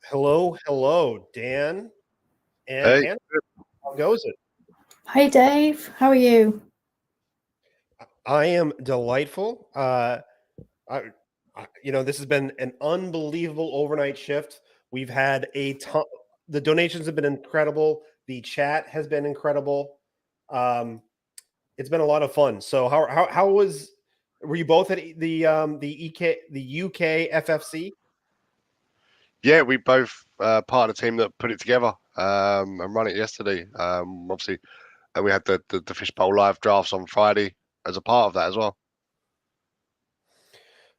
Hello, Dan and Hey, Hannah. How goes it? Hi, Dave. How are you? I am delightful. I, this has been an unbelievable overnight shift. We've had a ton. The donations have been incredible. The chat has been incredible. Um, it's been a lot of fun. So how was? Were you both at the UK FFC? yeah, we both part of the team that put it together and run it yesterday. Obviously, and we had the Fishbowl live drafts on Friday as a part of that as well.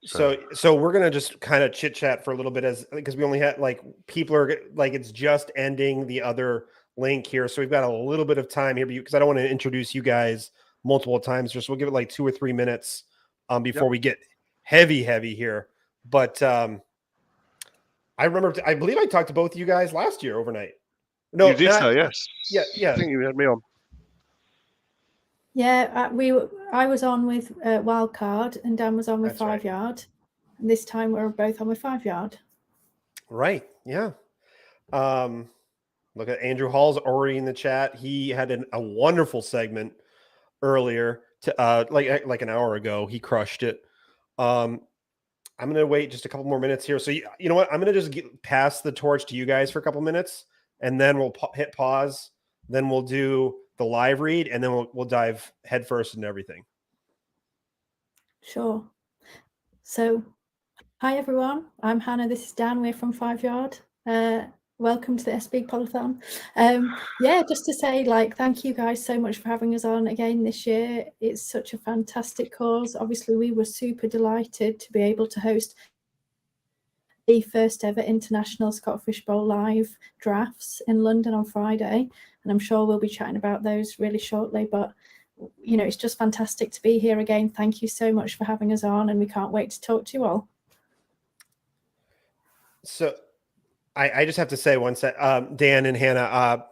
So we're gonna just kind of chit chat for a little bit as because we only had like people are like it's just ending the other link here, so we've got a little bit of time here because I don't want to introduce you guys multiple times. Just we'll give it like 2 or 3 minutes before we get heavy here. But I believe I talked to both of you guys last year overnight. No, you did not, so, yes. yeah. I think you had me on. Yeah, I was on with Wildcard and Dan was on with That's 5 right. Yard. And this time we're both on with 5 Yard. Right. Yeah. Look at Andrew Hall's already in the chat. He had a wonderful segment earlier to like an hour ago. He crushed it. I'm gonna wait just a couple more minutes here. So you know what? I'm gonna just pass the torch to you guys for a couple minutes, and then we'll hit pause. Then we'll do the live read, and then we'll dive headfirst into everything. Sure. So, hi everyone. I'm Hannah. This is Dan. We're from 5 Yard. Welcome to the SB Podathon. Yeah, just to say, thank you guys so much for having us on again this year. It's such a fantastic cause. Obviously, we were super delighted to be able to host the first ever International Scott Fishbowl live drafts in London on Friday. And I'm sure we'll be chatting about those really shortly. But, it's just fantastic to be here again. Thank you so much for having us on. And we can't wait to talk to you all. So I just have to say one sec, Dan and Hannah,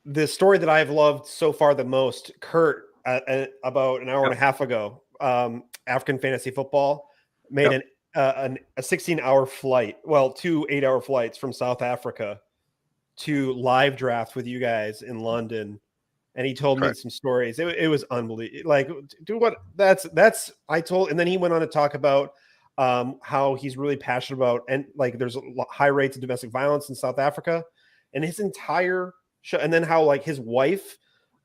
the story that I've loved so far the most, Kurt, about an hour and a half ago, African Fantasy Football made a 16-hour flight, well, 2 8-hour flights from South Africa to live draft with you guys in London. And he told me some stories. It was unbelievable. Like, dude, what I told, and then he went on to talk about how he's really passionate about, and like there's high rates of domestic violence in South Africa, and his entire show, and then how like his wife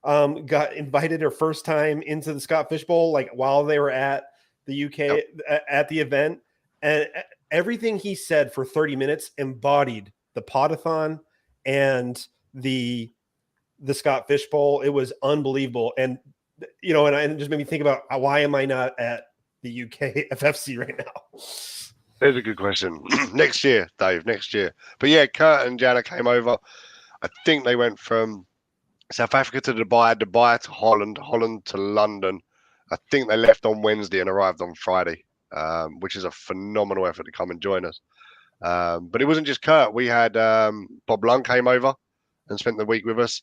got invited her first time into the Scott Fishbowl, like while they were at the UK at the event, and everything he said for 30 minutes embodied the Podathon and the Scott Fishbowl. It was unbelievable, and and it just made me think about why am I not at the UK FFC right now? There's a good question. Next year, Dave, next year. But yeah, Kurt and Jana came over. I think they went from South Africa to Dubai to Holland, Holland to London. I think they left on Wednesday and arrived on Friday, which is a phenomenal effort to come and join us. But it wasn't just Kurt. We had Bob Lund came over and spent the week with us.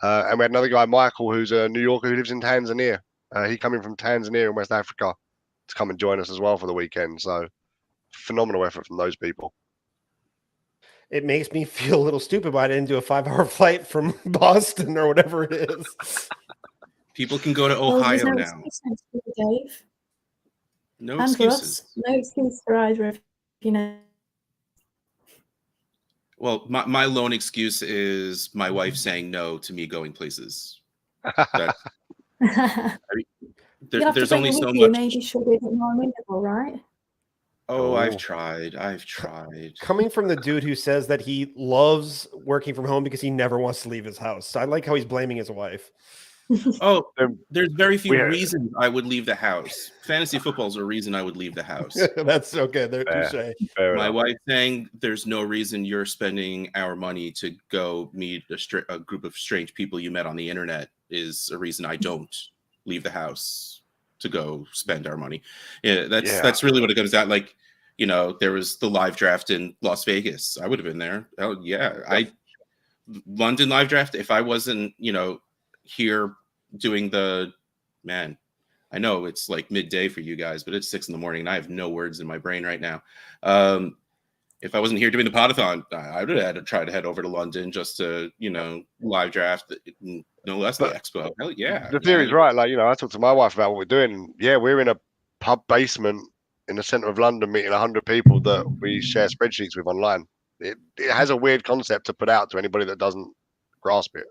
And we had another guy, Michael, who's a New Yorker who lives in Tanzania. He came in from Tanzania in West Africa to come and join us as well for the weekend. So phenomenal effort from those people. It makes me feel a little stupid why I didn't do a 5-hour flight from Boston or whatever it is. People can go to Ohio now. Dave. No and excuses. For us, no excuse for either of you. Well, my lone excuse is my wife saying no to me going places. There's only so much. Maybe she'll be a bit more amenable, right? Oh, I've tried. Coming from the dude who says that he loves working from home because he never wants to leave his house. So I like how he's blaming his wife. Oh, there's very few reasons I would leave the house. Fantasy football is a reason I would leave the house. That's so good. My wife saying there's no reason you're spending our money to go meet a group of strange people you met on the internet is a reason I don't leave the house to go spend our money. Yeah, that's really what it comes down. Like, there was the live draft in Las Vegas. I would have been there. Oh yeah, London live draft. If I wasn't, here doing I know it's like midday for you guys, but it's 6 a.m. and I have no words in my brain right now. if I wasn't here doing the Podathon, I would have had to try to head over to London just to, live draft, no less the expo. Hell yeah. The theory's right. Like, I talked to my wife about what we're doing. And yeah, we're in a pub basement in the center of London meeting 100 people that we share spreadsheets with online. It has a weird concept to put out to anybody that doesn't grasp it.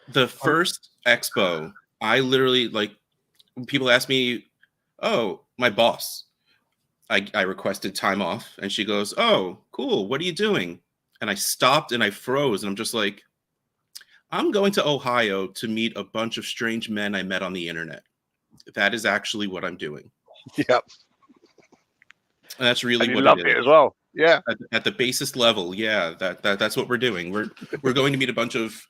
The first expo, I literally, when people ask me, oh, my boss, I requested time off, and she goes, oh, cool, what are you doing? And I stopped and I froze, and I'm just like, I'm going to Ohio to meet a bunch of strange men I met on the internet. That is actually what I'm doing. Yep. And that's really and what loved it is. As well. Yeah. At the basest level, yeah, that's what we're doing. We're going to meet a bunch of,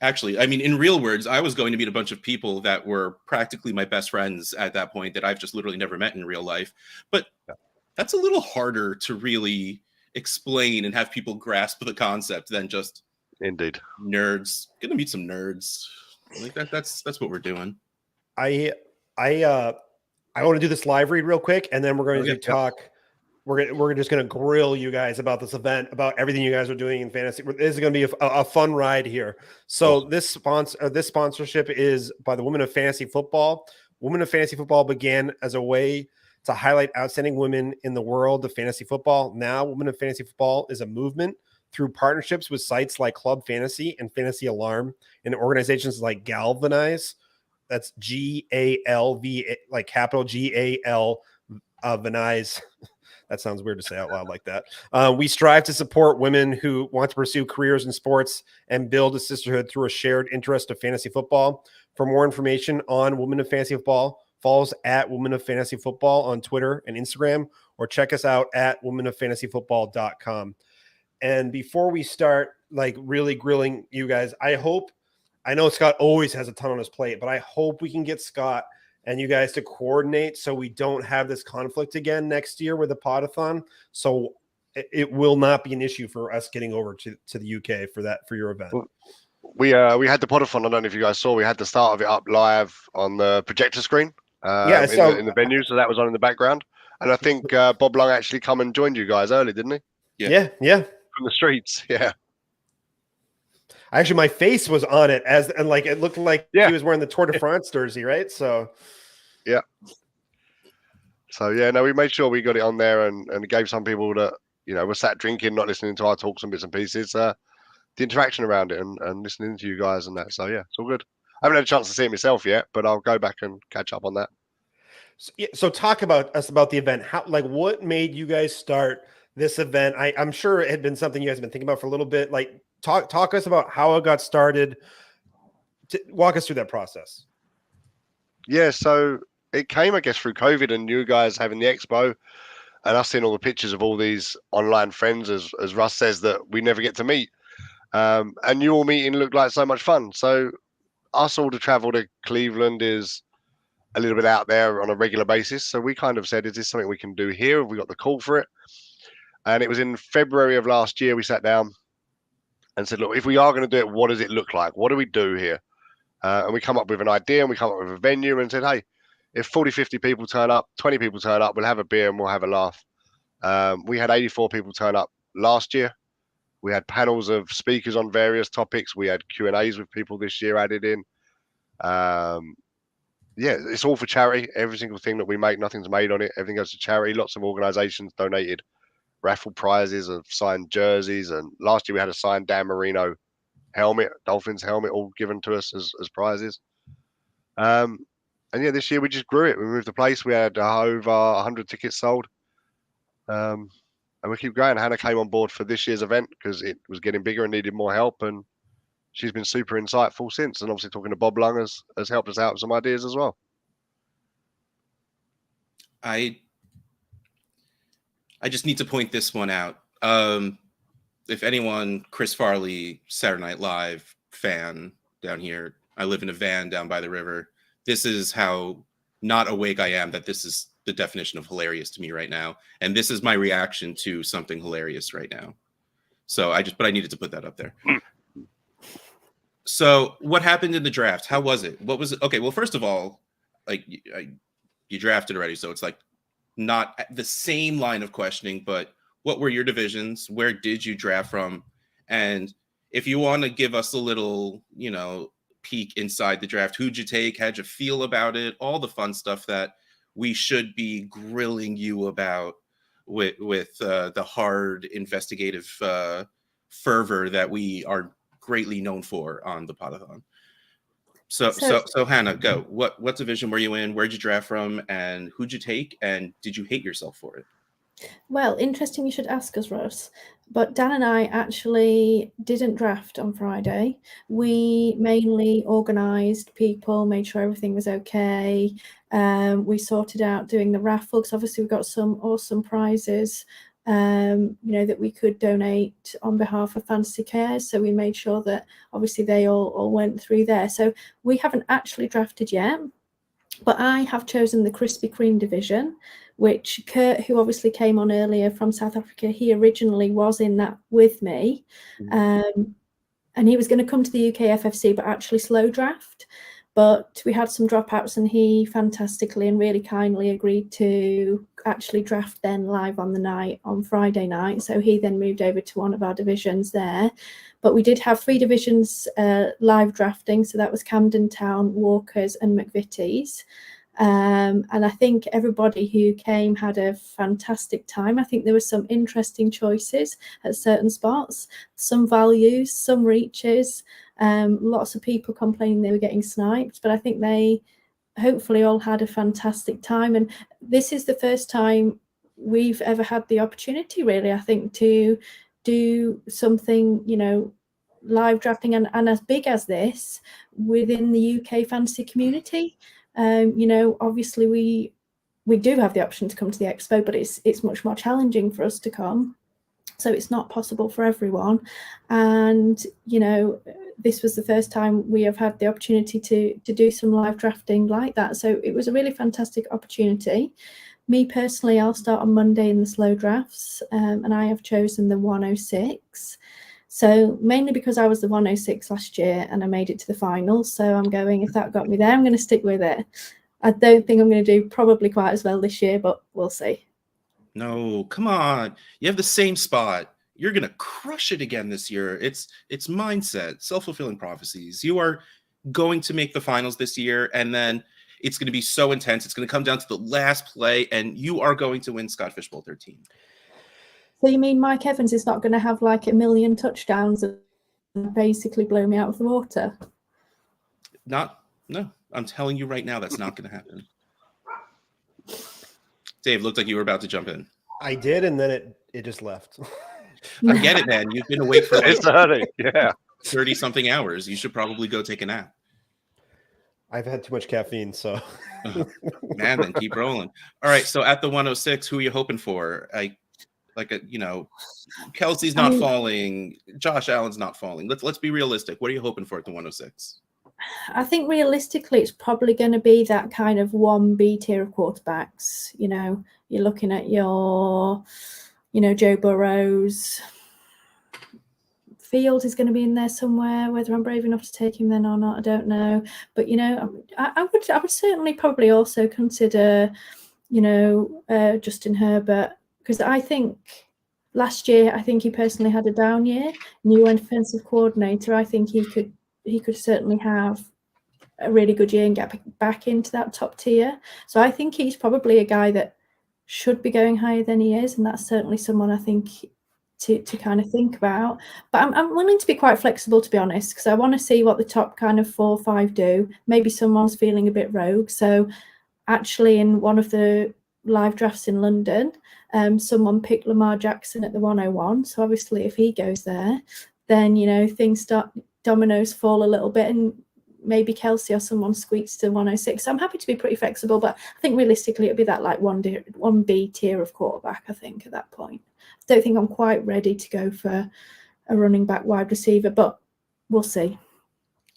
actually, I mean, in real words, I was going to meet a bunch of people that were practically my best friends at that point that I've just literally never met in real life. But that's a little harder to really explain and have people grasp the concept than just indeed nerds. Gonna meet some nerds. Like that's what we're doing. I want to do this live read real quick, and then we're going to talk. We're just going to grill you guys about this event, about everything you guys are doing in fantasy. This is going to be a fun ride here. So this sponsorship is by the Women of Fantasy Football. Women of Fantasy Football began as a way to highlight outstanding women in the world of fantasy football. Now, Women of Fantasy Football is a movement through partnerships with sites like Club Fantasy and Fantasy Alarm and organizations like Galvanize. That's Galv, like capital GAL, Vanize. That sounds weird to say out loud like that. We strive to support women who want to pursue careers in sports and build a sisterhood through a shared interest of fantasy football. For more information on Women of Fantasy Football, follow us at Women of Fantasy Football on Twitter and Instagram, or check us out at womenoffantasyfootball.com. And before we start, really grilling you guys, I know Scott always has a ton on his plate, but I hope we can get Scott and you guys to coordinate so we don't have this conflict again next year with the Podathon. So it will not be an issue for us getting over to the UK for your event. We had the Podathon. I don't know if you guys saw. We had the start of it up live on the projector screen. In the venue, so that was on in the background. And I think Bob Lung actually come and joined you guys early, didn't he? Yeah. From the streets, yeah. Actually, my face was on it it looked like he was wearing the Tour de France jersey, right? So, yeah. So we made sure we got it on there and gave some people that were sat drinking, not listening to our talks and bits and pieces, the interaction around it and listening to you guys and that. So yeah, it's all good. I haven't had a chance to see it myself yet, but I'll go back and catch up on that. So talk about the event. How, what made you guys start this event? I'm sure it had been something you guys have been thinking about for a little bit. Talk us about how it got started. Walk us through that process. Yeah, so it came, I guess, through COVID and you guys having the expo and us seeing all the pictures of all these online friends, as Russ says, that we never get to meet. And you all meeting looked like so much fun. So us all to travel to Cleveland is a little bit out there on a regular basis. So we kind of said, is this something we can do here? Have we got the call for it? And it was in February of last year, we sat down and said, look, if we are going to do it, what does it look like? What do we do here? And we come up with an idea and we come up with a venue and said, hey, if 40, 50 people turn up, 20 people turn up, we'll have a beer and we'll have a laugh. We had 84 people turn up last year. We had panels of speakers on various topics. We had Q&As with people this year added in. It's all for charity. Every single thing that we make, nothing's made on it. Everything goes to charity. Lots of organizations donated raffle prizes of signed jerseys. And last year we had a signed Dan Marino helmet, Dolphins helmet, all given to us as prizes. This year we just grew it. We moved the place. We had over 100 tickets sold. And we keep going. Hannah came on board for this year's event because it was getting bigger and needed more help. And she's been super insightful since. And obviously talking to Bob Lung has helped us out with some ideas as well. I just need to point this one out. If anyone, Chris Farley, Saturday Night Live fan down here, I live in a van down by the river. This is how not awake I am that this is the definition of hilarious to me right now. And this is my reaction to something hilarious right now. So I needed to put that up there. So what happened in the draft? How was it? What was it? Okay, well, first of all, you drafted already. So it's not the same line of questioning, but what were your divisions? Where did you draft from? And if you want to give us a little, peek inside the draft, who'd you take? How'd you feel about it? All the fun stuff that we should be grilling you about with the hard investigative fervor that we are greatly known for on the Podathon. So Hannah, go. What division were you in? Where'd you draft from? And who'd you take? And did you hate yourself for it? Well, interesting you should ask us, Russ. But Dan and I actually didn't draft on Friday. We mainly organised people, made sure everything was okay. We sorted out doing the raffle, because obviously we've got some awesome prizes, that we could donate on behalf of Fantasy Cares. So we made sure that obviously they all went through there. So we haven't actually drafted yet. But I have chosen the Krispy Kreme division, which Kurt, who obviously came on earlier from South Africa, he originally was in that with me. And he was going to come to the UK FFC, but actually slow draft. But we had some dropouts, and he fantastically and really kindly agreed to actually draft then live on the night on Friday night. So he then moved over to one of our divisions there. But we did have 3 divisions live drafting. So that was Camden Town, Walkers and McVitie's. And I think everybody who came had a fantastic time. I think there were some interesting choices at certain spots, some values, some reaches, lots of people complaining they were getting sniped, but I think they hopefully all had a fantastic time. And this is the first time we've ever had the opportunity, really, I think, to do something, live drafting and as big as this within the UK fantasy community. Obviously we do have the option to come to the expo, but it's much more challenging for us to come. So it's not possible for everyone. And, this was the first time we have had the opportunity to do some live drafting like that. So it was a really fantastic opportunity. Me personally, I'll start on Monday in the slow drafts, and I have chosen the 106. So mainly because I was the 106 last year and I made it to the finals. So I'm going, if that got me there, I'm going to stick with it. I don't think I'm going to do probably quite as well this year, but we'll see. No, come on. You have the same spot. You're going to crush it again this year. It's mindset, self-fulfilling prophecies. You are going to make the finals this year, and then it's going to be so intense. It's going to come down to the last play, and you are going to win Scott Fish Bowl 13. So you mean Mike Evans is not going to have like 1 million touchdowns and basically blow me out of the water? No. I'm telling you right now, that's not going to happen. Dave, looked like you were about to jump in. I did, and then it just left. I get it, man. You've been awake for It's early. Yeah. 30-something hours. You should probably go take a nap. I've had too much caffeine, so. Man, then keep rolling. All right, so at the 106, who are you hoping for? Kelsey's not falling. Josh Allen's not falling. Let's be realistic. What are you hoping for at the 106? I think realistically, it's probably going to be that kind of 1B tier of quarterbacks. You're looking at your, Joe Burrows. Fields is going to be in there somewhere. Whether I'm brave enough to take him then or not, I don't know. But I would certainly probably also consider, Justin Herbert, because I think last year he personally had a down year. New offensive coordinator. I think he could certainly have a really good year and get back into that top tier. So I think he's probably a guy that should be going higher than he is, and that's certainly someone I think to kind of think about. But I'm willing to be quite flexible, to be honest, because I want to see what the top kind of 4 or 5 do. Maybe someone's feeling a bit rogue. So actually in one of the live drafts in London, someone picked Lamar Jackson at the 101. So obviously if he goes there, then, things start, dominoes fall a little bit, and maybe Kelsey or someone squeaks to 106. So I'm happy to be pretty flexible, but I think realistically it'll be that like 1B tier of quarterback, I think, at that point. I don't think I'm quite ready to go for a running back wide receiver, but we'll see.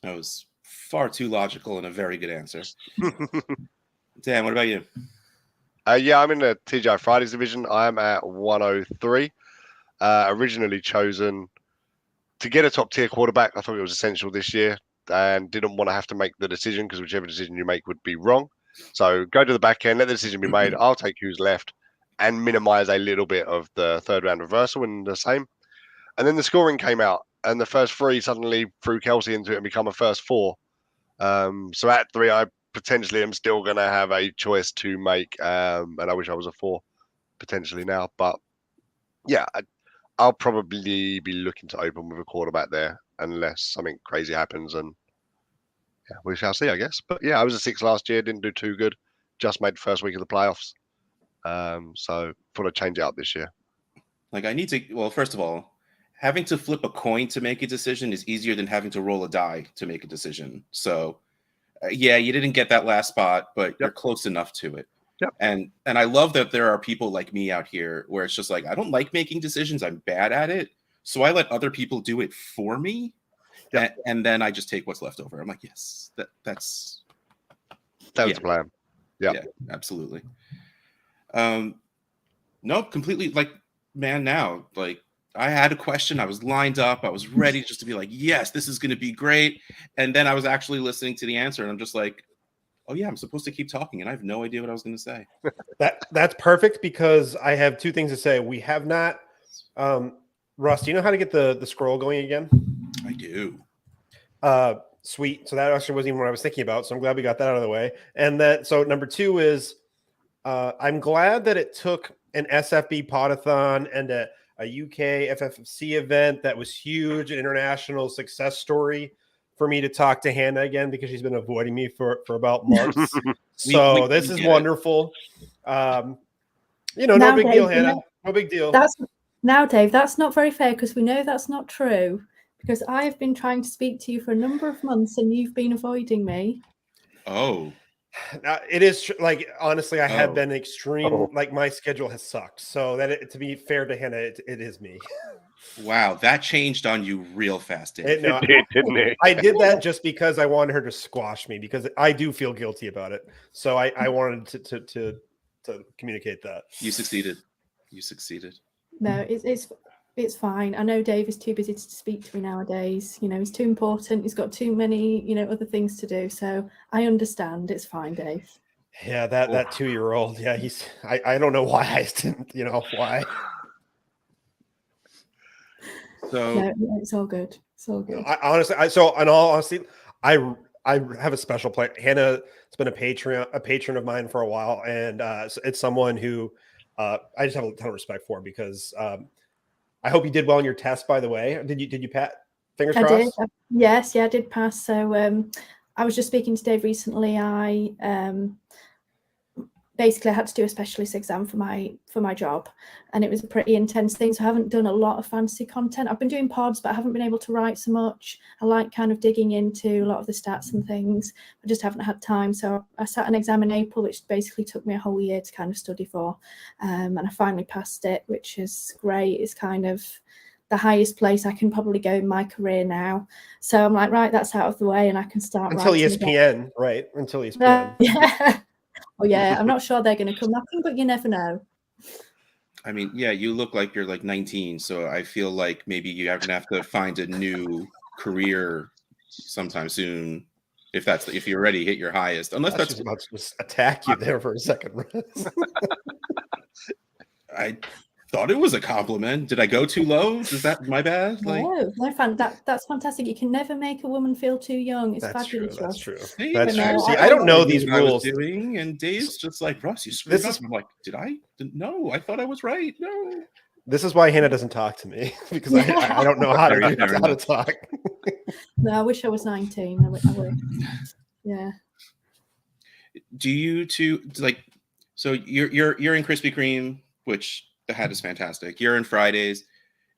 That was far too logical and a very good answer. Dan, what about you? Yeah, I'm in the TGI Fridays division. I'm at 103. Originally chosen to get a top tier quarterback. I thought it was essential this year and didn't want to have to make the decision, because whichever decision you make would be wrong. So go to the back end, let the decision be made. I'll take who's left. and minimize a little bit of the third round reversal and the same. And then the scoring came out, and the first 3 suddenly threw Kelsey into it and become a first 4. So at 3, I potentially am still going to have a choice to make, and I wish I was a 4 potentially now. But yeah, I'll probably be looking to open with a quarterback there unless something crazy happens, and yeah, we shall see, I guess. But yeah, I was a 6 last year, didn't do too good, just made the first week of the playoffs. So thought I'd change it up this year. Like I need to. Well, first of all, having to flip a coin to make a decision is easier than having to roll a die to make a decision. So, yeah, you didn't get that last spot, but you're close enough to it. Yep. And I love that there are people like me out here where it's just like I don't like making decisions. I'm bad at it, so I let other people do it for me, and then I just take what's left over. I'm like, yes, that's that was the plan. Yeah, absolutely. No, completely. Like, man, now, like, I had a question. I was lined up. I was ready just to be like, yes, this is going to be great. And then I was actually listening to the answer, and I'm just like, oh yeah, I'm supposed to keep talking, and I have no idea what I was going to say. That's perfect because I have 2 things to say. We have not. Russ, do you know how to get the scroll going again? I do. Sweet. So that actually wasn't even what I was thinking about. So I'm glad we got that out of the way. And so number 2 is I'm glad that it took an SFB Podathon and a UK FFC event that was huge, an international success story for me to talk to Hannah again because she's been avoiding me for about months. So this is wonderful. No Now, big Dave, deal, Hannah. No big deal. Dave, that's not very fair because we know that's not true. Because I have been trying to speak to you for a number of months and you've been avoiding me. Oh. It is like, honestly, I have been extreme. Like my schedule has sucked. So to be fair to Hannah, it is me. Wow, that changed on you real fast, Dave. It did, didn't it? I did that just because I wanted her to squash me because I do feel guilty about it. So I wanted to communicate that. You succeeded. You succeeded. No, it's fine. I know Dave is too busy to speak to me nowadays. He's too important. He's got too many, other things to do. So I understand. It's fine, Dave. Yeah, that 2-year-old. Yeah, I don't know why I didn't, why. So no, it's all good. It's all good. In all honesty, I have a special place. Hannah has been a patron of mine for a while, and it's someone who I just have a ton of respect for because I hope you did well in your test. By the way, did you pat? Fingers crossed. I did. Yes, I did pass. So I was just speaking to Dave recently. I basically had to do a specialist exam for my job, and it was a pretty intense thing. So I haven't done a lot of fantasy content. I've been doing pods, but I haven't been able to write so much. I like kind of digging into a lot of the stats and things. I just haven't had time. So I sat an exam in April, which basically took me a whole year to kind of study for, and I finally passed it, which is great. It's kind of the highest place I can probably go in my career now. So I'm like, right, that's out of the way, and I can start until ESPN, again. right? Until ESPN. Yeah. Oh yeah, I'm not sure they're going to come knocking, but you never know. I mean, yeah, you look like you're like 19, so I feel like maybe you're going to have to find a new career sometime soon if you already hit your highest. Unless that's about to just attack you there for a second. I thought it was a compliment. Did I go too low? Is that my bad? No, that's fantastic. You can never make a woman feel too young. It's fabulous. That's true. See, that's true. See, I don't know these rules. Doing, and Dave's just like, Russ, you screwed up. I'm like, did I? No, I thought I was right. No. This is why Hannah doesn't talk to me because I don't know how to talk. No, I wish I was 19. I would. Yeah. Do you two like? So you're in Krispy Kreme, which the hat is fantastic. You're in Fridays.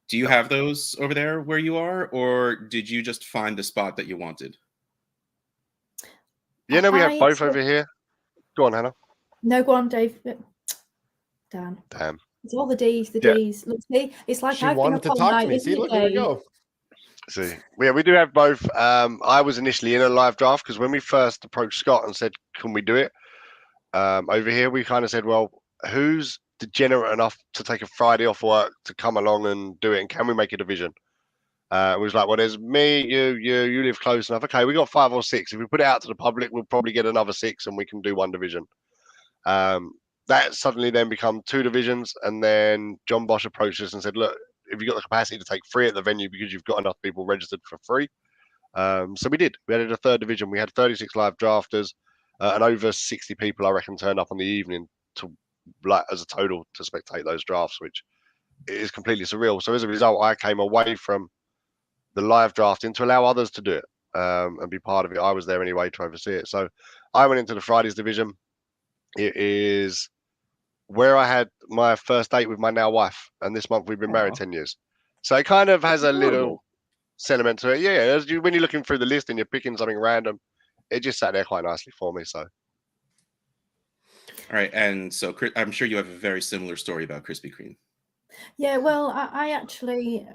Do you have those over there where you are, or did you just find the spot that you wanted? Yeah, no, we have both over here. Go on, Hannah. No, go on, Dave. Damn. It's all the D's. Look, see, it's like she wanted to talk to me. See, look, there we go. See, yeah, we do have both. I was initially in a live draft because when we first approached Scott and said, "Can we do it?" Over here, we kind of said, "Well, who's degenerate enough to take a Friday off work to come along and do it, and can we make a division?" We was like, well, there's me, you live close enough. Okay, we got 5 or 6. If we put it out to the public, we'll probably get another 6 and we can do one division. that suddenly then become 2 divisions, and then John Bosch approached us and said, look, have you got the capacity to take 3 at the venue because you've got enough people registered for free? So we did. We added a 3rd division. We had 36 live drafters, and over 60 people, I reckon, turned up on the evening to as a total to spectate those drafts, which is completely surreal. So as a result, I came away from the live drafting to allow others to do it and be part of it. I was there anyway to oversee it. So I went into the Fridays division. It is where I had my first date with my now wife, and this month we've been married 10 years. So it kind of has a little sentiment to it. Yeah, when you're looking through the list and you're picking something random, it just sat there quite nicely for me. So, all right, and so I'm sure you have a very similar story about Krispy Kreme. Yeah, well, I actually,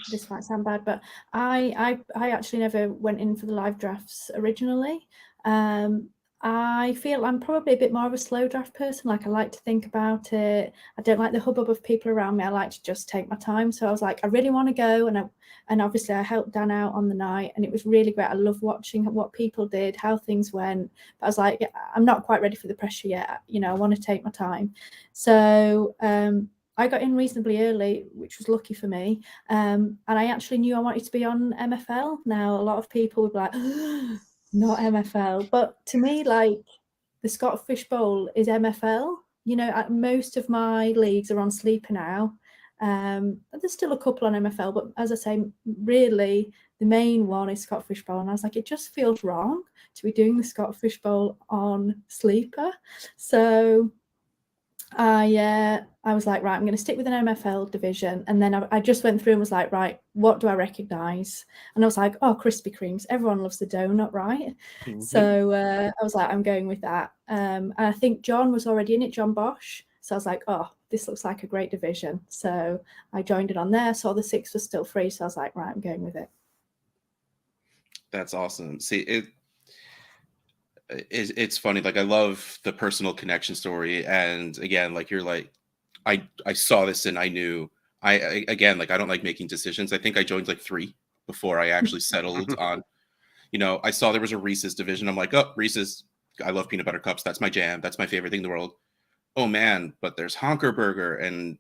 this might sound bad, but I actually never went in for the live drafts originally. I feel I'm probably a bit more of a slow draft person. Like, I like to think about it. I don't like the hubbub of people around me. I like to just take my time. So I was like, I really want to go, and obviously I helped Dan out on the night, and it was really great. I love watching what people did, how things went. But I was like, I'm not quite ready for the pressure yet. You know, I want to take my time. So I got in reasonably early, which was lucky for me. And I actually knew I wanted to be on MFL. Now, a lot of people would be like, not MFL. But to me, like, the Scott Fish Bowl is MFL. You know, most of my leagues are on Sleeper now. There's still a couple on MFL, but as I say, really, the main one is Scott Fish Bowl. And I was like, it just feels wrong to be doing the Scott Fish Bowl on Sleeper. So I was like, right, I'm going to stick with an MFL division. And then I just went through and was like, right, what do I recognize? And I was like, oh, Krispy Kremes. Everyone loves the donut, right? Mm-hmm. So I was like, I'm going with that. And I think John was already in it, John Bosch. So I was like, oh, this looks like a great division. So I joined it on there. Saw the 6 was still free. So I was like, right, I'm going with it. That's awesome. See, it's funny. Like, I love the personal connection story. And again, like, you're like, I saw this and I knew again, like, I don't like making decisions. I think I joined like 3 before I actually settled on, you know, I saw there was a Reese's division. I'm like, oh, Reese's. I love peanut butter cups. That's my jam. That's my favorite thing in the world. Oh man, but there's Honker Burger. And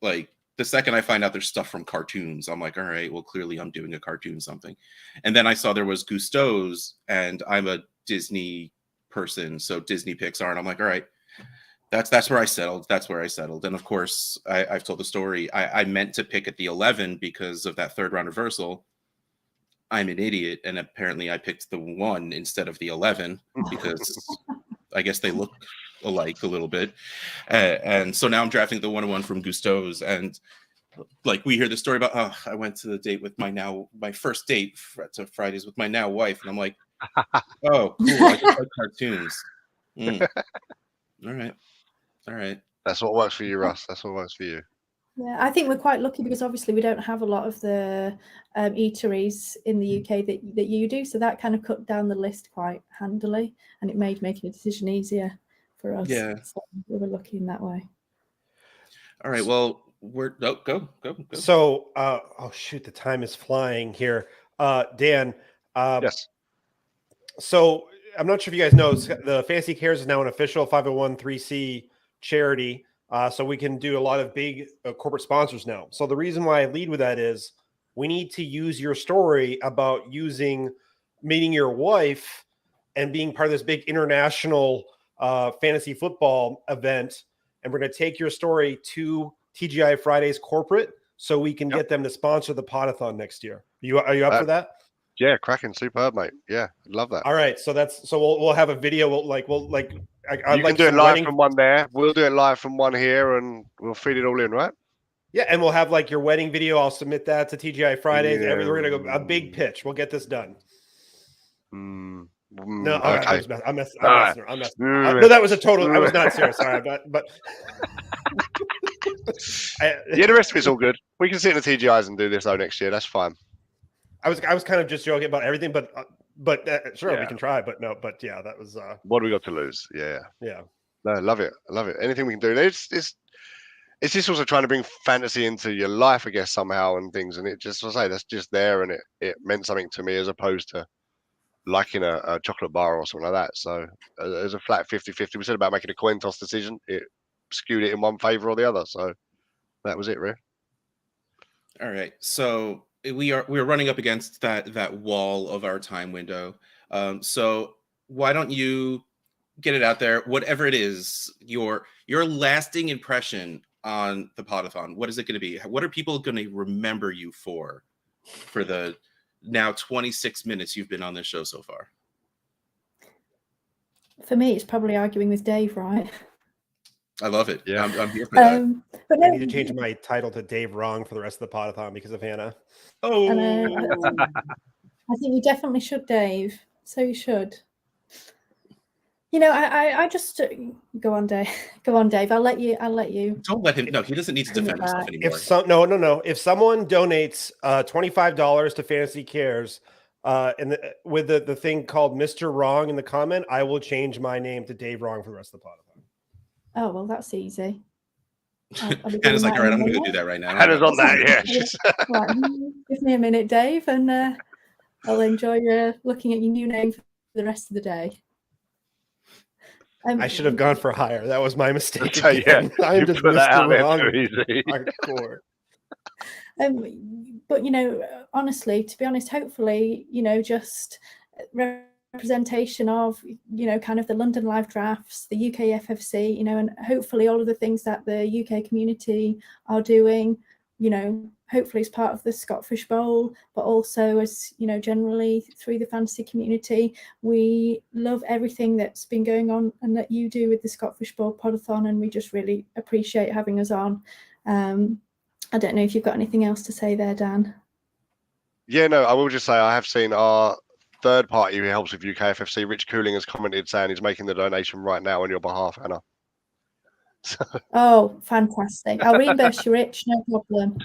like, the second I find out there's stuff from cartoons, I'm like, all right, well, clearly I'm doing a cartoon something. And then I saw there was Gusteau's, and I'm a Disney person, so Disney Pixar, and I'm like, all right, that's where I settled. That's where I settled. And of course, I've told the story. I meant to pick at the 11 because of that 3rd round reversal. I'm an idiot, and apparently I picked the 1 instead of the 11 because I guess they look alike a little bit. And so now I'm drafting the 101 from Gusteau's, and like, we hear the story about, oh, I went to the date with my first date to Fridays with my now wife, and I'm like, oh, cool, I just like cartoons. All right. That's what works for you, Russ. That's what works for you. Yeah, I think we're quite lucky because obviously we don't have a lot of the eateries in the UK that you do. So that kind of cut down the list quite handily, and it made making a decision easier for us. Yeah. So we were lucky in that way. All right. Well, go. So, oh shoot, the time is flying here. Dan. Yes. So I'm not sure if you guys know, the Fantasy Cares is now an official 501(c)(3) charity. So we can do a lot of big corporate sponsors now. So the reason why I lead with that is we need to use your story about meeting your wife and being part of this big international fantasy football event. And we're going to take your story to TGI Fridays corporate so we can get them to sponsor the Podathon next year. Are you up for that? Yeah, cracking, superb, mate. Yeah, love that. All right, so we'll have a video. You can do it live from one there. We'll do it live from one here, and we'll feed it all in, right? Yeah, and we'll have like your wedding video. I'll submit that to TGI Fridays. Yeah. We're gonna go a big pitch. We'll get this done. No, okay. I'm messing. No, that was a total. I was not serious. Sorry, but yeah, the rest of it's all good. We can sit in the TGIs and do this though next year. That's fine. I was kind of just joking about everything, but sure, we can try. But yeah, that was. What do we got to lose? Yeah. No, I love it. Anything we can do. It's just also trying to bring fantasy into your life, I guess, somehow, and things. And it just, I say, that's just there, and it meant something to me as opposed to liking a chocolate bar or something like that. So there's a flat 50-50. We said about making a coin toss decision. It skewed it in one favor or the other. So that was it, really. All right. So we're running up against that wall of our time window. So why don't you get it out there? Whatever it is, your lasting impression on the Podathon. What is it going to be? What are people going to remember you for the now 26 minutes you've been on this show so far? For me, it's probably arguing with Dave, right? I love it. Yeah. I'm here for that. But I need to change my title to Dave Wrong for the rest of the Podathon because of Hannah. Oh, I think you definitely should, Dave. So you should. You know, I just go on, Dave. Go on, Dave. I'll let you. don't let him. No, he doesn't need to defend himself anymore. If someone donates $25 to Fantasy Cares, with the thing called Mr. Wrong in the comment, I will change my name to Dave Wrong for the rest of the Podathon. Oh well, that's easy. Hannah's like, all right, I'm going to go do that right now. Hannah's on that, yeah. Right, give me a minute, Dave, and I'll enjoy looking at your new name for the rest of the day. I should have gone for higher. That was my mistake. Yeah, I'm you just put that out there Wrong. too easy. Hardcore. But you know, honestly, to be honest, hopefully, you know, just representation of, you know, kind of the London Live drafts, the UK FFC, you know, and hopefully all of the things that the UK community are doing, you know, hopefully as part of the Scotfish Bowl, but also as, you know, generally through the fantasy community. We love everything that's been going on and that you do with the Scotfish Bowl Podathon, and we just really appreciate having us on. I don't know if you've got anything else to say there, Dan. Yeah, no, I will just say I have seen our third party who helps with UK FFC, Rich Cooling, has commented saying he's making the donation right now on your behalf, Hannah. Oh, fantastic. I'll reimburse you, Rich, no problem.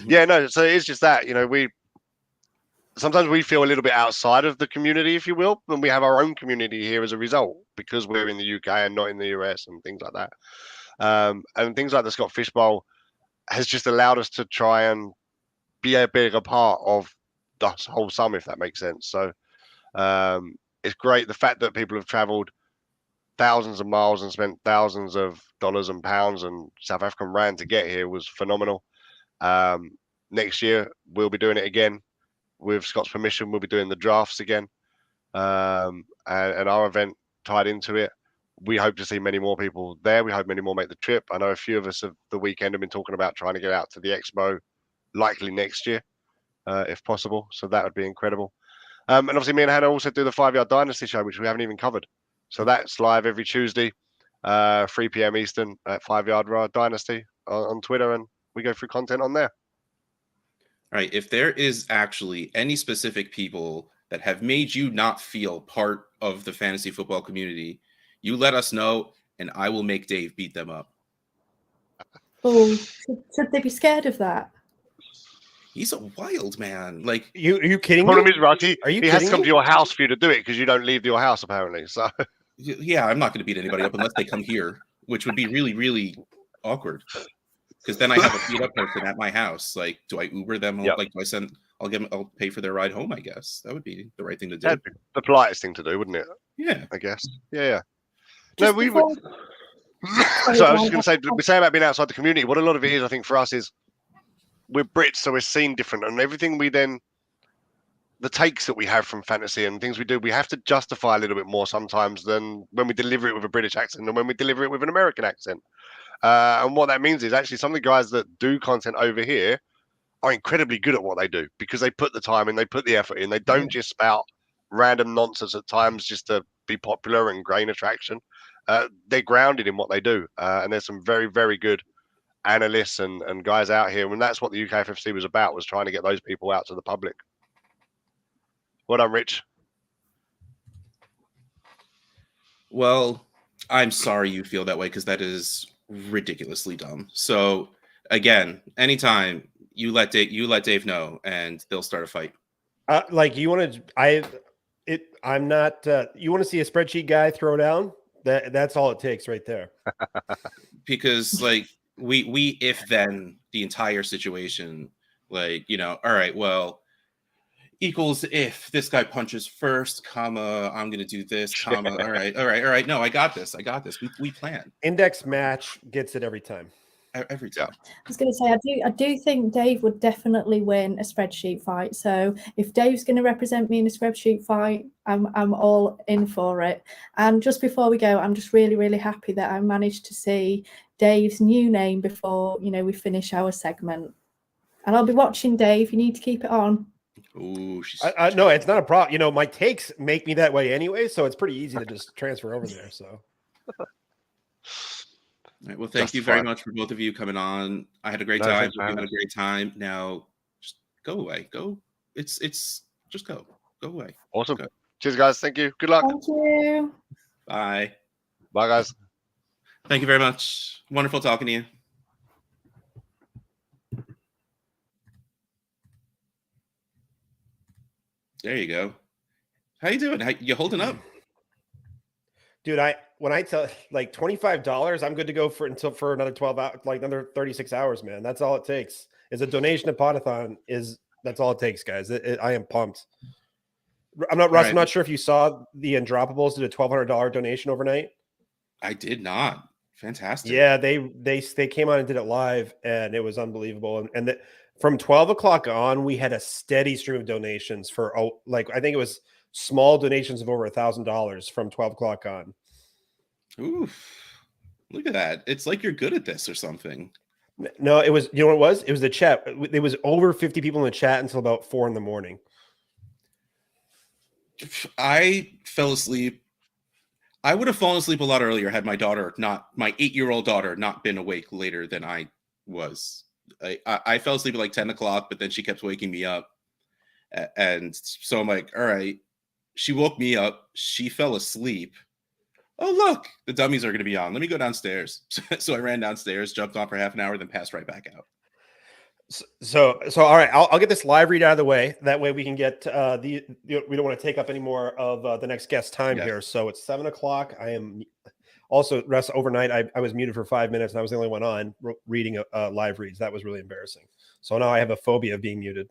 Yeah, no, so it's just that, you know, sometimes we feel a little bit outside of the community, if you will, and we have our own community here as a result because we're in the UK and not in the US and things like that. And things like the Scott Fish Bowl has just allowed us to try and be a bigger part of the whole sum, if that makes sense. So it's great. The fact that people have traveled thousands of miles and spent thousands of dollars and pounds and South African rand to get here was phenomenal. Next year, we'll be doing it again. With Scott's permission, we'll be doing the drafts again. And our event tied into it. We hope to see many more people there. We hope many more make the trip. I know a few of us of the weekend have been talking about trying to get out to the expo, likely next year, if possible. So that would be incredible. And obviously, me and Hannah also do the 5 Yard Dynasty show, which we haven't even covered. So that's live every Tuesday, 3 p.m. Eastern at 5 Yard Dynasty on Twitter, and we go through content on there. All right. If there is actually any specific people that have made you not feel part of the fantasy football community, you let us know, and I will make Dave beat them up. Oh, should they be scared of that? He's a wild man. Like, Are you kidding Problem me? is, Rusty, Are you he has to kidding come me? to your house for you to do it because you don't leave your house apparently. So yeah, I'm not going to beat anybody up unless they come here, which would be really, really awkward. Because then I have a beat up person at my house. Like, do I Uber them? Yep. Like, do I send? I'll pay for their ride home. I guess that would be the right thing to do. that'd be the politest thing to do, wouldn't it? Yeah. I guess. Yeah. Just No, we before- would. So I was just going to say, we say about being outside the community. What a lot of it is, I think, for us is we're Brits, so we're seen different, and everything the takes that we have from fantasy and things we do, we have to justify a little bit more sometimes than when we deliver it with a British accent and when we deliver it with an American accent. And what that means is actually some of the guys that do content over here are incredibly good at what they do because they put the time in, they put the effort in. They don't just spout random nonsense at times just to be popular and gain attraction. They're grounded in what they do. And there's some very, very good analysts and guys out here. And that's what the UK FFC was about, was trying to get those people out to the public. Well done, Rich. Well, I'm sorry you feel that way because that is ridiculously dumb. So again, anytime you let Dave know, and they'll start a fight. Like you want to, I'm not. You want to see a spreadsheet guy throw down? That's all it takes right there. Because like we if then the entire situation, like, you know, all right, well, equals if this guy punches first, comma, I'm going to do this, comma. All right. No, I got this. We plan. Index match gets it every time. Every time. I was going to say, I do think Dave would definitely win a spreadsheet fight. So if Dave's going to represent me in a spreadsheet fight, I'm all in for it. And just before we go, I'm just really, really happy that I managed to see Dave's new name before, we finish our segment. And I'll be watching, Dave. You need to keep it on. Ooh, no, it's not a problem. My takes make me that way anyway, so it's pretty easy to just transfer over there. So. All right, well, thank you very much for both of you coming on. I had a great time. You had a great time. Now, just go away. Go. It's just go. Go away. Awesome. Go. Cheers, guys. Thank you. Good luck. Thank you. Bye. Bye, guys. Thank you very much. Wonderful talking to you. There you go. How you doing? You holding up? Dude, when I tell like $25, I'm good to go for another 12 hours, like another 36 hours, man. That's all it takes. Is a donation to Podathon that's all it takes, guys. I am pumped. I'm not sure if you saw the Undroppables did a $1,200 donation overnight. I did not. Fantastic. Yeah, they came on and did it live, and it was unbelievable. And from 12 o'clock on, we had a steady stream of donations for I think it was small donations of over $1,000 from 12 o'clock on. Oof. Look at that. It's like you're good at this or something. No, it was, what it was? It was the chat. It was over 50 people in the chat until about 4 a.m. I fell asleep. I would have fallen asleep a lot earlier had my 8-year-old daughter not been awake later than I was. I fell asleep at like 10 o'clock, but then she kept waking me up. And so I'm like, all right. She woke me up. She fell asleep. Oh, look, the dummies are going to be on. Let me go downstairs. So I ran downstairs, jumped on for half an hour, then passed right back out. So all right, I'll get this live read out of the way. That way we can get we don't want to take up any more of the next guest time here. So it's 7 o'clock. I am also rest overnight. I was muted for 5 minutes and I was the only one on reading live reads. That was really embarrassing. So now I have a phobia of being muted.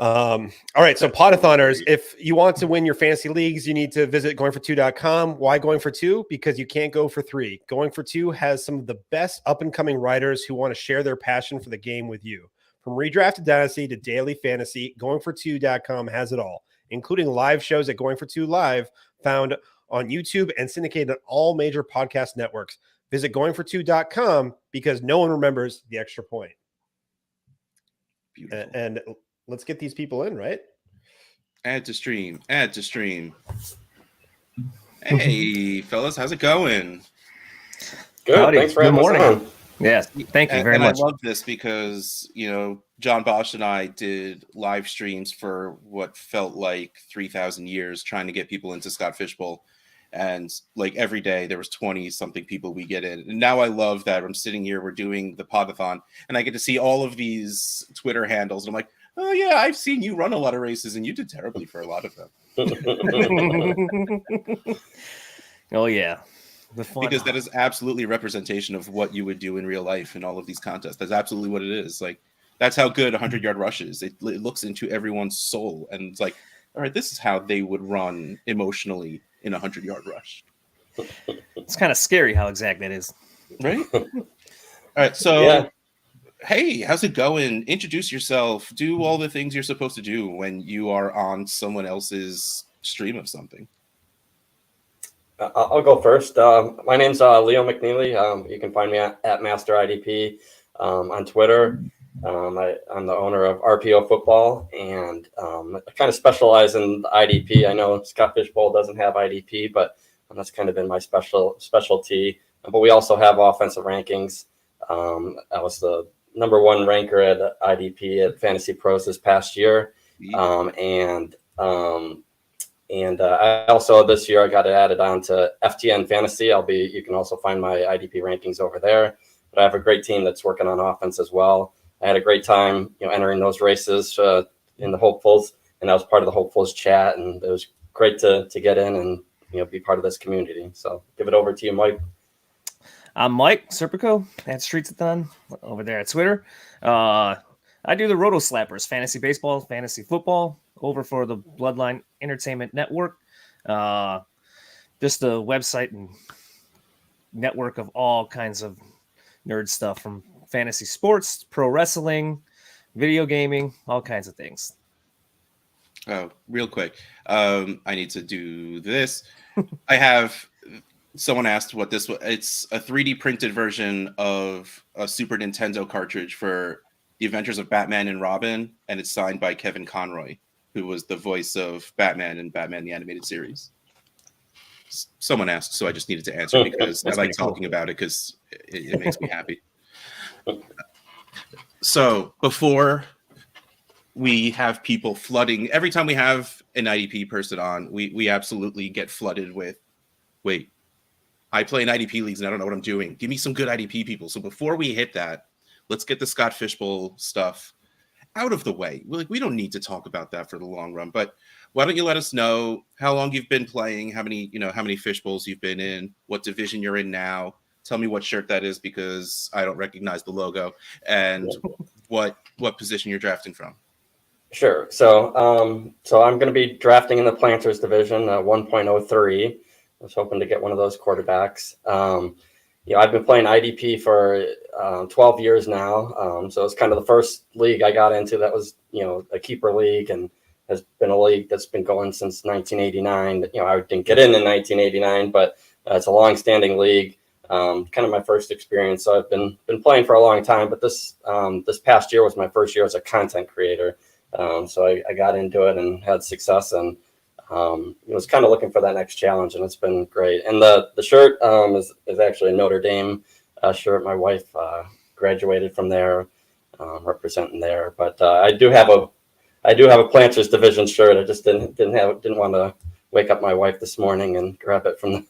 All right. So Podathoners, if you want to win your fantasy leagues, you need to visit goingfor2.com. Why going for two? Because you can't go for three. Going for two has some of the best up and coming writers who want to share their passion for the game with you. From redraft to dynasty to daily fantasy, goingfor2.com has it all, including live shows at Going for Two Live, found on YouTube and syndicated on all major podcast networks. Visit goingfor2.com because no one remembers the extra point. Beautiful. And let's get these people in, right? Add to stream. Hey, fellas, how's it going? Good. Howdy. Thanks for Good having us morning. on. Yes, thank you very much. I love this because, John Bosch and I did live streams for what felt like 3,000 years trying to get people into Scott Fishbowl. And like every day there was 20 something people we get in. And now I love that I'm sitting here, we're doing the Podathon and I get to see all of these Twitter handles. And I'm like, oh yeah, I've seen you run a lot of races and you did terribly for a lot of them. Oh yeah. Because that is absolutely a representation of what you would do in real life in all of these contests. That's absolutely what it is. Like, that's how good 100-yard rush is. It looks into everyone's soul. And it's like, all right, this is how they would run emotionally in a 100-yard rush. It's kind of scary how exact that is. Right? All right, so, Hey, how's it going? Introduce yourself. Do all the things you're supposed to do when you are on someone else's stream of something. I'll go first. My name's Leo McNeely. You can find me at Master IDP on Twitter. I'm the owner of RPO Football, and I kind of specialize in IDP. I know Scott Fishbowl doesn't have IDP, but that's kind of been my specialty. But we also have offensive rankings. I was the number one ranker at IDP at Fantasy Pros this past year, and I also this year I got it added on to FTN Fantasy. You can also find my IDP rankings over there. But I have a great team that's working on offense as well. I had a great time, entering those races in the Hopefuls, and I was part of the Hopefuls chat, and it was great to get in and be part of this community. So give it over to you, Mike. I'm Mike Serpico at Streetsathon over there at Twitter. I I do the Roto Slappers, fantasy baseball, fantasy football, over for the Bloodline Entertainment Network. Just a website and network of all kinds of nerd stuff, from fantasy sports, pro wrestling, video gaming, all kinds of things. Oh, real quick. I need to do this. I have someone asked what this was. It's a 3D printed version of a Super Nintendo cartridge for The Adventures of Batman and Robin, and it's signed by Kevin Conroy, who was the voice of Batman in Batman the Animated Series. Someone asked, so I just needed to answer because I like talking about it because it makes me happy. So before we have people flooding, every time we have an IDP person on, we absolutely get flooded with, wait, I play in IDP leagues and I don't know what I'm doing. Give me some good IDP people. So before we hit that, let's get the Scott Fishbowl stuff out of the way. We don't need to talk about that for the long run, but why don't you let us know how long you've been playing, how many Fishbowls you've been in, what division you're in now. Tell me what shirt that is because I don't recognize the logo, and what position you're drafting from. Sure. So I'm going to be drafting in the Planters division, 1.03. I was hoping to get one of those quarterbacks. I've been playing IDP for 12 years now. So it's kind of the first league I got into that was, a keeper league, and has been a league that's been going since 1989. I didn't get in 1989, but it's a long-standing league. Kind of my first experience. So I've been playing for a long time, but this past year was my first year as a content creator. So I got into it and had success, and was kind of looking for that next challenge, and it's been great. And the shirt is actually a Notre Dame shirt. My wife graduated from there, representing there. But I do have a Planters division shirt. I just didn't want to wake up my wife this morning and grab it from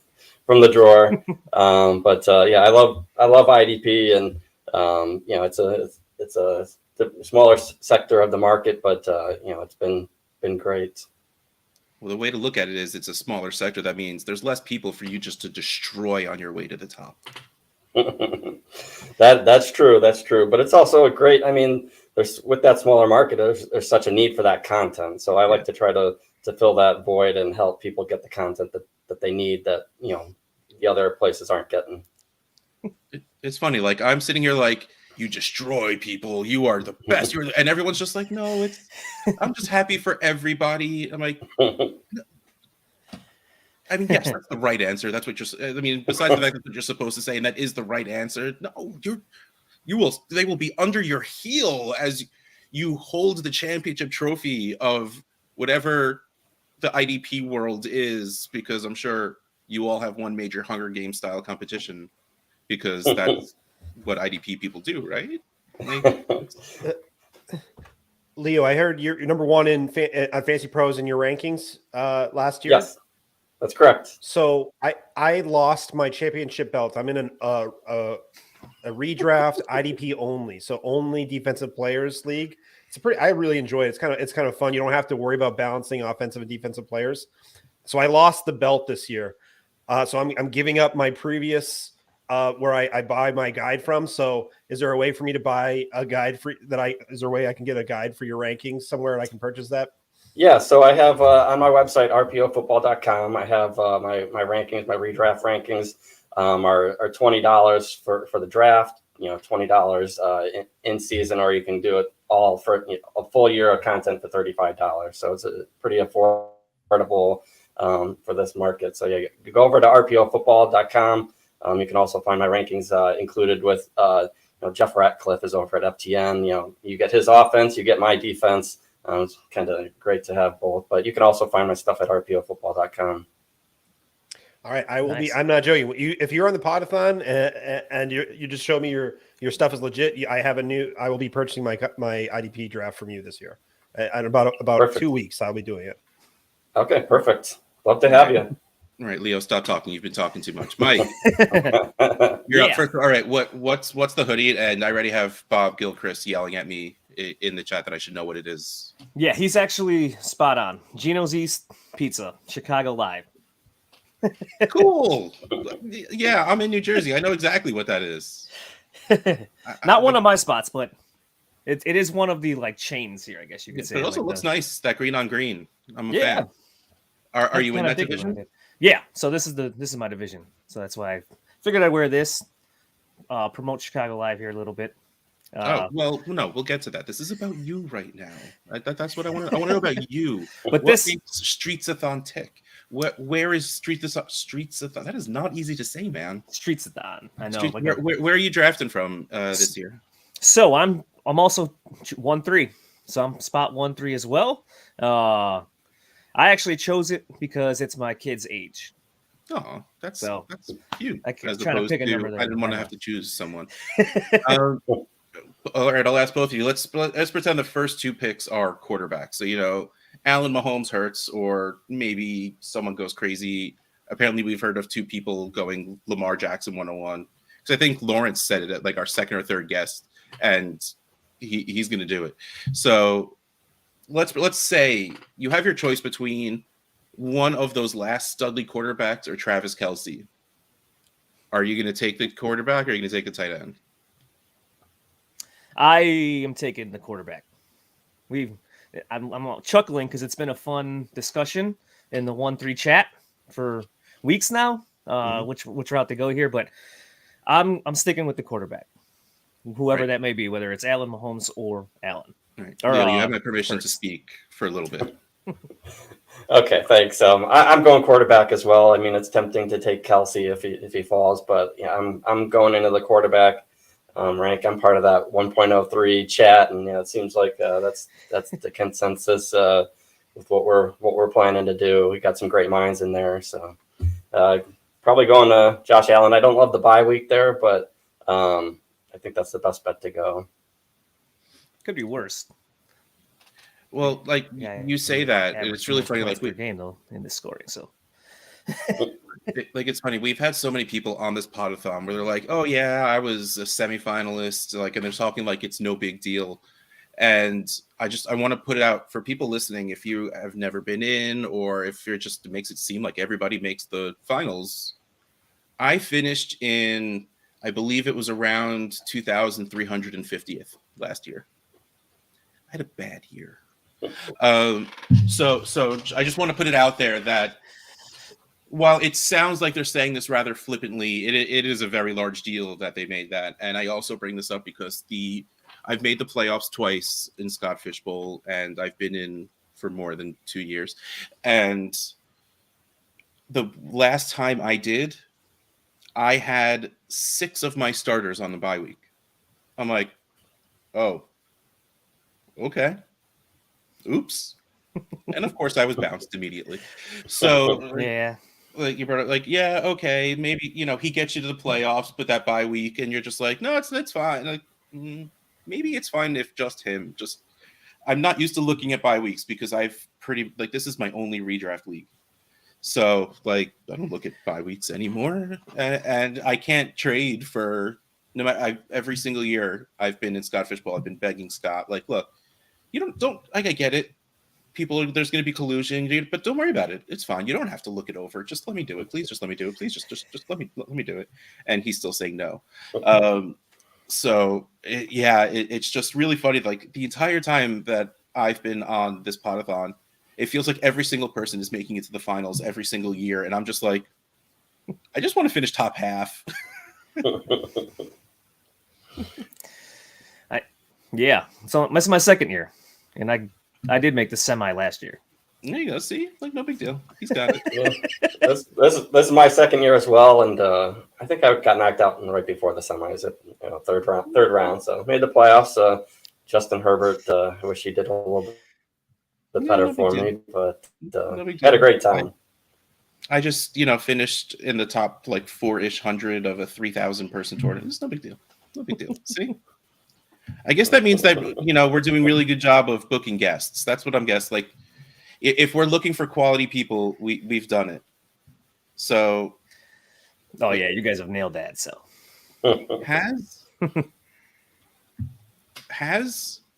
the drawer. I love IDP, and it's a smaller sector of the market, but it's been great. Well, the way to look at it is it's a smaller sector. That means there's less people for you just to destroy on your way to the top. That's true. But it's also a great, with that smaller market, there's such a need for that content. So I like to try to fill that void and help people get the content that they need that, the other places aren't getting. It's funny. Like, I'm sitting here like, you destroy people. You are the best. And everyone's just like, no, I'm just happy for everybody. I'm like, no. Yes, that's the right answer. That's what besides the fact that you're supposed to say, and that is the right answer. No, they will be under your heel as you hold the championship trophy of whatever the IDP world is, because I'm sure you all have one major Hunger Games style competition, because that's what IDP people do, right? Leo, I heard you're number one on Fantasy Pros in your rankings last year. Yes, that's correct. So I lost my championship belt. I'm in a redraft IDP only, so only defensive players league. I really enjoy it. It's kind of fun. You don't have to worry about balancing offensive and defensive players. So I lost the belt this year. So I'm giving up my previous where I buy my guide from. So is there a way for me to buy a guide is there a way I can get a guide for your rankings somewhere and I can purchase that? Yeah. So I have on my website, rpofootball.com, I have my rankings, my redraft rankings are $20 for the draft, $20 in season, or you can do it all for a full year of content for $35. So it's a pretty affordable for this market. So you go over to rpofootball.com. You can also find my rankings included with Jeff Ratcliffe is over at FTN. You get his offense, you get my defense. It's kind of great to have both. But you can also find my stuff at rpofootball.com. All right, I will be. I'm not joking. If you're on the Podathon and you just show me your stuff is legit, I will be purchasing my IDP draft from you this year. In about Perfect. 2 weeks, I'll be doing it. Okay, perfect. Love to have you. All right, Leo, stop talking. You've been talking too much. Mike, you're up first. All right, what's the hoodie? And I already have Bob Gilchrist yelling at me in the chat that I should know what it is. Yeah, he's actually spot on. Gino's East Pizza, Chicago Live. Cool. Yeah, I'm in New Jersey. I know exactly what that is. Not one of my spots, but it is one of the like chains here, I guess you could say. But it also like looks nice, that green on green. I'm a Yeah. fan. Are you in Kinda that dig it division? like it. Yeah. So this is my division. So that's why I figured I'd wear this. Promote Chicago Live here a little bit. Oh well, no, we'll get to that. This is about you right now. That's what I want to. I want to know about you. But what this makes Streetsathon tick? Where is Streetsathon? That is not easy to say, man. Streetsathon. I know. Where are you drafting from this year? So I'm also 1-3. So I'm spot 1-3 as well. I actually chose it because it's my kid's age. Oh, that's cute. I keep As trying to opposed pick a number there. I didn't want to have to choose someone. All right, I'll ask both of you. Let's pretend the first two picks are quarterbacks. So Allen Mahomes hurts, or maybe someone goes crazy. Apparently, we've heard of two people going Lamar Jackson 101. Because I think Lawrence said it at like our second or third guest, and he's going to do it. So let's say you have your choice between one of those last Studley quarterbacks or Travis Kelce. Are you going to take the quarterback, or are you going to take the tight end? I am taking the quarterback. I'm chuckling because it's been a fun discussion in the 1-3 chat for weeks now. Which route to go here, but I'm sticking with the quarterback, whoever that may be, whether it's Allen Mahomes or Allen. Right. Or, Leo, you have my permission to speak for a little bit. Okay, thanks. I'm going quarterback as well. I mean, it's tempting to take Kelce if he falls, but yeah, I'm going into the quarterback rank. I'm part of that 1.03 chat, and it seems like that's the consensus with what we're planning to do. We got some great minds in there, so probably going to Josh Allen. I don't love the bye week there, but I think that's the best bet to go. Could be worse. Well, like you say that, and it's really funny. Like per game though in this scoring, so it's funny. We've had so many people on this podathon where they're like, "Oh yeah, I was a semifinalist," like, and they're talking like it's no big deal. And I want to put it out for people listening. If you have never been in, or if it makes it seem like everybody makes the finals, I finished in, I believe it was around 2,350th last year. I had a bad year. So I just want to put it out there that while it sounds like they're saying this rather flippantly, it is a very large deal that they made that. And I also bring this up because I've made the playoffs twice in Scott Fish Bowl, and I've been in for more than 2 years. And the last time I did, I had 6 of my starters on the bye week. I'm like, oh, okay. Oops. And of course I was bounced immediately. So yeah. Like you brought up, like, yeah, okay, maybe he gets you to the playoffs, but that bye week, and you're just like, no, it's fine. Like, maybe it's fine if just him. I'm not used to looking at bye weeks because this is my only redraft league. So like I don't look at bye weeks anymore, and I can't trade for no matter. Every single year I've been in Scott Fish Bowl, I've been begging Scott, like, look, you don't like, I get it. There's going to be collusion, but don't worry about it. It's fine. You don't have to look it over. Just let me do it. Please just let me do it. Please just let me do it. And he's still saying no. It's just really funny. Like the entire time that I've been on this podathon, it feels like every single person is making it to the finals every single year. And I'm just like, I just want to finish top half. So this is my second year, and I did make the semi last year. There you go. See, like no big deal. He's got it. Yeah. This is my second year as well, and I think I got knocked out right before the semis at third round. So made the playoffs. Justin Herbert, I wish he did a little bit better for me, but had a great time. I just finished in the top like 4-ish hundred of a 3,000 person tournament. It's no big deal. No big deal. See. I guess that means that we're doing really good job of booking guests. That's what I'm guessing. Like, if we're looking for quality people, we've done it. So, oh yeah, you guys have nailed that. So, has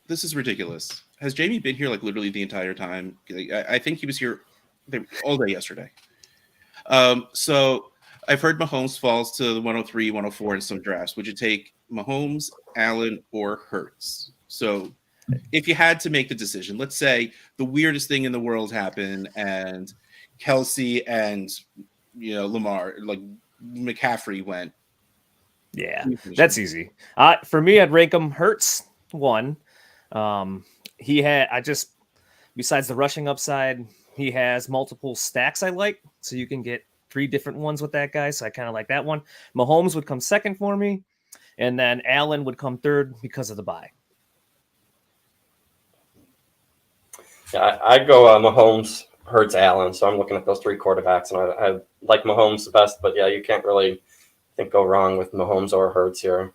this is ridiculous? Has Jamie been here like literally the entire time? I think he was here all day yesterday. So I've heard Mahomes falls to the 103, 104 in some drafts. Would you take Mahomes, Allen, or Hurts? So if you had to make the decision, let's say the weirdest thing in the world happened and Kelsey and Lamar, like McCaffrey went. Yeah, that's easy. For me, I'd rank him Hurts 1. Besides the rushing upside, he has multiple stacks I like, so you can get 3 different ones with that guy. So I kind of like that one. Mahomes would come second for me, and then Allen would come third because of the bye. Yeah, I'd go Mahomes, Hurts, Allen. So I'm looking at those 3 quarterbacks, and I like Mahomes the best. But yeah, you can't really go wrong with Mahomes or Hurts here.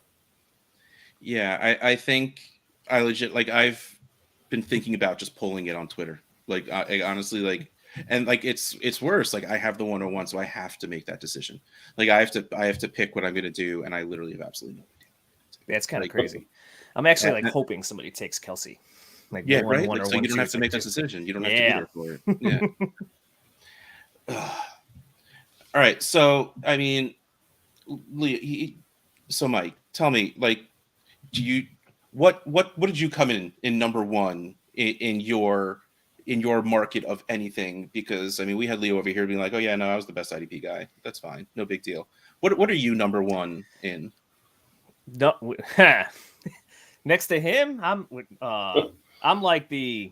Yeah, I think I've been thinking about just pulling it on Twitter. Like I honestly and it's worse. Like I have the 101, so I have to make that decision. Like I have to pick what I'm going to do, and I literally have absolutely no idea. That's kind of crazy. I'm actually hoping somebody takes Kelsey. Like right. So you don't have to make that decision. You don't have to be there for it. Yeah. All right. So I mean, so Mike, tell me, like, what did you come in number 1 in your market of anything? Because I mean, we had Leo over here being like, oh yeah, no, I was the best IDP guy. That's fine, no big deal. What are you number 1 in? No, next to him, I'm like the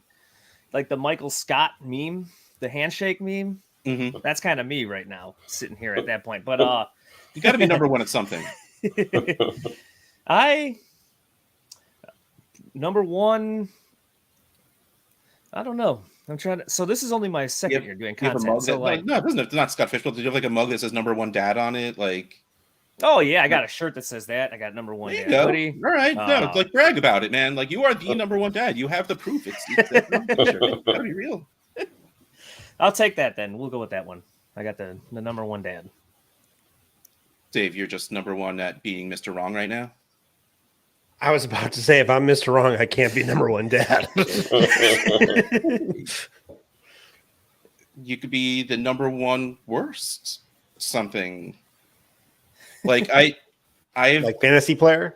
Michael Scott meme, the handshake meme. Mm-hmm. That's kind of me right now, sitting here at that point. But you got to be number 1 at something. Number 1. I don't know. I'm trying to. So this is only my second year doing content. So no, it doesn't. Not Scott Fishbowl. Did you have like a mug that says number 1 dad on it? Like, oh yeah, I got a shirt that says that. I got number 1 dad hoodie. All right, no, like brag about it, man. Like you are the number 1 dad. You have the proof. It's gotta be real. I'll take that then. We'll go with that one. I got the number 1 dad. Dave, you're just number 1 at being Mr. Wrong right now. I was about to say, if I'm Mr. Wrong, I can't be number 1 dad. You could be the number 1 worst something. Like I like fantasy player.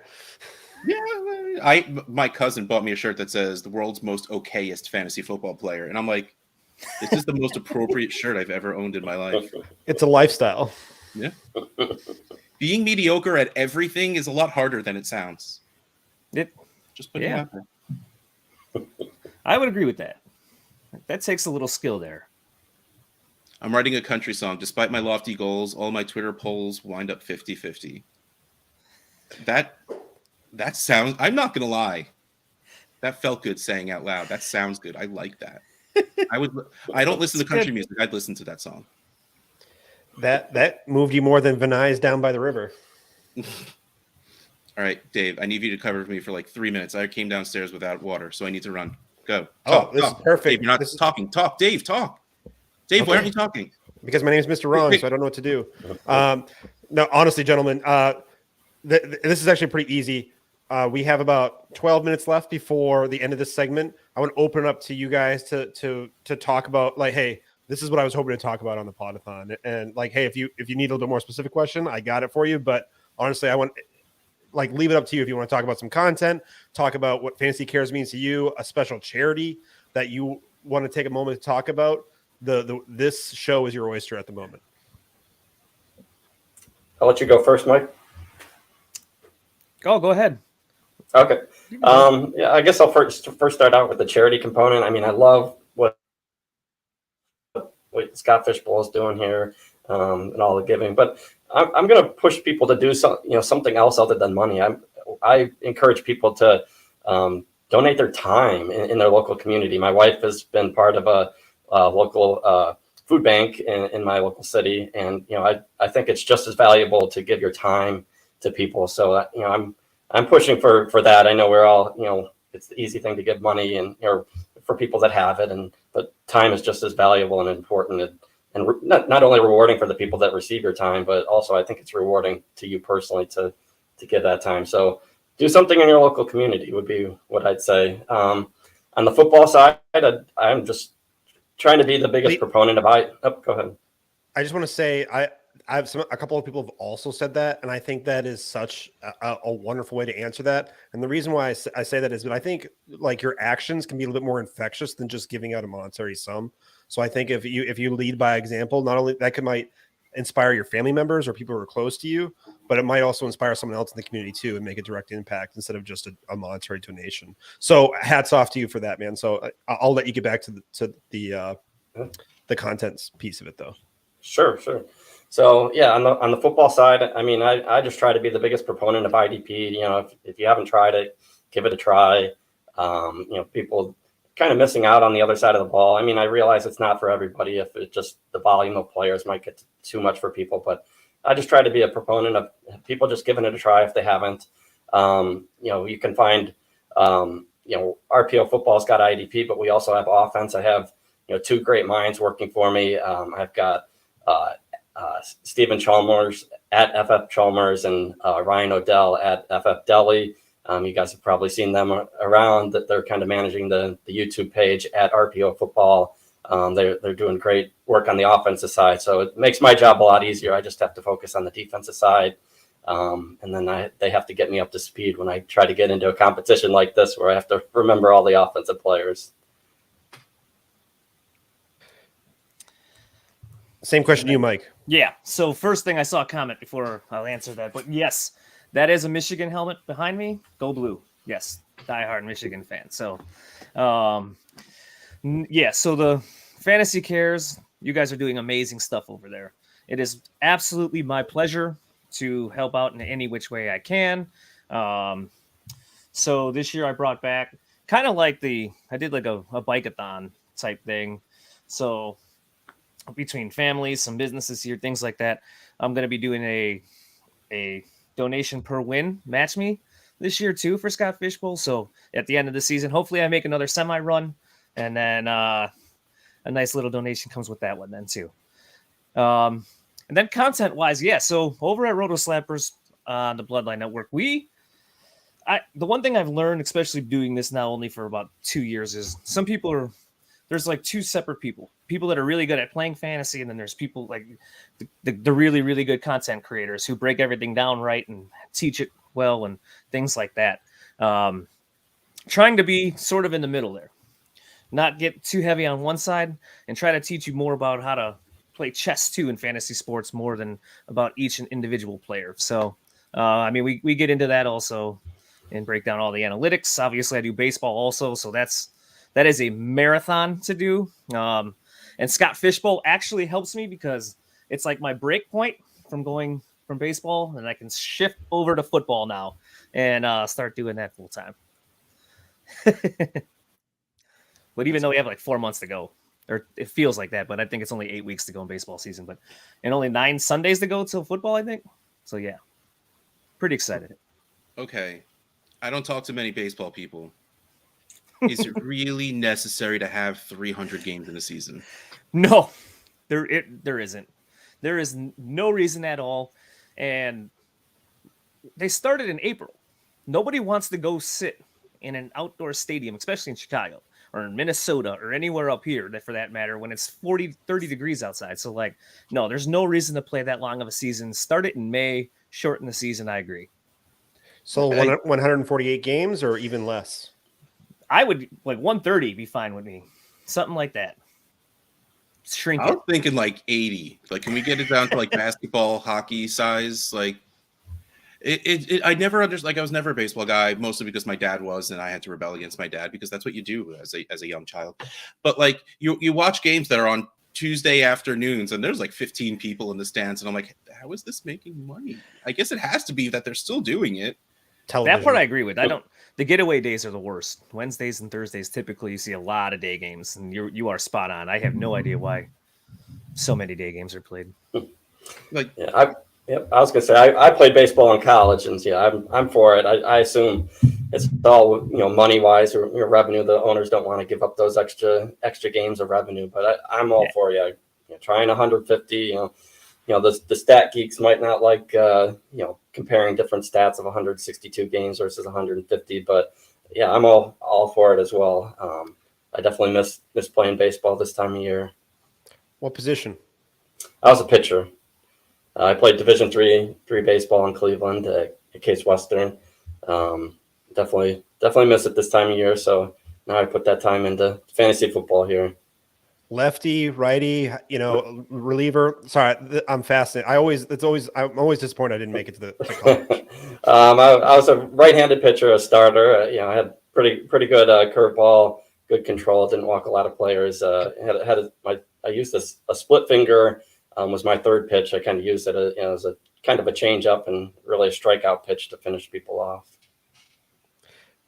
Yeah, my cousin bought me a shirt that says the world's most okayest fantasy football player, and I'm like, this is the most appropriate shirt I've ever owned in my life. It's a lifestyle. Yeah. Being mediocre at everything is a lot harder than it sounds. Just put it out there. I would agree with that. That takes a little skill there. I'm writing a country song. Despite my lofty goals, all my Twitter polls wind up 50-50. That sounds, I'm not going to lie. That felt good saying out loud. That sounds good. I like that. I don't listen to country music. I'd listen to that song. That moved you more than Vinay's Down by the River. All right, Dave, I need you to cover me for like 3 minutes. I came downstairs without water, so I need to run. Go. This is perfect. Dave, you're not talking. Talk. Dave, talk. Dave, okay. Why aren't you talking? Because my name is Mr. Wrong, so I don't know what to do. No, honestly, gentlemen, this is actually pretty easy. We have about 12 minutes left before the end of this segment. I want to open it up to you guys to talk about, like, hey, this is what I was hoping to talk about on the Podathon. And like, hey, if you need a little bit more specific question, I got it for you. But honestly, I want leave it up to you if you want to talk about some content, talk about what Fantasy Cares means to you, a special charity that you want to take a moment to talk about. This show is your oyster at the moment. I'll let you go first, Mike. Go ahead. Okay. Yeah, I guess I'll first start out with the charity component. I mean, I love what Scott Fishbowl is doing here, and all the giving, but I'm going to push people to do something else other than money. I encourage people to donate their time in their local community. My wife has been part of a local food bank in my local city, and I think it's just as valuable to give your time to people. So I'm pushing for that. I know we're all it's the easy thing to give money and for people that have it, but time is just as valuable and important. And not only rewarding for the people that receive your time, but also I think it's rewarding to you personally to give that time. So do something in your local community would be what I'd say. On the football side, I'm just trying to be the biggest proponent of go ahead. I just want to say a couple of people have also said that, and I think that is such a wonderful way to answer that. And the reason why I say that is that I think like your actions can be a little bit more infectious than just giving out a monetary sum. So I think if you lead by example, not only that might inspire your family members or people who are close to you, but it might also inspire someone else in the community too and make a direct impact instead of just a monetary donation. So hats off to you for that, man. So I'll let you get back to the contents piece of it though. Sure. So yeah, on the football side, I mean, I just try to be the biggest proponent of IDP. You know, if you haven't tried it, give it a try. You know, people kind of missing out on the other side of the ball. I mean, I realize it's not for everybody. If it just the volume of players might get too much for people, but I just try to be a proponent of people just giving it a try if they haven't. You know, you can find, you know, RPO football's got IDP, but we also have offense. I have, you know, two great minds working for me. I've got Stephen Chalmers at FF Chalmers and Ryan Odell at FF Deli. You guys have probably seen them around. That they're kind of managing the YouTube page at RPO Football. They're doing great work on the offensive side, so it makes my job a lot easier. I just have to focus on the defensive side, and then they have to get me up to speed when I try to get into a competition like this, where I have to remember all the offensive players. Same question to you, Mike. Yeah. So first thing, I saw a comment before I'll answer that, but yes, that is a Michigan helmet behind me. Go blue. Yes. Diehard Michigan fan. So, yeah. So the Fantasy Cares, you guys are doing amazing stuff over there. It is absolutely my pleasure to help out in any which way I can. So this year I brought back kind of like I did like a bike-a-thon type thing. So between families, some businesses here, things like that, I'm going to be doing a donation per win match me this year too for Scott Fishbowl. So at the end of the season, hopefully I make another semi run, and then a nice little donation comes with that one then too. And then content wise, yeah. So over at Roto Slappers on the Bloodline Network, the one thing I've learned, especially doing this now only for about 2 years, is some people there's like two separate people that are really good at playing fantasy. And then there's people like the really, really good content creators who break everything down right and teach it well and things like that. Trying to be sort of in the middle there, not get too heavy on one side and try to teach you more about how to play chess too in fantasy sports more than about each individual player. So, I mean, we get into that also and break down all the analytics. Obviously I do baseball also. So that is a marathon to do. And Scott Fishbowl actually helps me because it's like my break point from going from baseball, and I can shift over to football now and start doing that full time. But even though we have like 4 months to go, or it feels like that, but I think it's only 8 weeks to go in baseball season, and only 9 Sundays to go till football, I think. So yeah, pretty excited. Okay. I don't talk to many baseball people. Is it really necessary to have 300 games in a season? No, there isn't. There is no reason at all. And they started in April. Nobody wants to go sit in an outdoor stadium, especially in Chicago or in Minnesota or anywhere up here for that matter, when it's 30 degrees outside. So like, no, there's no reason to play that long of a season. Start it in May, shorten the season. I agree. So 148 games or even less? I would like 130 be fine with me. Something like that. Shrink I was thinking like 80. Like, can we get it down to like basketball, hockey size? Like, I never understood. Like, I was never a baseball guy, mostly because my dad was, and I had to rebel against my dad because that's what you do as a young child. But like, you watch games that are on Tuesday afternoons, and there's like 15 people in the stands, and I'm like, how is this making money? I guess it has to be that they're still doing it. Television. That part I agree with. The getaway days are the worst. Wednesdays and Thursdays, typically you see a lot of day games, and you are spot on. I have no idea why so many day games are played. Like, yeah, I was gonna say I played baseball in college, and yeah, I'm for it. I assume it's all money wise or revenue. The owners don't want to give up those extra games of revenue, but I'm all for you. Trying 150. The stat geeks might not like, comparing different stats of 162 games versus 150, but yeah, I'm all for it as well. I definitely miss playing baseball this time of year. What position? I was a pitcher. I played Division three baseball in Cleveland at Case Western. Definitely miss it this time of year. So now I put that time into fantasy football here. Lefty, righty, reliever. Sorry, I'm fascinated. I'm always disappointed I didn't make it to college. I was a right-handed pitcher, a starter. I had pretty good curveball, good control. Didn't walk a lot of players. I used a split finger. Was my third pitch. I kind of used it as a kind of a change up and really a strikeout pitch to finish people off.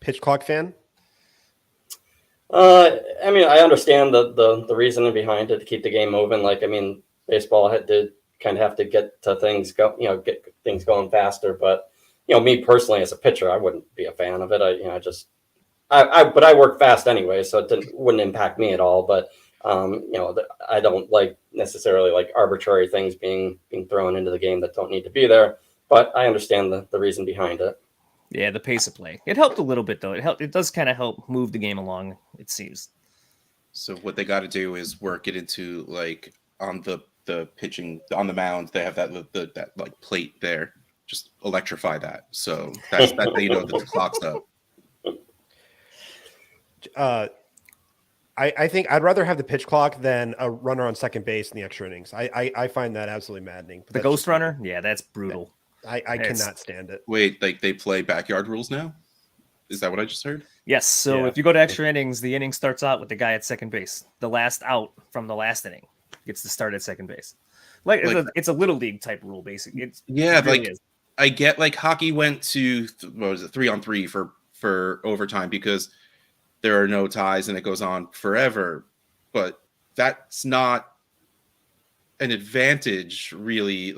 Pitch clock fan? I mean, I understand the reasoning behind it to keep the game moving. Like, I mean, baseball did kind of have to get to things get things going faster. But me personally as a pitcher, I wouldn't be a fan of it. But I work fast anyway, so it wouldn't impact me at all. But I don't like necessarily like arbitrary things being thrown into the game that don't need to be there. But I understand the reason behind it. Yeah, the pace of play. It helped a little bit though. It does kind of help move the game along, it seems. So what they got to do is work it into like on the pitching on the mound. They have that like plate there. Just electrify that. So that's that they know that the clock's up. I think I'd rather have the pitch clock than a runner on second base in the extra innings. I find that absolutely maddening. The ghost runner, yeah, that's brutal. I cannot stand it. Wait, like they play backyard rules now? Is that what I just heard? Yes. So if you go to extra innings, the inning starts out with the guy at second base. The last out from the last inning gets to start at second base. It's a little league type rule, basically. It really is. I get like hockey went to 3-on-3 for overtime because there are no ties and it goes on forever, but that's not an advantage really.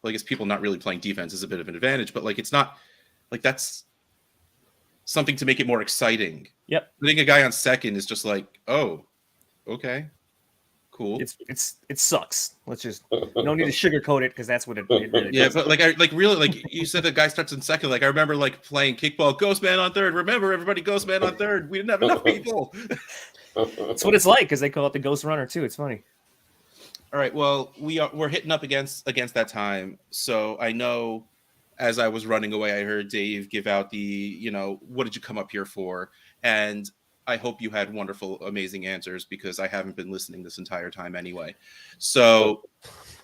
I guess people not really playing defense is a bit of an advantage, but like it's not like that's something to make it more exciting. Yep. Putting a guy on second is just like, oh, okay, cool. It sucks. Let's just you don't need to sugarcoat it because that's what it really yeah, does. but really you said the guy starts in second. Like I remember like playing kickball, ghost man on third. Remember everybody ghost man on third. We didn't have enough people. That's what it's like because they call it the ghost runner too. It's funny. All right. Well, we're hitting up against that time. So I know as I was running away, I heard Dave give out the, what did you come up here for? And I hope you had wonderful, amazing answers because I haven't been listening this entire time anyway. So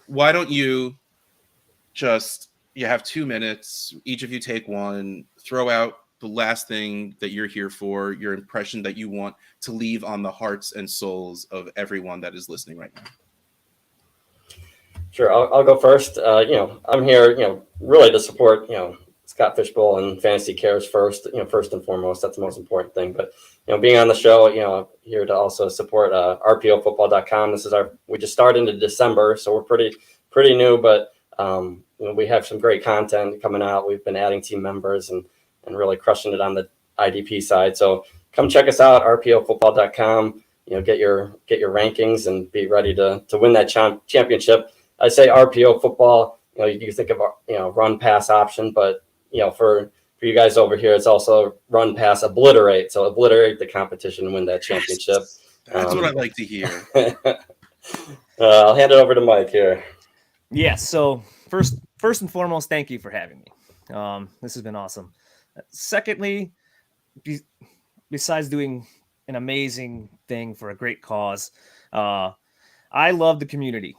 why don't you have 2 minutes, each of you take one, throw out the last thing that you're here for, your impression that you want to leave on the hearts and souls of everyone that is listening right now. Sure, I'll go first. I'm here, really to support, Scott Fishbowl and Fantasy Cares first and foremost. That's the most important thing. But, being on the show, here to also support rpofootball.com. We just started in December, so we're pretty new, but we have some great content coming out. We've been adding team members and really crushing it on the IDP side. So come check us out, rpofootball.com. Get your rankings and be ready to win that championship. I say RPO football, you think of, run pass option, but, for you guys over here, it's also run pass obliterate. So obliterate the competition and win that championship. That's what I like to hear. I'll hand it over to Mike here. Yeah. So first and foremost, thank you for having me. This has been awesome. Secondly, besides doing an amazing thing for a great cause, I love the community.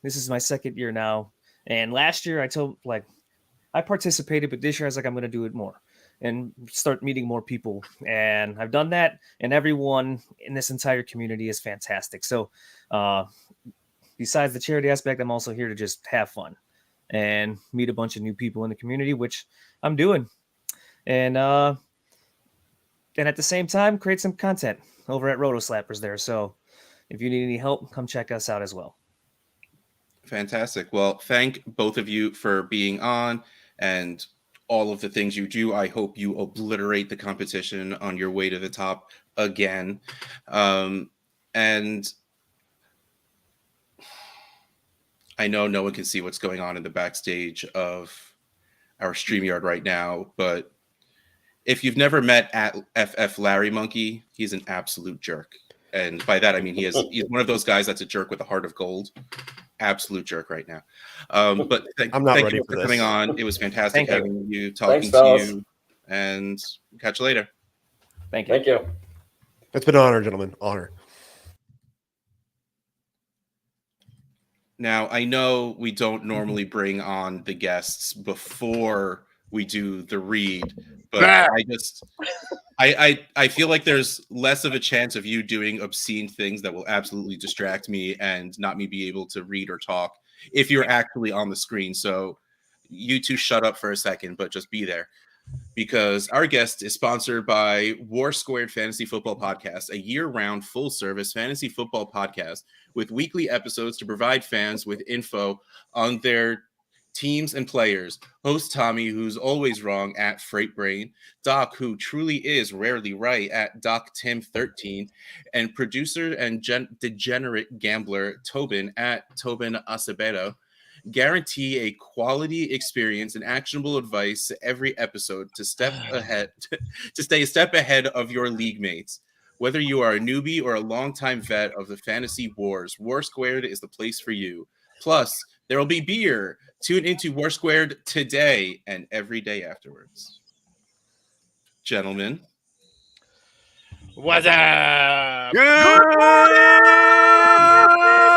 This is my second year now. And last year I participated, but this year I was like, I'm going to do it more and start meeting more people. And I've done that. And everyone in this entire community is fantastic. So besides the charity aspect, I'm also here to just have fun and meet a bunch of new people in the community, which I'm doing. And at the same time, create some content over at Roto Slappers there. So if you need any help, come check us out as well. Fantastic. Well, thank both of you for being on and all of the things you do. I hope you obliterate the competition on your way to the top again. And I know no one can see what's going on in the backstage of our StreamYard right now, but if you've never met at FF Larry Monkey, he's an absolute jerk. And by that, I mean he's one of those guys that's a jerk with a heart of gold. absolute jerk right now. But I'm not thank ready you for for coming this. on. It was fantastic Thank you. having you, talking Thanks, to fellas. you, and catch you later. Thank you. Thank you. It's been an honor, gentlemen. Honor. Now, I know we don't normally bring on the guests before we do the read, but I feel like there's less of a chance of you doing obscene things that will absolutely distract me and not me be able to read or talk if you're actually on the screen. So you two shut up for a second, but just be there. Because our guest is sponsored by War Squared Fantasy Football Podcast, a year-round full-service fantasy football podcast with weekly episodes to provide fans with info on their teams and players. Host Tommy, who's always wrong at Freight Brain, Doc, who truly is rarely right at Doc Tim 13, and producer and degenerate gambler Tobin at Tobin Acevedo. Guarantee a quality experience and actionable advice every episode to stay a step ahead of your league mates. Whether you are a newbie or a longtime vet of the fantasy wars, War Squared is the place for you. Plus, there will be beer. Tune into War Squared today and every day afterwards. Gentlemen. What's up?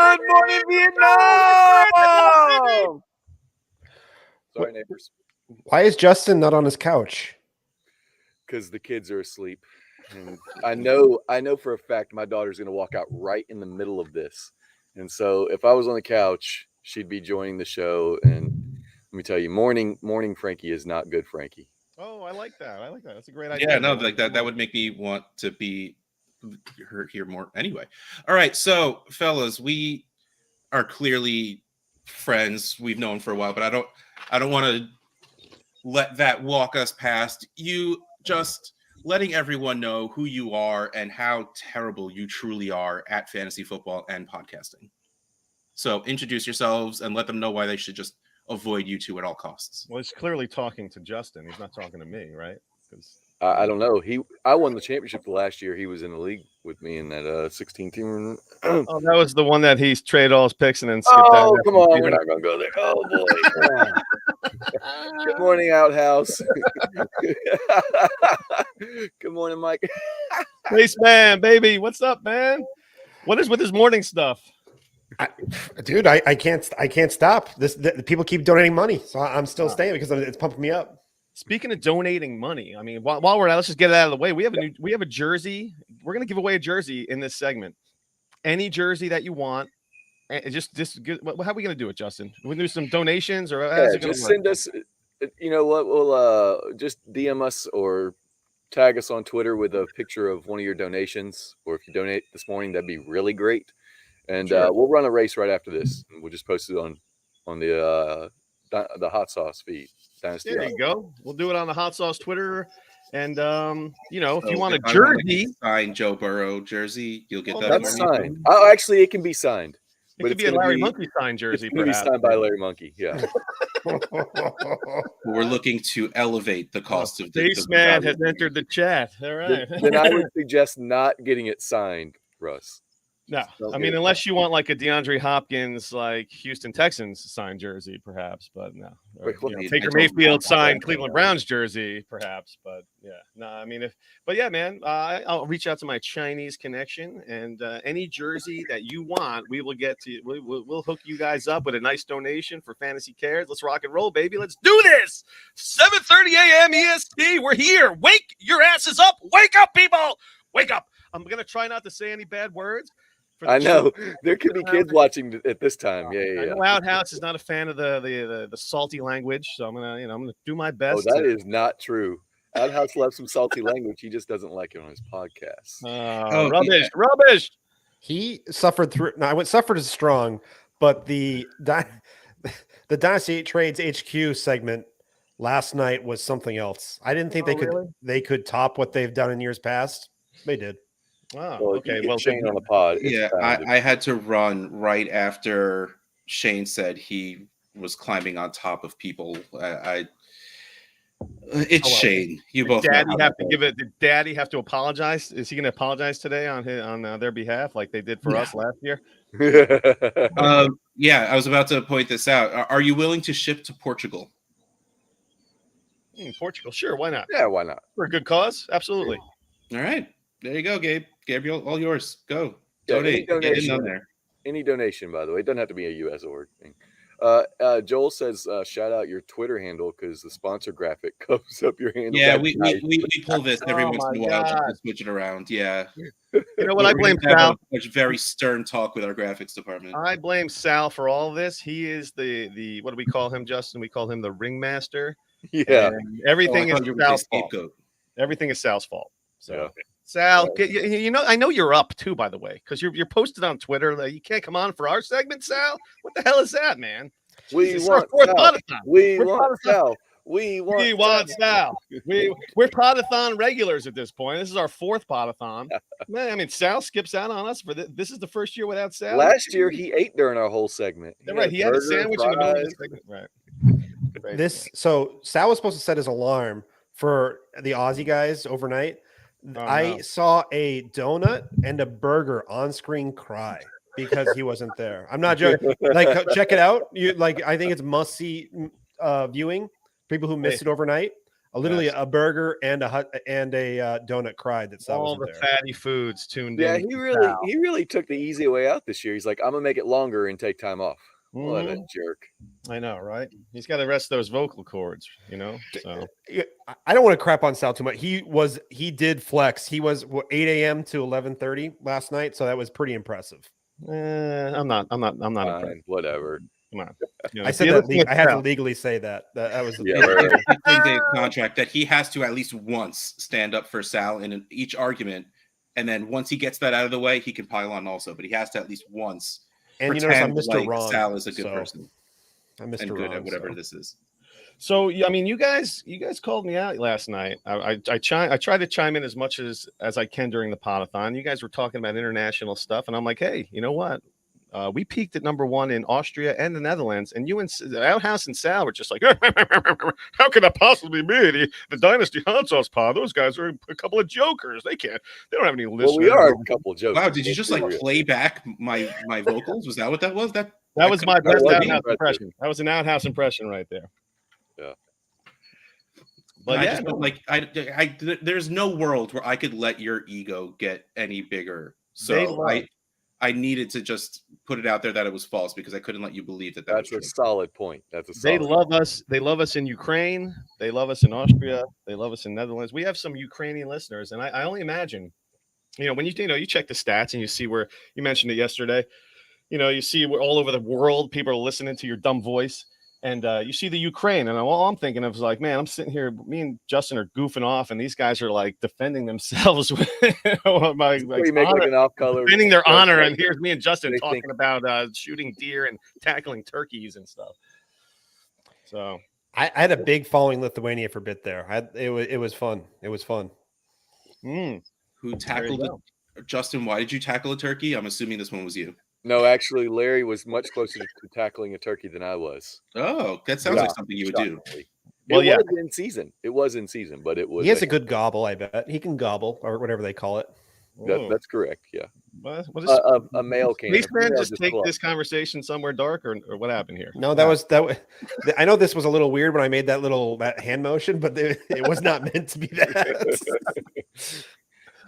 Good morning, Vietnam! Sorry, neighbors, Why is Justin not on his couch? because the kids are asleep. And I know for a fact my daughter's going to walk out right in the middle of this. And so if I was on the couch, she'd be joining the show. And let me tell you, morning Frankie is not good Frankie. Oh, I like that. That's a great idea. Yeah, no, like that would make me want to be heard here more anyway. All right, so fellas, we are clearly friends. We've known for a while, but I don't want to let that walk us past. You just letting everyone know who you are and how terrible you truly are at fantasy football and podcasting. So introduce yourselves and let them know why they should just avoid you two at all costs. Well, he's clearly talking to Justin. He's not talking to me, right? Because I don't know. I won the championship last year. He was in the league with me in that 16 team. oh, that was the one that he's traded all his picks and then skipped out. Oh, come on. We're not going to go there. Oh, boy. Good morning, Outhouse. Good morning, Mike. Race man, baby. What's up, man? What is with his morning stuff? Dude, I can't stop. The people keep donating money, so I'm still staying because it's pumping me up. Speaking of donating money, I mean, while we're at, let's just get it out of the way. We have a jersey. We're gonna give away a jersey in this segment. Any jersey that you want, and just how are we gonna do it, Justin? We'll do some donations, or Just send us. You know what? We'll just DM us or tag us on Twitter with a picture of one of your donations, or if you donate this morning, that'd be really great. And we'll run a race right after this, and we'll just post it on the hot sauce feed. Dynasty there you go. We'll do it on the hot sauce Twitter, and if you want a I jersey, signed Joe Burrow jersey, you'll get that. That's signed. Oh, actually, it can be signed. it could be a Larry Monkey signed jersey. It's going to be signed by Larry Monkey. Yeah. We're looking to elevate the cost of the Spaceman has entered the chat. All right. Then I would suggest not getting it signed, Russ. No, I mean, unless you want like a DeAndre Hopkins, like Houston Texans signed jersey, perhaps, but no. Or, Taker Mayfield signed Cleveland Browns jersey, perhaps, but yeah, no. I mean, yeah, man, I'll reach out to my Chinese connection, and any jersey that you want, we will get to. We'll hook you guys up with a nice donation for Fantasy Cares. Let's rock and roll, baby. Let's do this. 7:30 a.m. EST. We're here. Wake your asses up. Wake up, people. Wake up. I'm gonna try not to say any bad words. I know there could be kids watching at this time. Yeah. I know Outhouse is not a fan of the salty language, so I'm gonna do my best. Oh, that is not true. Outhouse loves some salty language. He just doesn't like it on his podcast. Rubbish. He suffered through. No, I went suffered is strong, but the Dynasty Trades HQ segment last night was something else. I didn't think they could top what they've done in years past. They did. Wow. Well, okay. Well, Shane on the pod. Yeah, I had to run right after Shane said he was climbing on top of people. It's Shane. You both. Did Daddy have to apologize? Is he going to apologize today on their behalf, like they did for us last year? Yeah, I was about to point this out. Are you willing to ship to Portugal? Portugal, sure, why not? Yeah, why not? For a good cause, absolutely. All right, there you go, Gabe. Gabriel, all yours. Go donate. Get in on there. Any donation, by the way, it doesn't have to be a U.S. org thing. Joel says, shout out your Twitter handle because the sponsor graphic comes up your handle. Yeah, we pull this every once in a while just to switch it around. Yeah. You know what? I blame Sal. A very stern talk with our graphics department. I blame Sal for all this. He is the what do we call him, Justin? We call him the ringmaster. Yeah. And everything is Sal's fault. Everything is Sal's fault. So. Yeah. Sal, you know, I know you're up too, by the way, because you're posted on Twitter. You can't come on for our segment, Sal. What the hell is that, man? We want Sal. We want Sal. We want Sal. We're Podathon regulars at this point. This is our fourth Podathon. Man, I mean, Sal skips out on us for this is the first year without Sal. Last year he ate during our whole segment. Right, he had a sandwich in the middle of the segment. Right. So Sal was supposed to set his alarm for the Aussie guys overnight. I saw a donut and a burger on screen cry because he wasn't there. I'm not joking. Like, check it out. I think it's must see viewing. People who missed it overnight. Literally a burger and a donut cried. That's all the fatty foods tuned in. Yeah, he really took the easy way out this year. He's like, I'm gonna make it longer and take time off. What a jerk. I know, right? He's got to rest those vocal cords, you know. So I don't want to crap on Sal too much. He did flex. He was 8 a.m. to 11:30 last night, so that was pretty impressive. I'm not impressed. Whatever. Come on. You know, I said that I had to legally say that. That was the contract that he has to at least once stand up for Sal in each argument, and then once he gets that out of the way, he can pile on also. But he has to at least once. And you notice I'm Mr. Like Ron. Sal is a good person. I'm Mr. And good Ron, at whatever this is. So I mean, you guys called me out last night. I try to chime in as much as I can during the Podathon. You guys were talking about international stuff, and I'm like, hey, you know what? We peaked at #1 in Austria and the Netherlands, and you and Outhouse and Sal were just like, how could that possibly be? The Dynasty Hot Sauce Pod, those guys are a couple of jokers. They don't have any listeners. Well, we are a couple of jokers. Wow, did you just play back my vocals? Was that what that was? That was my best Outhouse impression. That was an Outhouse impression right there. Yeah. But there's no world where I could let your ego get any bigger. So I needed to just put it out there that it was false because I couldn't let you believe that. That's a solid point. They love us. They love us in Ukraine. They love us in Austria. They love us in Netherlands. We have some Ukrainian listeners, and I only imagine, when you check the stats and you see where you mentioned it yesterday, you see where all over the world people are listening to your dumb voice. And you see the Ukraine, and all I'm thinking of is like, man, I'm sitting here. Me and Justin are goofing off, and these guys are like defending themselves with defending their honor. And here's me and Justin talking about shooting deer and tackling turkeys and stuff. So I had a big following Lithuania for a bit there. It was fun. It was fun. Who tackled it? Justin? Why did you tackle a turkey? I'm assuming this one was you. No, actually, Larry was much closer to tackling a turkey than I was. Oh, that sounds like something you would do. Well, it was in season. It was in season, but it was. He has a good gobble, I bet. He can gobble or whatever they call it. That's correct. Yeah. What is a male can. Policeman just take this conversation somewhere dark, or what happened here? No, that was. I know this was a little weird when I made that hand motion, but it was not meant to be that.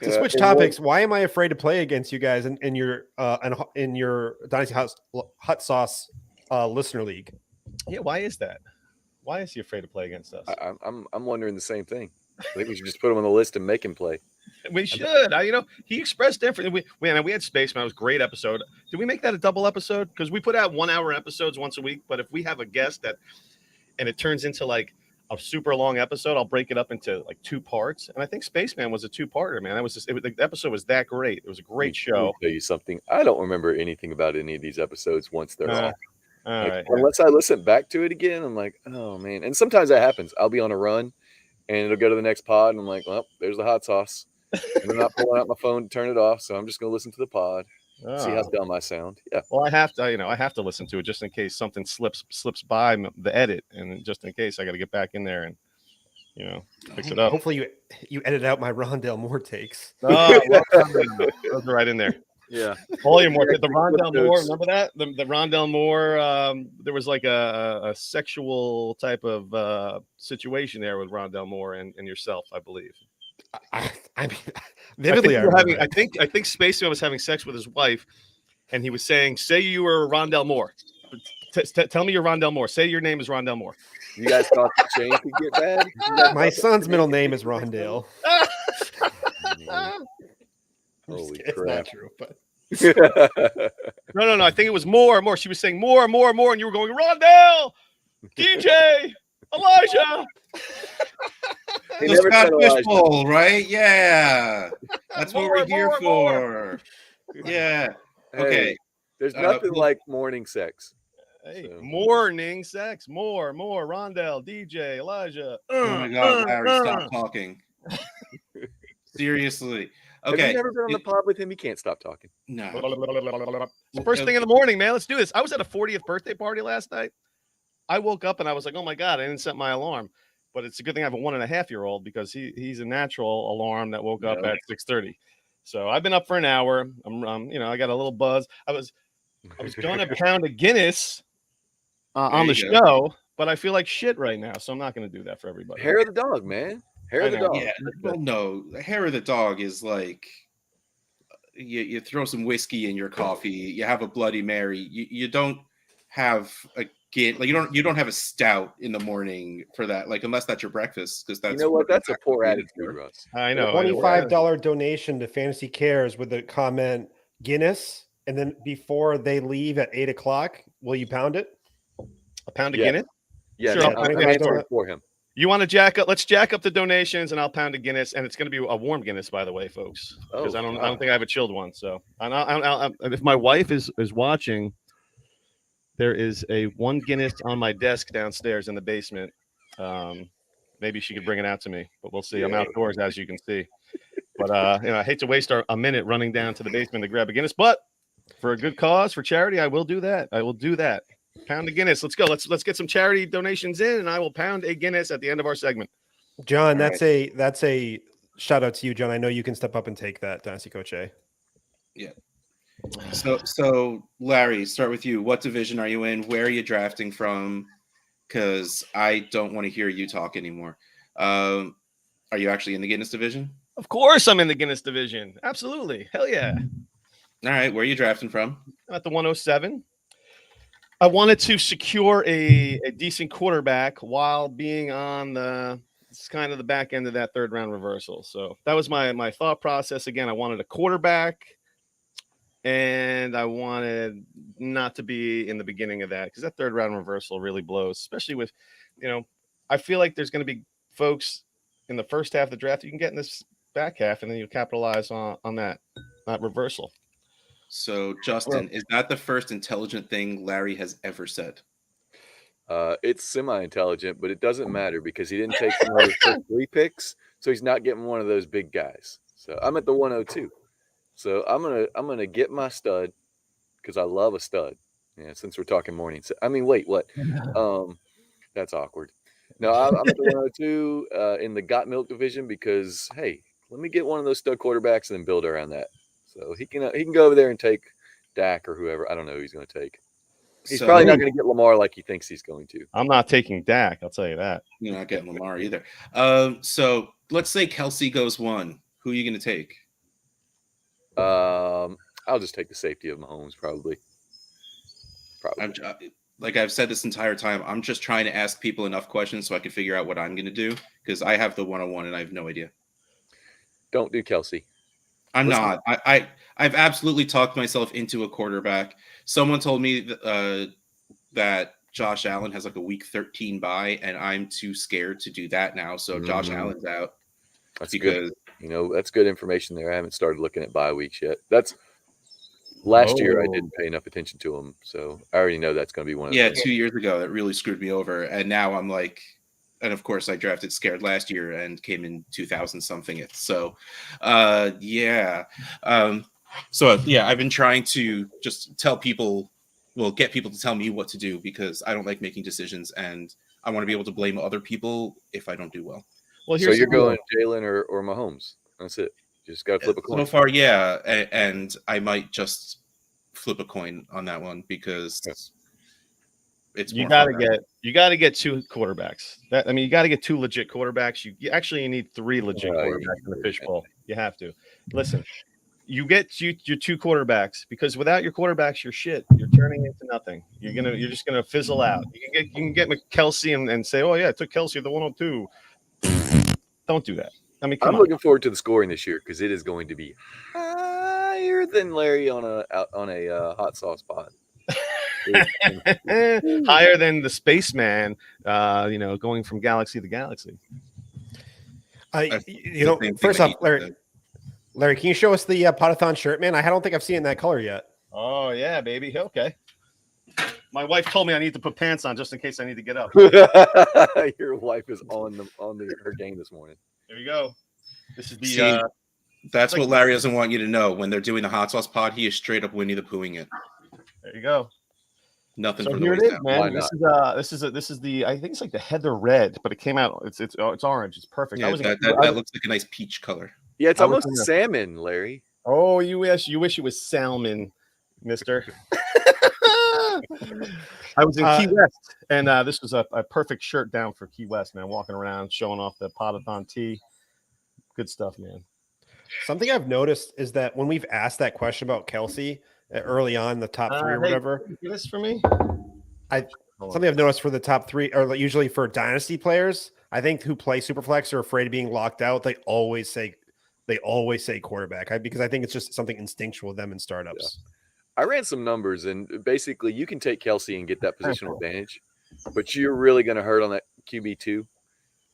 To switch topics, why am I afraid to play against you guys in your Dynasty Hot Sauce listener league? Yeah, why is that? Why is he afraid to play against us? I'm wondering the same thing. I think we should just put him on the list and make him play. We should. He expressed different. We had Spaceman. It was a great episode. Did we make that a double episode? Because we put out 1 hour episodes once a week. But if we have a guest and it turns into like a super long episode, I'll break it up into like 2 parts. And I think Spaceman was a 2-parter, man. The episode was that great. It was a great show. I'll tell you something. I don't remember anything about any of these episodes once they're off. Right. Unless I listen back to it again, I'm like, oh man. And sometimes that happens. I'll be on a run and it'll go to the next pod. And I'm like, well, there's the hot sauce. And I'm not pulling out my phone to turn it off. So I'm just going to listen to the pod. See how dumb I sound. Yeah. Well, I have to listen to it just in case something slips by the edit, and just in case I got to get back in there and fix it up. Hopefully you edit out my Rondale Moore takes. Oh, those are right in there. Yeah. Volume Moore. The Rondell Moore. Remember that? The Rondell Moore. There was like a sexual type of situation there with Rondell Moore and yourself, I believe. I mean, vividly, I think Spaceman was having sex with his wife, and he was saying, "Say you were Rondell Moore. Tell me you're Rondell Moore. Say your name is Rondell Moore." You guys thought the chain could get bad? My son's middle name is Rondale. Holy It's crap. not true, but No. I think it was more. She was saying more, and you were going, Rondell, DJ, Elijah. The Scott Fishbowl, right? Yeah. That's what we're here for. Yeah. Okay. Hey, there's nothing like morning sex. Hey, So. morning sex. More. Rondell, DJ, Elijah. Oh my God, Larry, stop talking. Seriously. Okay. Have you never been on the pod with him? He can't stop talking. No. It's the first thing in the morning, man. Let's do this. I was at a 40th birthday party last night. I woke up and I was like, oh my God, I didn't set my alarm. But it's a good thing I have a 1.5-year-old because he's a natural alarm that woke up at 6:30. So I've been up for an hour. I'm I got a little buzz. I was going to pound a Guinness on the show, but I feel like shit right now, so I'm not going to do that for everybody. Hair of the dog, man. Hair of the dog. Yeah, well, no, hair of the dog is like you throw some whiskey in your coffee, you have a Bloody Mary. You don't have a you don't have a stout in the morning for that, like unless that's your breakfast, because that's that's a poor attitude, Russ. I know. $25 donation to Fantasy Cares with the comment Guinness, and then before they leave at 8:00, will you pound it? A pound of Guinness? Yeah, sure. I'll for him. You want to jack up? Let's jack up the donations, and I'll pound a Guinness, and it's going to be a warm Guinness, by the way, folks, because I don't think I have a chilled one. So, if my wife is watching, there is one Guinness on my desk downstairs in the basement. Maybe she could bring it out to me, but we'll see. I'm outdoors, as you can see. But I hate to waste a minute running down to the basement to grab a Guinness, but for a good cause, for charity, I will do that. Pound a Guinness. Let's go. Let's get some charity donations in, and I will pound a Guinness at the end of our segment. John, that's a shout out to you, John. I know you can step up and take that, Dynasty Coach A. Yeah. So Larry, start with you. What division are you in? Where are you drafting from? Because I don't want to hear you talk anymore. Are you actually in the Guinness division? Of course, I'm in the Guinness division. Absolutely. Hell yeah. All right. Where are you drafting from? I'm at the 107. I wanted to secure a decent quarterback while being on it's kind of the back end of that third round reversal. So that was my thought process. Again, I wanted a quarterback, and I wanted not to be in the beginning of that because that third round reversal really blows, especially with, I feel like there's going to be folks in the first half of the draft you can get in this back half, and then you capitalize on that reversal. So, Justin, is that the first intelligent thing Larry has ever said? It's semi-intelligent, but it doesn't matter because he didn't take one of the first 3 picks, so he's not getting one of those big guys. So I'm at the 102. So I'm gonna get my stud because I love a stud. Yeah, since we're talking morning. So, I mean, wait, what? That's awkward. No, I'm at the 102 in the got milk division because hey, let me get one of those stud quarterbacks and then build around that. So he can go over there and take Dak or whoever. I don't know who he's going to take. He's probably not going to get Lamar like he thinks he's going to. I'm not taking Dak. I'll tell you that. You're not getting Lamar either. So let's say Kelsey goes 1. Who are you going to take? I'll just take the safety of Mahomes, probably. Like I've said this entire time, I'm just trying to ask people enough questions so I can figure out what I'm going to do because I have the 101 and I have no idea. Don't do Kelsey. I'm not. I've absolutely talked myself into a quarterback. Someone told me that Josh Allen has like a week 13 bye, and I'm too scared to do that now. So Josh Allen's out. That's good. That's good information there. I haven't started looking at bye weeks yet. That's last year I didn't pay enough attention to them, so I already know that's going to be one of them. 2 years ago that really screwed me over, and now I'm like. And of course, I drafted scared last year and came in 2000 something. So, I've been trying to just tell people, get people to tell me what to do because I don't like making decisions and I want to be able to blame other people if I don't do well. So you're going Jalen or Mahomes. That's it. just got to flip a coin. So far, yeah, and I might just flip a coin on that one because it's you more got to fun. get two quarterbacks. You got to get 2 legit quarterbacks. You need 3 legit quarterbacks in the fishbowl. You have to. Listen, you get your 2 quarterbacks because without your quarterbacks, you're shit. You're turning into nothing. You're just gonna fizzle out. You can get Kelsey and say, oh yeah, I took Kelsey the 102. Don't do that. I mean, I'm looking forward to the scoring this year because it is going to be higher than Larry on a hot sauce pod. Higher than the spaceman, going from galaxy to galaxy. First off, Larry, can you show us the Podathon shirt, man? I don't think I've seen it in that color yet. Oh yeah, baby. Okay. My wife told me I need to put pants on just in case I need to get up. Your wife is on her game this morning. There you go. This is the. That's what Larry doesn't want you to know. When they're doing the hot sauce pod, he is straight up Winnie the Poohing it. There you go. Nothing. So for here the it is, man. This is the I think it's like the heather red, but it came out. It's orange. It's perfect. Yeah, that looks like a nice peach color. Yeah, it's almost salmon, Larry. Oh, you wish it was salmon, mister. I was in Key West, and this was a perfect shirt down for Key West, man. Walking around, showing off the Podathon tee. Good stuff, man. Something I've noticed is that when we've asked that question about Kelsey early on, the top 3 or whatever, get this for me. Something I've noticed for the top 3, or usually for dynasty players, I think who play Superflex are afraid of being locked out. They always say quarterback because I think it's just something instinctual with them in startups. Yeah. I ran some numbers, and basically you can take Kelsey and get that positional advantage, but you're really going to hurt on that QB2.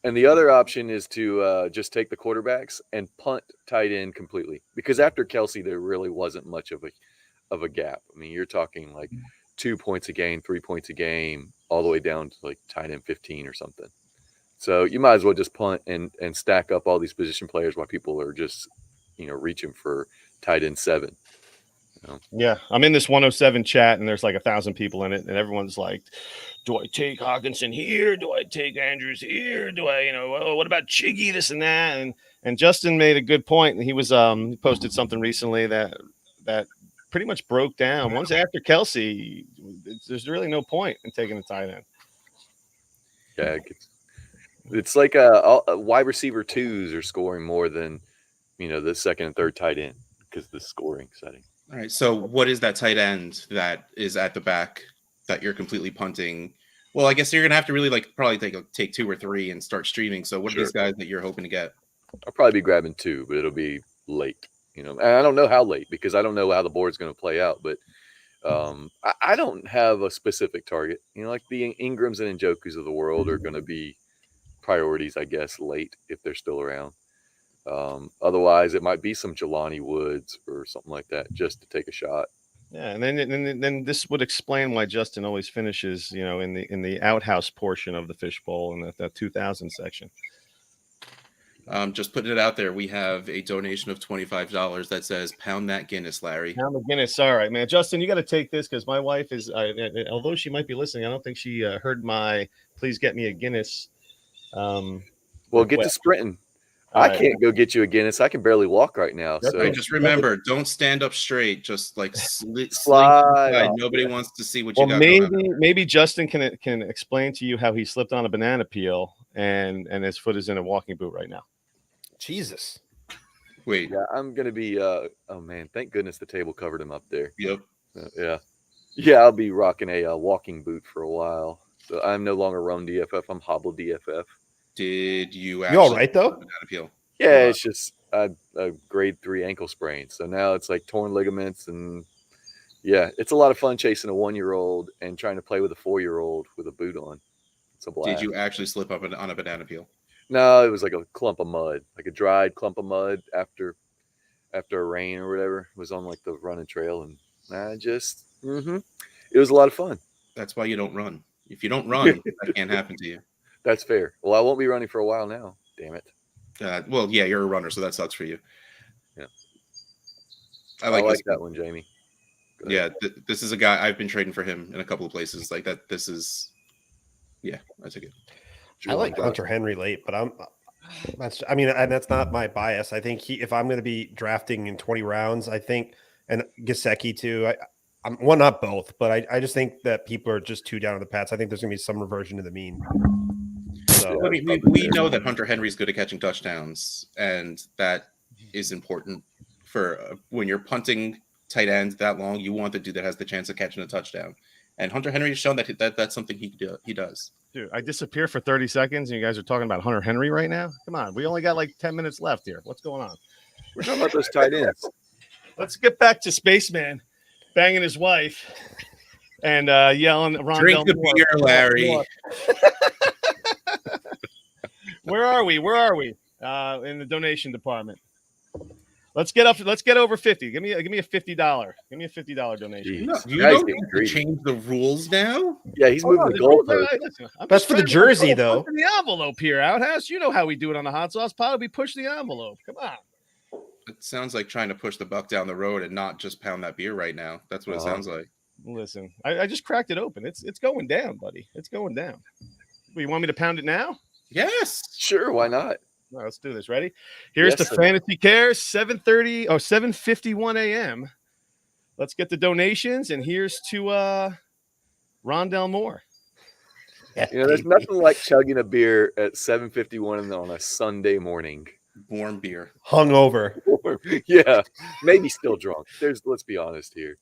And the other option is to just take the quarterbacks and punt tight end completely, because after Kelsey, there really wasn't much of a gap. I mean, you're talking like 2 points a game, 3 points a game, all the way down to like tight end 15 or something. So you might as well just punt and stack up all these position players while people are just, reaching for tight end 7. Yeah, I'm in this 107 chat, and there's like 1,000 people in it, and everyone's like, "Do I take Hawkinson here? Do I take Andrews here? Do I, what about Chiggy? This and that." And Justin made a good point, and he was he posted something recently that pretty much broke down. Once after Kelsey, there's really no point in taking the tight end. Yeah, it's like a wide receiver 2s are scoring more than the second and third tight end because of the scoring setting. All right. So what is that tight end that is at the back that you're completely punting? Well, I guess you're gonna have to really probably take 2 or 3 and start streaming. So what are these guys that you're hoping to get? I'll probably be grabbing 2, but it'll be late. And I don't know how late because I don't know how the board's going to play out. But I don't have a specific target. Like the Ingrams and Njokus of the world are going to be priorities, I guess, late if they're still around. Otherwise, it might be some Jelani Woods or something like that just to take a shot. Yeah, and then this would explain why Justin always finishes, in the outhouse portion of the fishbowl in that 2000 section. Just putting it out there, we have a donation of $25 that says "Pound that Guinness, Larry." Pound the Guinness. All right, man. Justin, you got to take this because my wife is, although she might be listening, I don't think she heard my "Please get me a Guinness." Well, get to sprinting. I can't go get you a Guinness. I can barely walk right now. So right, just remember, don't stand up straight. Just slide. Nobody wants to see what you got. Maybe Justin can explain to you how he slipped on a banana peel and his foot is in a walking boot right now. Jesus. Wait. Yeah, I'm gonna be. Oh man, thank goodness the table covered him up there. Yep. Yeah. I'll be rocking a walking boot for a while. So I'm no longer Run DFF. I'm Hobble DFF. Did you? You all right though? Yeah, it's just a grade 3 ankle sprain. So now it's like torn ligaments, and yeah, it's a lot of fun chasing a 1-year-old and trying to play with a 4-year-old with a boot on. It's a blast. Did you actually slip up on a banana peel? No, it was like a clump of mud, like a dried clump of mud after a rain or whatever. It was on like the running trail, and it was a lot of fun. That's why you don't run. If you don't run, that can't happen to you. That's fair. Well, I won't be running for a while now. Damn it. Well, yeah, you're a runner, so that sucks for you. Yeah. I like that one, Jamie. Yeah, this is a guy I've been trading for him in a couple of places like that. This is, yeah, I took it. I like Hunter Henry late, but I mean, and that's not my bias. I think if I'm going to be drafting in 20 rounds, I think, and Gesicki too. I'm well, not both, but I just think that people are just too down on the Pats. I think there's going to be some reversion to the mean. So I mean, we know that Hunter Henry's good at catching touchdowns, and that is important for when you're punting tight ends that long. You want the dude that has the chance of catching a touchdown, and Hunter Henry has shown that that's something he does. Dude, I disappear for 30 seconds, and you guys are talking about Hunter Henry right now? Come on, we only got like 10 minutes left here. What's going on? We're talking about those tight ends. Let's get back to Spaceman banging his wife and yelling, "Drink the beer, Larry." Where are we? In the donation department. Let's get over 50. Give me a $50. Give me a $50 donation. No, you don't need to change the rules now. Yeah, he's moving the goalpost. That's for the jersey, though. The envelope here, Outhouse. You know how we do it on the hot sauce pod. We push the envelope. Come on. It sounds like trying to push the buck down the road and not just pound that beer right now. That's what it sounds like. Listen, I just cracked it open. It's going down, buddy. It's going down. You want me to pound it now? Yes. Sure, why not? All right, let's do this. Ready? Here's the Fantasy Cares, 7:51 a.m. Let's get the donations, and here's to Rondell Moore. You know, there's nothing like chugging a beer at 7:51 on a Sunday morning. Warm beer. Hungover. Yeah, maybe still drunk. Let's be honest here.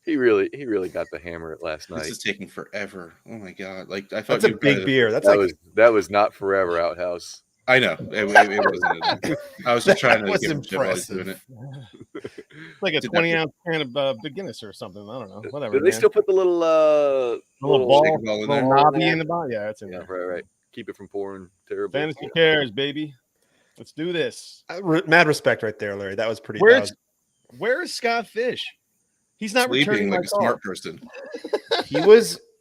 He really got the hammer at last night. This is taking forever. Oh my god! Like I thought that's a big beer. That was not forever, Outhouse. I know it wasn't. I was just trying to was give him shit while he's impressive. doing it. Like a 20-ounce can of Big Guinness or something. I don't know. Whatever. Do they still put the little ball in there? knobby in the bottom? Yeah, that's in there. Right. Keep it from pouring terrible. Fantasy Cares, baby. Let's do this. Mad respect right there, Larry. That was pretty. Where is Scott Fish? He's not sleeping returning like my a call. smart person.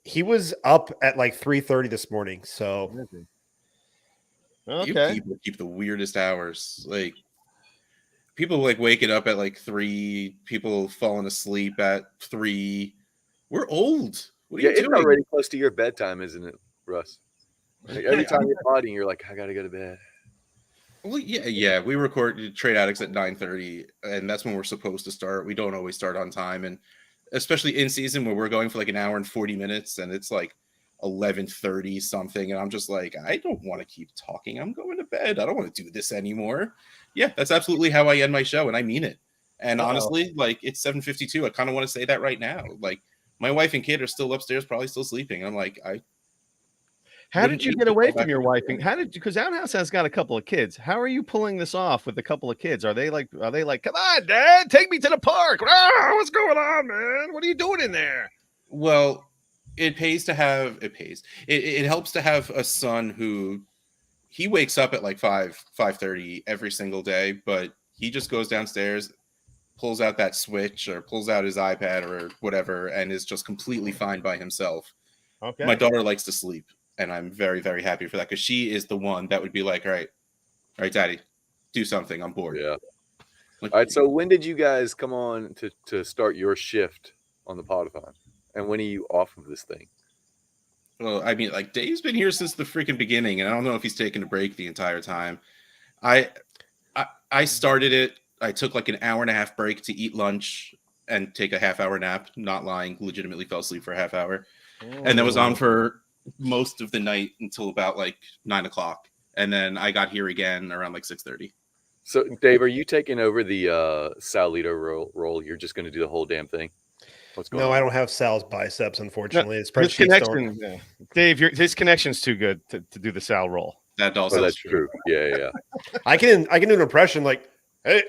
He was up at like 3:30 this morning. So okay, You keep the weirdest hours. Like people like waking up at like 3. People falling asleep at 3. We're old. What are you doing? It's already close to your bedtime, isn't it, Russ? Like every time you're fighting, you're like, I gotta go to bed. Well, yeah. We record Trade Addicts at 9:30, and that's when we're supposed to start. We don't always start on time, and especially in season where we're going for like an hour and 40 minutes, and it's like 11:30 something, and I'm just like, I don't want to keep talking. I'm going to bed. I don't want to do this anymore. Yeah, that's absolutely how I end my show, and I mean it. And honestly, like it's 7:52. I kind of want to say that right now. Like my wife and kid are still upstairs, probably still sleeping. I'm like, How did you get away from your wife? Because Outhouse has got a couple of kids. How are you pulling this off with a couple of kids? Are they like, come on, Dad, take me to the park? What's going on, man? What are you doing in there? Well, it pays to have it helps to have a son who he wakes up at like 5:30 every single day, but he just goes downstairs, pulls out that Switch or pulls out his iPad or whatever, and is just completely fine by himself. Okay. My daughter likes to sleep. And I'm very, very happy for that because she is the one that would be like, all right, Daddy, do something. I'm bored. Yeah. Like, all right. So when did you guys come on to start your shift on the Podathon? And when are you off of this thing? Well, I mean, like Dave's been here since the freaking beginning, and I don't know if he's taken a break the entire time. I started it. I took like an hour and a half break to eat lunch and take a half-hour nap. Not lying, legitimately fell asleep for a half hour, and that was on for most of the night until about like 9 o'clock, and then I got here again around like 6:30. So, Dave, are you taking over the Sal Lito role? You're just going to do the whole damn thing? What's going on? No, I don't have Sal's biceps, unfortunately. His connection, Dave, his connection's too good to do the Sal role. That also that's true. Yeah. I can do an impression like, hey,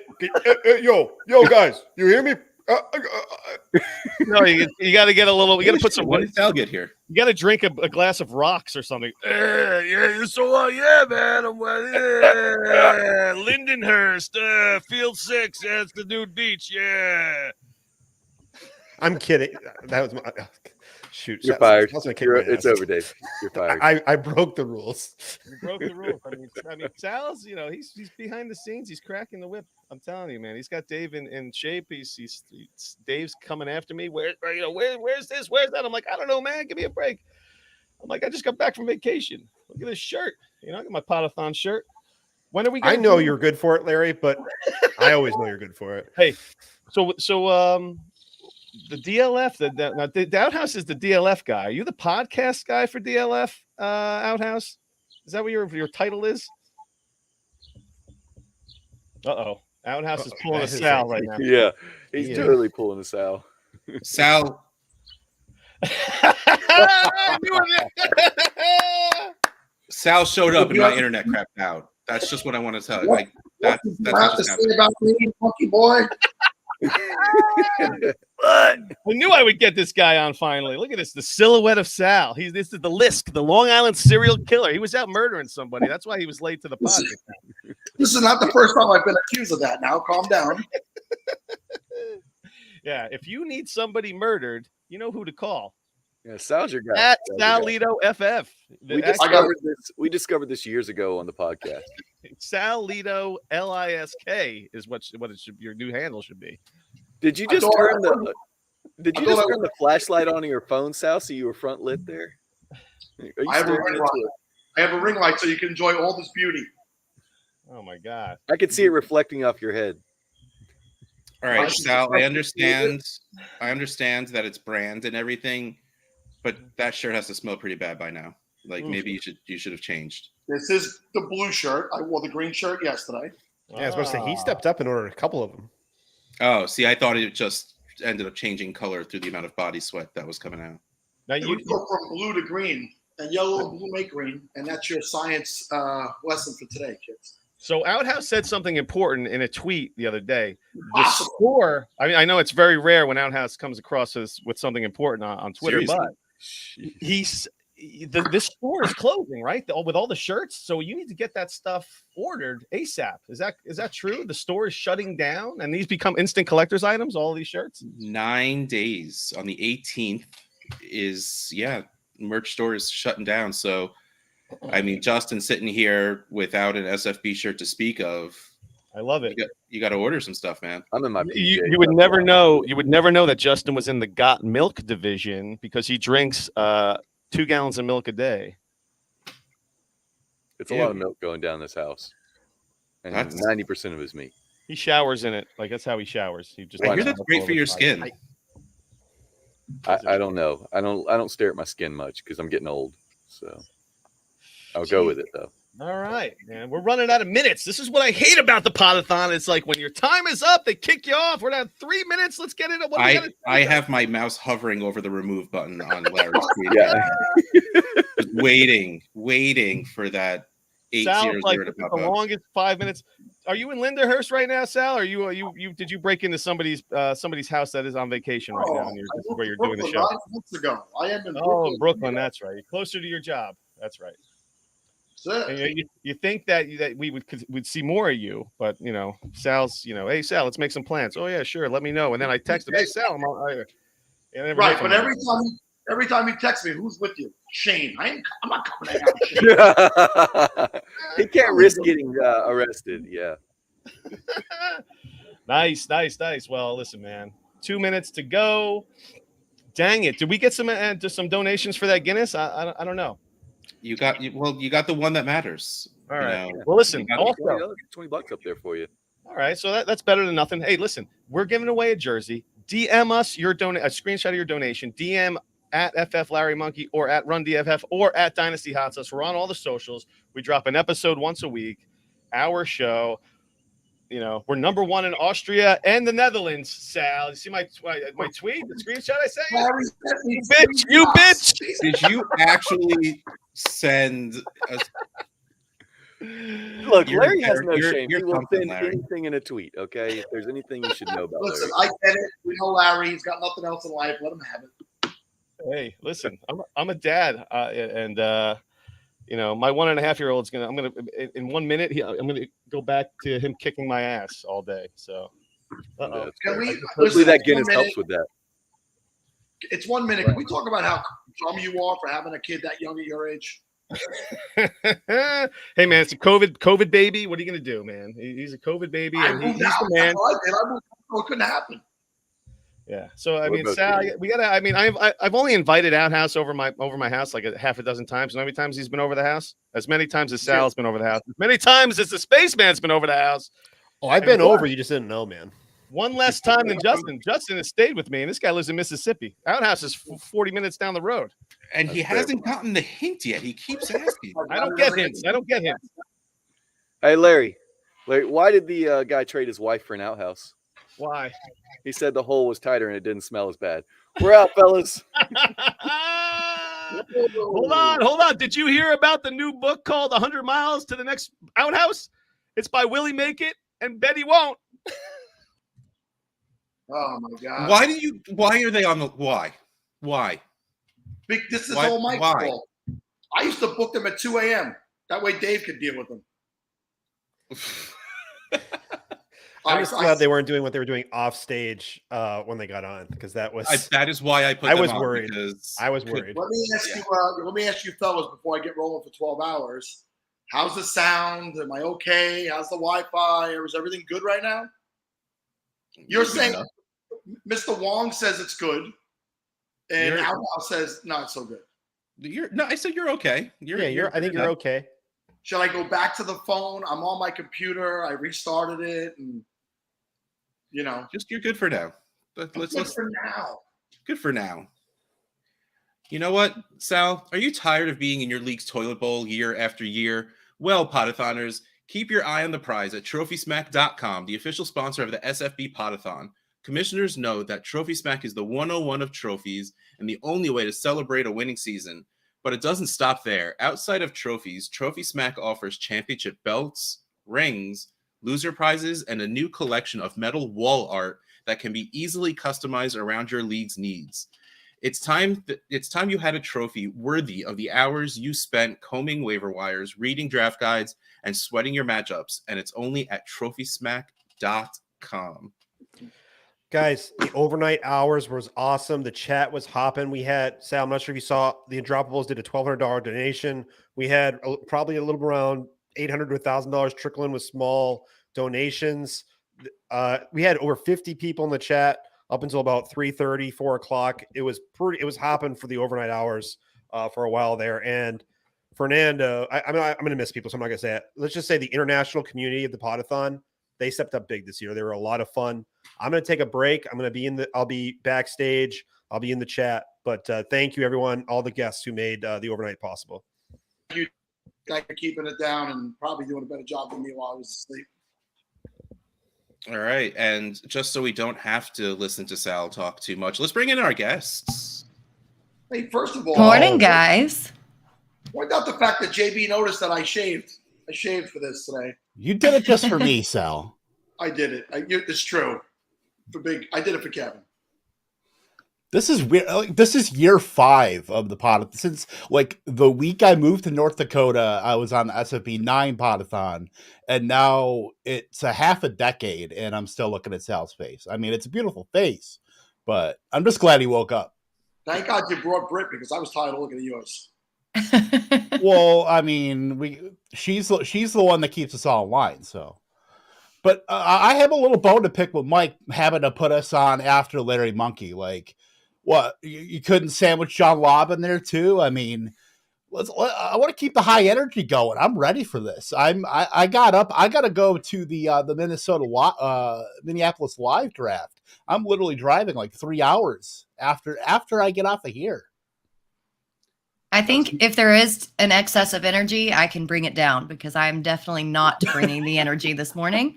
yo, guys, you hear me? No, you got to get a little. We got to put some. When did Sal get here? You got to drink a glass of rocks or something. Yeah, so man. I'm Lindenhurst, Field 6. That's the nude beach. Yeah. I'm kidding. That was my shoot. You're fired. It's over, Dave. You're fired. I broke the rules. You broke the rules. I mean, Sal's. He's behind the scenes. He's cracking the whip. I'm telling you, man. He's got Dave in shape. He's Dave's coming after me. Where's this? Where's that? I'm like, I don't know, man. Give me a break. I'm like, I just got back from vacation. Look at this shirt. You know, I got my Podathon shirt. When are we? I know you're good for it, Larry, but I always know you're good for it. Hey, so the DLF, the Outhouse is the DLF guy. Are you the podcast guy for DLF Outhouse? Is that what your title is? Outhouse is pulling a Sal right now. Yeah, he's totally pulling a Sal. Sal. Sal showed up and my internet crapped out. That's just what I want to tell you. Like that's what just happened. About me, monkey boy. I knew I would get this guy on finally. Look at this, the silhouette of Sal. This is the Lisk, the Long Island serial killer. He was out murdering somebody. That's why he was late to the podcast. This is not the first time I've been accused of that. Now, calm down. Yeah, if you need somebody murdered, you know who to call. Yeah, Sal's your guy. At Salito FF. We discovered this years ago on the podcast. Salito LISK is what it should. Your new handle should be. Did you just turn the flashlight on your phone, Sal, so you were front lit there? I have a ring light so you can enjoy all this beauty. Oh my God! I could see it reflecting off your head. All right, Sal. I understand that it's brand and everything, but that shirt has to smell pretty bad by now. Like maybe you should have changed. This is the blue shirt. I wore the green shirt yesterday. Yeah, I was supposed to say he stepped up and ordered a couple of them. Oh, see, I thought it just ended up changing color through the amount of body sweat that was coming out. Now you go from blue to green, and yellow and blue make green, and that's your science lesson for today, kids. So Outhouse said something important in a tweet the other day. The score, I mean, I know it's very rare when Outhouse comes across us with something important on Twitter, Seriously? but this store is closing, right? With all the shirts. So you need to get that stuff ordered ASAP. Is that true? The store is shutting down and these become instant collector's items, all of these shirts? 9 days on the 18th merch store is shutting down. So I mean, Justin sitting here without an SFB shirt to speak of. I love it. You got to order some stuff, man. I'm in my PJ. You would never know. You would never know that Justin was in the got milk division because he drinks 2 gallons of milk a day. It's a lot of milk going down this house, and 90% of it is me. He showers in it. Like that's how he showers. He just. I hear that's great for your skin. I don't know. I don't stare at my skin much because I'm getting old. So I'll go with it though. All right, man. We're running out of minutes. This is what I hate about the Podathon. It's like when your time is up, they kick you off. We're down 3 minutes. Let's get it. I have my mouse hovering over the remove button on Larry's screen. Just waiting for that 800 like to pop the up. longest 5 minutes. Are you in Lindenhurst right now, Sal? Are you did you break into somebody's house that is on vacation right now? And where you're doing the show? 9 months ago. I am in Brooklyn. That's right. You're closer to your job. That's right. And you think that we would see more of you, but Sal's, hey Sal, let's make some plans. Oh yeah, sure, let me know. And then I text him, hey Sal, I'm right. But every time you text me, who's with you? Shane. I'm not coming out. He can't risk getting arrested. Yeah. Nice. Well, listen, man. 2 minutes to go. Dang it! Did we get some donations for that Guinness? I don't know. You got the one that matters. All right. Well, listen. Also, $20 up there for you. All right. So that's better than nothing. Hey, listen. We're giving away a jersey. DM us a screenshot of your donation. DM at FF Larry Monkey or at Run DFF or at Dynasty Hot Sauce. We're on all the socials. We drop an episode once a week. Our show. We're number 1 in Austria and the Netherlands, Sal. You see my tweet, the screenshot I sent you? You bitch. Did you actually send us? Look, Larry has no shame. He will send anything in a tweet, okay? If there's anything you should know about Listen, Larry. I get it. We know Larry. He's got nothing else in life. Let him have it. Hey, listen, I'm a dad, and my 1.5-year-old's I'm gonna in 1 minute. I'm gonna go back to him kicking my ass all day. So, hopefully that Guinness helps with that. It's 1 minute. Can we talk about how dumb you are for having a kid that young at your age? Hey man, it's a COVID baby. What are you gonna do, man? He's a COVID baby, and he's the man. It couldn't happen. Yeah. So I We're mean, both Sal, here. we gotta. I mean, I've only invited Outhouse over my house like a half a dozen times. You know how many times he's been over the house? As many times as Sal's been over the house. As many times as the Spaceman's been over the house. Oh, I've been over. You just didn't know, man. One less time than Justin. Justin has stayed with me, and this guy lives in Mississippi. Outhouse is 40 minutes down the road. And he hasn't gotten the hint yet. He keeps asking. I don't get hints. I don't get hints. Hey, Larry, why did the guy trade his wife for an outhouse? Why? He said the hole was tighter and it didn't smell as bad. We're out, fellas. Hold on. Did you hear about the new book called 100 Miles to the Next Outhouse? It's by Willie Make It and Betty Won't. Oh my God! Why are they on the why? This is Why- all my why? fault. I used to book them at 2 a.m. That way Dave could deal with them. I'm just glad they weren't doing what they were doing off stage when they got on, because that was that is why I put. I them was on, worried. because I was worried. Let me ask you, fellas, before I get rolling for 12 hours. How's the sound? Am I okay? How's the Wi-Fi? Is everything good right now? You're saying Mr. Wong says it's good, and Outhouse says not so good. I said you're okay. I think you're okay. Should I go back to the phone? I'm on my computer. I restarted it, and you're good for now. Good for now. Good for now. You know what, Sal? Are you tired of being in your league's toilet bowl year after year? Well, Podathoners, keep your eye on the prize at TrophySmack.com, the official sponsor of the SFB Podathon. Commissioners know that Trophy Smack is the 101 of trophies and the only way to celebrate a winning season. But it doesn't stop there. Outside of trophies, Trophy Smack offers championship belts, rings, loser prizes, and a new collection of metal wall art that can be easily customized around your league's needs. It's time you had a trophy worthy of the hours you spent combing waiver wires, reading draft guides, and sweating your matchups, and it's only at TrophySmack.com. Guys, the overnight hours was awesome. The chat was hopping. We had, Sal, I'm not sure if you saw, the Undroppables did a $1,200 donation. We had probably a little around $800 to $1,000 trickle in with small donations. We had over 50 people in the chat up until about 3:30, 4 o'clock. It was hopping for the overnight hours for a while there. And Fernando, I'm going to miss people, so I'm not going to say it. Let's just say the international community of the Podathon, they stepped up big this year. They were a lot of fun. I'm going to take a break. I'll be backstage. I'll be in the chat. But thank you, everyone, all the guests who made the overnight possible. Thank you guys for keeping it down and probably doing a better job than me while I was asleep. All right. And just so we don't have to listen to Sal talk too much, let's bring in our guests. Hey, first of all, morning, guys. Point out the fact that JB noticed that I shaved. I shaved for this today. You did it just for me, Sal. I did it. It's true. I did it for Kevin. This is weird. This is year 5 of the Podathon. Since like the week I moved to North Dakota, I was on the SFB 9 Podathon, and now it's a half a decade, and I'm still looking at Sal's face. I mean, it's a beautiful face, but I'm just glad he woke up. Thank God you brought Britt, because I was tired of looking at yours. Well, I mean, she's the one that keeps us all in line. So, but I have a little bone to pick with Mike having to put us on after Larry Monkey. Like, what, you couldn't sandwich John Lobb in there too? I mean, I want to keep the high energy going. I'm ready for this. I got up. I got to go to the Minneapolis live draft. I'm literally driving like 3 hours after I get off of here. I think if there is an excess of energy, I can bring it down, because I'm definitely not bringing the energy this morning.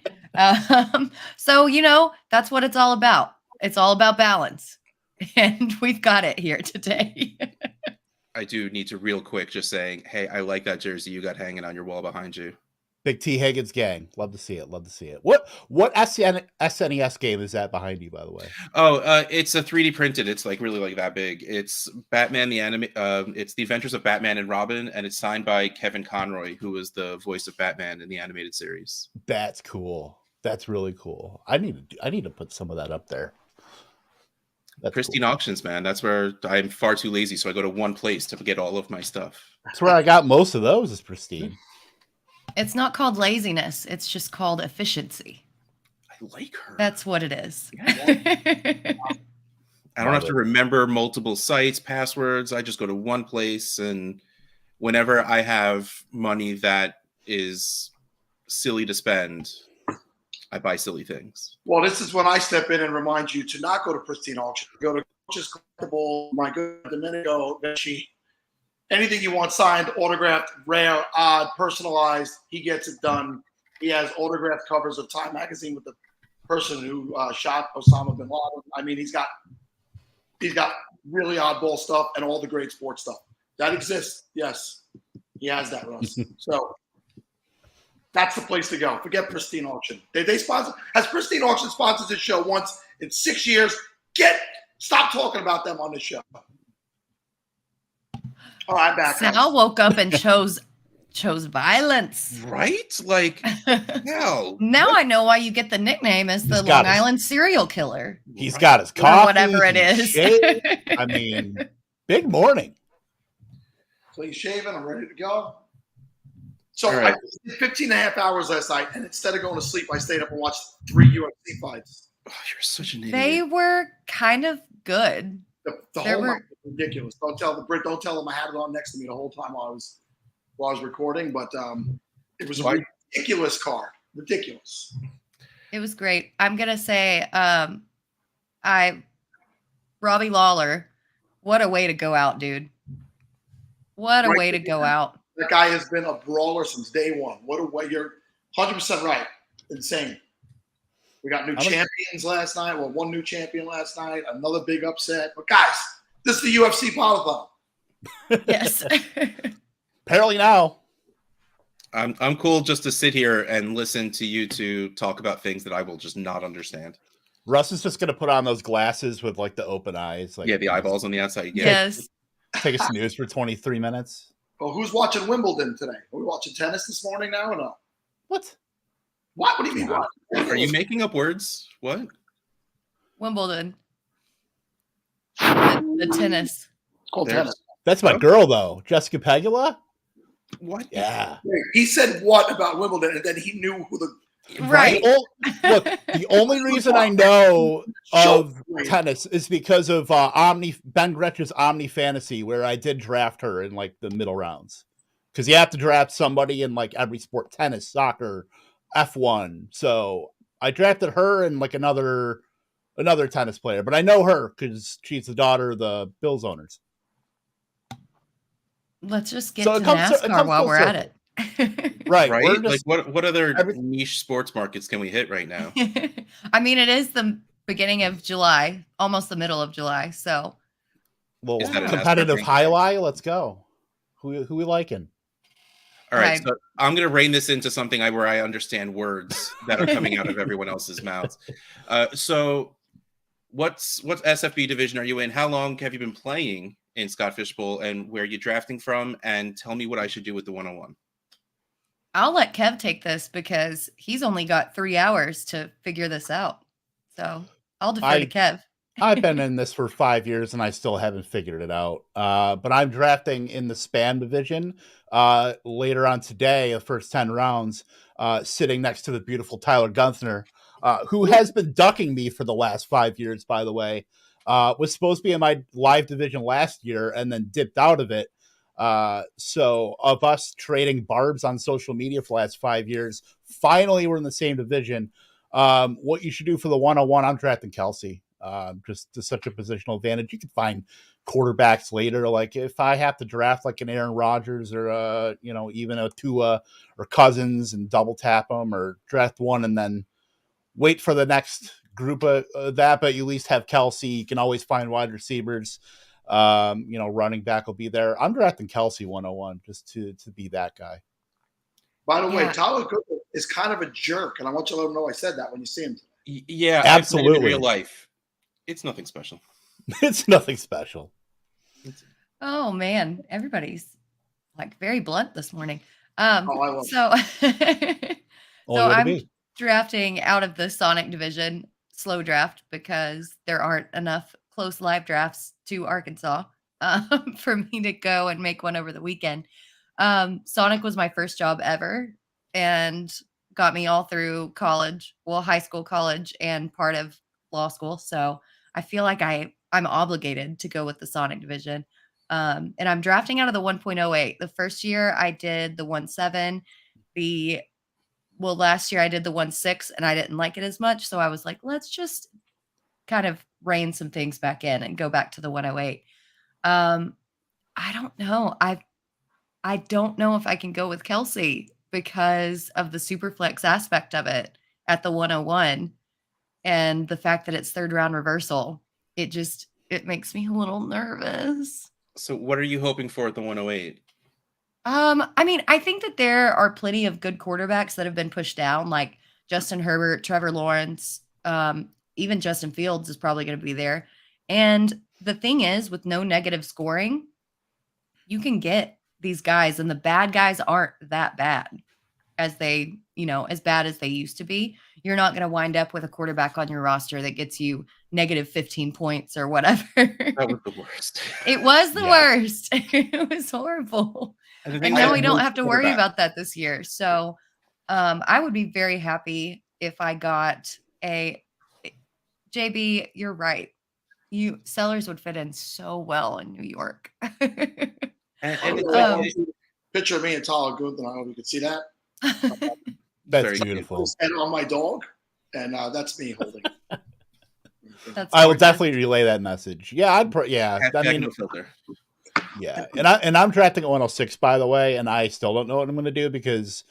So, that's what it's all about. It's all about balance. And we've got it here today. I do need to real quick just saying, hey, I like that jersey you got hanging on your wall behind you. Big T Higgins gang. Love to see it. Love to see it. What SNES game is that behind you, by the way? Oh, it's a 3D printed. It's like really like that big. It's Batman the anime. It's The Adventures of Batman and Robin, and it's signed by Kevin Conroy, who was the voice of Batman in the animated series. That's cool. That's really cool. I need to put some of that up there. That's Pristine cool. Auctions, man. That's where I'm far too lazy, so I go to one place to get all of my stuff. That's where I got most of those. Is Pristine. It's not called laziness. It's just called efficiency. I like her. That's what it is. I don't have to remember multiple sites, passwords. I just go to one place, and whenever I have money that is silly to spend, I buy silly things. Well, this is when I step in and remind you to not go to Pristine Auction. Go to Coach's Collectible, my good Domenico Vecchi. Anything you want signed, autographed, rare, odd, personalized, he gets it done. He has autographed covers of Time Magazine with the person who shot Osama bin Laden. I mean, he's got really oddball stuff and all the great sports stuff. That exists. Yes, he has that, Russ. So that's the place to go. Forget Pristine Auction. They sponsor. Has Pristine Auction sponsored this show once in 6 years? Stop talking about them on this show. All right, I'm back. Sal woke up and chose violence. Right? Like, hell. Now I know why you get the nickname as the Long Island serial killer. He's got his coffee. Or whatever it is. I mean, big morning. Clean shaven. I'm ready to go. So right. I did 15 and a half hours last night, and instead of going to sleep, I stayed up and watched 3 UFC fights. Oh, you're such an idiot. They were kind of good. The whole night was ridiculous. Don't tell them I had it on next to me the whole time while I was recording, but it was a ridiculous card. Ridiculous. It was great. I'm gonna say, Robbie Lawler, what a way to go out, dude. What a way to go out. That guy has been a brawler since day one. What a way. You're 100% right. Insane. We got new champions last night. Well, one new champion last night. Another big upset. But guys, this is the UFC Podathon. Yes. Apparently now. I'm cool just to sit here and listen to you two talk about things that I will just not understand. Russ is just gonna put on those glasses with like the open eyes. Like, yeah, the eyeballs on the outside. Yeah. Yes. Take a snooze for 23 minutes. Well, who's watching Wimbledon today? Are we watching tennis this morning now or no? What? What do you mean? What? Are you making up words? What? Wimbledon. The tennis. It's called tennis. That's my girl though, Jessica Pegula. What? Yeah. He said what about Wimbledon, and then he knew who the Right. Look, the only reason I know of tennis is because of Ben Gretch's Omni Fantasy, where I did draft her in like the middle rounds. Because you have to draft somebody in like every sport: tennis, soccer, F1. So I drafted her and like another tennis player, but I know her because she's the daughter of the Bills owners. Let's just get to NASCAR while we're at it. Right. Like what other niche sports markets can we hit right now? I mean, it is the beginning of July, almost the middle of July. So, well, competitive highlight. Let's go. Who we liking? All right, so I'm going to rein this into something where I understand words that are coming out of everyone else's mouths. So, what SFB division are you in? How long have you been playing in Scott Fishbowl, and where are you drafting from? And tell me what I should do with the 101. I'll let Kev take this because he's only got 3 hours to figure this out. So I'll defer to Kev. I've been in this for 5 years and I still haven't figured it out. But I'm drafting in the Span division later on today, the first 10 rounds, sitting next to the beautiful Tyler Gunther, who has been ducking me for the last 5 years, by the way. Was supposed to be in my live division last year and then dipped out of it. So of us trading barbs on social media for the last 5 years, finally we're in the same division. What you should do for the 101, I'm drafting Kelsey. Just to such a positional advantage. You can find quarterbacks later. Like if I have to draft like an Aaron Rodgers or even a Tua or Cousins and double tap them, or draft one and then wait for the next group of that, but you at least have Kelsey. You can always find wide receivers. Running back will be there. I'm drafting Kelsey 101 just to be that guy. By the way, Tyler Cooper is kind of a jerk, and I want you to let him know I said that when you see him today. Yeah, absolutely. In real life, it's nothing special. It's nothing special. Oh man, everybody's like very blunt this morning. I love so I'm drafting out of the Sonic division, slow draft, because there aren't enough close live drafts to Arkansas for me to go and make one over the weekend. Sonic was my first job ever and got me all through college, high school, college, and part of law school. So I feel like I I'm obligated to go with the Sonic division. And I'm drafting out of the 1.08. The first year I did the 1.7. Last year I did the 1.6 and I didn't like it as much. So I was like, let's just kind of rein some things back in and go back to the 108. I don't know. I don't know if I can go with Kelsey because of the super flex aspect of it at the 101 and the fact that it's third round reversal. It makes me a little nervous. So what are you hoping for at the 108? I mean, I think that there are plenty of good quarterbacks that have been pushed down, like Justin Herbert, Trevor Lawrence, even Justin Fields is probably going to be there. And the thing is, with no negative scoring, you can get these guys, and the bad guys aren't that bad as as bad as they used to be. You're not going to wind up with a quarterback on your roster that gets you negative 15 points or whatever. That was the worst. It was the worst. It was horrible. And now we don't have to worry about that this year. So I would be very happy if I got JB, you're right. Sellers would fit in so well in New York. Picture of me and Tyler Good, and I don't know if you could see that. That's beautiful. And on my dog, and that's me holding. I will definitely relay that message. Yeah, I mean, yeah, and I'm drafting at 106, by the way, and I still don't know what I'm going to do because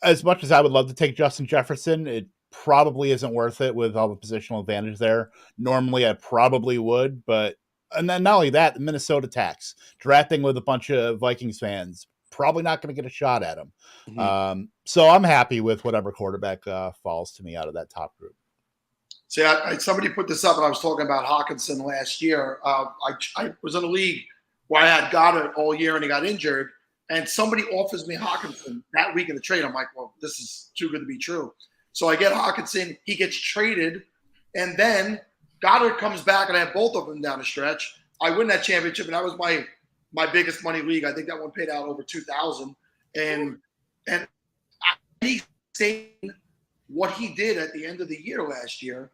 as much as I would love to take Justin Jefferson, it probably isn't worth it with all the positional advantage there. Normally, I probably would, and then not only that, the Minnesota tax drafting with a bunch of Vikings fans, probably not going to get a shot at him. Mm-hmm. So I'm happy with whatever quarterback falls to me out of that top group. See, somebody put this up, and I was talking about Hawkinson last year. I was in a league where I had Goddard all year, and he got injured, and somebody offers me Hawkinson that week in the trade. I'm like, well, this is too good to be true. So I get Hawkinson, he gets traded, and then Goddard comes back, and I have both of them down the stretch. I win that championship, and that was my biggest money league. I think that one paid out over $2,000, and he's saying what he did at the end of the year last year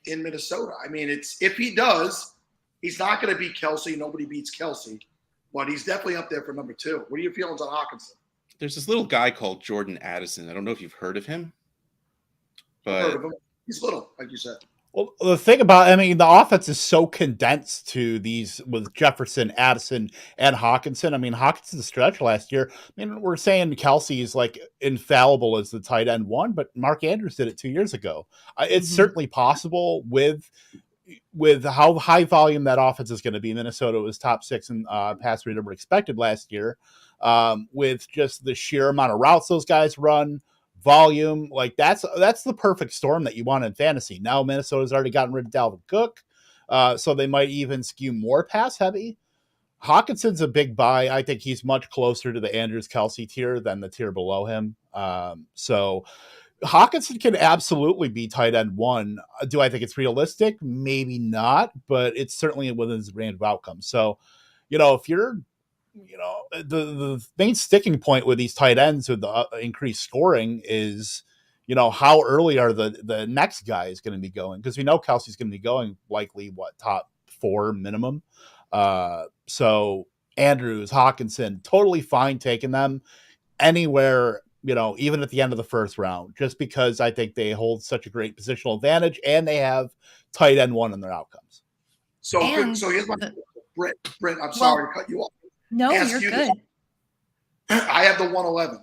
in Minnesota. I mean, if he does, he's not going to beat Kelsey. Nobody beats Kelsey, but he's definitely up there for number 2. What are your feelings on Hawkinson? There's this little guy called Jordan Addison. I don't know if you've heard of him, but he's little, like you said. Well, the thing about, the offense is so condensed to these with Jefferson, Addison, and Hawkinson. Hawkinson's stretch last year. We're saying Kelsey is like infallible as the tight end 1, but Mark Andrews did it 2 years ago. It's certainly possible with how high volume that offense is going to be. Minnesota was top 6 in pass rate over expected last year, with just the sheer amount of routes those guys run. Volume, like that's the perfect storm that you want in fantasy. Now Minnesota's already gotten rid of Dalvin Cook, so they might even skew more pass heavy. Hawkinson's a big buy. I think he's much closer to the Andrews Kelsey tier than the tier below him. So Hawkinson can absolutely be tight end 1. Do I think it's realistic? Maybe not, but it's certainly within his range of outcomes. So, if you're the main sticking point with these tight ends with the increased scoring is, how early are the next guy is going to be going? Because we know Kelsey's going to be going likely top 4 minimum. So Andrews, Hawkinson, totally fine taking them anywhere, even at the end of the first round, just because I think they hold such a great positional advantage and they have tight end 1 in their outcomes. So here's my Brent, I'm sorry to cut you off. No, you're good. I have the 111.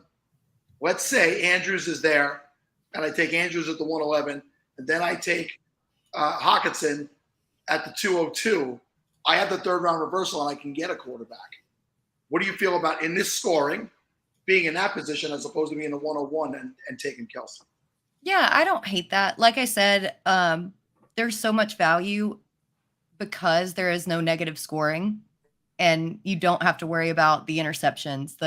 Let's say Andrews is there, and I take Andrews at the 111, and then I take Hawkinson at the 202. I have the third round reversal, and I can get a quarterback. What do you feel about in this scoring, being in that position as opposed to being the 101 and taking Kelsey? Yeah, I don't hate that. Like I said, there's so much value because there is no negative scoring. And you don't have to worry about the interceptions.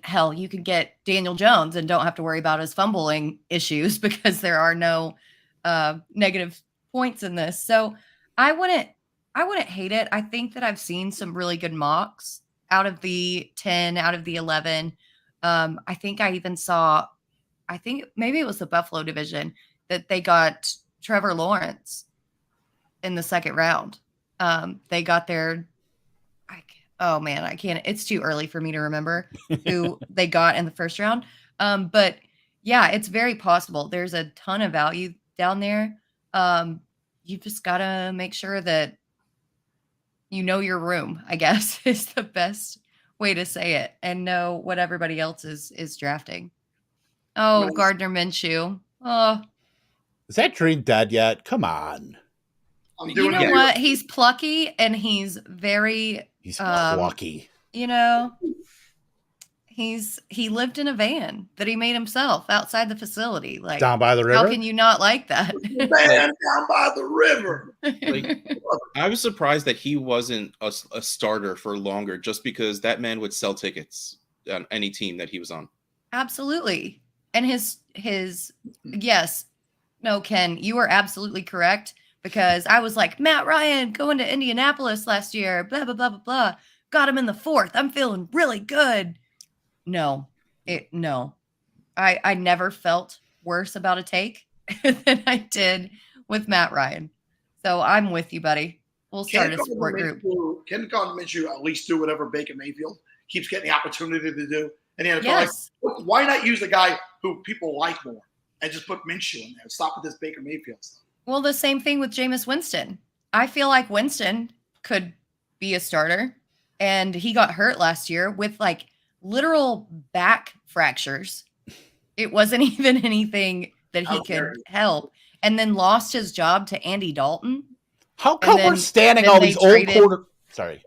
Hell, you could get Daniel Jones and don't have to worry about his fumbling issues because there are no negative points in this. So I wouldn't hate it. I think that I've seen some really good mocks out of the 10, out of the 11. I think I even saw, maybe it was the Buffalo division that they got Trevor Lawrence in the second round. They got their, oh man, I can't, it's too early for me to remember who they got in the first round. But yeah, it's very possible. There's a ton of value down there. You've just got to make sure that you know your room, I guess, is the best way to say it, and know what everybody else is drafting. Oh, Gardner Minshew. Oh, is that dream dead yet? Come on. You know what? He's plucky and he's very. He's plucky. You know, he lived in a van that he made himself outside the facility, like down by the river. How can you not like that? Man, down by the river. Like, I was surprised that he wasn't a starter for longer, just because that man would sell tickets on any team that he was on. Absolutely. And his yes, no, Ken, you are absolutely correct, because I was like, Matt Ryan going to Indianapolis last year, blah blah blah blah blah, got him in the 4th. I'm feeling really good. No. I never felt worse about a take than I did with Matt Ryan. So I'm with you, buddy. We'll start a support group. Can Gardner Minshew at least do whatever Baker Mayfield keeps getting the opportunity to do? And the NFL, yes. Like, why not use the guy who people like more and just put Minshew in there? Stop with this Baker Mayfield stuff. Well, the same thing with Jameis Winston. I feel like Winston could be a starter, and he got hurt last year with like literal back fractures. It wasn't even anything that he could help, and then lost his job to Andy Dalton. How come we're standing all these old Sorry.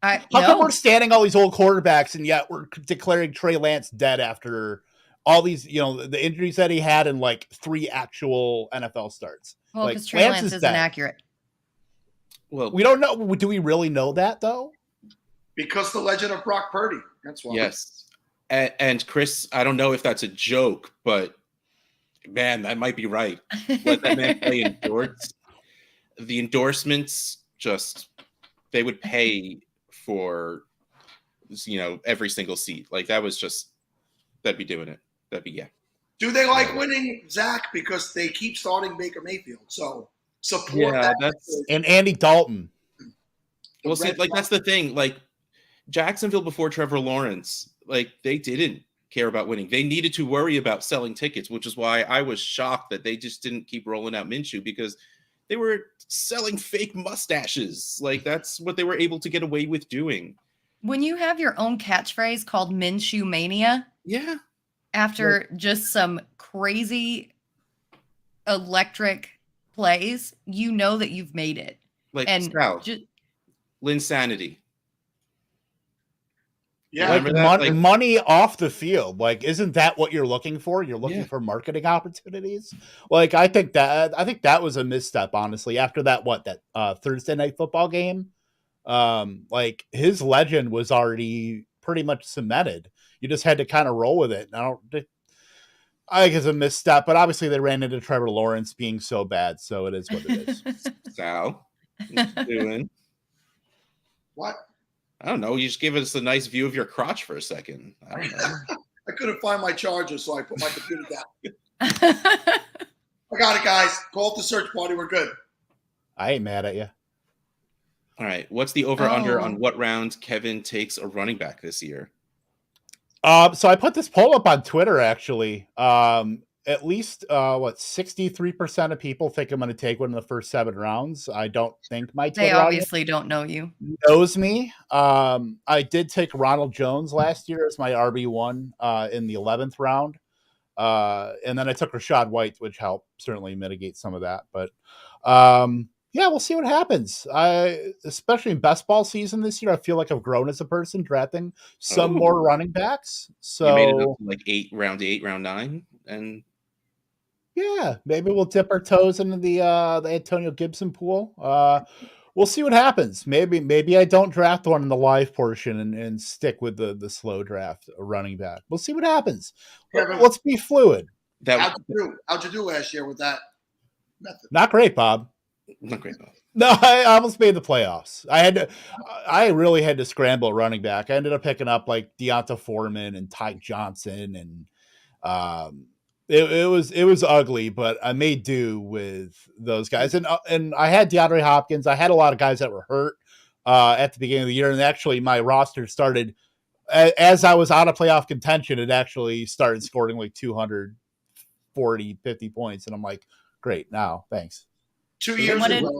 How come we're standing all these old quarterbacks, and yet we're declaring Trey Lance dead after all these, the injuries that he had in like 3 actual NFL starts? Well, because Trey Lance isn't accurate. Well, we don't know. Do we really know that though? Because the legend of Brock Purdy. That's why. Yes. And Chris, I don't know if that's a joke, but man, that might be right. Let that man play in shorts. The endorsements they would pay for, every single seat. Like that'd be doing it. Yeah. Do they like winning, Zach? Because they keep starting Baker Mayfield. So support that. And Andy Dalton. Well, see, like that's the thing. Like Jacksonville before Trevor Lawrence, like they didn't care about winning. They needed to worry about selling tickets, which is why I was shocked that they just didn't keep rolling out Minshew, because they were selling fake mustaches. Like that's what they were able to get away with doing. When you have your own catchphrase called Minshew Mania, yeah, after just some crazy electric plays, you know that you've made it. Like Linsanity. Yeah, like money off the field. Like, isn't that what you're looking for? You're looking for marketing opportunities. Like, I think that was a misstep, honestly. After that Thursday night football game, like his legend was already pretty much cemented. You just had to kind of roll with it. I think it's a misstep, but obviously they ran into Trevor Lawrence being so bad, so it is what it is. Sal, what you doing? What? I don't know. You just gave us a nice view of your crotch for a second. I don't know. I couldn't find my charger, so I put my computer down. I got it, guys. Call it the search party. We're good. I ain't mad at you. All right. What's the over-under on what round Kevin takes a running back this year? So I put this poll up on Twitter, actually. At least 63% of people think I'm going to take one in the first 7 rounds. I don't think my Twitter they obviously don't know you. Knows me. I did take Ronald Jones last year as my RB1 in the 11th round. And then I took Rashad White, which helped certainly mitigate some of that. But yeah, we'll see what happens. Especially in best ball season this year, I feel like I've grown as a person drafting some more running backs. So you made it up to like round 8, round 9, and yeah, maybe we'll dip our toes into the Antonio Gibson pool. We'll see what happens. Maybe I don't draft one in the live portion and stick with the slow draft running back. We'll see what happens. Let's be fluid. How'd you do last year with that method? Not great, Bob. Not great, Bob. No, I almost made the playoffs. I really had to scramble running back. I ended up picking up like Deonta Foreman and Ty Johnson and It was ugly, but I made do with those guys. And I had DeAndre Hopkins. I had a lot of guys that were hurt at the beginning of the year, and actually my roster started as I was out of playoff contention. It actually started scoring like 240, 50 points, and I'm like, great, now thanks. 2 years ago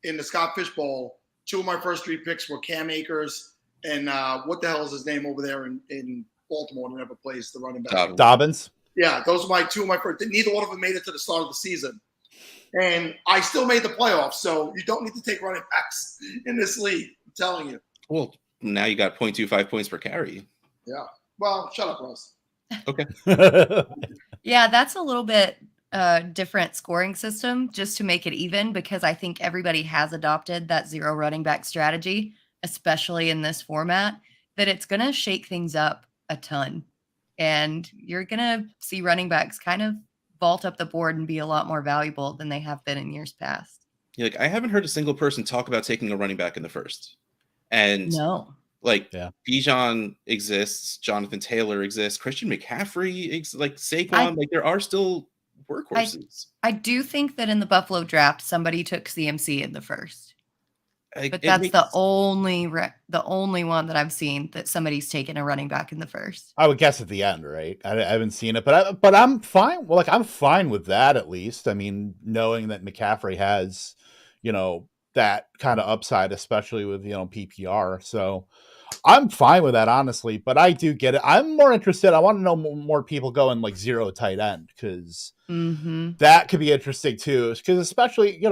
in the Scott Fish Bowl, 2 of my first 3 picks were Cam Akers and what the hell is his name over there in Baltimore who never plays the running back? Dobbins. Yeah, those are my 2 of my first. Neither one of them made it to the start of the season. And I still made the playoffs, so you don't need to take running backs in this league. I'm telling you. Well, now you got 0.25 points per carry. Yeah. Well, shut up, Russ. Okay. Yeah, that's a little bit different scoring system just to make it even, because I think everybody has adopted that 0 running back strategy, especially in this format, that it's going to shake things up a ton. And you're going to see running backs kind of vault up the board and be a lot more valuable than they have been in years past. Like, I haven't heard a single person talk about taking a running back in the first. And no, like Bijan exists, Jonathan Taylor exists, Christian McCaffrey, like Saquon, like there are still workhorses. I do think that in the Buffalo draft, somebody took CMC in the first. But that's the only one that I've seen that somebody's taken a running back in the first. I would guess at the end, right? I haven't seen it, but I'm fine. Well, like I'm fine with that at least. I mean, knowing that McCaffrey has, that kind of upside, especially with PPR. So I'm fine with that, honestly. But I do get it. I'm more interested. I want to know more people going like 0 tight end because that could be interesting too. Because especially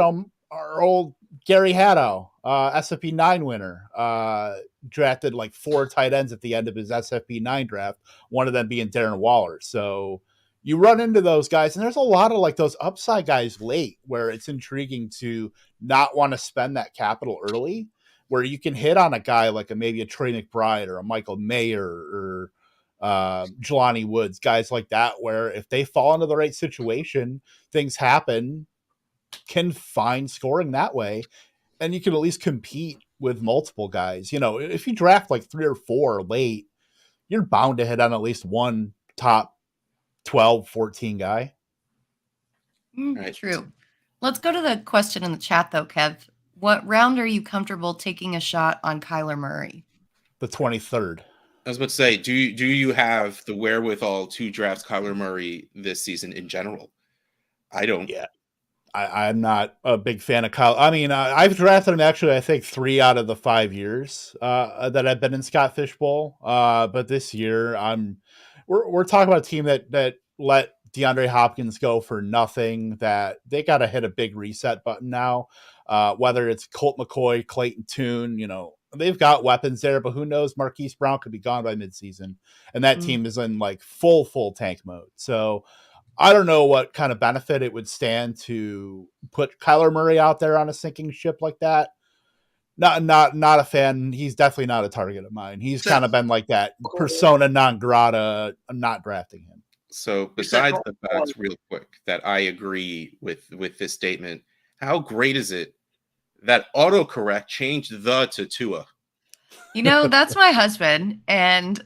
our old Gary Haddow, SFP 9 winner, drafted like 4 tight ends at the end of his SFP 9 draft, one of them being Darren Waller. So you run into those guys, and there's a lot of like those upside guys late where it's intriguing to not want to spend that capital early, where you can hit on a guy like maybe a Trey McBride or a Michael Mayer or Jelani Woods, guys like that, where if they fall into the right situation, things happen, can find scoring that way, and you can at least compete with multiple guys. If you draft like 3 or 4 late, you're bound to hit on at least one top 12, 14 guy. Right. True. Let's go to the question in the chat though, Kev. What round are you comfortable taking a shot on Kyler Murray? The 23rd. I was about to say, do you have the wherewithal to draft Kyler Murray this season in general? I don't. Yeah. I'm not a big fan of Kyle. I mean, I've drafted him actually, I think 3 out of the 5 years that I've been in Scott Fish Bowl. But this year, we're talking about a team that let DeAndre Hopkins go for nothing, that they got to hit a big reset button now. Whether it's Colt McCoy, Clayton Tune, they've got weapons there, but who knows? Marquise Brown could be gone by midseason, and that team is in like full tank mode. So I don't know what kind of benefit it would stand to put Kyler Murray out there on a sinking ship like that. Not a fan. He's definitely not a target of mine. He's kind of been like that persona non grata. I'm not drafting him. So besides the fact, real quick, that I agree with this statement, how great is it that autocorrect changed the to Tua? That's my husband. And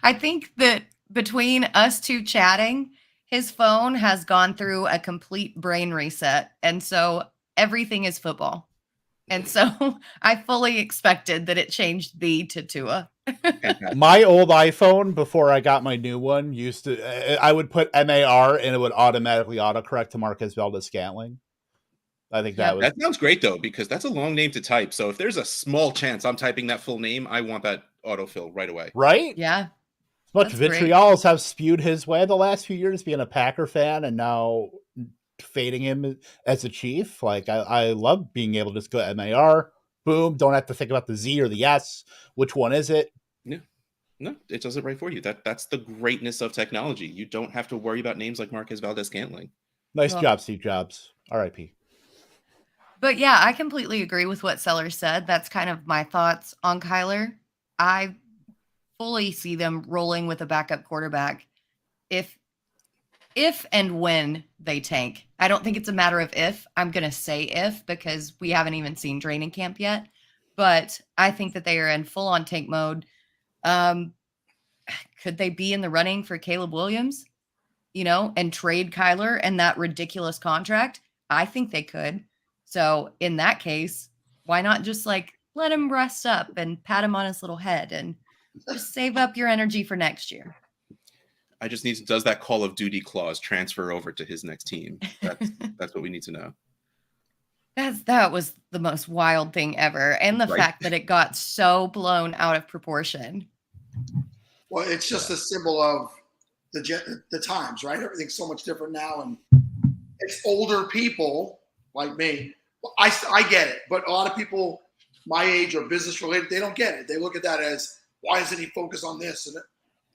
I think that between us two chatting, his phone has gone through a complete brain reset. And so everything is football. And so I fully expected that it changed the to Tua. My old iPhone, before I got my new one, I would put MAR and it would automatically autocorrect to Marquez Valdez-Scantling. I think that sounds great though, because that's a long name to type. So if there's a small chance I'm typing that full name, I want that autofill right away. Right? Yeah. Much vitriols have spewed his way the last few years, being a Packer fan and now fading him as a Chief. Like I love being able to just go MAR, boom, don't have to think about the Z or the S. Which one is it? Yeah. No, it does it right for you. That's the greatness of technology. You don't have to worry about names like Marquez Valdez-Scantling. Nice job, Steve Jobs. R.I.P. But yeah, I completely agree with what Sellers said. That's kind of my thoughts on Kyler. I fully see them rolling with a backup quarterback if and when they tank. I don't think it's a matter of if. I'm going to say if because we haven't even seen training camp yet. But I think that they are in full-on tank mode. Could they be in the running for Caleb Williams? and trade Kyler and that ridiculous contract? I think they could. So in that case, why not just like let him rest up and pat him on his little head and just save up your energy for next year? I just need to, does that Call of Duty clause transfer over to his next team? That's what we need to know. That was the most wild thing ever. And the fact that it got so blown out of proportion. Well, it's just a symbol of the times, right? Everything's so much different now. And it's older people like me. I get it. But a lot of people my age or business related, they don't get it. They look at that as, why isn't he focused on this? And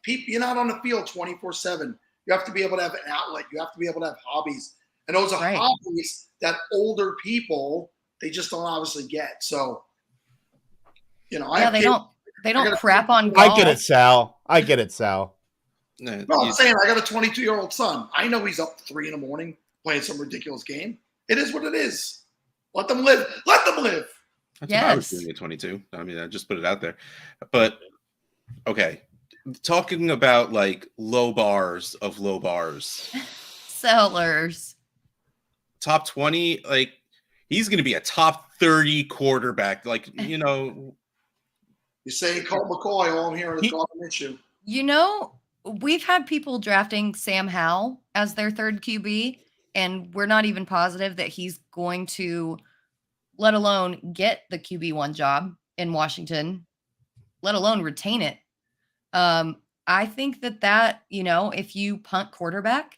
people, you're not on the field 24/7. You have to be able to have an outlet. You have to be able to have hobbies. And those are hobbies that older people, they just don't obviously get. So, they don't crap on golf. I get it, Sal. No, I'm saying I got a 22-year-old son. I know he's up 3 a.m. playing some ridiculous game. It is what it is. Let them live. Let them live. That's what I was doing at 22. I mean, I just put it out there. But, okay. Talking about, like, low bars of low bars. Sellers. Top 20, like, he's going to be a top 30 quarterback. Like, You're saying Colt McCoy, all I'm hearing is Gardner Minshew. We've had people drafting Sam Howell as their third QB, and we're not even positive that he's going to, let alone get the QB1 job in Washington, let alone retain it. I think that if you punt quarterback,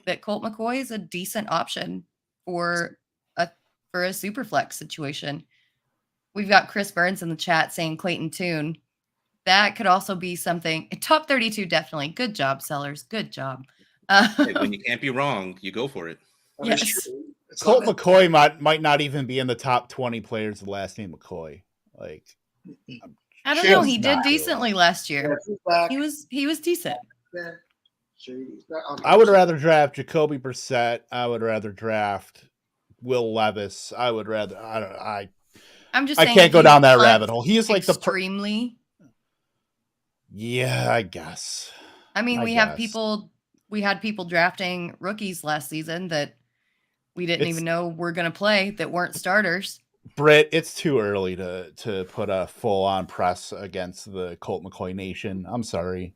that Colt McCoy is a decent option for a super flex situation. We've got Chris Burns in the chat saying Clayton Tune. That could also be something. Top 32, definitely. Good job, Sellers. Good job. When you can't be wrong, you go for it. Yes. Colt McCoy might not even be in the top 20 players with the last name McCoy. Like, I don't know. He did decently last year. He was decent. I would rather draft Jacoby Brissett. I would rather draft Will Levis. I'm just saying, I can't go down that rabbit hole. He is like extremely. Yeah, I guess. I mean, we had people drafting rookies last season that we didn't even know were going to play, that weren't starters. Britt, it's too early to put a full-on press against the Colt McCoy Nation. I'm sorry.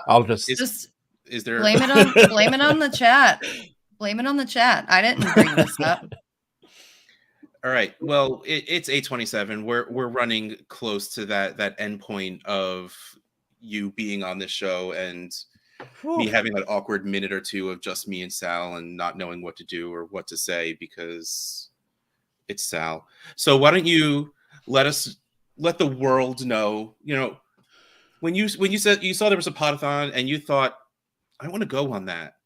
I'll just is there blame it on the chat. Blame it on the chat. I didn't bring this up. All right. Well, it's 8:27. We're running close to that end point of you being on this show and me having that awkward minute or two of just me and Sal and not knowing what to do or what to say because it's Sal. So why don't you let the world know, when you said you saw there was a Podathon and you thought, I want to go on that.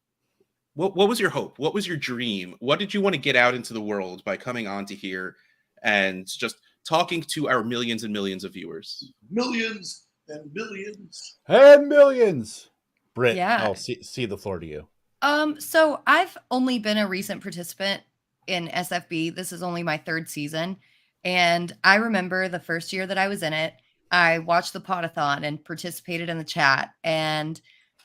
What was your hope? What was your dream? What did you want to get out into the world by coming onto here and just talking to our millions and millions of viewers? Millions and millions. And millions. Britt, yeah. I'll see the floor to you. So I've only been a recent participant in SFB. This is only my 3rd season. And I remember the first year that I was in it, I watched the Podathon and participated in the chat and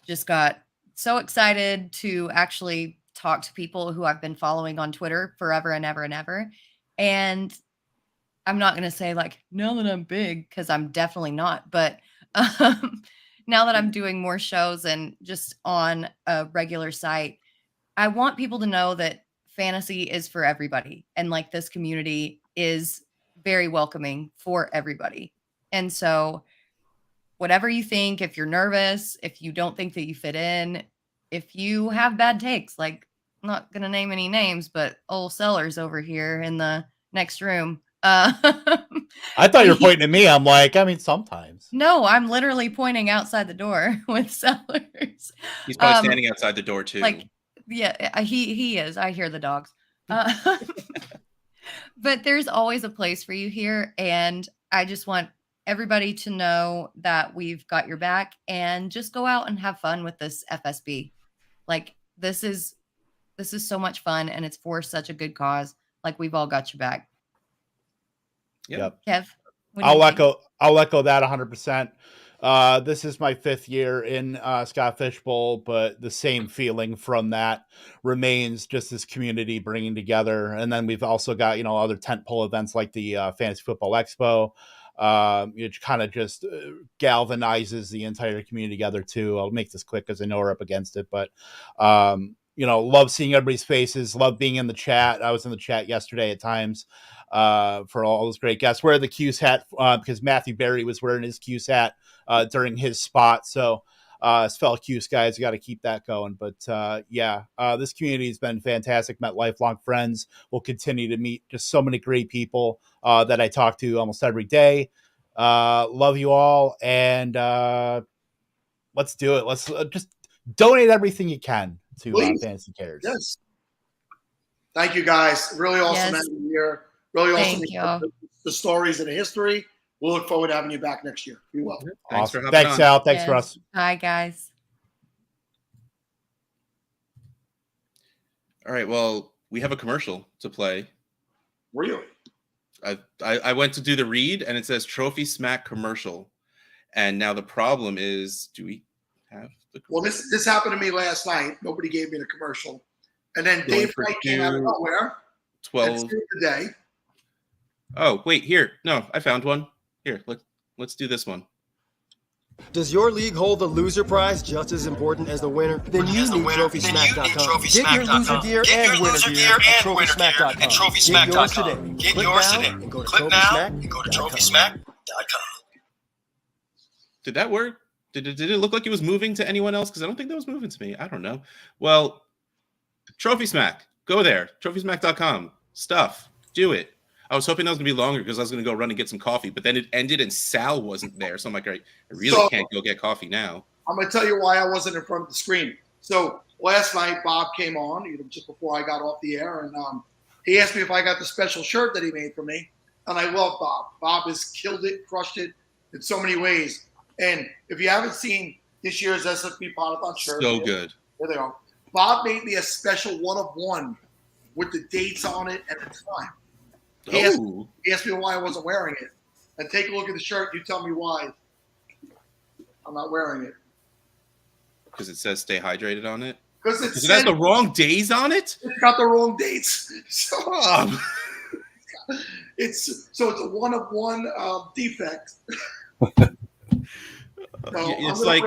just got so excited to actually talk to people who I've been following on Twitter forever and ever and ever. And I'm not going to say like, now that I'm big, because I'm definitely not, but now that I'm doing more shows and just on a regular site, I want people to know that fantasy is for everybody. And like this community is very welcoming for everybody. And so whatever you think, if you're nervous, if you don't think that you fit in, if you have bad takes, like I'm not going to name any names, but old Sellers over here in the next room. I thought you were pointing at me. I'm like, I mean, sometimes. No, I'm literally pointing outside the door with Sellers. He's probably standing outside the door too. Like, yeah, he is. I hear the dogs. But there's always a place for you here. And I just want everybody to know that we've got your back and just go out and have fun with this FSB. Like this is so much fun and it's for such a good cause. Like we've all got your back. Yep. Kev, I'll echo that 100%. This is my 5th year in Scott Fishbowl, but the same feeling from that remains, just this community bringing together. And then we've also got, other tentpole events like the Fantasy Football Expo. It kind of just galvanizes the entire community together too. I'll make this quick because I know we're up against it, but love seeing everybody's faces, love being in the chat. I was in the chat yesterday at times for all those great guests. Wear the Q's hat because Matthew Berry was wearing his Q's hat during his spot. So as fellow Q's guys, you got to keep that going. But this community has been fantastic. Met lifelong friends. We'll continue to meet just so many great people that I talk to almost every day. Love you all. And let's do it. Let's just donate everything you can to Fantasy Cares. Yes. Thank you, guys. Really awesome having you here. Really awesome. The stories and the history. We'll look forward to having you back next year. Be well. Thanks for having Sal. Thanks, Russ. Bye, guys. All right. Well, we have a commercial to play. Really? I went to do the read, and it says Trophy Smack commercial. And now the problem is, do we have the commercial? Well, this happened to me last night. Nobody gave me the commercial. And then Dave Wright came out of nowhere. 12 today. Oh, wait, here. No, I found one. Here, let's do this one. Does your league hold the loser prize just as important as the winner? Then you need TrophySmack.com. Get your loser gear and winner gear at TrophySmack.com. Get yours today. Click now and go to TrophySmack.com. Did that work? Did it look like it was moving to anyone else? Because I don't think that was moving to me. I don't know. Well, Trophy Smack. Go there. TrophySmack.com. Stuff. Do it. I was hoping that was going to be longer because I was going to go run and get some coffee, but then it ended and Sal wasn't there. So I'm like, I really can't go get coffee now. I'm going to tell you why I wasn't in front of the screen. So last night, Bob came on just before I got off the air, and he asked me if I got the special shirt that he made for me. And I love Bob. Bob has killed it, crushed it in so many ways. And if you haven't seen this year's SFB Podathon shirt, so good. There they are. Bob made me a special 1-of-1 with the dates on it and the time. He asked me why I wasn't wearing it. And take a look at the shirt. You tell me why I'm not wearing it. Because it says stay hydrated on it? Because it has the wrong days on it? It's got the wrong dates. So it's a 1-of-1 defect. It's like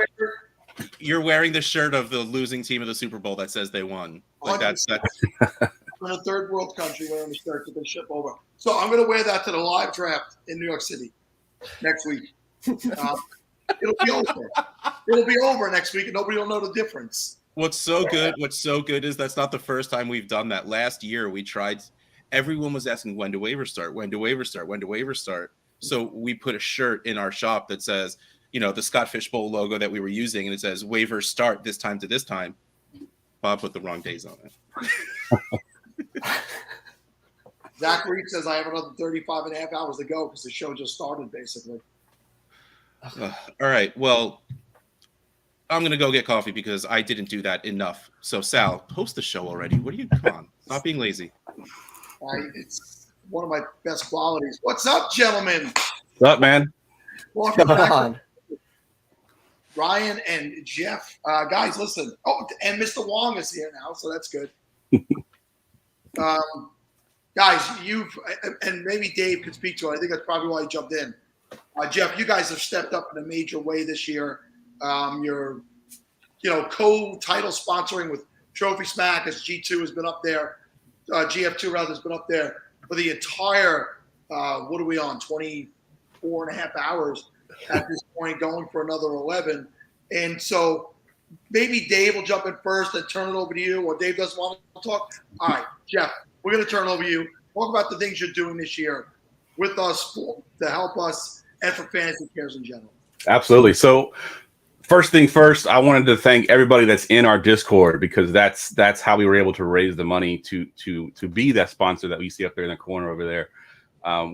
you're wearing the shirt of the losing team of the Super Bowl that says they won. Like that's in a third world country wearing the shirt that they ship over. So I'm going to wear that to the live draft in New York City next week. It'll be over. It'll be over next week, and nobody will know the difference. What's so good is that's not the first time we've done that. Last year we tried. Everyone was asking when do waivers start? When do waivers start? When do waivers start? So we put a shirt in our shop that says, the Scott Fishbowl logo that we were using, and it says waivers start this time to this time. Bob put the wrong days on it. Zach Reed says I have another 35 and a half hours to go because the show just started, basically. All right. Well, I'm going to go get coffee because I didn't do that enough. So, Sal, host the show already. What are you – come on. Stop being lazy. It's one of my best qualities. What's up, gentlemen? What's up, man? Welcome back. Ryan and Jeff. Guys, listen. Oh, and Mr. Wong is here now, so that's good. Guys, and maybe Dave could speak to it. I think that's probably why he jumped in. Jeff, you guys have stepped up in a major way this year. You're, co-title sponsoring with Trophy Smack as G2 has been up there. GF2 rather has been up there for the entire, what are we on, 24 and a half hours at this point, going for another 11. And so maybe Dave will jump in first and turn it over to you, or Dave doesn't want to talk. All right, Jeff, we're going to turn it over to you. Talk about the things you're doing this year with us to help us and for Fantasy Cares in general. Absolutely. So first thing first, I wanted to thank everybody that's in our Discord, because that's how we were able to raise the money to be that sponsor that we see up there in the corner over there.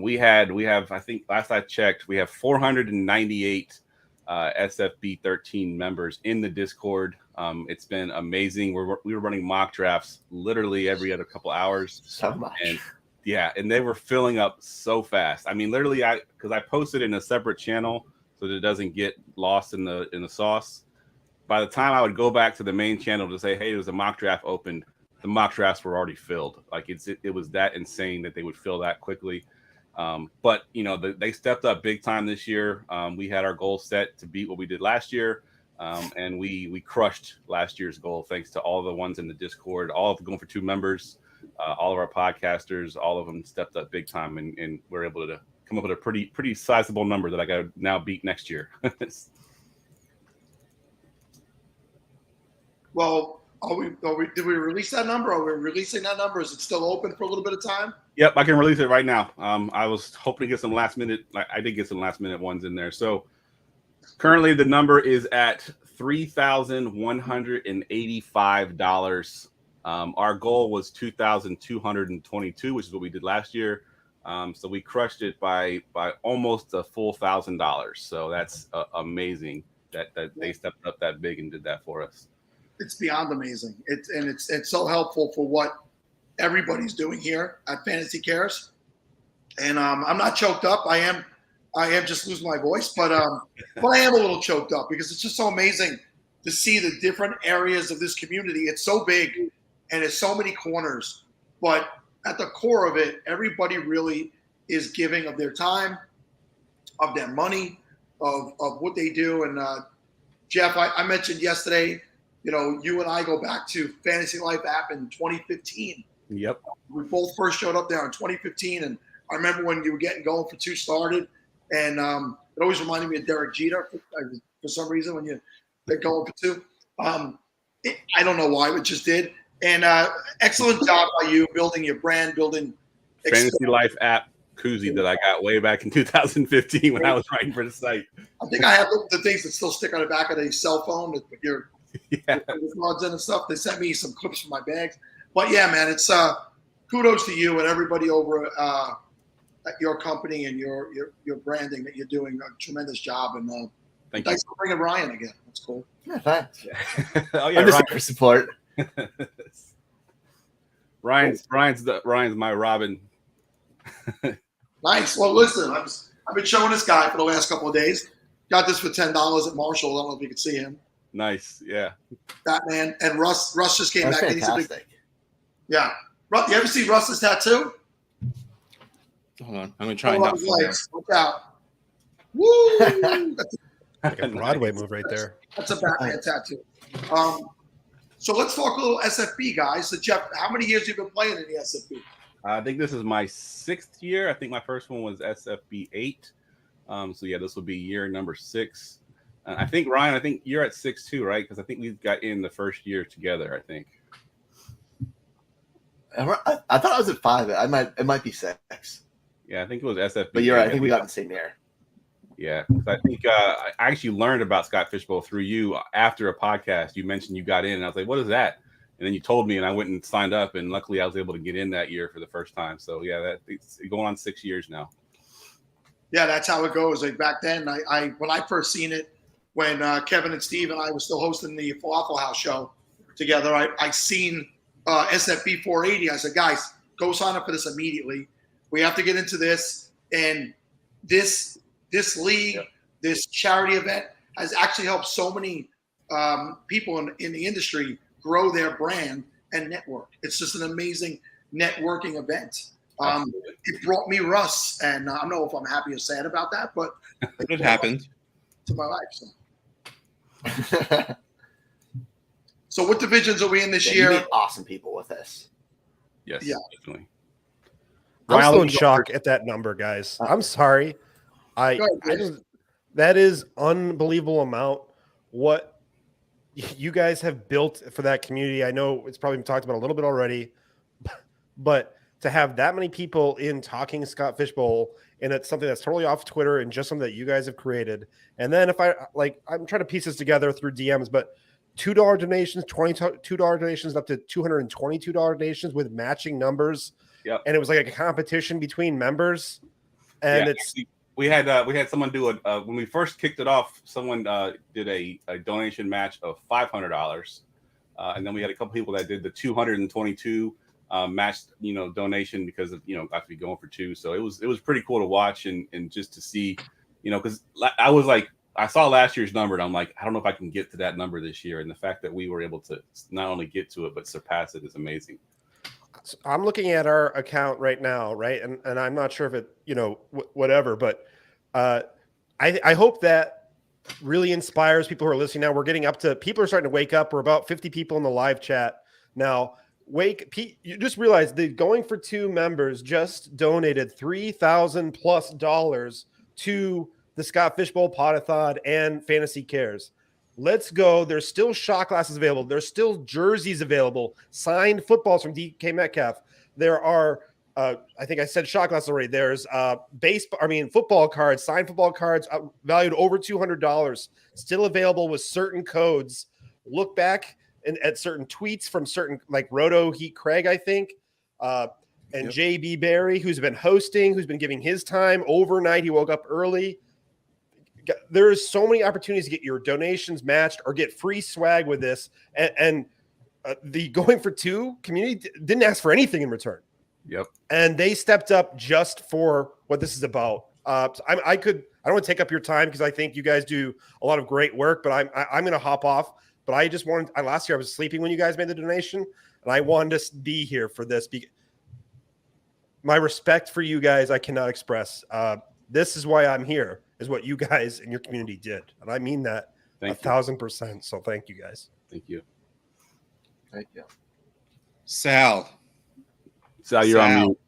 We have, I think last I checked, we have 498 SFB 13 members in the Discord. It's been amazing. We were running mock drafts literally every other couple hours. So much. And they were filling up so fast. I mean, literally, because I posted in a separate channel, so that it doesn't get lost in the sauce. By the time I would go back to the main channel to say, hey, there's a mock draft opened, the mock drafts were already filled. Like it was that insane that they would fill that quickly. But you know, they stepped up big time this year. We had our goal set to beat what we did last year. And we crushed last year's goal thanks to all the ones in the Discord, all of the Going for Two members, all of our podcasters, all of them stepped up big time, and we're able to come up with a pretty sizable number that I got to now beat next year. Well, did we release that number? Are we releasing that number? Is it still open for a little bit of time? Yep, I can release it right now. I was hoping to get some last minute. I did get some last minute ones in there. So currently the number is at $3,185. Our goal was $2,222, which is what we did last year. So we crushed it by almost a full $1,000. So that's amazing that they stepped up that big and did that for us. It's beyond amazing. It's so helpful for what everybody's doing here at Fantasy Cares. And I'm not choked up. I am just losing my voice, but I am a little choked up because it's just so amazing to see the different areas of this community. It's so big and it's so many corners, but at the core of it, everybody really is giving of their time, of their money, of what they do. And Jeff, I mentioned yesterday, you know, you and I go back to Fantasy Life app in 2015. Yep. We both first showed up there in 2015. And I remember when you were getting Going for Two started. And it always reminded me of Derek Jeter for some reason when you get Going for Two. I don't know why, it just did. And excellent job by you building your brand, building Fantasy Life app koozie that I got way back in 2015 when I was writing for the site. I think I have the things that still stick on the back of the cell phone with your logs in and stuff. They sent me some clips from my bags. But yeah, man, it's kudos to you and everybody over at your company and your branding that you're doing a tremendous job. And thanks for bringing Ryan again. That's cool. Yeah, thanks. Oh yeah, I'm just for support. Ryan's my Robin. Nice. Well, listen, I've been showing this guy for the last couple of days. Got this for $10 at Marshall. I don't know if you can see him. Nice. Yeah. Batman and Russ just came That's back. fantastic. Yeah. Russ, you ever see Russ's tattoo? Hold on. I'm going to try and not Watch out. Woo! That's like a Broadway move right there. That's a Batman tattoo. So let's talk a little SFB, guys. So Jeff, how many years have you been playing in the SFB? I think this is my 6th year. I think my first one was SFB 8. So yeah, this will be year number 6. I think Ryan, you're at 6 too, right? Because I think we got in the first year together. I think. I thought I was at 5. It might be 6. Yeah, I think it was SFB. But you're right. I think we got in the same year. Yeah, I think I actually learned about Scott Fishbowl through you after a podcast. You mentioned you got in, and I was like, "What is that?" And then you told me, and I went and signed up, and luckily I was able to get in that year for the first time. So yeah, it's going on 6 years now. Yeah, that's how it goes. Like back then, when I first seen it, when Kevin and Steve and I were still hosting the Falafel House show together, I seen SFB 480. I said, guys, go sign up for this immediately. We have to get into this, and this league, this charity event has actually helped so many people in the industry grow their brand and network. It's just an amazing networking event. It brought me Russ, and I don't know if I'm happy or sad about that, but it happened to my life. So. So what divisions are we in this year? You meet awesome people with this. Yes, yeah, definitely. I'm still in shock at that number, guys. I'm sorry. That is unbelievable amount. What you guys have built for that community. I know it's probably been talked about a little bit already, but to have that many people in talking Scott Fishbowl, and it's something that's totally off Twitter and just something that you guys have created. And then I'm trying to piece this together through DMs, but $2 donations, $22 donations, up to $222 donations with matching numbers. Yep. And it was like a competition between members. And we had someone do it when we first kicked it off. Someone did a donation match of $500, and then we had a couple people that did the 222 matched donation because of got to be going for 2. So it was pretty cool to watch and just to see because I was like, I saw last year's number and I'm like, I don't know if I can get to that number this year. And the fact that we were able to not only get to it, but surpass it is amazing. I'm looking at our account right now, right? And I'm not sure if it, whatever, but I hope that really inspires people who are listening now. We're getting up to, people are starting to wake up. We're about 50 people in the live chat now. You just realized the Going for Two members just donated $3,000+ to the Scott Fishbowl Podathon and Fantasy Cares. Let's go. There's still shot glasses available. There's still jerseys available, signed footballs from DK Metcalf. There are, I think I said shot glasses already. There's football cards, signed football cards valued over $200, still available with certain codes. Look back at certain tweets from certain, like Roto Heat Craig, I think, and JB Barry, who's been hosting, who's been giving his time overnight. He woke up early. There's so many opportunities to get your donations matched or get free swag with this. And the Going for Two community didn't ask for anything in return. Yep. And they stepped up just for what this is about. So I don't want to take up your time because I think you guys do a lot of great work, but I'm going to hop off. But I just wanted, last year I was sleeping when you guys made the donation, and I wanted to be here for this. My respect for you guys, I cannot express. This is why I'm here, is what you guys in your community did. And I mean that 1,000%. So thank you guys. Thank you. Thank you. Sal, you're on mute.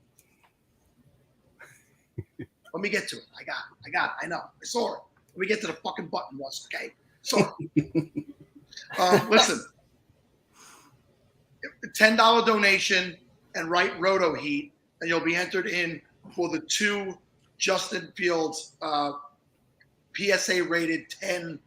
Let me get to it. I got it. I know. I saw it. Let me get to the fucking button once, okay? So, listen. $10 donation and write Roto Heat, and you'll be entered in for the 2 Justin Fields PSA rated 10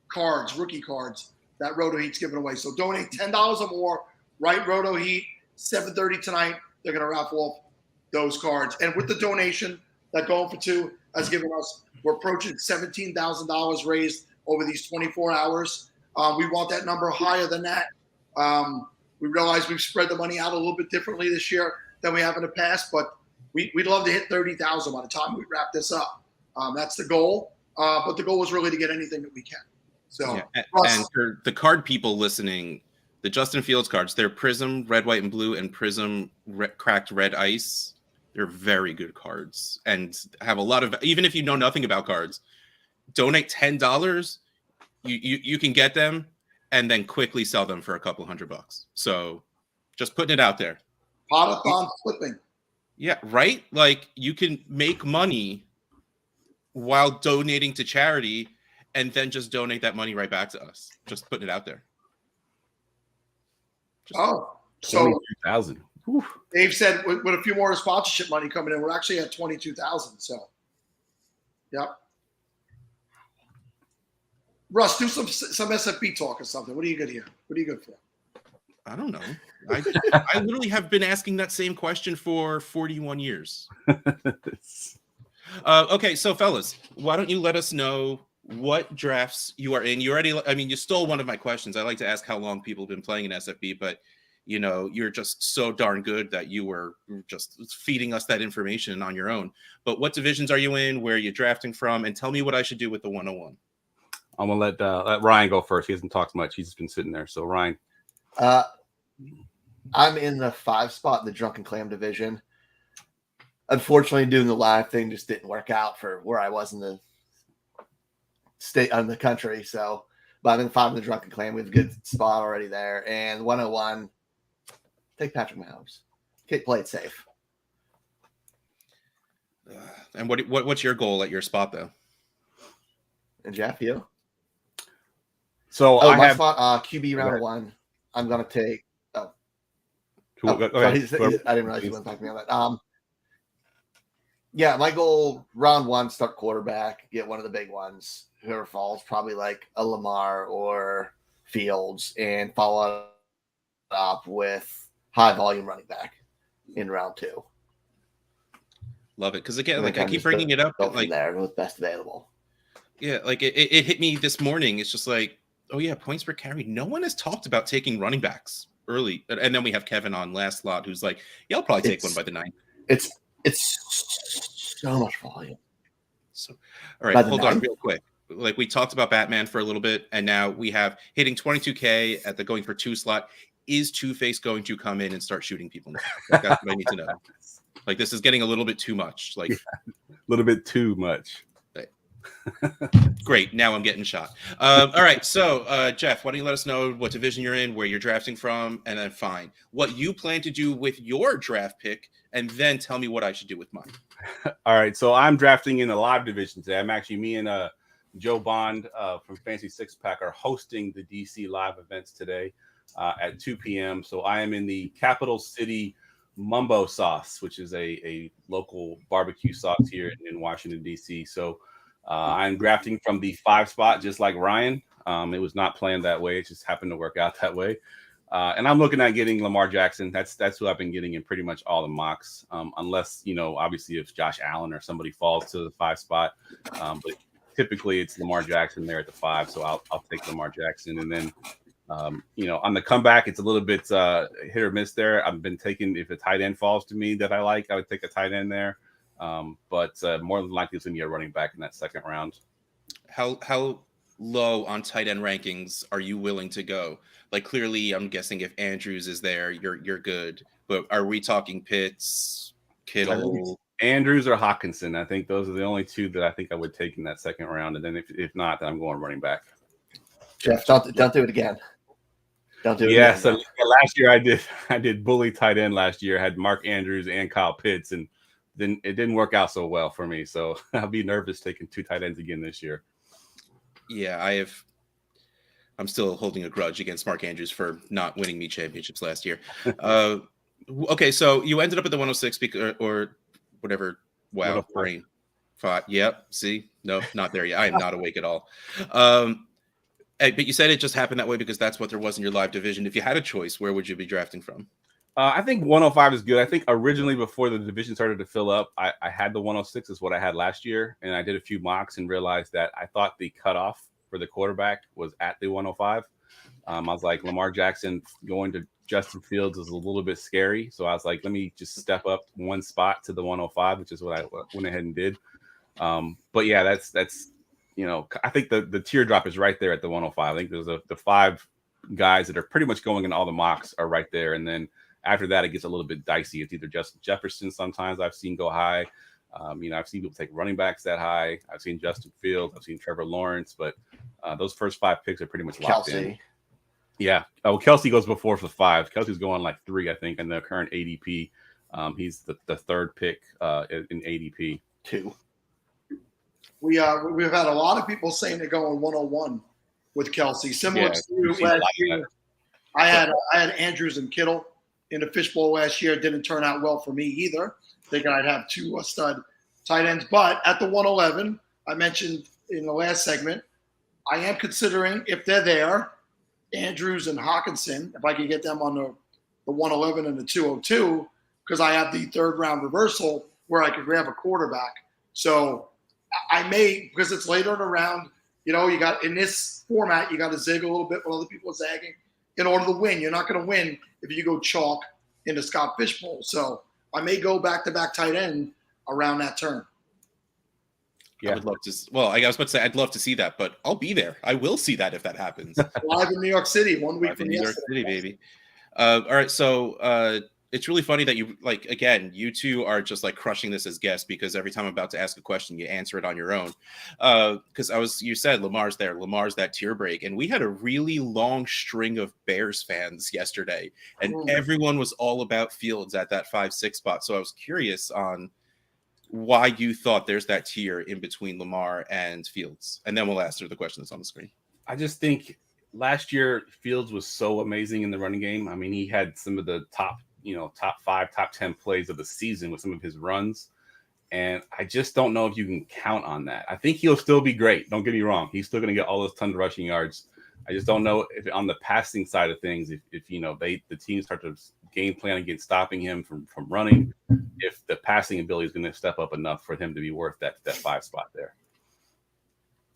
cards, rookie cards that Roto Heat's giving away. So donate $10 or more, write Roto Heat, 7:30 tonight. They're going to raffle off those cards. And with the donation that Going for Two has given us, we're approaching $17,000 raised over these 24 hours. We want that number higher than that. We realize we've spread the money out a little bit differently this year than we have in the past, but we'd love to hit 30,000 by the time we wrap this up. That's the goal. But the goal is really to get anything that we can. So, yeah. And for the card people listening, the Justin Fields cards, they're Prism, Red, White, and Blue, and Prism Cracked Red Ice. They're very good cards and have a lot of, even if you know nothing about cards, donate $10. You can get them and then quickly sell them for a couple $100. So just putting it out there. Podathon flipping. Yeah, right? Like you can make money while donating to charity and then just donate that money right back to us. Just putting it out there. So 22,000. Dave said with a few more sponsorship money coming in, we're actually at 22,000. So, yep. Russ, do some SFB talk or something. What are you good here? What are you good for? I don't know. I literally have been asking that same question for 41 years. Okay, so fellas, why don't you let us know what drafts you are in? You stole one of my questions. I like to ask how long people have been playing in SFB, but you're just so darn good that you were just feeding us that information on your own. But what divisions are you in? Where are you drafting from? And tell me what I should do with the 101. I'm gonna let Ryan go first. He hasn't talked much. He's just been sitting there. So Ryan, I'm in the 5 spot in the Drunken Clam division. Unfortunately, doing the live thing just didn't work out for where I was in the state of the country. So, but I'm in 5 in the Drunken Clam. We have a good spot already there. And 101, take Patrick Mahomes. Play it safe. And what's your goal at your spot though? And Jeff, you? So I have spot QB round 1. I'm gonna take. I didn't realize you went back to me on that. Yeah, my goal round 1, start quarterback, get one of the big ones. Whoever falls, probably like a Lamar or Fields, and follow up with high volume running back in round 2. Love it, because again, like I keep bringing it up, like there with best available. Yeah, like it hit me this morning. It's just like, oh yeah, points per carry. No one has talked about taking running backs early, and then we have Kevin on last lot, who's like, yeah, I'll probably take one by the 9th. It's so much volume. So, all right, hold on real quick. Like we talked about Batman for a little bit, and now we have hitting 22K at the going for 2 slot. Is Two-Face going to come in and start shooting people now? Like, that's what I need to know. Like, this is getting a little bit too much. Like, a little bit too much. Great. Now I'm getting shot. All right. So, Jeff, why don't you let us know what division you're in, where you're drafting from, and then fine. What you plan to do with your draft pick, and then tell me what I should do with mine. All right. So I'm drafting in the live division today. I'm actually, me and Joe Bond from Fancy Six Pack are hosting the DC live events today at 2 p.m. So I am in the Capital City Mumbo Sauce, which is a local barbecue sauce here in Washington, D.C. So I'm drafting from the 5 spot, just like Ryan. It was not planned that way. It just happened to work out that way. And I'm looking at getting Lamar Jackson. That's who I've been getting in pretty much all the mocks, unless, obviously if Josh Allen or somebody falls to the 5 spot. But typically it's Lamar Jackson there at the 5. So I'll take Lamar Jackson. And then, on the comeback, it's a little bit hit or miss there. I've been taking, if a tight end falls to me that I like, I would take a tight end there. But more than likely it's going to be a running back in that second round. How low on tight end rankings are you willing to go? Like, clearly, I'm guessing if Andrews is there, you're good. But are we talking Pitts, Kittle, Andrews, or Hawkinson? I think those are the only 2 that I think I would take in that second round. And then if not, then I'm going running back. Jeff, don't do it again. Don't do it. Yeah. Again. So last year I did bully tight end last year. I had Mark Andrews and Kyle Pitts, and then it didn't work out so well for me. So I'll be nervous taking 2 tight ends again this year. Yeah, I'm still holding a grudge against Mark Andrews for not winning me championships last year. Okay, so you ended up at the 106 or whatever. Wow, brain. 5. Yep. See, no, not there yet. I am not awake at all. But you said it just happened that way because that's what there was in your live division. If you had a choice, where would you be drafting from? I think 105 is good. I think originally before the division started to fill up, I had the 106 is what I had last year. And I did a few mocks and realized that I thought the cutoff for the quarterback was at the 105. I was like, Lamar Jackson going to Justin Fields is a little bit scary. So I was like, let me just step up 1 spot to the 105, which is what I went ahead and did. But yeah, that's I think the teardrop is right there at the 105. I think there's the 5 guys that are pretty much going in all the mocks are right there. And then after that, it gets a little bit dicey. It's either Justin Jefferson. Sometimes I've seen go high. I've seen people take running backs that high. I've seen Justin Fields. I've seen Trevor Lawrence. But those first 5 picks are pretty much locked in. Yeah. Oh, Kelsey goes before for 5. Kelsey's going like 3, I think, in the current ADP. He's the 3rd pick in ADP. 2. We've had a lot of people saying they're going 101 with Kelsey. Similar to last year, I had Andrews and Kittle in the fishbowl last year. It didn't turn out well for me either. Thinking I'd have 2 stud tight ends. But at the 111, I mentioned in the last segment, I am considering, if they're there, Andrews and Hawkinson, if I could get them on the 111 and the 202, because I have the 3rd round reversal where I could grab a quarterback. So I may, because it's later in the round, you got in this format, you got to zig a little bit when other people are zagging in order to win. You're not going to win if you go chalk in the Scott Fishbowl. So I may go back-to-back tight end around that turn. Yeah. I would love to. Well, I was about to say I'd love to see that, but I'll be there. I will see that if that happens. Live in New York City, 1 week Live from in New York yesterday. City, baby. All right, so it's really funny that you 2 are just like crushing this as guests, because every time I'm about to ask a question, you answer it on your own. Because you said Lamar's there, Lamar's that tier break, and we had a really long string of Bears fans yesterday, and everyone was all about Fields at that 5-6 spot. So I was curious on why you thought there's that tier in between Lamar and Fields, and then we'll answer the question that's on the screen. I just think last year Fields was so amazing in the running game. I mean, he had some of the top 5, top 10 plays of the season with some of his runs. And I just don't know if you can count on that. I think he'll still be great. Don't get me wrong. He's still going to get all those tons of rushing yards. I just don't know if on the passing side of things, if the team start to game plan against stopping him from running, if the passing ability is going to step up enough for him to be worth that 5 spot there.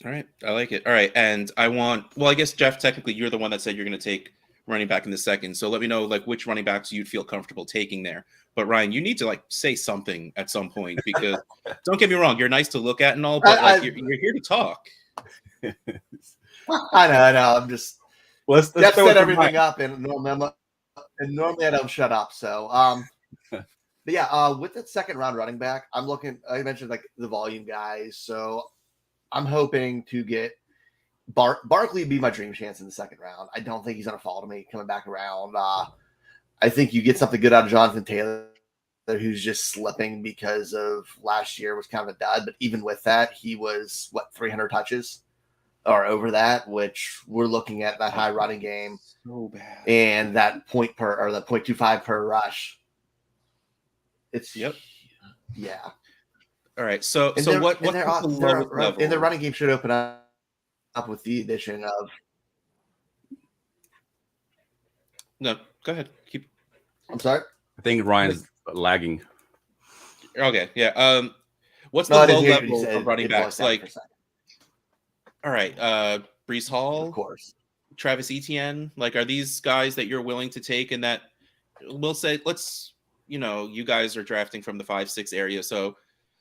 All right. I like it. All right. And I guess, Jeff, technically you're the one that said you're going to take running back in the second. So let me know like which running backs you'd feel comfortable taking there. But Ryan, you need to like say something at some point because don't get me wrong, you're nice to look at and all, but like you're here to talk. I know. I'm just let's Jeff set everything up, and normally I don't shut up. So, but yeah, with that second round running back, I'm looking. I mentioned like the volume guys, so I'm hoping to get Barkley be my dream chance in the second round. I don't think he's going to fall to me coming back around. I think you get something good out of Jonathan Taylor, who's just slipping because of last year was kind of a dud. But even with that, he was 300 touches or over that, which we're looking at that high running game so bad, and that point per or the 0.25 per rush. It's yeah. All right. So and what's the lowest level? And the running game should open up with the addition of. No, go ahead. I'm sorry. I think Ryan's lagging. Okay, yeah. What's the low level of running backs? Like, all right, Breece Hall, of course, Travis Etienne. Like, are these guys that you're willing to take? And that we'll say, you guys are drafting from the 5-6 area, so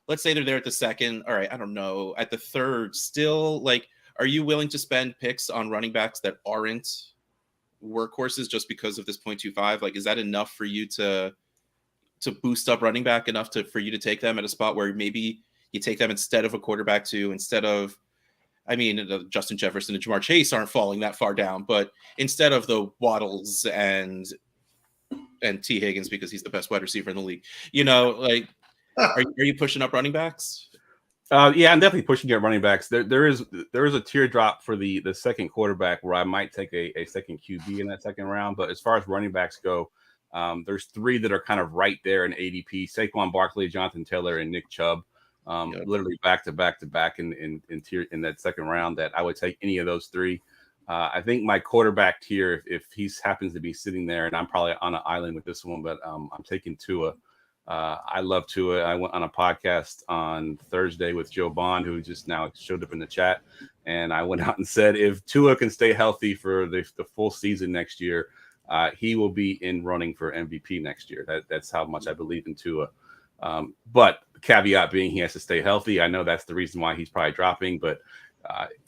let's say they're there at the second. All right, I don't know, at the third, still like, are you willing to spend picks on running backs that aren't workhorses just because of this 0.25? Like, is that enough for you to boost up running back enough for you to take them at a spot where maybe you take them instead of a quarterback instead of, I mean, Justin Jefferson and Jamar Chase aren't falling that far down, but instead of the Waddles and T. Higgins because he's the best wide receiver in the league, like, are you pushing up running backs? Yeah, I'm definitely pushing up running backs. There is a teardrop for the second quarterback where I might take a second QB in that second round. But as far as running backs go, there's three that are kind of right there in ADP: Saquon Barkley, Jonathan Taylor, and Nick Chubb. Literally back to back in that second round. That I would take any of those three. I think my quarterback tier, if he happens to be sitting there, and I'm probably on an island with this one, but I'm taking Tua. I love Tua. I went on a podcast on Thursday with Joe Bond, who just now showed up in the chat. And I went out and said, if Tua can stay healthy for the full season next year, he will be in running for MVP next year. That's how much I believe in Tua. But the caveat being he has to stay healthy. I know that's the reason why he's probably dropping. But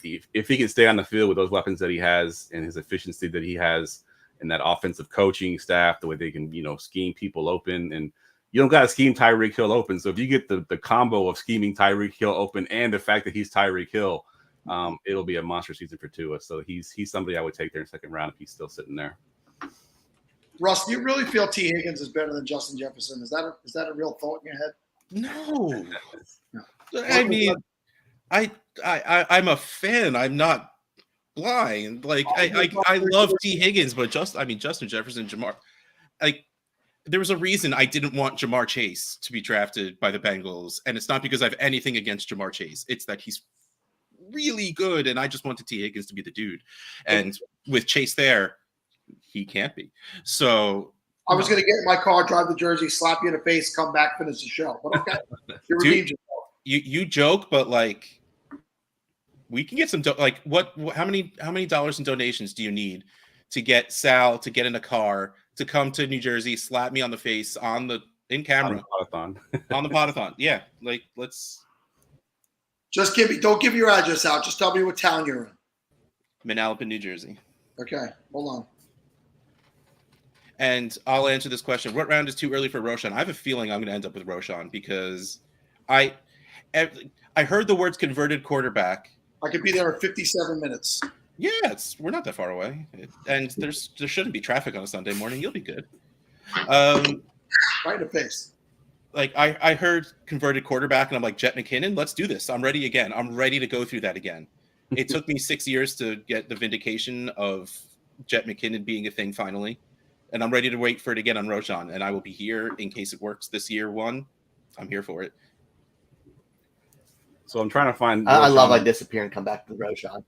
if he can stay on the field with those weapons that he has and his efficiency that he has and that offensive coaching staff, the way they can, scheme people open, and you don't got to scheme Tyreek Hill open. So if you get the combo of scheming Tyreek Hill open and the fact that he's Tyreek Hill, it'll be a monster season for Tua. So he's somebody I would take there in the second round if he's still sitting there. Russ, do you really feel T. Higgins is better than Justin Jefferson? Is that a real thought in your head? No. I mean, I'm a fan. I'm not blind. Like I love T. Higgins, but Justin Jefferson, Jamar, like. There was a reason I didn't want Jamar Chase to be drafted by the Bengals, and it's not because I have anything against Jamar Chase. It's that he's really good, and I just wanted T. Higgins to be the dude. And with Chase there, he can't be. So I was going to get in my car, drive to Jersey, slap you in the face, come back, finish the show. But okay, dude, you joke, but like we can get some how many dollars in donations do you need to get Sal to get in a car to come to New Jersey, slap me on the face in camera on the Podathon? Yeah, like let's just don't give your address out. Just tell me what town you're in. Manalapan, New Jersey. Okay, hold on. And I'll answer this question: what round is too early for Roshan? I have a feeling I'm going to end up with Roshan because I heard the words converted quarterback. I could be there in 57 minutes. Yeah, we're not that far away, and there shouldn't be traffic on a Sunday morning. You'll be good. Right in the face. Like I heard converted quarterback, and I'm like, Jet McKinnon, let's do this. I'm ready again. I'm ready to go through that again. It took me 6 years to get the vindication of Jet McKinnon being a thing finally, and I'm ready to wait for it again on Roshan. And I will be here in case it works this year. I'm here for it. So I'm trying to find. I love I disappear and come back to Roshan.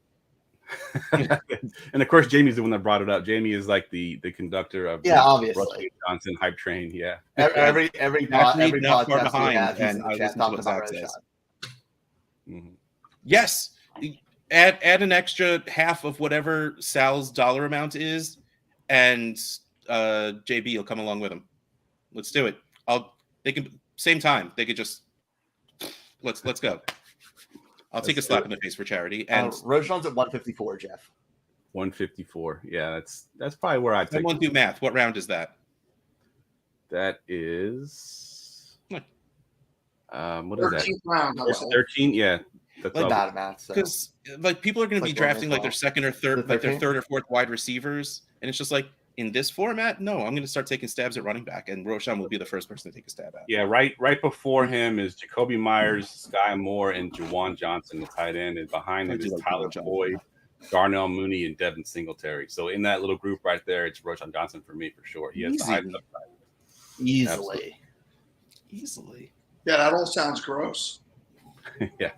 And of course, Jamie's the one that brought it up. Jamie is like the conductor of obviously Russell Johnson hype train. Yeah, every not far podcast behind, and I listen to what Zach says. Yes, add an extra half of whatever Sal's dollar amount is. and JB will come along with him. Let's do it. They can same time. They could just let's go. I'll take a slap in the face for charity. And Roshan's at 154, Jeff. 154. Yeah, that's probably where I'd take. Someone do math. What round is that? That is. What is that? 13th round. 13. Yeah. That's bad math. Because like people are going to be drafting like their second or third, like their third or fourth wide receivers, and it's just like in this format, no, I'm going to start taking stabs at running back, and Roshan will be the first person to take a stab at. Yeah, right before him is Jacoby Myers, Sky Moore, and Juwan Johnson, the tight end, and behind him is Tyler Boyd, Darnell Mooney, and Devin Singletary. So in that little group right there, it's Roshan Johnson for me for sure. He has the high upside. Easily. Yeah, that all sounds gross. Yeah.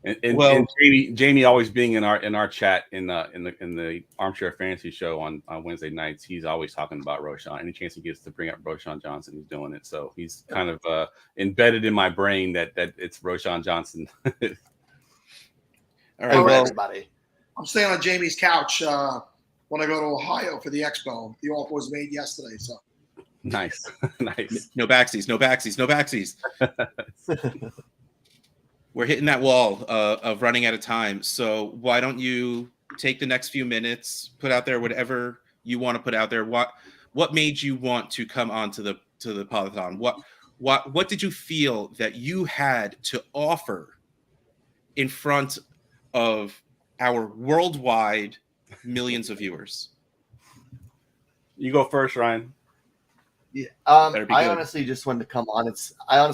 And Jamie always being in our chat in the Armchair Fantasy Show on Wednesday nights, he's always talking about Roshan. Any chance he gets to bring up Roshan Johnson, he's doing it. So he's kind of embedded in my brain that it's Roshan Johnson. All right, everybody. I'm staying on Jamie's couch when I go to Ohio for the expo. The offer was made yesterday, so nice. No backsies. We're hitting that wall of running out of time. So why don't you take the next few minutes, put out there whatever you want to put out there. What made you want to come on to the Podathon? What did you feel that you had to offer in front of our worldwide millions of viewers? You go first, Ryan. Yeah. I honestly just wanted to come on and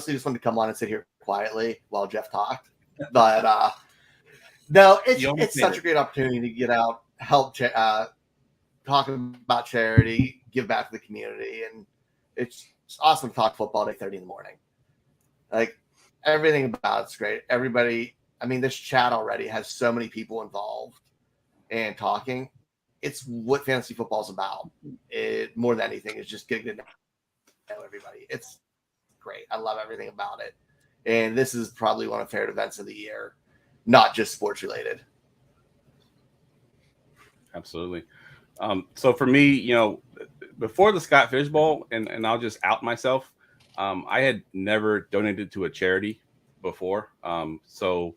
sit here quietly while Jeff talked, but no, it's such a great opportunity to get out, help, talk about charity, give back to the community, and it's awesome to talk football at 8:30 in the morning. Like everything about it's great. Everybody, I mean, this chat already has so many people involved and talking. It's what fantasy football is about. It more than anything is just getting to know everybody. It's great. I love everything about it. And this is probably one of the favorite events of the year, not just sports related. Absolutely. So for me, before the Scott Fish Bowl, and I'll just out myself, I had never donated to a charity before. So,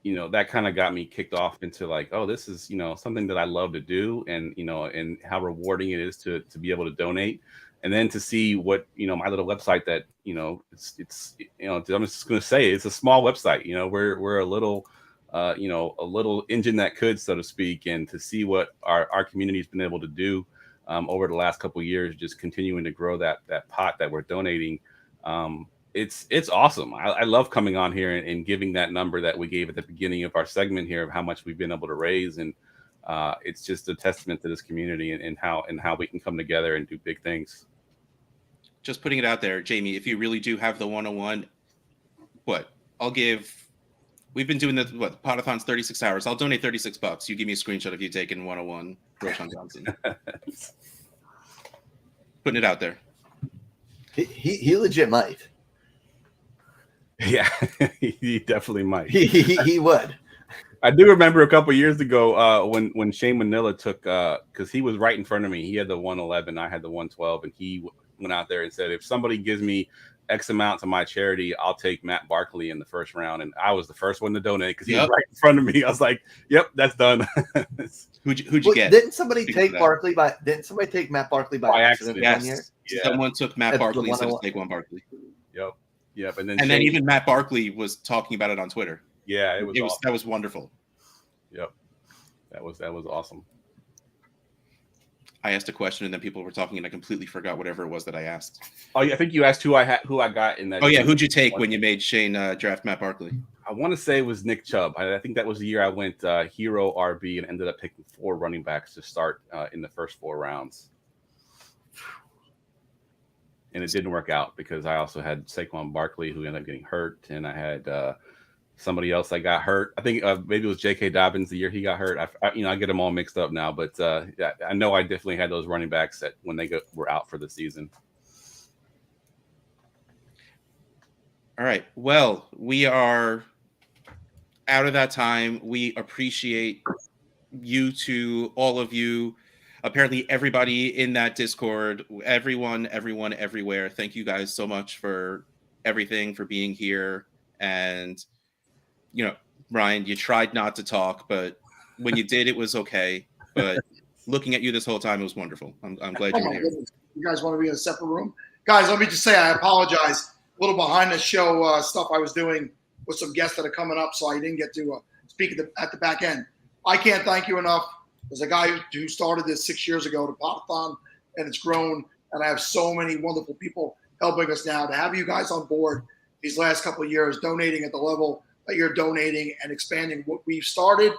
that kind of got me kicked off into like, oh, this is, something that I love to do, and, and how rewarding it is to be able to donate. And then to see what, my little website that, it's I'm just going to say it's a small website, we're a little, a little engine that could, so to speak, and to see what our community's been able to do over the last couple of years, just continuing to grow that pot that we're donating. It's awesome. I love coming on here and giving that number that we gave at the beginning of our segment here of how much we've been able to raise. And it's just a testament to this community and how we can come together and do big things. Just putting it out there, Jamie, if you really do have the 101, we've been doing Podathon's 36 hours. I'll donate $36. You give me a screenshot of you taking 101 Roshan Johnson. Putting it out there. He legit might. Yeah, he definitely might. He would. I do remember a couple years ago when Shane Manila took, because he was right in front of me. He had the 111, I had the 112, and he went out there and said, if somebody gives me X amount to my charity, I'll take Matt Barkley in the first round. And I was the first one to donate because he was right in front of me. I was like, yep, that's done. Who'd you get? Didn't somebody take Matt Barkley by accident? Yes. One year? Yeah. Someone took Matt Barkley instead of Saquon Barkley. Yep. And then even Matt Barkley was talking about it on Twitter. Yeah, it was awesome. That was wonderful. Yep. That was awesome. I asked a question and then people were talking and I completely forgot whatever it was that I asked. Oh yeah, I think you asked who I got in that. Oh yeah, who'd you take when you made Shane draft Matt Barkley? I want to say it was Nick Chubb. I think that was the year I went hero RB and ended up picking 4 running backs to start in the first 4 rounds. And it didn't work out because I also had Saquon Barkley who ended up getting hurt, and I had somebody else that got hurt. I think maybe it was J.K. Dobbins the year he got hurt. I get them all mixed up now, but yeah, I know I definitely had those running backs that when they were out for the season. All right. Well, we are out of that time. We appreciate you all of you apparently everybody in that Discord, everyone, everywhere. Thank you guys so much for everything, for being here. And, you know, Ryan, you tried not to talk, but when you did, it was okay. But looking at you this whole time, it was wonderful. I'm glad you were here. You guys want to be in a separate room? Guys, let me just say I apologize. A little behind the show stuff I was doing with some guests that are coming up, so I didn't get to speak at the back end. I can't thank you enough. As a guy who started this 6 years ago, to Podathon, and it's grown, and I have so many wonderful people helping us now. To have you guys on board these last couple of years, donating at the level that you're donating and expanding what we've started,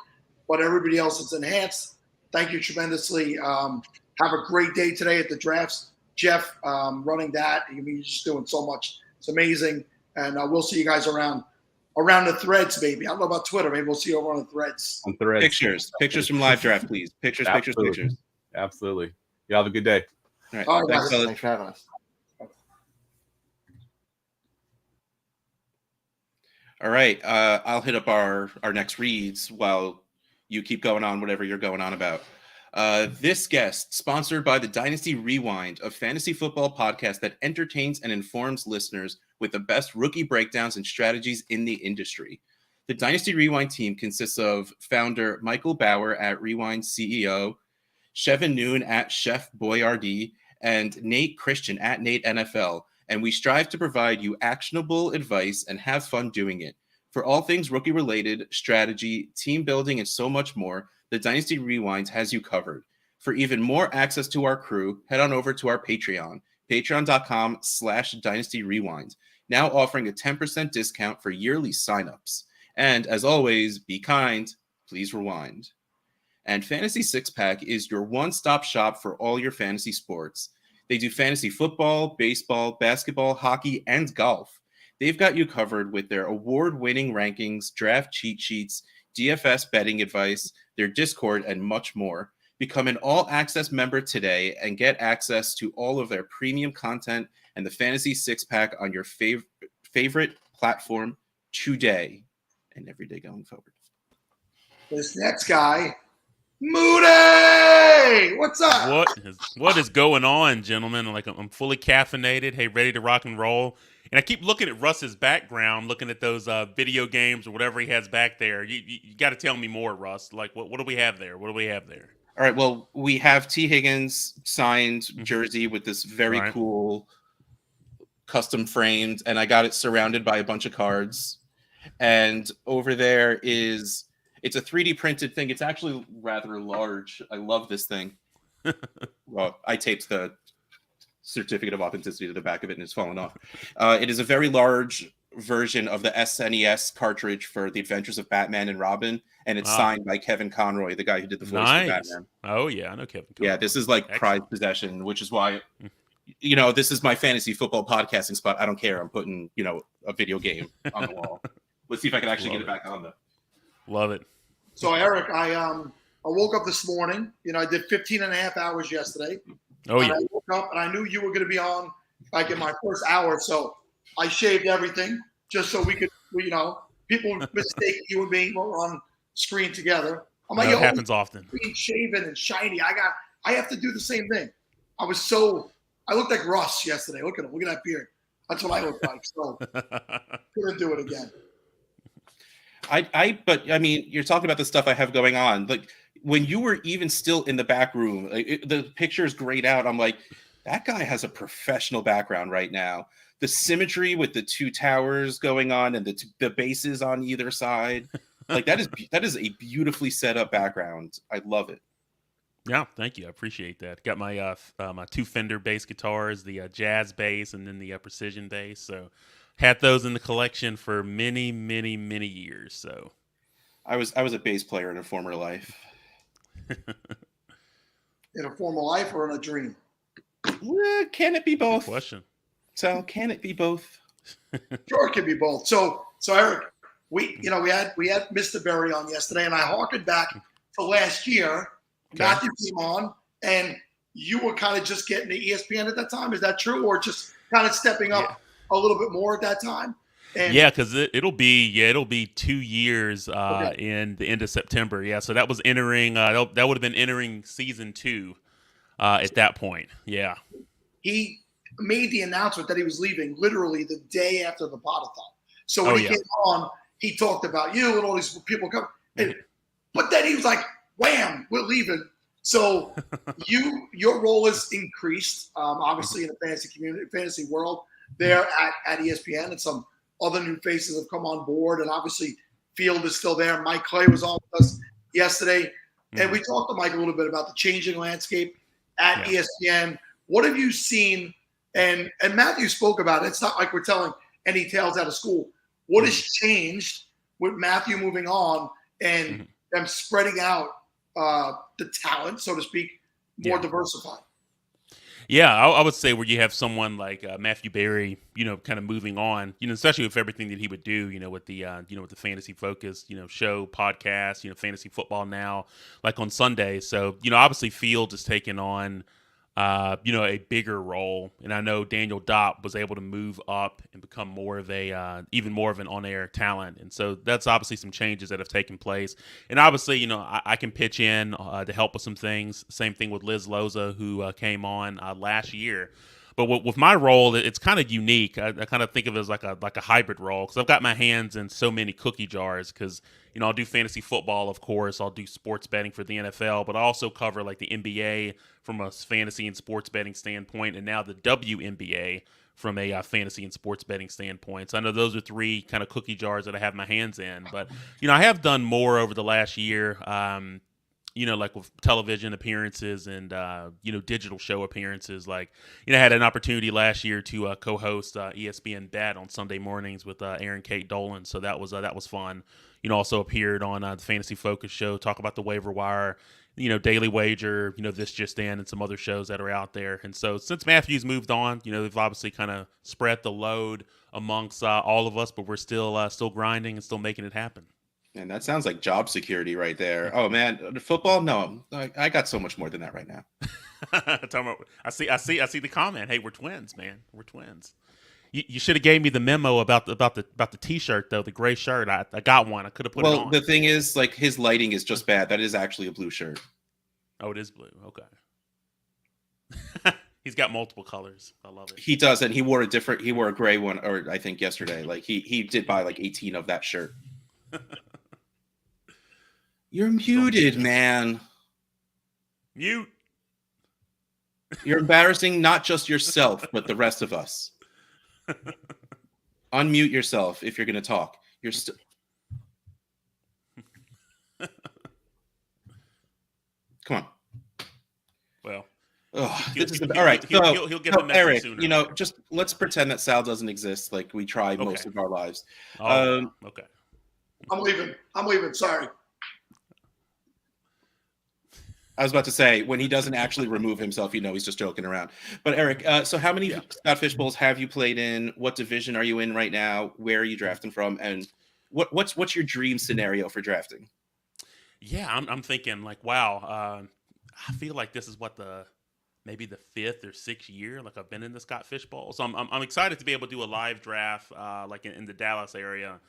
but everybody else has enhanced. Thank you tremendously. Have a great day today at the drafts. Jeff, running that. I mean, you're just doing so much. It's amazing. And we'll see you guys around the threads, maybe. I don't know about Twitter. Maybe we'll see you over on the threads. On threads. Pictures from live draft, please. Pictures. Absolutely. You have a good day. All right, guys. Thanks for having us. All right. I'll hit up our next reads while you keep going on whatever you're going on about. This guest, sponsored by the Dynasty Rewind, a fantasy football podcast that entertains and informs listeners with the best rookie breakdowns and strategies in the industry. The Dynasty Rewind team consists of founder Michael Bauer at Rewind CEO, Chevin Noon at Chef Boyardee, and Nate Christian at Nate NFL. And we strive to provide you actionable advice and have fun doing it. For all things rookie related, strategy, team building, and so much more, the Dynasty Rewind has you covered. For even more access to our crew, head on over to our Patreon, patreon.com/Dynasty Rewind, now offering a 10% discount for yearly signups. And as always, be kind, please rewind. And Fantasy Six Pack is your one-stop shop for all your fantasy sports. They do fantasy football, baseball, basketball, hockey, and golf. They've got you covered with their award-winning rankings, draft cheat sheets, DFS betting advice, their Discord, and much more. Become an all-access member today and get access to all of their premium content and the Fantasy Six Pack on your favorite platform today and every day going forward. This next guy, Moody! What's up? What is going on, gentlemen? Like, I'm fully caffeinated, hey, ready to rock and roll. And I keep looking at Russ's background, looking at those video games or whatever he has back there. You got to tell me more, Russ. Like, what do we have there? What do we have there? All right. Well, we have T. Higgins signed jersey with this very cool custom framed, and I got it surrounded by a bunch of cards. And over there it's a 3D printed thing. It's actually rather large. I love this thing. Well, I taped the certificate of authenticity to the back of it and it's fallen off. It is a very large version of the SNES cartridge for The Adventures of Batman and Robin, and it's signed by Kevin Conroy, the guy who did the voice for Batman. Oh yeah, I know Kevin Conroy. Yeah, this is like prized possession, which is why, this is my fantasy football podcasting spot. I don't care. I'm putting, a video game on the wall. Let's see if I can actually get it back on though. Love it. So Eric, I woke up this morning. I did 15 and a half hours yesterday. Oh yeah. I woke up and I knew you were going to be on like in my first hour. So I shaved everything just so we could, people mistake you and me when we're on screen together. I'm like, it happens often. Being shaven and shiny. I have to do the same thing. I looked like Russ yesterday. Look at him. Look at that beard. That's what I look like. So couldn't do it again. But I mean, you're talking about the stuff I have going on. Like when you were even still in the back room, the picture is grayed out. I'm like, that guy has a professional background right now. The symmetry with the two towers going on and the bases on either side, like that is a beautifully set up background. I love it. Yeah, thank you. I appreciate that. Got my my two Fender bass guitars, the jazz bass, and then the precision bass. So had those in the collection for many, many, many years. So I was a bass player in a former life. In a former life or in a dream? Can it be both? Good question. So can it be both? Sure, it can be both. So Eric, we had Mr. Berry on yesterday, and I harkened back to last year. Okay. Matthew came on, and you were kind of just getting the ESPN at that time. Is that true, or just kind of stepping up a little bit more at that time? And because it'll be 2 years in the end of September. Yeah, so that was entering. That would have been entering season 2 at that point. Yeah. He made the announcement that he was leaving literally the day after the Podathon. So when he came on, he talked about you and all these people coming. But then he was like, wham, we're leaving. So your role has increased, obviously, in the fantasy community, fantasy world there at ESPN, and some other new faces have come on board. And obviously, Field is still there. Mike Clay was on with us yesterday. And we talked to Mike a little bit about the changing landscape at ESPN. What have you seen? And Matthew spoke about it. It's not like we're telling any tales out of school. What has changed with Matthew moving on and them spreading out the talent, so to speak, more diversified? Yeah, I would say where you have someone like Matthew Berry, kind of moving on, especially with everything that he would do, with the, with the fantasy focus, show, podcast, fantasy football now, like on Sunday. So, obviously Field is taking on, a bigger role. And I know Daniel Dopp was able to move up and become more of even more of an on-air talent. And so that's obviously some changes that have taken place. And obviously, I can pitch in to help with some things. Same thing with Liz Loza, who came on last year. But with my role, it's kind of unique. I kind of think of it as like a hybrid role, because I've got my hands in so many cookie jars. Because I'll do fantasy football, of course. I'll do sports betting for the NFL, but I also cover like the NBA from a fantasy and sports betting standpoint, and now the WNBA from a fantasy and sports betting standpoint. So I know those are three kind of cookie jars that I have my hands in. But I have done more over the last year. Like with television appearances and, digital show appearances. Like, I had an opportunity last year to co-host ESPN Bet on Sunday mornings with Aaron Kate Dolan. So that was fun. Also appeared on the Fantasy Focus show, talk about the waiver wire, Daily Wager, This Just In, and some other shows that are out there. And so since Matthew's moved on, they've obviously kind of spread the load amongst all of us, but we're still grinding and still making it happen. And that sounds like job security right there. Oh man, football? No, I got so much more than that right now. I see the comment. Hey, we're twins, man. We're twins. You should have gave me the memo about the T-shirt though, the gray shirt. I got one. I could have put it on. Well, the thing is, like, his lighting is just bad. That is actually a blue shirt. Oh, it is blue. Okay. He's got multiple colors. I love it. He does, and he wore a gray one, or I think yesterday. Like he did buy like 18 of that shirt. You're muted, man. Mute. You're embarrassing not just yourself, but the rest of us. Unmute yourself if you're going to talk. You're still. Come on. Well. This is all right. He'll get the message Eric, sooner. just let's pretend that Sal doesn't exist like we try most of our lives. Okay. I'm leaving. Sorry. I was about to say, when he doesn't actually remove himself, he's just joking around. But Eric, so how many Scott Fish Bowls have you played in? What division are you in right now? Where are you drafting from? And what's your dream scenario for drafting? Yeah, I'm thinking like, wow. I feel like this is maybe the 5th or 6th year like I've been in the Scott Fish Bowl. So I'm excited to be able to do a live draft like in the Dallas area.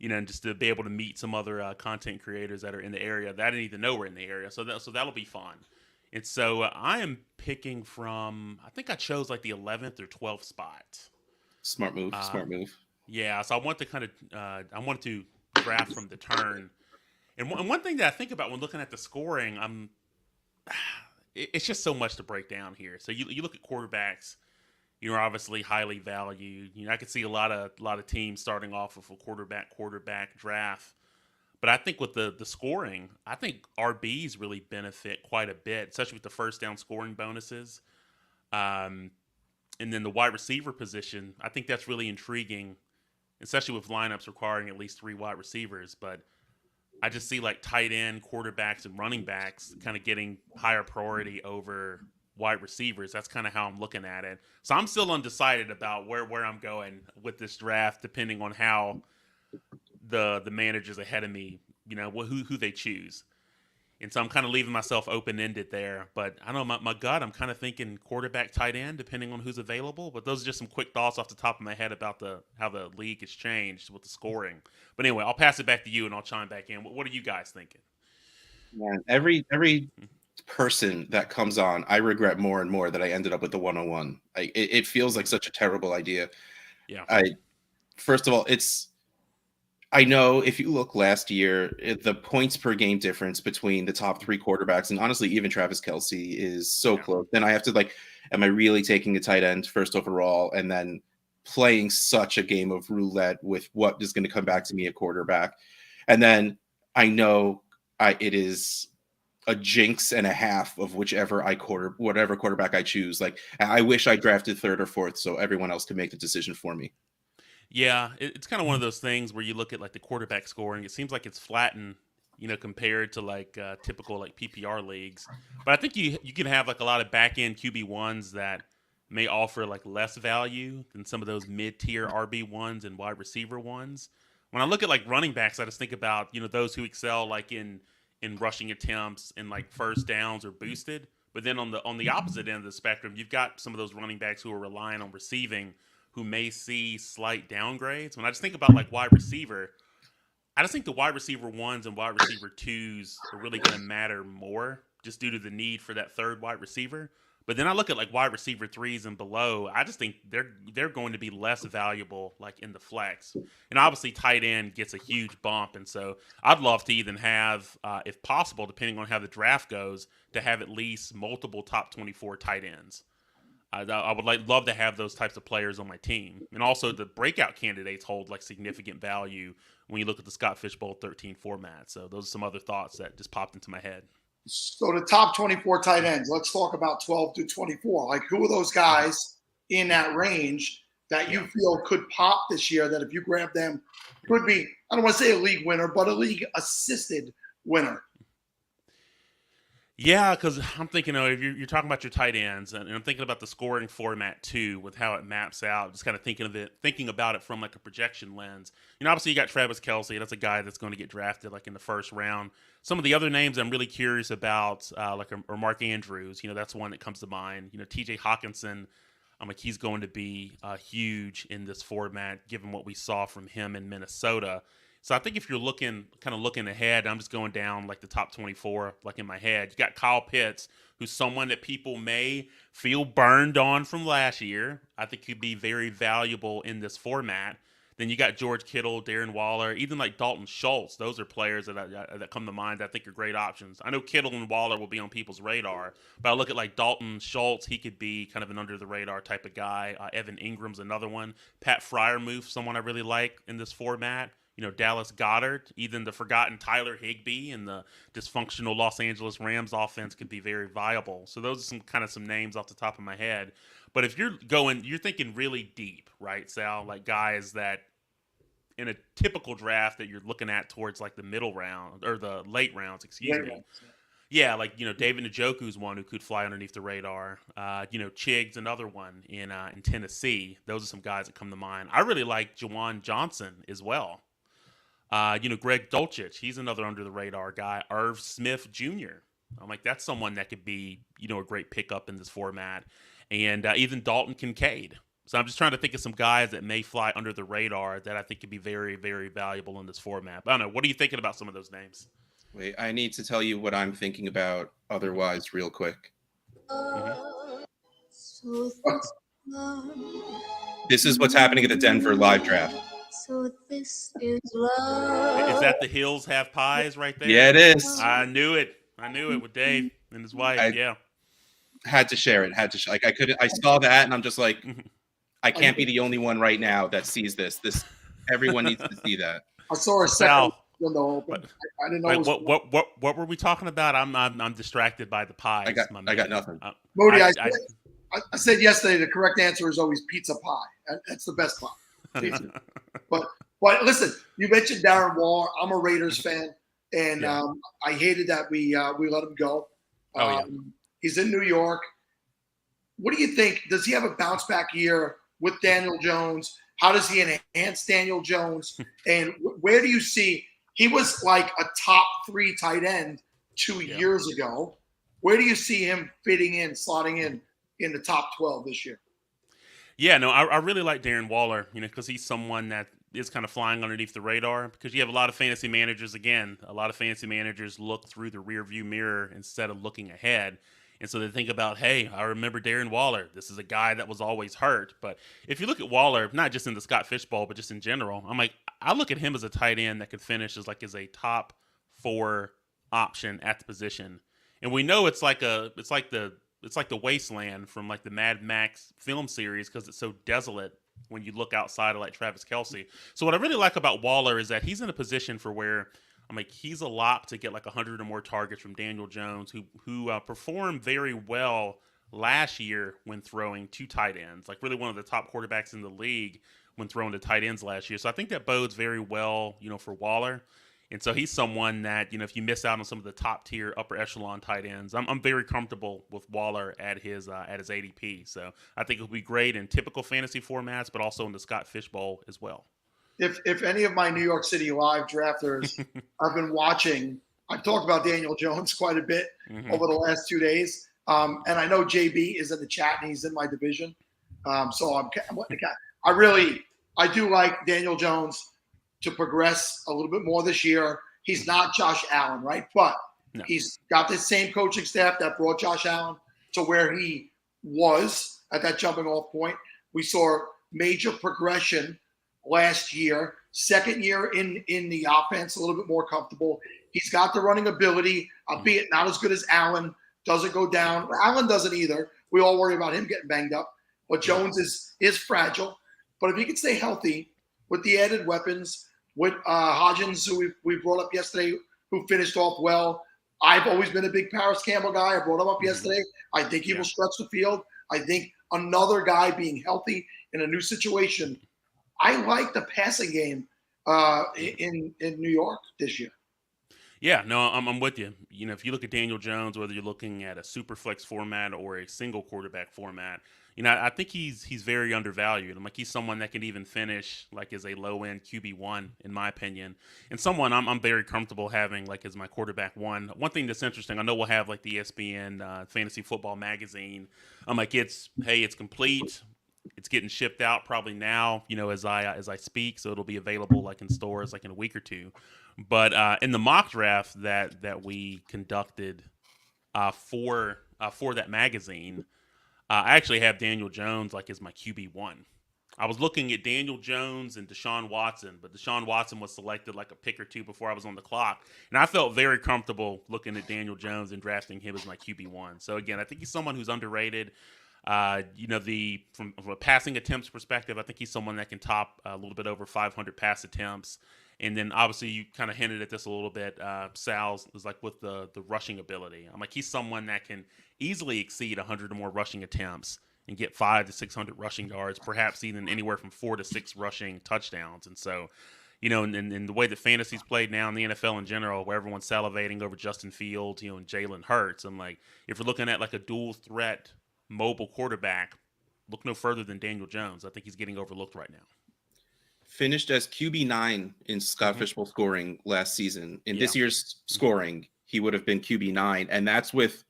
And just to be able to meet some other content creators that are in the area that I didn't even know were in the area. So that'll be fun. And so I am picking from, I think I chose like the 11th or 12th spot. Smart move. Yeah. So I want to I wanted to draft from the turn. And one thing that I think about when looking at the scoring, it's just so much to break down here. So you look at quarterbacks. You're obviously highly valued. I could see a lot of teams starting off with a quarterback draft. But I think with the scoring, I think RBs really benefit quite a bit, especially with the first down scoring bonuses. And then the wide receiver position, I think that's really intriguing, especially with lineups requiring at least 3 wide receivers. But I just see like tight end, quarterbacks, and running backs kind of getting higher priority over wide receivers. That's kind of how I'm looking at it. So I'm still undecided about where I'm going with this draft, depending on how the managers ahead of me, who they choose. And so I'm kind of leaving myself open-ended there. But I don't know, my gut, I'm kind of thinking quarterback, tight end, depending on who's available. But those are just some quick thoughts off the top of my head about how the league has changed with the scoring. But anyway, I'll pass it back to you and I'll chime back in. What are you guys thinking? Man, every person that comes on, I regret more and more that I ended up with the 101. It feels like such a terrible idea. Yeah. First of all, I know if you look last year, the points per game difference between the top 3 quarterbacks and honestly even Travis Kelce is so close. Then I have to am I really taking a tight end first overall and then playing such a game of roulette with what is going to come back to me at quarterback? And then I know it is a jinx and a half of whatever quarterback I choose. Like I wish I drafted 3rd or 4th so everyone else could make the decision for me. Yeah, it's kind of one of those things where you look at like the quarterback scoring. It seems like it's flattened, compared to like typical like PPR leagues. But I think you can have like a lot of back end QB1s that may offer like less value than some of those mid tier RB1s and wide receiver ones. When I look at like running backs, I just think about those who excel like in rushing attempts and like first downs or boosted. But then on the opposite end of the spectrum, you've got some of those running backs who are relying on receiving, who may see slight downgrades. When I just think about like wide receiver, I just think the wide receiver 1s and wide receiver 2s are really going to matter more just due to the need for that 3rd wide receiver. But then I look at like wide receiver 3s and below, I just think they're going to be less valuable like in the flex. And obviously tight end gets a huge bump. And so I'd love to even have, if possible, depending on how the draft goes, to have at least multiple top 24 tight ends. I would love to have those types of players on my team. And also the breakout candidates hold like significant value when you look at the Scott Fishbowl 13 format. So those are some other thoughts that just popped into my head. So the top 24 tight ends, let's talk about 12 to 24. Like who are those guys in that range that you feel could pop this year that if you grab them could be, I don't want to say a league winner, but a league assisted winner? Yeah, because I'm thinking, if you're talking about your tight ends, and I'm thinking about the scoring format too, with how it maps out. Just kind of thinking about it from like a projection lens. Obviously you got Travis Kelce. That's a guy that's going to get drafted like in the 1st round. Some of the other names I'm really curious about, or Mark Andrews. That's one that comes to mind. T.J. Hawkinson. I'm like he's going to be huge in this format, given what we saw from him in Minnesota. So I think if you're looking ahead, I'm just going down like the top 24, like in my head. You got Kyle Pitts, who's someone that people may feel burned on from last year. I think could be very valuable in this format. Then you got George Kittle, Darren Waller, even like Dalton Schultz. Those are players that come to mind that I think are great options. I know Kittle and Waller will be on people's radar, but I look at like Dalton Schultz. He could be kind of an under the radar type of guy. Evan Ingram's another one. Pat Freiermuth, someone I really like in this format. Dallas Goedert, even the forgotten Tyler Higbee and the dysfunctional Los Angeles Rams offense could be very viable. So those are some names off the top of my head. But if you're thinking really deep, right, Sal? Like guys that in a typical draft that you're looking at towards like the middle round or the late rounds, excuse me. Yeah, like David Njoku's one who could fly underneath the radar. Chig's another one in Tennessee. Those are some guys that come to mind. I really like Juwan Johnson as well. Greg Dulcich, he's another under the radar guy. Irv Smith Jr. I'm like, that's someone that could be, a great pickup in this format. And even Dalton Kincaid. So I'm just trying to think of some guys that may fly under the radar that I think could be very, very valuable in this format. But I don't know. What are you thinking about some of those names? Wait, I need to tell you what I'm thinking about otherwise real quick. This is what's happening at the Denver live draft. So this is love. Is that the Hills Have Pies right there? Yeah, it is. I knew it with Dave and his wife. Had to share it. I saw that and I'm just like, I can't be the only one right now that sees this. Everyone needs to see that. I saw a second window open. I didn't know. What were we talking about? I'm distracted by the pies. I got nothing. Moody, I said yesterday the correct answer is always pizza pie. That's the best pie. But listen, you mentioned Darren Waller. I'm a Raiders fan, and I hated that we let him go. He's in New York. What do you think? Does he have a bounce back year with Daniel Jones? How does he enhance Daniel Jones? And where do you see he was like a top 3 tight end 2 years ago? Where do you see him fitting in, slotting in the top 12 this year? Yeah, no, I really like Darren Waller, because he's someone that is kind of flying underneath the radar because you have a lot of fantasy managers. Again, a lot of fantasy managers look through the rear view mirror instead of looking ahead. And so they think about, hey, I remember Darren Waller. This is a guy that was always hurt. But if you look at Waller, not just in the Scott Fishbowl, but just in general, I'm like, I look at him as a tight end that could finish as a top 4 option at the position. And we know it's like the wasteland from like the Mad Max film series because it's so desolate when you look outside of like Travis Kelce. So what I really like about Waller is that he's in a position for where I'm like, he's a lock to get like 100 or more targets from Daniel Jones, who performed very well last year when throwing 2 tight ends, like really one of the top quarterbacks in the league when throwing to tight ends last year. So I think that bodes very well, for Waller. And so he's someone that, if you miss out on some of the top tier upper echelon tight ends, I'm very comfortable with Waller at his ADP. So I think it'll be great in typical fantasy formats, but also in the Scott Fishbowl as well. If any of my New York City live drafters have been watching, I've talked about Daniel Jones quite a bit over the last 2 days. And I know JB is in the chat and he's in my division. So I do like Daniel Jones to progress a little bit more this year. He's not Josh Allen, right? But he's got the same coaching staff that brought Josh Allen to where he was at that jumping off point. We saw major progression last year, second year in the offense, a little bit more comfortable. He's got the running ability, albeit not as good as Allen. Doesn't go down. Allen doesn't either. We all worry about him getting banged up. But Jones is fragile. But if he can stay healthy with the added weapons, with Hodgins, who we brought up yesterday, who finished off well. I've always been a big Paris Campbell guy. I brought him up yesterday. I think he will stretch the field. I think another guy being healthy in a new situation. I like the passing game in New York this year. Yeah, no, I'm with you. If you look at Daniel Jones, whether you're looking at a super flex format or a single quarterback format, I think he's very undervalued. I'm like, he's someone that can even finish like as a low end QB1 in my opinion, and someone I'm very comfortable having like as my quarterback one. One thing that's interesting, I know we'll have like the ESPN Fantasy Football Magazine. I'm like, it's complete. It's getting shipped out probably now, as I speak, so it'll be available like in stores like in a week or two. But in the mock draft that we conducted for that magazine, I actually have Daniel Jones like as my QB1. I was looking at Daniel Jones and Deshaun Watson, but Deshaun Watson was selected like a pick or two before I was on the clock, and I felt very comfortable looking at Daniel Jones and drafting him as my QB1. So again, I think he's someone who's underrated. From a passing attempts perspective, I think he's someone that can top a little bit over 500 pass attempts. And then obviously you kind of hinted at this a little bit. Sal's is like with the rushing ability. I'm like, he's someone that can easily exceed 100 or more rushing attempts and get 500 to 600 rushing yards, perhaps even anywhere from 4 to 6 rushing touchdowns. And so, in the way that fantasy's played now in the NFL in general, where everyone's salivating over Justin Fields, and Jalen Hurts, I'm like, if you're looking at like a dual threat mobile quarterback, look no further than Daniel Jones. I think he's getting overlooked right now. Finished as QB9 in Scott Fishbowl scoring last season. In this year's scoring, he would have been QB9, and that's with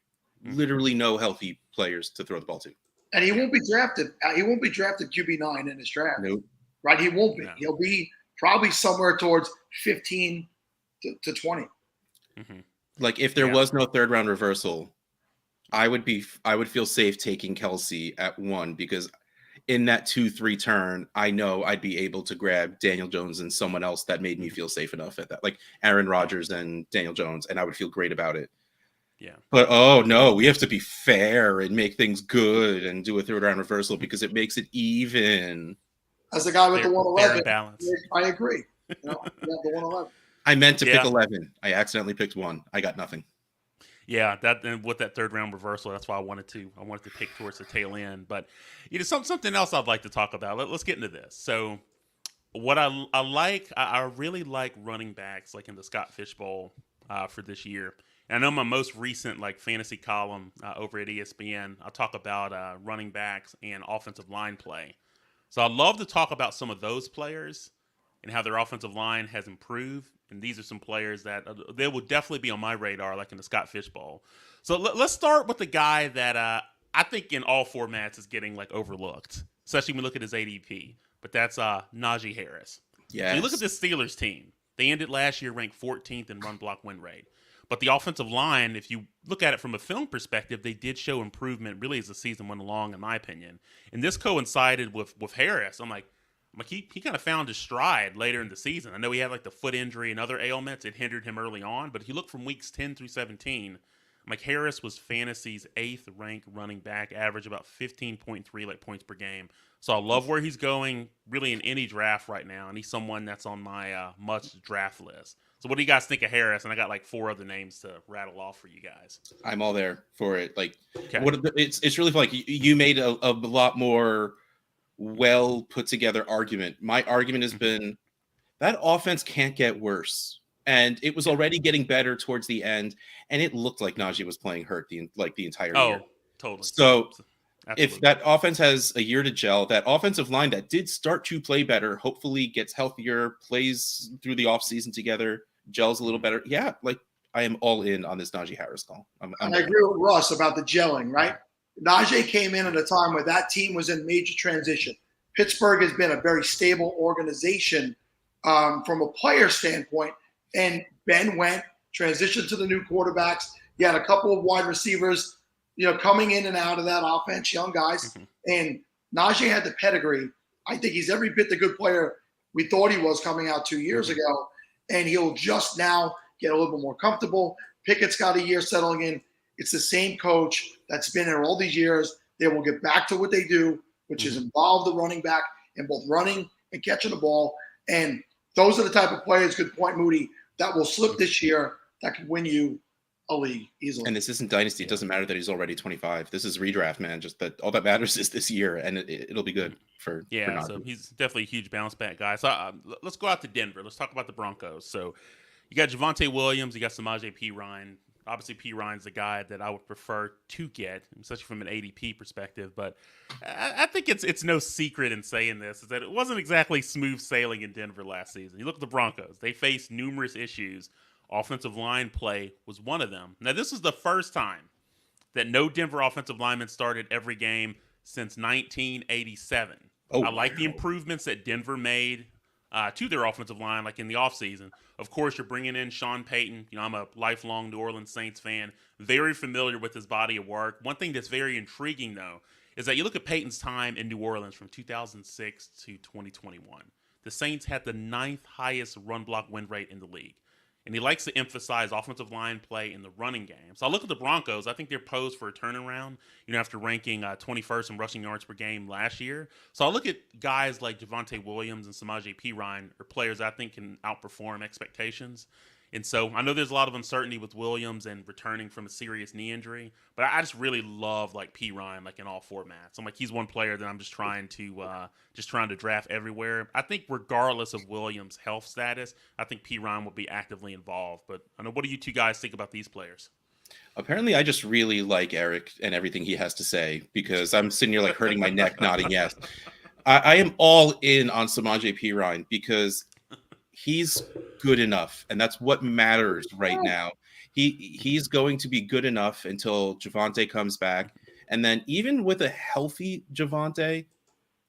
literally no healthy players to throw the ball to. And he won't be drafted. He won't be drafted QB9 in his draft. Nope. Right? He won't be. No. He'll be probably somewhere towards 15 to 20. Like if there was no third round reversal, I would feel safe taking Kelce at 1 because in that 2-3 turn, I know I'd be able to grab Daniel Jones and someone else that made me feel safe enough at that, like Aaron Rodgers and Daniel Jones, and I would feel great about it. Yeah. But oh no, we have to be fair and make things good and do a third round reversal because it makes it even. As a guy with the 111, balance. I agree. You have the 111. I meant to pick 11. I accidentally picked 1. I got nothing. Yeah, and with that third round reversal, that's why I wanted to pick towards the tail end. But something else I'd like to talk about. Let's get into this. So, what I really like running backs like in the Scott Fishbowl for this year. And I know my most recent like fantasy column over at ESPN, I talk about running backs and offensive line play. So I'd love to talk about some of those players and how their offensive line has improved. And these are some players that they will definitely be on my radar, like in the Scott Fishbowl. So let's start with the guy that I think in all formats is getting like overlooked, especially when we look at his ADP. But that's Najee Harris. So you look at this Steelers team. They ended last year ranked 14th in run block win rate. But the offensive line, if you look at it from a film perspective, they did show improvement really as the season went along, in my opinion. And this coincided with Harris. I'm like he kind of found his stride later in the season. I know he had like the foot injury and other ailments. It hindered him early on. But if you look from weeks 10 through 17, Harris was fantasy's 8th ranked running back, average about 15.3 like points per game. So I love where he's going really in any draft right now. And he's someone that's on my much draft list. So what do you guys think of Harris? And I got like 4 other names to rattle off for you guys. I'm all there for it. Like, it's really like you made a lot more well put together argument. My argument has been that offense can't get worse, and it was already getting better towards the end. And it looked like Najee was playing hurt the entire year. Totally. So absolutely. If that offense has a year to gel, that offensive line that did start to play better, hopefully gets healthier, plays through the offseason together, gels a little better. Yeah, like I am all in on this Najee Harris call. And I agree with Russ about the gelling, right? Najee came in at a time where that team was in major transition. Pittsburgh has been a very stable organization from a player standpoint, and Ben went, transitioned to the new quarterbacks. You had a couple of wide receivers, coming in and out of that offense, young guys. And Najee had the pedigree. I think he's every bit the good player we thought he was coming out 2 years ago. And he'll just now get a little bit more comfortable. Pickett's got a year settling in. It's the same coach that's been there all these years. They will get back to what they do, which is involve the running back in both running and catching the ball. And those are the type of players, good point, Moody, that will slip this year that could win you a league easily. And this isn't dynasty. It doesn't matter that he's already 25. This is redraft, man. Just that all that matters is this year, and it'll be good for so he's definitely a huge bounce back guy. So let's go out to Denver. Let's talk about the Broncos. So you got Javonte Williams, you got Samaje Perine. Obviously, Perine's the guy that I would prefer to get, especially from an ADP perspective. But I think it's no secret in saying this is that it wasn't exactly smooth sailing in Denver last season. You look at the Broncos; they faced numerous issues. Offensive line play was one of them. Now, this is the first time that no Denver offensive lineman started every game since 1987. I like the improvements that Denver made to their offensive line, like in the offseason. Of course, you're bringing in Sean Payton. I'm a lifelong New Orleans Saints fan, very familiar with his body of work. One thing that's very intriguing, though, is that you look at Payton's time in New Orleans from 2006 to 2021. The Saints had the 9th highest run block win rate in the league. And he likes to emphasize offensive line play in the running game. So I look at the Broncos. I think they're posed for a turnaround, after ranking 21st in rushing yards per game last year. So I look at guys like Javonte Williams and Samaje Perine are players I think can outperform expectations. And so I know there's a lot of uncertainty with Williams and returning from a serious knee injury, but I just really love Perine in all formats. I'm he's one player that I'm just trying to draft everywhere. I think regardless of Williams' health status, I think Perine will be actively involved. But I know, what do you two guys think about these players? Apparently, I just really like Eric and everything he has to say, because I'm sitting here hurting my neck, nodding yes. I am all in on Samaje Perine because he's good enough, and that's what matters right now. He's going to be good enough until Javonte comes back, and then even with a healthy Javonte,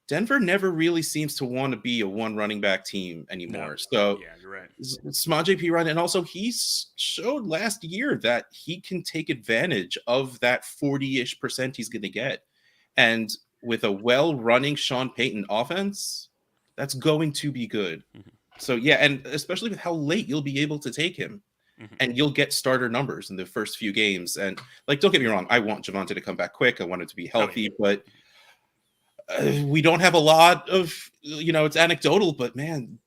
Denver never really seems to want to be a one running back team anymore. So yeah, you're right. Samaje Perine, and also he showed last year that he can take advantage of that 40-ish% he's going to get, and with a well-running Sean Payton offense, that's going to be good. So, yeah, and especially with how late you'll be able to take him, and you'll get starter numbers in the first few games. And, don't get me wrong, I want Javonte to come back quick. I want him to be healthy, but we don't have a lot of, it's anecdotal, but, man,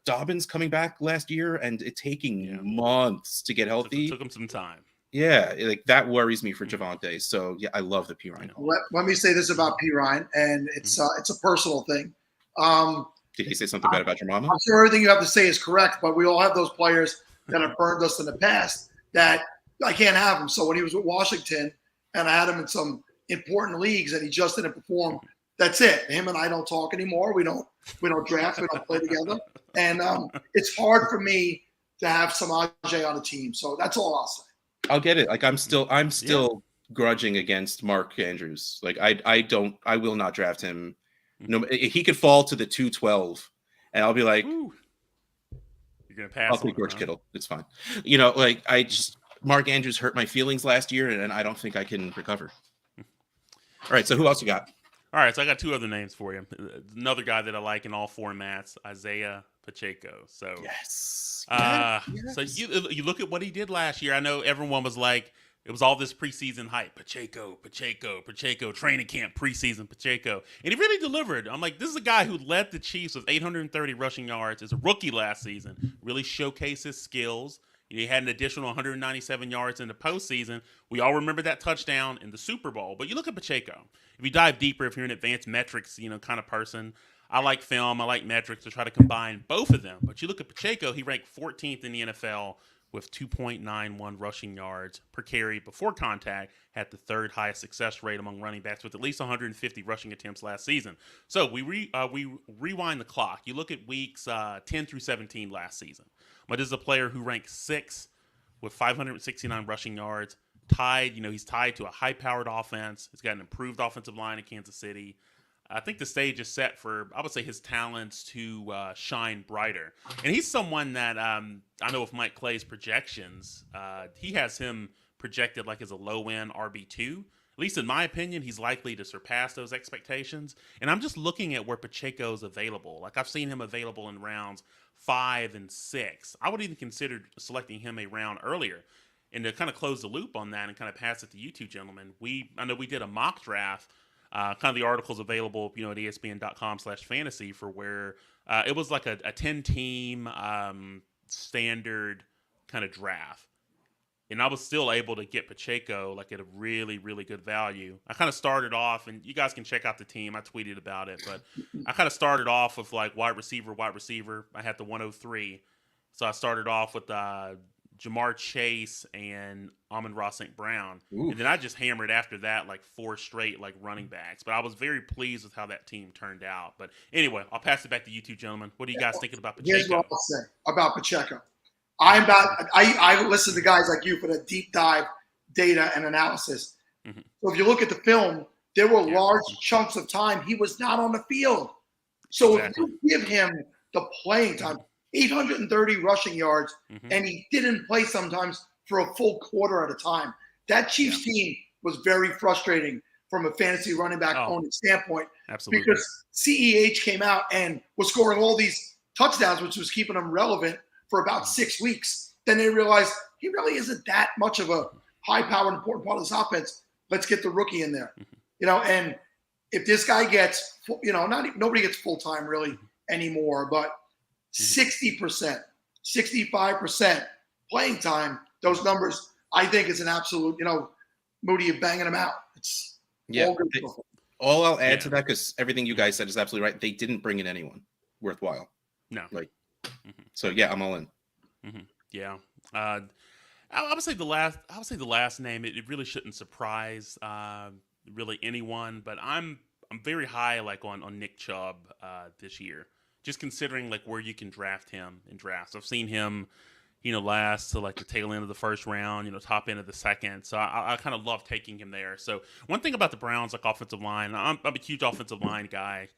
Dobbins coming back last year and it taking months to get healthy. Took him some time. Yeah, that worries me for Javonte. So, yeah, I love the Perine. Let me say this about Perine, and it's a personal thing. Did he say something bad about your mama? I'm sure everything you have to say is correct, but we all have those players that have burned us in the past that I can't have him. So when he was with Washington and I had him in some important leagues and he just didn't perform, that's it. Him and I don't talk anymore. We don't draft. We don't play together. And it's hard for me to have Samaje on a team. So that's all I'll say. I'll get it. I'm still grudging against Mark Andrews. I will not draft him. No, he could fall to the 212, and I'll be like, You're going to pass. I'll take George Kittle. It's fine. You know, like Mark Andrews hurt my feelings last year, and I don't think I can recover. All right, so who else you got? All right, so I got two other names for you. Another guy that I like in all formats, Isaiah Pacheco. So yes. So you look at what he did last year. I know everyone was like, it was all this preseason hype. Pacheco, training camp, preseason Pacheco. And he really delivered. I'm like, this is a guy who led the Chiefs with 830 rushing yards as a rookie last season. Really showcased his skills. He had an additional 197 yards in the postseason. We all remember that touchdown in the Super Bowl. But you look at Pacheco. If you dive deeper, if you're an advanced metrics, kind of person, I like film, I like metrics to try to combine both of them. But you look at Pacheco, he ranked 14th in the NFL with 2.91 rushing yards per carry before contact, had the third highest success rate among running backs with at least 150 rushing attempts last season. So we rewind the clock. You look at weeks 10 through 17 last season. But this is a player who ranked 6th with 569 rushing yards, tied. He's tied to a high-powered offense. He's got an improved offensive line in Kansas City. I think the stage is set for, I would say, his talents to shine brighter. And he's someone that I know with Mike Clay's projections, he has him projected like as a low-end RB2. At least in my opinion, he's likely to surpass those expectations. And I'm just looking at where Pacheco's available. Like I've seen him available in rounds 5 and 6. I would even consider selecting him a round earlier. And to kind of close the loop on that and kind of pass it to you two gentlemen, I know we did a mock draft. Kind of the article's available, at ESPN.com/fantasy for where it was like a 10-team standard kind of draft. And I was still able to get Pacheco like at a really, really good value. I kind of started off, and you guys can check out the team. I tweeted about it, but I kind of started off with like wide receiver. I had the 103. So I started off with Jamar Chase and Amon-Ra St. Brown. Ooh. And then I just hammered after that like 4 straight like running backs. But I was very pleased with how that team turned out. But anyway, I'll pass it back to you two gentlemen. What are you guys thinking about Pacheco? Here's what I'll say about Pacheco. I listen to guys like you for the deep dive data and analysis. Mm-hmm. So if you look at the film, there were large chunks of time he was not on the field. So if you give him the playing time, 830 rushing yards, and he didn't play sometimes for a full quarter at a time. That Chiefs team was very frustrating from a fantasy running back owning standpoint. Absolutely. Because CEH came out and was scoring all these touchdowns, which was keeping them relevant for about 6 weeks. Then they realized he really isn't that much of a high-powered, important part of this offense. Let's get the rookie in there. And if this guy gets, nobody gets full-time really anymore, but 60%, 65% playing time, those numbers, I think is an absolute, Moody of banging them out. It's all I'll add to that, because everything you guys said is absolutely right. They didn't bring in anyone worthwhile. No. So yeah, I'm all in. Yeah. I would say the last name, it really shouldn't surprise really anyone, but I'm very high on Nick Chubb this year. Just considering like where you can draft him in drafts. I've seen him, last to like the tail end of the first round, top end of the second. So I kind of love taking him there. So one thing about the Browns, like offensive line, I'm a huge offensive line guy.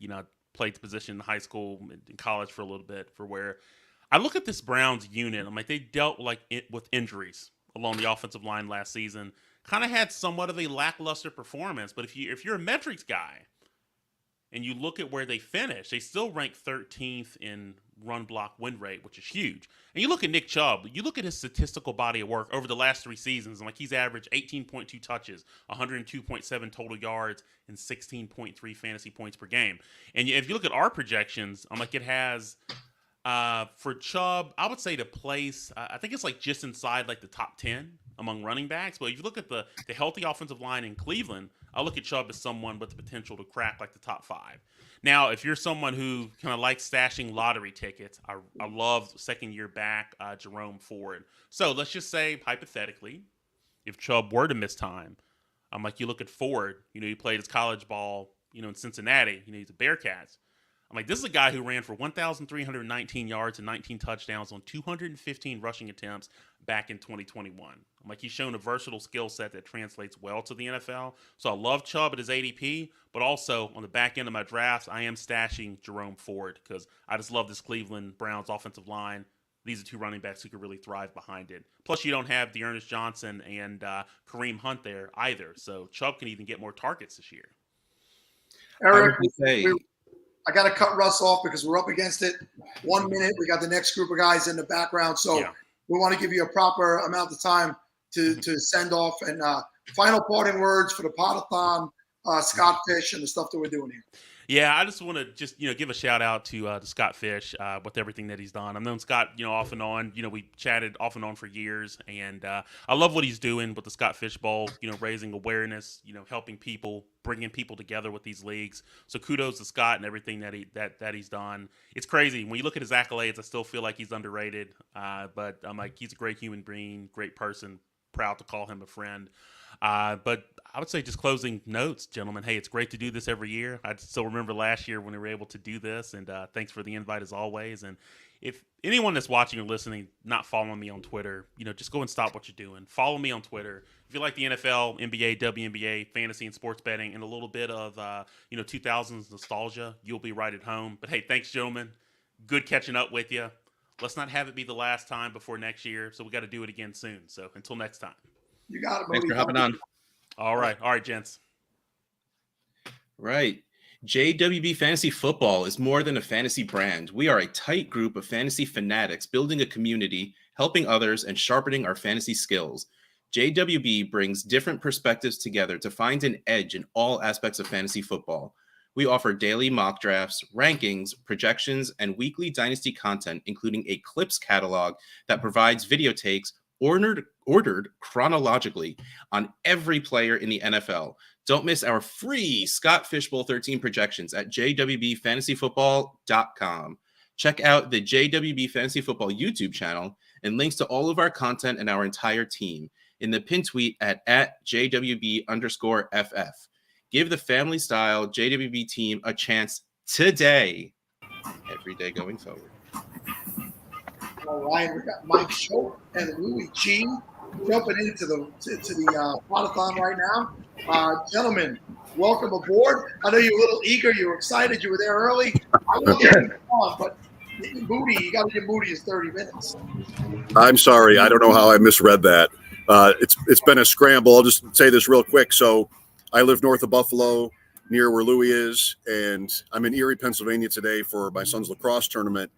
Played the position in high school, in college for a little bit, for where I look at this Browns unit. I'm like, they dealt with injuries along the offensive line last season. Kind of had somewhat of a lackluster performance. But if you're a metrics guy, and you look at where they finished, they still rank 13th in run block win rate, which is huge. And you look at Nick Chubb, you look at his statistical body of work over the last 3 seasons, and like he's averaged 18.2 touches, 102.7 total yards, and 16.3 fantasy points per game. And if you look at our projections, I'm like, it has for Chubb, I would say to place, I think it's like just inside like the top 10 among running backs. But if you look at the healthy offensive line in Cleveland, I look at Chubb as someone with the potential to crack like the top 5. Now, if you're someone who kind of likes stashing lottery tickets, I love second-year back Jerome Ford. So let's just say, hypothetically, if Chubb were to miss time, I'm like, you look at Ford, he played his college ball, in Cincinnati, he's a Bearcats. I'm like, this is a guy who ran for 1,319 yards and 19 touchdowns on 215 rushing attempts back in 2021. I'm like, he's shown a versatile skill set that translates well to the NFL. So I love Chubb at his ADP, but also on the back end of my drafts, I am stashing Jerome Ford because I just love this Cleveland Browns offensive line. these are two running backs who could really thrive behind it. Plus, you don't have Dearness Johnson and Kareem Hunt there either, so Chubb can even get more targets this year. Eric, I got to cut Russ off because we're up against it. 1 minute, we got the next group of guys in the background, so we want to give you a proper amount of time to send off. And final parting words for the Podathon, Scott Fish, and the stuff that we're doing here. Yeah, I just want to give a shout out to Scott Fish with everything that he's done. I've known Scott, off and on. We chatted off and on for years, and I love what he's doing with the Scott Fish Bowl. Raising awareness, helping people, bringing people together with these leagues. So kudos to Scott and everything that he's done. It's crazy when you look at his accolades. I still feel like he's underrated, but I'm like, he's a great human being, great person. Proud to call him a friend. But I would say just closing notes, gentlemen. Hey, it's great to do this every year. I still remember last year when we were able to do this, and thanks for the invite as always. And if anyone that's watching or listening not following me on Twitter, just go and stop what you're doing. Follow me on Twitter. If you like the NFL, NBA, WNBA, fantasy, and sports betting, and a little bit of 2000s nostalgia, you'll be right at home. But hey, thanks, gentlemen. Good catching up with you. Let's not have it be the last time before next year. So we got to do it again soon. So until next time. You got it, Thanks for hopping on. All right, gents. Right. JWB Fantasy Football is more than a fantasy brand. We are a tight group of fantasy fanatics building a community, helping others, and sharpening our fantasy skills. JWB brings different perspectives together to find an edge in all aspects of fantasy football. We offer daily mock drafts, rankings, projections, and weekly dynasty content, including a clips catalog that provides video takes ordered chronologically on every player in the NFL. Don't miss our free Scott Fishbowl 13 projections at jwbfantasyfootball.com. Check out the JWB Fantasy Football YouTube channel and links to all of our content and our entire team in the pin tweet at JWB_FF. Give the family style JWB team a chance today, every day going forward. All right, we got Mike Schultz and Louis G jumping into the Podathon right now. Gentlemen, welcome aboard. I know you're a little eager. You were excited. You were there early. I will get you on, but Moody, you got to give Moody his 30 minutes. I'm sorry. I don't know how I misread that. It's been a scramble. I'll just say this real quick. So I live north of Buffalo, near where Louis is, and I'm in Erie, Pennsylvania today for my son's lacrosse tournament,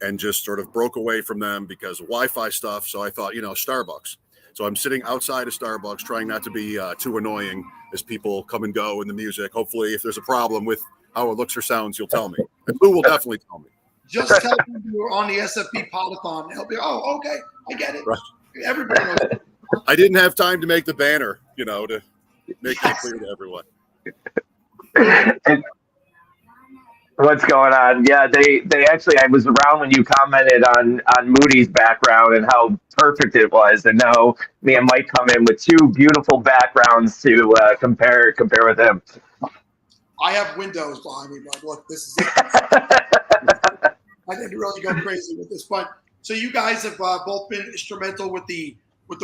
and just sort of broke away from them because of Wi-Fi stuff. So I thought, Starbucks. So I'm sitting outside of Starbucks, trying not to be too annoying as people come and go in the music. Hopefully, if there's a problem with how it looks or sounds, you'll tell me. And Lou will definitely tell me. Just tell them you were on the SFP Podathon. They'll be, oh, okay, I get it. Right. Everybody knows. I didn't have time to make the banner, to make that clear to everyone. What's going on? Yeah, they actually, I was around when you commented on Moody's background and how perfect it was, and now me and Mike come in with two beautiful backgrounds to compare with him. I have windows behind me, but look, this is it. I didn't really go crazy with this, but so you guys have both been instrumental with the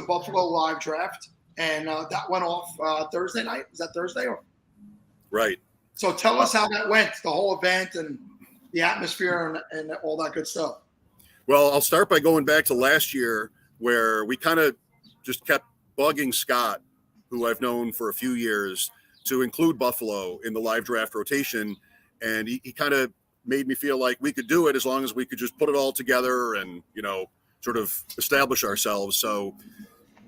Buffalo Live Draft, and that went off Thursday night. Is that Thursday? Right. So tell us how that went, the whole event and the atmosphere and all that good stuff. Well, I'll start by going back to last year where we kind of just kept bugging Scott, who I've known for a few years, to include Buffalo in the live draft rotation. And he kind of made me feel like we could do it as long as we could just put it all together and, sort of establish ourselves. So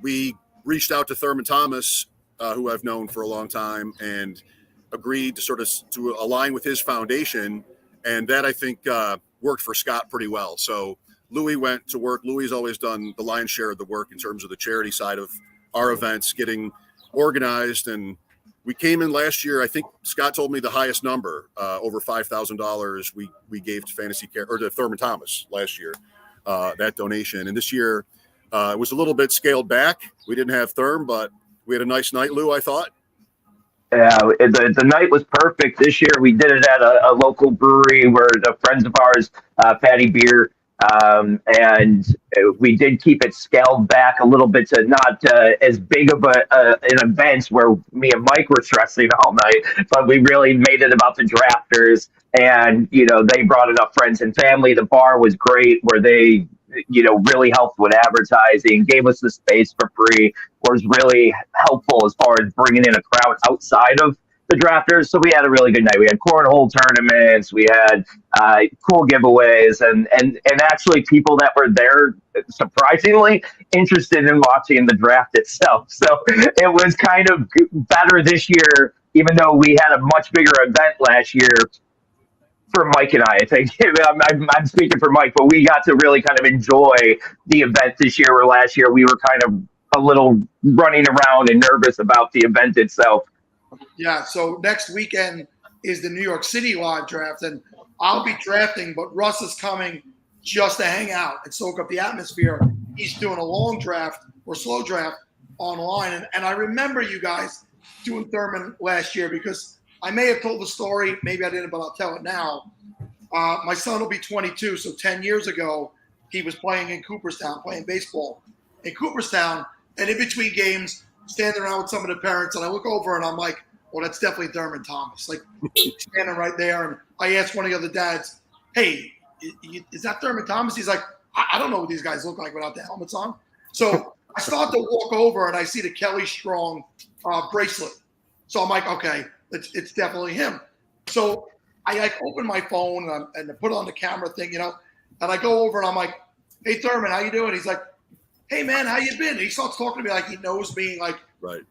we reached out to Thurman Thomas, who I've known for a long time, and agreed to align with his foundation, and that I think worked for Scott pretty well. So Louis went to work. Louis has always done the lion's share of the work in terms of the charity side of our events, getting organized. And we came in last year, I think Scott told me the highest number, over $5,000 we gave to Fantasy Care, or to Thurman Thomas last year, that donation. And this year it was a little bit scaled back. We didn't have Thurm, but we had a nice night, Lou, I thought. Yeah, the night was perfect. This year we did it at a local brewery where the friends of ours, Fatty Beer, and we did keep it scaled back a little bit to not as big of an event where me and Mike were stressing all night, but we really made it about the drafters, and they brought enough friends and family. The bar was great where they really helped with advertising, gave us the space for free, was really helpful as far as bringing in a crowd outside of the drafters. So we had a really good night. We had cornhole tournaments, we had cool giveaways, and actually people that were there surprisingly interested in watching the draft itself. So it was kind of better this year, even though we had a much bigger event last year. For Mike and I think I'm speaking for Mike, but we got to really kind of enjoy the event this year, where last year we were kind of a little running around and nervous about the event itself. Yeah, so next weekend is the New York City live draft, and I'll be drafting, but Russ is coming just to hang out and soak up the atmosphere. He's doing a long draft or slow draft online, and I remember you guys doing Thurman last year, because I may have told the story, maybe I didn't, but I'll tell it now. My son will be 22, so 10 years ago, he was playing in Cooperstown, playing baseball in Cooperstown, and in between games, standing around with some of the parents, and I look over and I'm like, well, that's definitely Thurman Thomas. Like, standing right there, and I asked one of the other dads, hey, is that Thurman Thomas? He's like, I don't know what these guys look like without the helmets on. So I start to walk over, and I see the Kelly Strong bracelet. So I'm like, okay, it's definitely him. So I open my phone and I put on the camera thing, and I go over and I'm like, hey, Thurman, how you doing? He's like, hey, man, how you been? And he starts talking to me like he knows me. Like, right.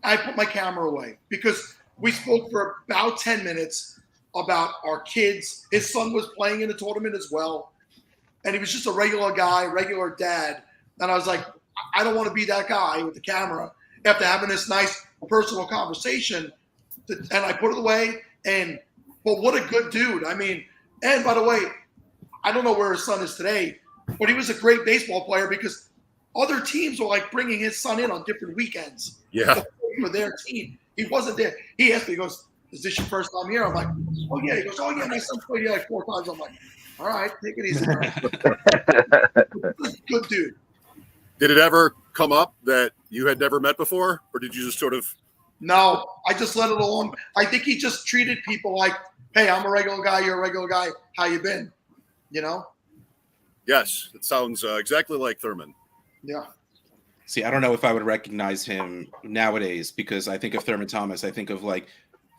I put my camera away because we spoke for about 10 minutes about our kids. His son was playing in the tournament as well. And he was just a regular guy, regular dad. And I was like, I don't want to be that guy with the camera after having this nice personal conversation. And I put it away, but what a good dude. I mean, and by the way, I don't know where his son is today, but he was a great baseball player because other teams were like bringing his son in on different weekends. Yeah. For their team. He wasn't there. He asked me, he goes, is this your first time here? I'm like, oh yeah. He goes, oh yeah, my son played here like 4 times. I'm like, all right, take it easy. Good dude. Did it ever come up that you had never met before, or did you just sort of? No, I just let it alone. I think he just treated people like, hey, I'm a regular guy. You're a regular guy. How you been? Yes, it sounds exactly like Thurman. Yeah. See, I don't know if I would recognize him nowadays, because I think of Thurman Thomas, I think of like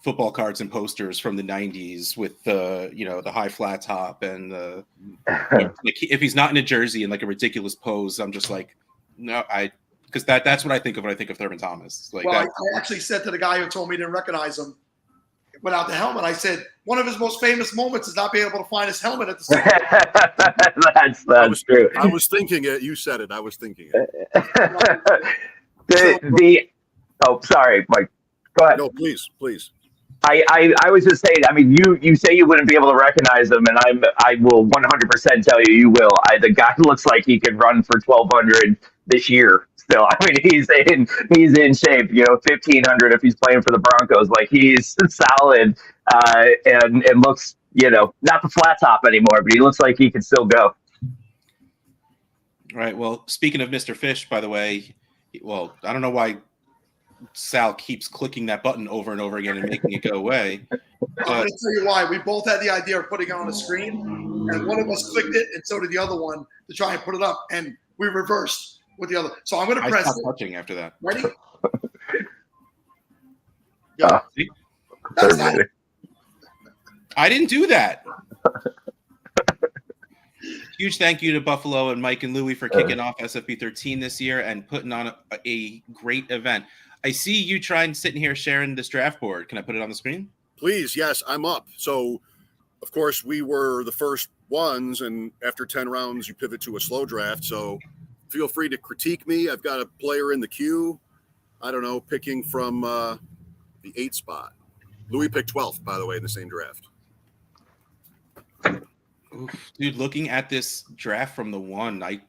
football cards and posters from the 90s with the, the high flat top and like if he's not in a jersey and like a ridiculous pose, I'm just like, no, because that's what I think of when I think of Thurman Thomas. Like, well, I actually said to the guy who told me he didn't recognize him without the helmet, I said, one of his most famous moments is not being able to find his helmet at the Super That's true. I was thinking it. You said it. I was thinking it. Oh, sorry, Mike. Go ahead. No, please. I was just saying, I mean, you say you wouldn't be able to recognize him, and I will 100% tell you will. The guy looks like he could run for 1,200 this year. Still, I mean, he's in shape. 1,500 if he's playing for the Broncos. Like, he's solid, and looks, not the flat top anymore, but he looks like he can still go. All right. Well, speaking of Mr. Fish, by the way, I don't know why Sal keeps clicking that button over and over again and making it go away. I'm going to tell you why. We both had the idea of putting it on a screen, and one of us clicked it, and so did the other one to try and put it up, and we reversed with the other. So I'm going to press it. Touching after that. Ready? Yeah. I didn't do that. Huge thank you to Buffalo and Mike and Louie for kicking off SFB 13 this year and putting on a great event. I see you sitting here sharing this draft board. Can I put it on the screen? Please, yes, I'm up. So, of course, we were the first ones, and after 10 rounds, you pivot to a slow draft. So feel free to critique me. I've got a player in the queue. I don't know, picking from the 8 spot. Louis picked 12th, by the way, in the same draft. Oof, dude, looking at this draft from the 1, I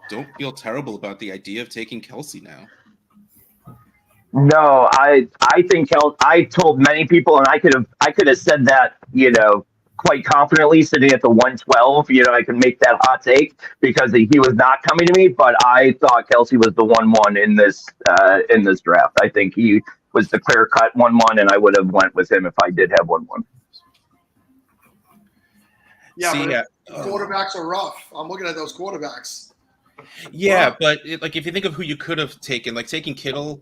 don't feel terrible about the idea of taking Kelsey now. No, I think I told many people, and I could have said that, quite confidently sitting at the 112. I could make that hot take because he was not coming to me, but I thought Kelsey was the 1-1 in this draft. I think he was the clear cut 1-1, and I would have went with him if I did have 1-1. Yeah, quarterbacks are rough. I'm looking at those quarterbacks. Yeah, but like if you think of who you could have taken, like taking Kittle,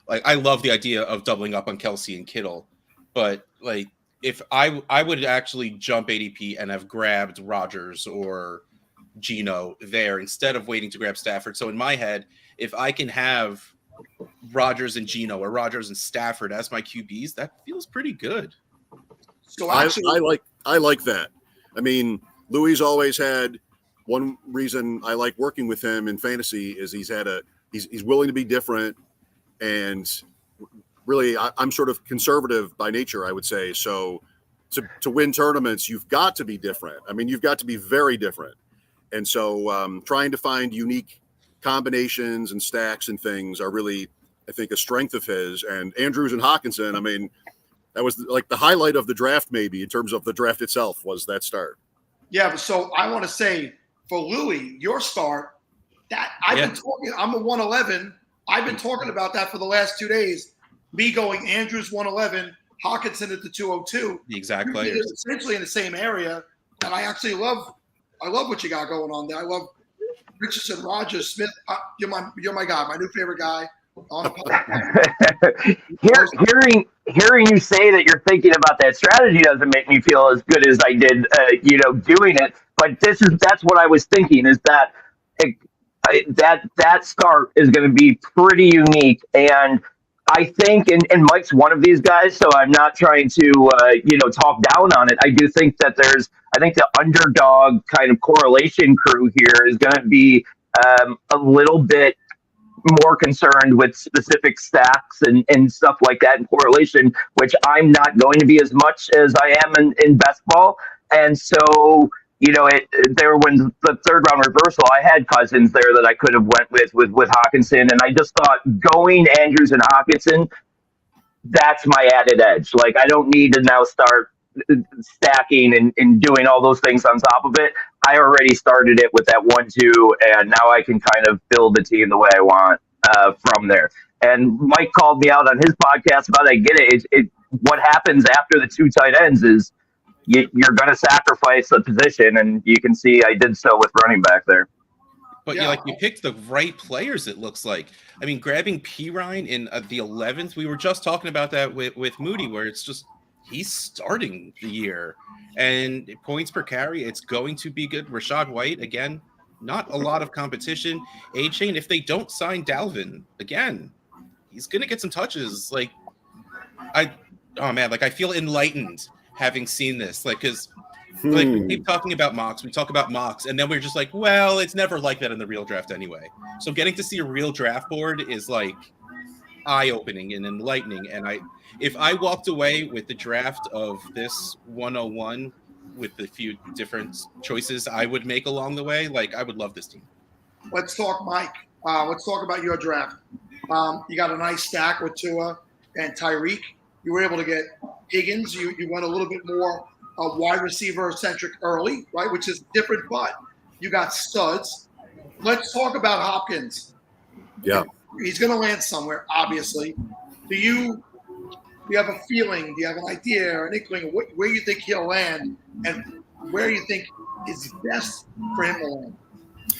like I love the idea of doubling up on Kelsey and Kittle, but like if I would actually jump ADP and have grabbed Rodgers or Geno there instead of waiting to grab Stafford. So in my head, if I can have Rodgers and Geno or Rodgers and Stafford as my QBs, that feels pretty good. So actually, I like that. I mean, Louis always had one reason I like working with him in fantasy is he's willing to be different, and really I'm sort of conservative by nature, I would say. So to win tournaments, you've got to be different. I mean, you've got to be very different. And so trying to find unique combinations and stacks and things are really, I think, a strength of his. And Andrews and Hawkinson, I mean, that was like the highlight of the draft, maybe in terms of the draft itself, was that start. Yeah, so I want to say for Louis, your start, that I've been talking, I'm a 111. I've been talking about that for the last 2 days. Me going Andrews 111, Hawkinson at the 202. The exact players. Essentially in the same area. And I actually love what you got going on there. I love Richardson, Rodgers, Smith. You're my guy, my new favorite guy. Hearing you say that you're thinking about that strategy doesn't make me feel as good as I did, doing it. But that's what I was thinking, is that that start is going to be pretty unique. And I think, and Mike's one of these guys, so I'm not trying to, talk down on it. I do think that I think the underdog kind of correlation crew here is going to be a little bit more concerned with specific stacks and stuff like that in correlation, which I'm not going to be as much as I am in best ball. And so, when the third round reversal, I had Cousins there that I could have went with Hawkinson. And I just thought going Andrews and Hawkinson, that's my added edge. Like, I don't need to now start stacking and doing all those things on top of it. I already started it with that 1-2, and now I can kind of build the team the way I want from there. And Mike called me out on his podcast about it. I get it. What happens after the two tight ends is you're going to sacrifice a position, and you can see I did so with running back there. But you picked the right players, it looks like. I mean, grabbing Pirine in the 11th, we were just talking about that with Moody, where it's just he's starting the year. And points per carry, it's going to be good. Rashad White, again, not a lot of competition. A-Chain, if they don't sign Dalvin, again, he's going to get some touches. I feel enlightened having seen this. Because we keep talking about mocks, and then we're just like, well, it's never like that in the real draft anyway. So getting to see a real draft board is like eye-opening and enlightening. And if I walked away with the draft of this 101 with the few different choices I would make along the way, I would love this team. Let's talk, Mike. Let's talk about your draft. You got a nice stack with Tua and Tyreek. You were able to get Higgins. You went a little bit more wide receiver centric early, right? Which is different, but you got studs. Let's talk about Hopkins. Yeah. He's going to land somewhere, obviously. Do you have a feeling? Do you have an idea or an inkling of where you think he'll land and where you think is best for him to land?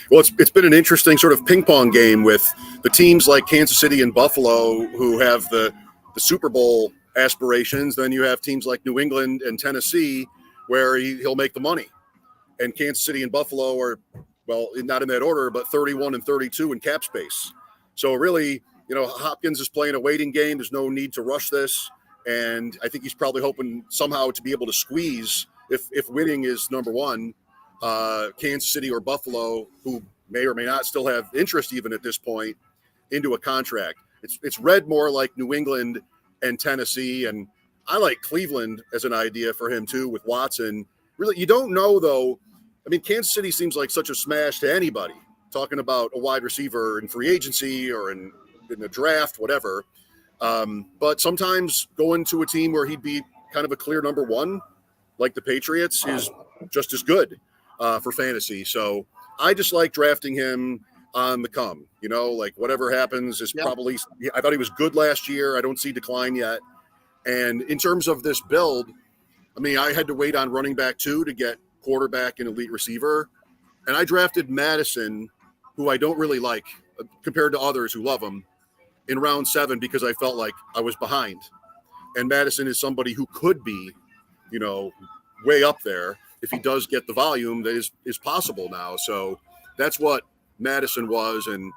Well, it's been an interesting sort of ping pong game with the teams like Kansas City and Buffalo who have the Super Bowl aspirations. Then you have teams like New England and Tennessee where he'll make the money. And Kansas City and Buffalo are, well, not in that order, but 31 and 32 in cap space. So really, Hopkins is playing a waiting game. There's no need to rush this. And I think he's probably hoping somehow to be able to squeeze, if winning is number one, Kansas City or Buffalo, who may or may not still have interest even at this point, into a contract. It's read more like New England and Tennessee. And I like Cleveland as an idea for him too with Watson. Really, you don't know though. I mean, Kansas City seems like such a smash to anybody, talking about a wide receiver in free agency or in the draft, whatever. But sometimes going to a team where he'd be kind of a clear number one, like the Patriots, is just as good for fantasy. So I just like drafting him on the come, whatever happens is probably, I thought he was good last year. I don't see decline yet. And in terms of this build, I mean, I had to wait on running back 2 to get quarterback and elite receiver. And I drafted Madison, who I don't really like compared to others who love him, in round 7 because I felt like I was behind. And Madison is somebody who could be, way up there if he does get the volume that is possible now. So that's what Madison was. And,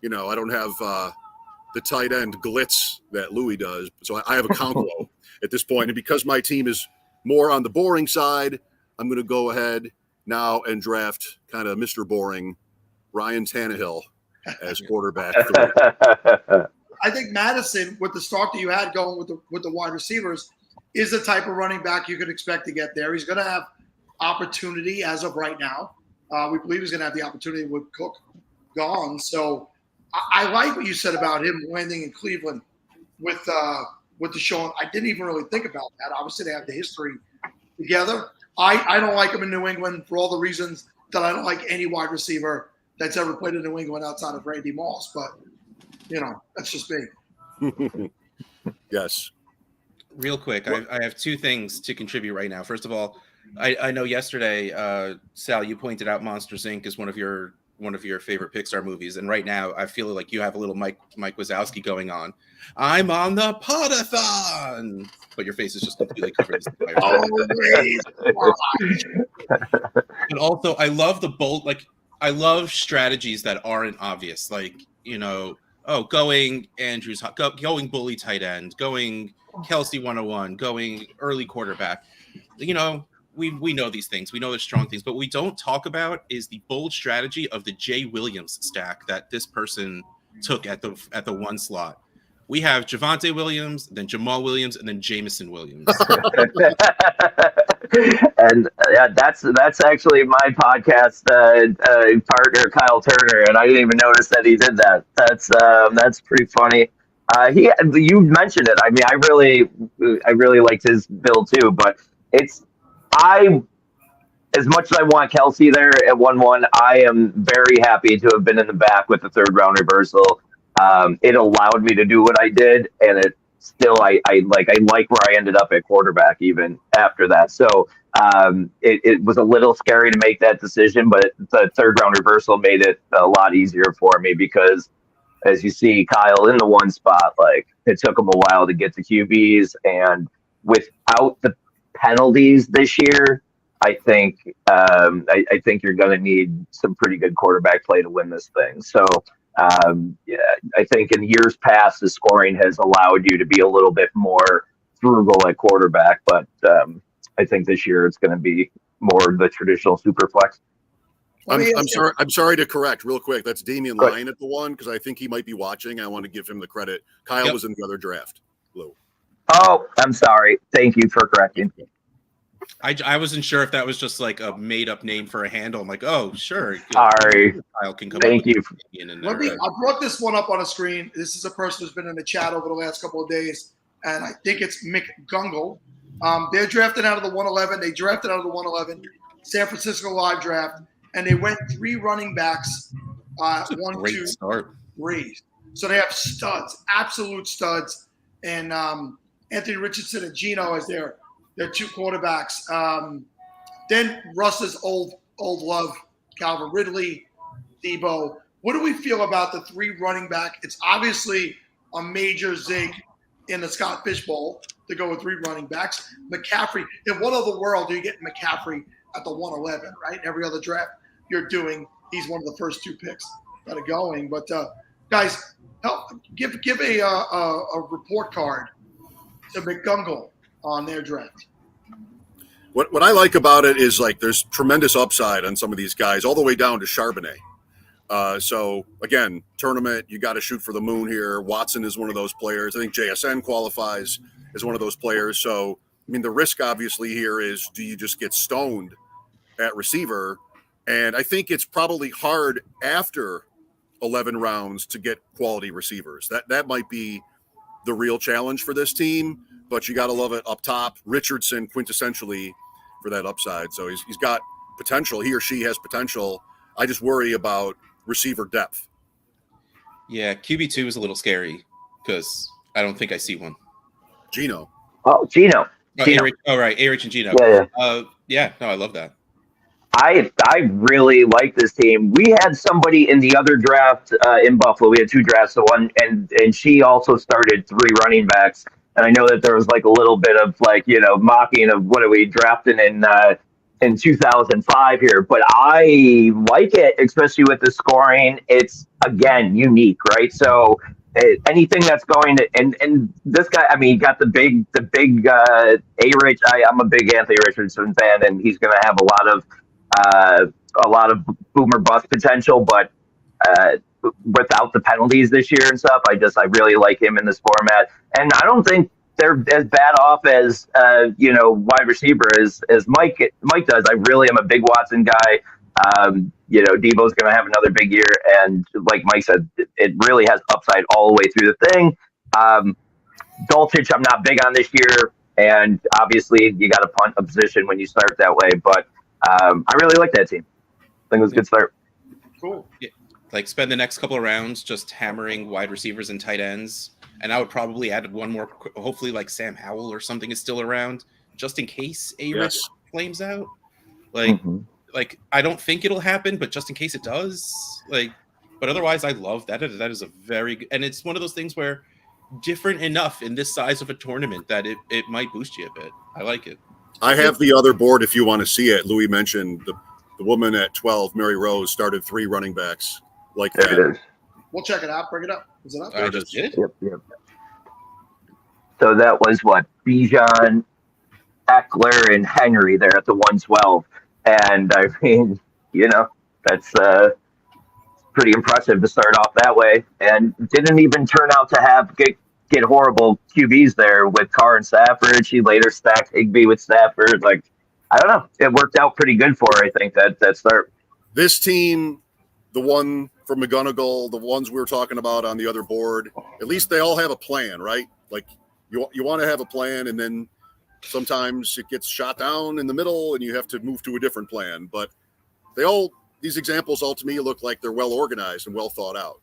I don't have the tight end glitz that Louis does. So I have a Conquo at this point. And because my team is more on the boring side, I'm going to go ahead now and draft kind of Mr. Boring, Ryan Tannehill as quarterback. I think Madison, with the start that you had going with the wide receivers, is the type of running back you could expect to get there. He's going to have opportunity as of right now. We believe he's going to have the opportunity with Cook gone. So I like what you said about him landing in Cleveland with Deshaun. I didn't even really think about that. Obviously, they have the history together. I don't like him in New England for all the reasons that I don't like any wide receiver that's ever played in New England outside of Randy Moss. But, that's just me. Yes. Real quick, I have 2 things to contribute right now. First of all, I know yesterday, Sal, you pointed out Monsters Inc. is one of your favorite Pixar movies, and right now I feel like you have a little Mike Wazowski going on. I'm on the Podathon, but your face is just completely covered. But also, I love the bold, I love strategies that aren't obvious, going Andrews, going bully tight end, going Kelsey 101, going early quarterback. We know these things. We know there's strong things, but what we don't talk about is the bold strategy of the Jay Williams stack that this person took at the 1 slot. We have Javonte Williams, then Jamal Williams, and then Jamison Williams. And that's actually my podcast partner, Kyle Turner, and I didn't even notice that he did that. That's pretty funny. You mentioned it. I mean, I really liked his build too, but as much as I want Kelsey there at 1-1, I am very happy to have been in the back with the 3rd round reversal. It allowed me to do what I did, and it still I like where I ended up at quarterback even after that. So it was a little scary to make that decision, but the 3rd round reversal made it a lot easier for me because, as you see, Kyle in the 1 spot, it took him a while to get to QBs, and without the penalties this year, I think you're going to need some pretty good quarterback play to win this thing. So I think in years past, the scoring has allowed you to be a little bit more frugal at quarterback, but I think this year it's going to be more the traditional super flex. I'm sorry to correct real quick. That's Damian Lyon at the 1 because I think he might be watching. I want to give him the credit. Kyle was in the other draft. Lou. Oh, I'm sorry. Thank you for correcting. I wasn't sure if that was just like a made up name for a handle. I'm like, oh, sure. Sorry. Kyle can come Thank you. I brought this one up on a screen. This is a person who's been in the chat over the last couple of days, and I think it's Mick Gungle. They're drafted out of the 111. They drafted out of the 111 San Francisco live draft, and they went 3 running backs. 1, 2, 3. So they have studs, absolute studs, and Anthony Richardson and Geno as their 2 quarterbacks. Then Russ's old love, Calvin Ridley, Debo. What do we feel about the 3 running back? It's obviously a major zig in the Scott Fish Bowl to go with 3 running backs. McCaffrey. In what other world do you get McCaffrey at the 111, right? Every other draft he's one of the first 2 picks that are going. But guys, give a report card to McGungle on their draft. What I like about it is there's tremendous upside on some of these guys, all the way down to Charbonnet. So again, tournament, you got to shoot for the moon here. Watson is one of those players. I think JSN qualifies as one of those players. So I mean, the risk obviously here is, do you just get stoned at receiver? And I think it's probably hard after 11 rounds to get quality receivers. That might be the real challenge for this team, but you got to love it up top. Richardson quintessentially for that upside. So he's got potential. He or she has potential. I just worry about receiver depth. Yeah, QB2 is a little scary because I don't think I see one. Geno. Oh, Geno. Oh, right. A-Rich and Geno. Yeah. Yeah, no, I love that. I really like this team. We had somebody in the other draft in Buffalo. We had 2 drafts, so one and she also started 3 running backs. And I know that there was like a little bit of like mocking of what are we drafting in 2005 here, but I like it, especially with the scoring. It's again unique, right? So anything that's going to and this guy, I mean, he got the big A-Rich. I'm a big Anthony Richardson fan, and he's going to have a lot of boomer bust potential, but without the penalties this year and stuff, I really like him in this format, and I don't think they're as bad off as wide receiver as Mike does. I really am a big Watson guy. Debo's going to have another big year, and like Mike said, it really has upside all the way through the thing. Dulcich, I'm not big on this year, and obviously you got to punt a position when you start that way, but I really like that team. I think it was a good start. Cool. Yeah. Like spend the next couple of rounds just hammering wide receivers and tight ends, and I would probably add one more. Hopefully, like Sam Howell or something is still around, just in case A-Rich flames out. Like I don't think it'll happen, but just in case it does, but otherwise, I love that. That is a very good, and it's one of those things where different enough in this size of a tournament that it might boost you a bit. I like it. I have the other board if you want to see it. Louis mentioned the woman at 12, Mary Rose, started 3 running backs like that. There it is. We'll check it out. Bring it up. Is it up? I just did. Yep. So that was what Bijan, Eckler, and Henry there at the 112, and I mean, that's pretty impressive to start off that way, and didn't even turn out to have get horrible QBs there with Carr and Stafford. She later stacked Higbee with Stafford. Like, I don't know, it worked out pretty good for her. I think that start. This team, the one from McGonigal, the ones we were talking about on the other board, at least they all have a plan, right? Like you want to have a plan, and then sometimes it gets shot down in the middle and you have to move to a different plan. But these examples all to me look like they're well organized and well thought out.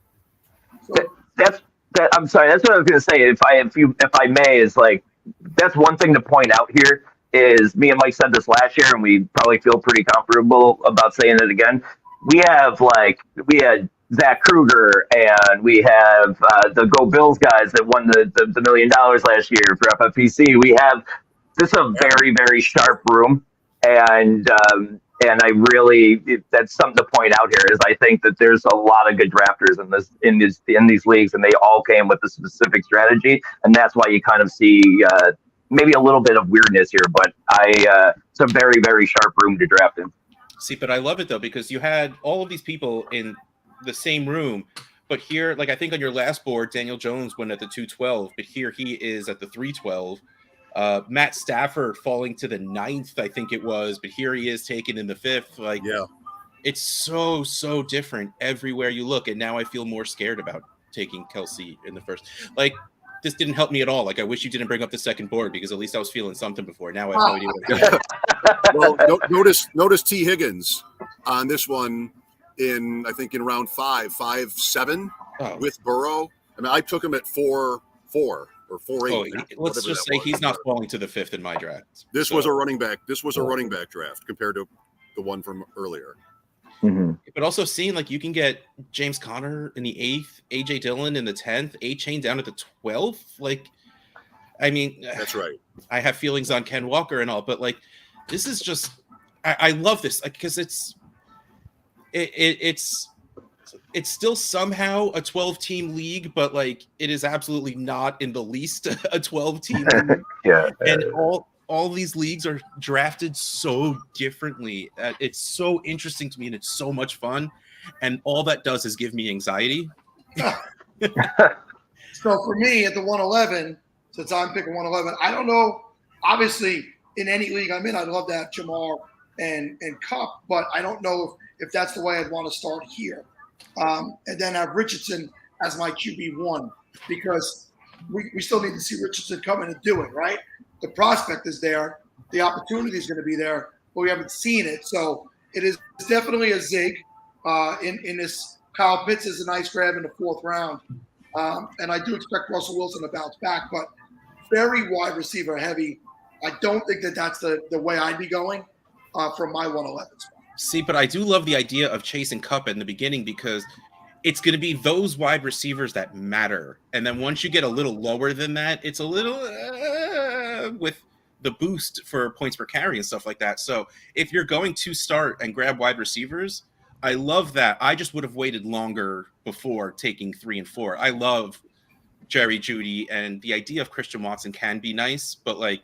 I'm sorry. That's what I was going to say. If I may, is like, that's one thing to point out here is me and Mike said this last year, and we probably feel pretty comfortable about saying it again. We had Zach Kruger, and we have the Go Bills guys that won the $1 million last year for FFPC. We have this is a very, very sharp room, and I really, that's something to point out here is I think that there's a lot of good drafters in these leagues, and they all came with a specific strategy, and that's why you kind of see maybe a little bit of weirdness here, but it's a very, very sharp room to draft in. See, but I love it though, because you had all of these people in the same room, but here, like I think on your last board, Daniel Jones went at the 212, but here he is at the 312. Matt Stafford falling to the 9th, I think it was, but here he is taken in the 5th. Like, yeah, it's so different everywhere you look, and now I feel more scared about taking Kelsey in the first. Like, this didn't help me at all. Like, I wish you didn't bring up the second board because at least I was feeling something before. Now I have no idea what I'm doing. Well, notice T. Higgins on this one I think in round 5-7 with Burrow. I mean, I took him at 4-4 or 4-8. Let's just say he's not falling to the 5th in my draft. This was a running back. This was a running back draft compared to the one from earlier. Mm-hmm. But also seeing like you can get James Conner in the 8th, AJ Dillon in the 10th, A-Chain down at the 12th. Like, I mean, that's right. I have feelings on Ken Walker and all, but like, this is just, I love this because it's still somehow a 12-team league, but like it is absolutely not in the least a 12-team league. Yeah. And all these leagues are drafted so differently. It's so interesting to me, and it's so much fun. And all that does is give me anxiety. So for me at the 111, since I'm picking 111, I don't know. Obviously, in any league I'm in, I'd love to have Jamar and Kupp, but I don't know if that's the way I'd want to start here. And then have Richardson as my QB1 because we still need to see Richardson come in and do it, right? The prospect is there. The opportunity is going to be there, but we haven't seen it. So it is definitely a zig in this. Kyle Pitts is a nice grab in the 4th round. And I do expect Russell Wilson to bounce back, but very wide receiver heavy. I don't think that that's the way I'd be going from my 111 spot. See, but I do love the idea of Chase and Cup in the beginning because it's going to be those wide receivers that matter. And then once you get a little lower than that, it's a little with the boost for points per carry and stuff like that. So if you're going to start and grab wide receivers, I love that. I just would have waited longer before taking 3 and 4. I love Jerry Jeudy, and the idea of Christian Watson can be nice, but like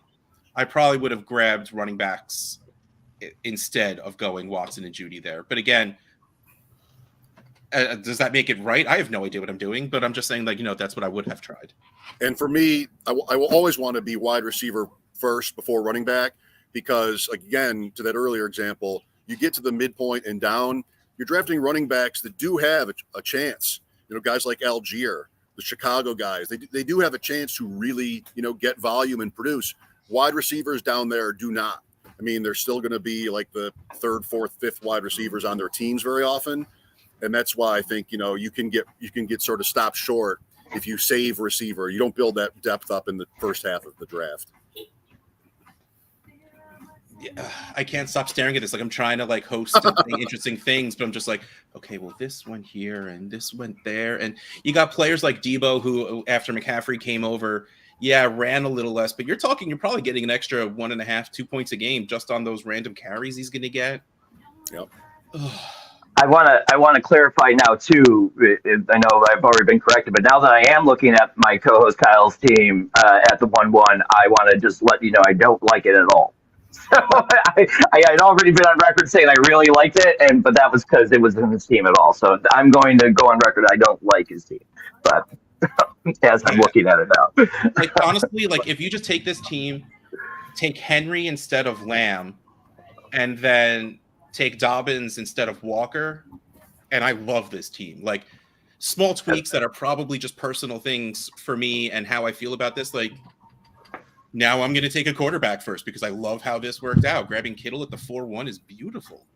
I probably would have grabbed running backs instead of going Watson and Jeudy there. But again, does that make it right? I have no idea what I'm doing, but I'm just saying, like, that's what I would have tried. And for me, I will always want to be wide receiver first before running back because, again, to that earlier example, you get to the midpoint and down, you're drafting running backs that do have a chance. Guys like Algier, the Chicago guys, they do have a chance to really, get volume and produce. Wide receivers down there do not. I mean, they're still going to be like the 3rd, 4th, 5th wide receivers on their teams very often. And that's why I think, you can get sort of stopped short if you save receiver. You don't build that depth up in the first half of the draft. Yeah, I can't stop staring at this. Like I'm trying to like host and say interesting things, but I'm just like, okay, well, this went here and this went there. And you got players like Debo who, after McCaffrey came over, ran a little less, but you're probably getting an extra 1.5, 2 points a game just on those random carries he's going to get. Yep. I want to clarify now too. I know I've already been corrected, but now that I am looking at my co-host Kyle's team at the 1-1, I want to just let you know I don't like it at all. So I'd already been on record saying I really liked it, but that was because it was in his team at all. So I'm going to go on record. I don't like his team, but as I'm looking at it now, like honestly, like if you just take this team, take Henry instead of Lamb, and then take Dobbins instead of Walker, and I love this team. Like small tweaks that are probably just personal things for me and how I feel about this. Like now I'm going to take a quarterback first because I love how this worked out. Grabbing Kittle at the 4-1 is beautiful.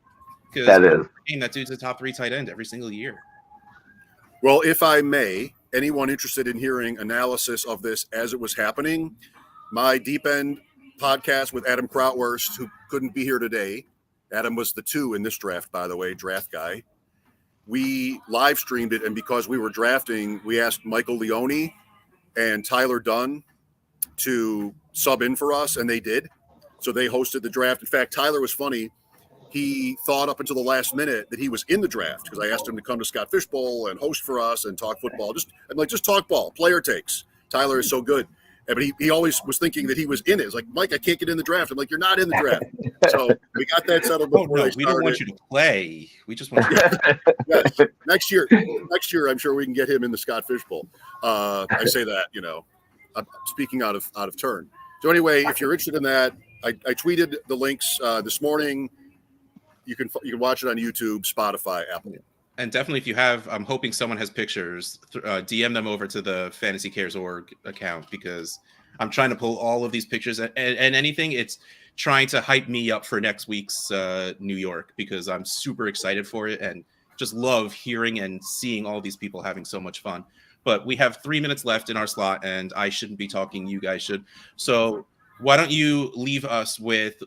That dude's a top 3 tight end every single year. Well, if I may, anyone interested in hearing analysis of this as it was happening, my Deep End podcast with Adam Krautwurst, who couldn't be here today. Adam was the 2 in this draft, by the way, draft guy. We live streamed it, and because we were drafting, we asked Michael Leone and Tyler Dunn to sub in for us, and they did. So they hosted the draft. In fact, Tyler was funny. He thought up until the last minute that he was in the draft because I asked him to come to Scott Fish Bowl and host for us and talk football. Just talk ball, player takes. Tyler is so good. But he always was thinking that he was in it. It's like, Mike, I can't get in the draft. I'm like, you're not in the draft. So we got that settled before they started. We don't want you to play. We just want you to yes. Next year, I'm sure we can get him in the Scott Fish Bowl. I say that, I'm speaking out of turn. So anyway, if you're interested in that, I tweeted the links this morning. You can watch it on YouTube, Spotify, Apple. And definitely, if you have, I'm hoping someone has pictures, DM them over to the Fantasy Cares org account because I'm trying to pull all of these pictures and anything. It's trying to hype me up for next week's New York because I'm super excited for it and just love hearing and seeing all these people having so much fun. But we have 3 minutes left in our slot, and I shouldn't be talking. You guys should. So why don't you leave us with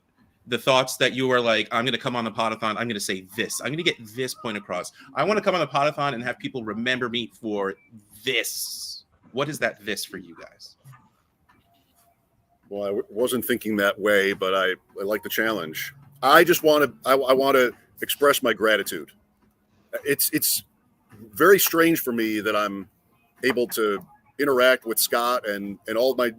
the thoughts that you are like, I'm going to come on the Podathon. I'm going to say this. I'm going to get this point across. I want to come on the Podathon and have people remember me for this. What is that this for you guys? Well, I wasn't thinking that way, but I like the challenge. I just want to express my gratitude. It's very strange for me that I'm able to interact with Scott and all of my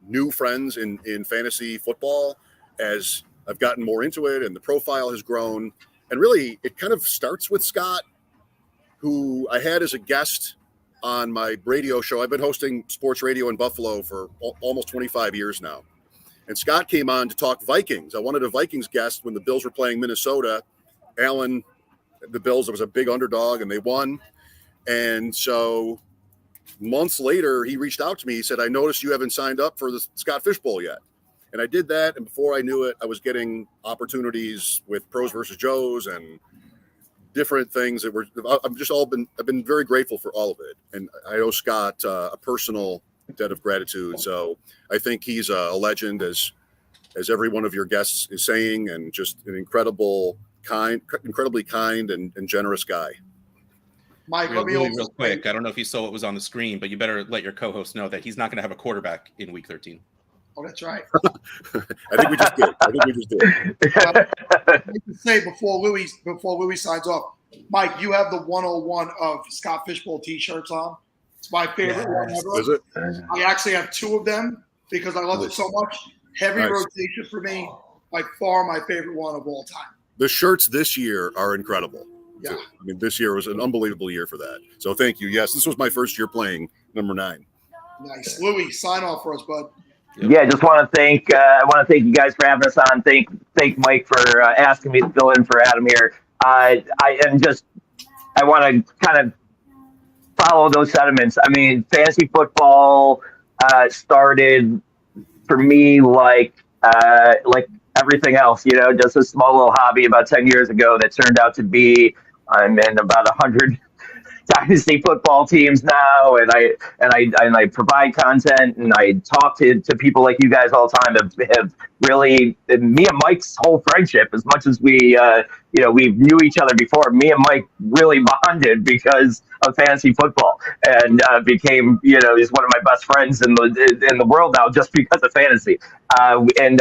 new friends in fantasy football as I've gotten more into it and the profile has grown. And really, it kind of starts with Scott, who I had as a guest on my radio show. I've been hosting sports radio in Buffalo for almost 25 years now. And Scott came on to talk Vikings. I wanted a Vikings guest when the Bills were playing Minnesota. Allen, the Bills, it was a big underdog, and they won. And so months later, he reached out to me. He said, I noticed you haven't signed up for the Scott Fish Bowl yet. And I did that. And before I knew it, I was getting opportunities with Pros versus Joes and different things that were, I've been very grateful for all of it. And I owe Scott a personal debt of gratitude. So I think he's a legend, as every one of your guests is saying, and just an incredible incredibly kind and generous guy. Mike, let me real quick. I don't know if you saw what was on the screen, but you better let your co-host know that he's not going to have a quarterback in Week 13. Oh, that's right. I think we just did. I need to say before Louis signs off, Mike, you have the 101 of Scott Fishbowl T-shirts on. It's my favorite one ever. Is it? I actually have 2 of them because I love it so much. Heavy rotation for me, by far my favorite one of all time. The shirts this year are incredible. Yeah. I mean, this year was an unbelievable year for that. So thank you. Yes, this was my first year playing number 9. Nice. Louis, sign off for us, bud. Yeah, just want to thank you guys for having us on. Thank Mike for asking me to fill in for Adam here. I want to kind of follow those sentiments. I mean, fantasy football started for me like everything else, just a small little hobby about 10 years ago that turned out to be I'm in about 100 dynasty football teams now, and I provide content and I talk to people like you guys all the time. Have really, me and Mike's whole friendship, as much as we knew each other before, me and Mike really bonded because of fantasy football, and became he's one of my best friends in the world now just because of fantasy. And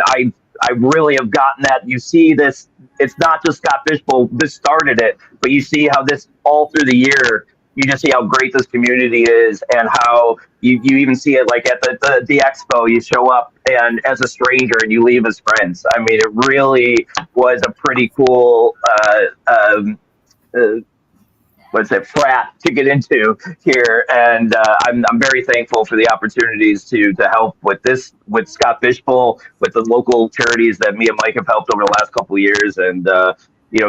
I really have gotten that. You see this. It's not just Scott Fishbowl. This started it, but you see how this all through the year. You just see how great this community is, and how you even see it like at the expo. You show up and as a stranger, and you leave as friends. I mean, it really was a pretty cool frat to get into here, and I'm very thankful for the opportunities to help with Scott Fishbowl, with the local charities that me and Mike have helped over the last couple of years, and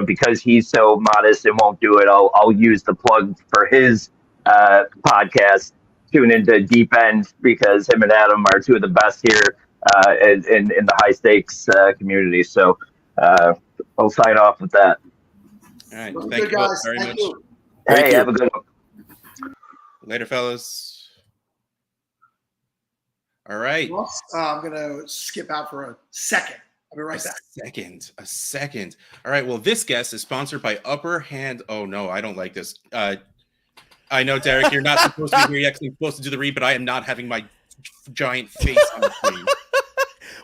because he's so modest and won't do it, I'll use the plug for his podcast. Tune into Deep End, because him and Adam are 2 of the best here in the high stakes community. So I'll sign off with that. All right, thank you both very much. Hey, have a good one. Later, fellas. All right. I'm going to skip out for a second. I'll be right back. A second. All right. Well, this guest is sponsored by Upper Hand. Oh, no, I don't like this. I know, Derek, you're not supposed to be here. You're actually supposed to do the read, but I am not having my giant face on the screen.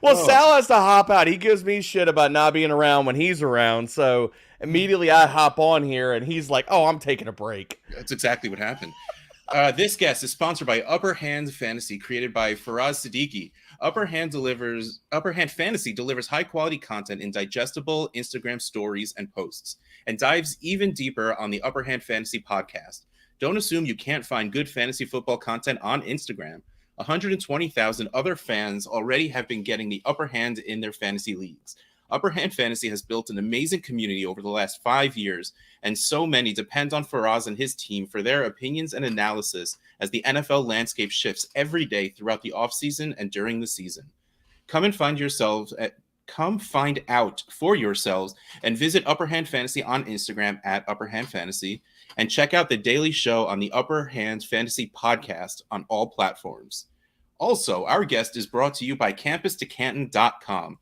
Well, Sal has to hop out. He gives me shit about not being around when he's around. So immediately I hop on here and he's like, oh, I'm taking a break. That's exactly what happened. This guest is sponsored by Upper Hand Fantasy, created by Faraz Siddiqui. Upper Hand Fantasy delivers high-quality content in digestible Instagram stories and posts, and dives even deeper on the Upper Hand Fantasy podcast. Don't assume you can't find good fantasy football content on Instagram. 120,000 other fans already have been getting the upper hand in their fantasy leagues. Upper Hand Fantasy has built an amazing community over the last 5 years, and so many depend on Faraz and his team for their opinions and analysis as the NFL landscape shifts every day throughout the offseason and during the season. Come find out for yourselves and visit Upper Hand Fantasy on Instagram at Upper Hand Fantasy, and check out the daily show on the Upper Hand Fantasy podcast on all platforms. Also, our guest is brought to you by CampusToCanton.com,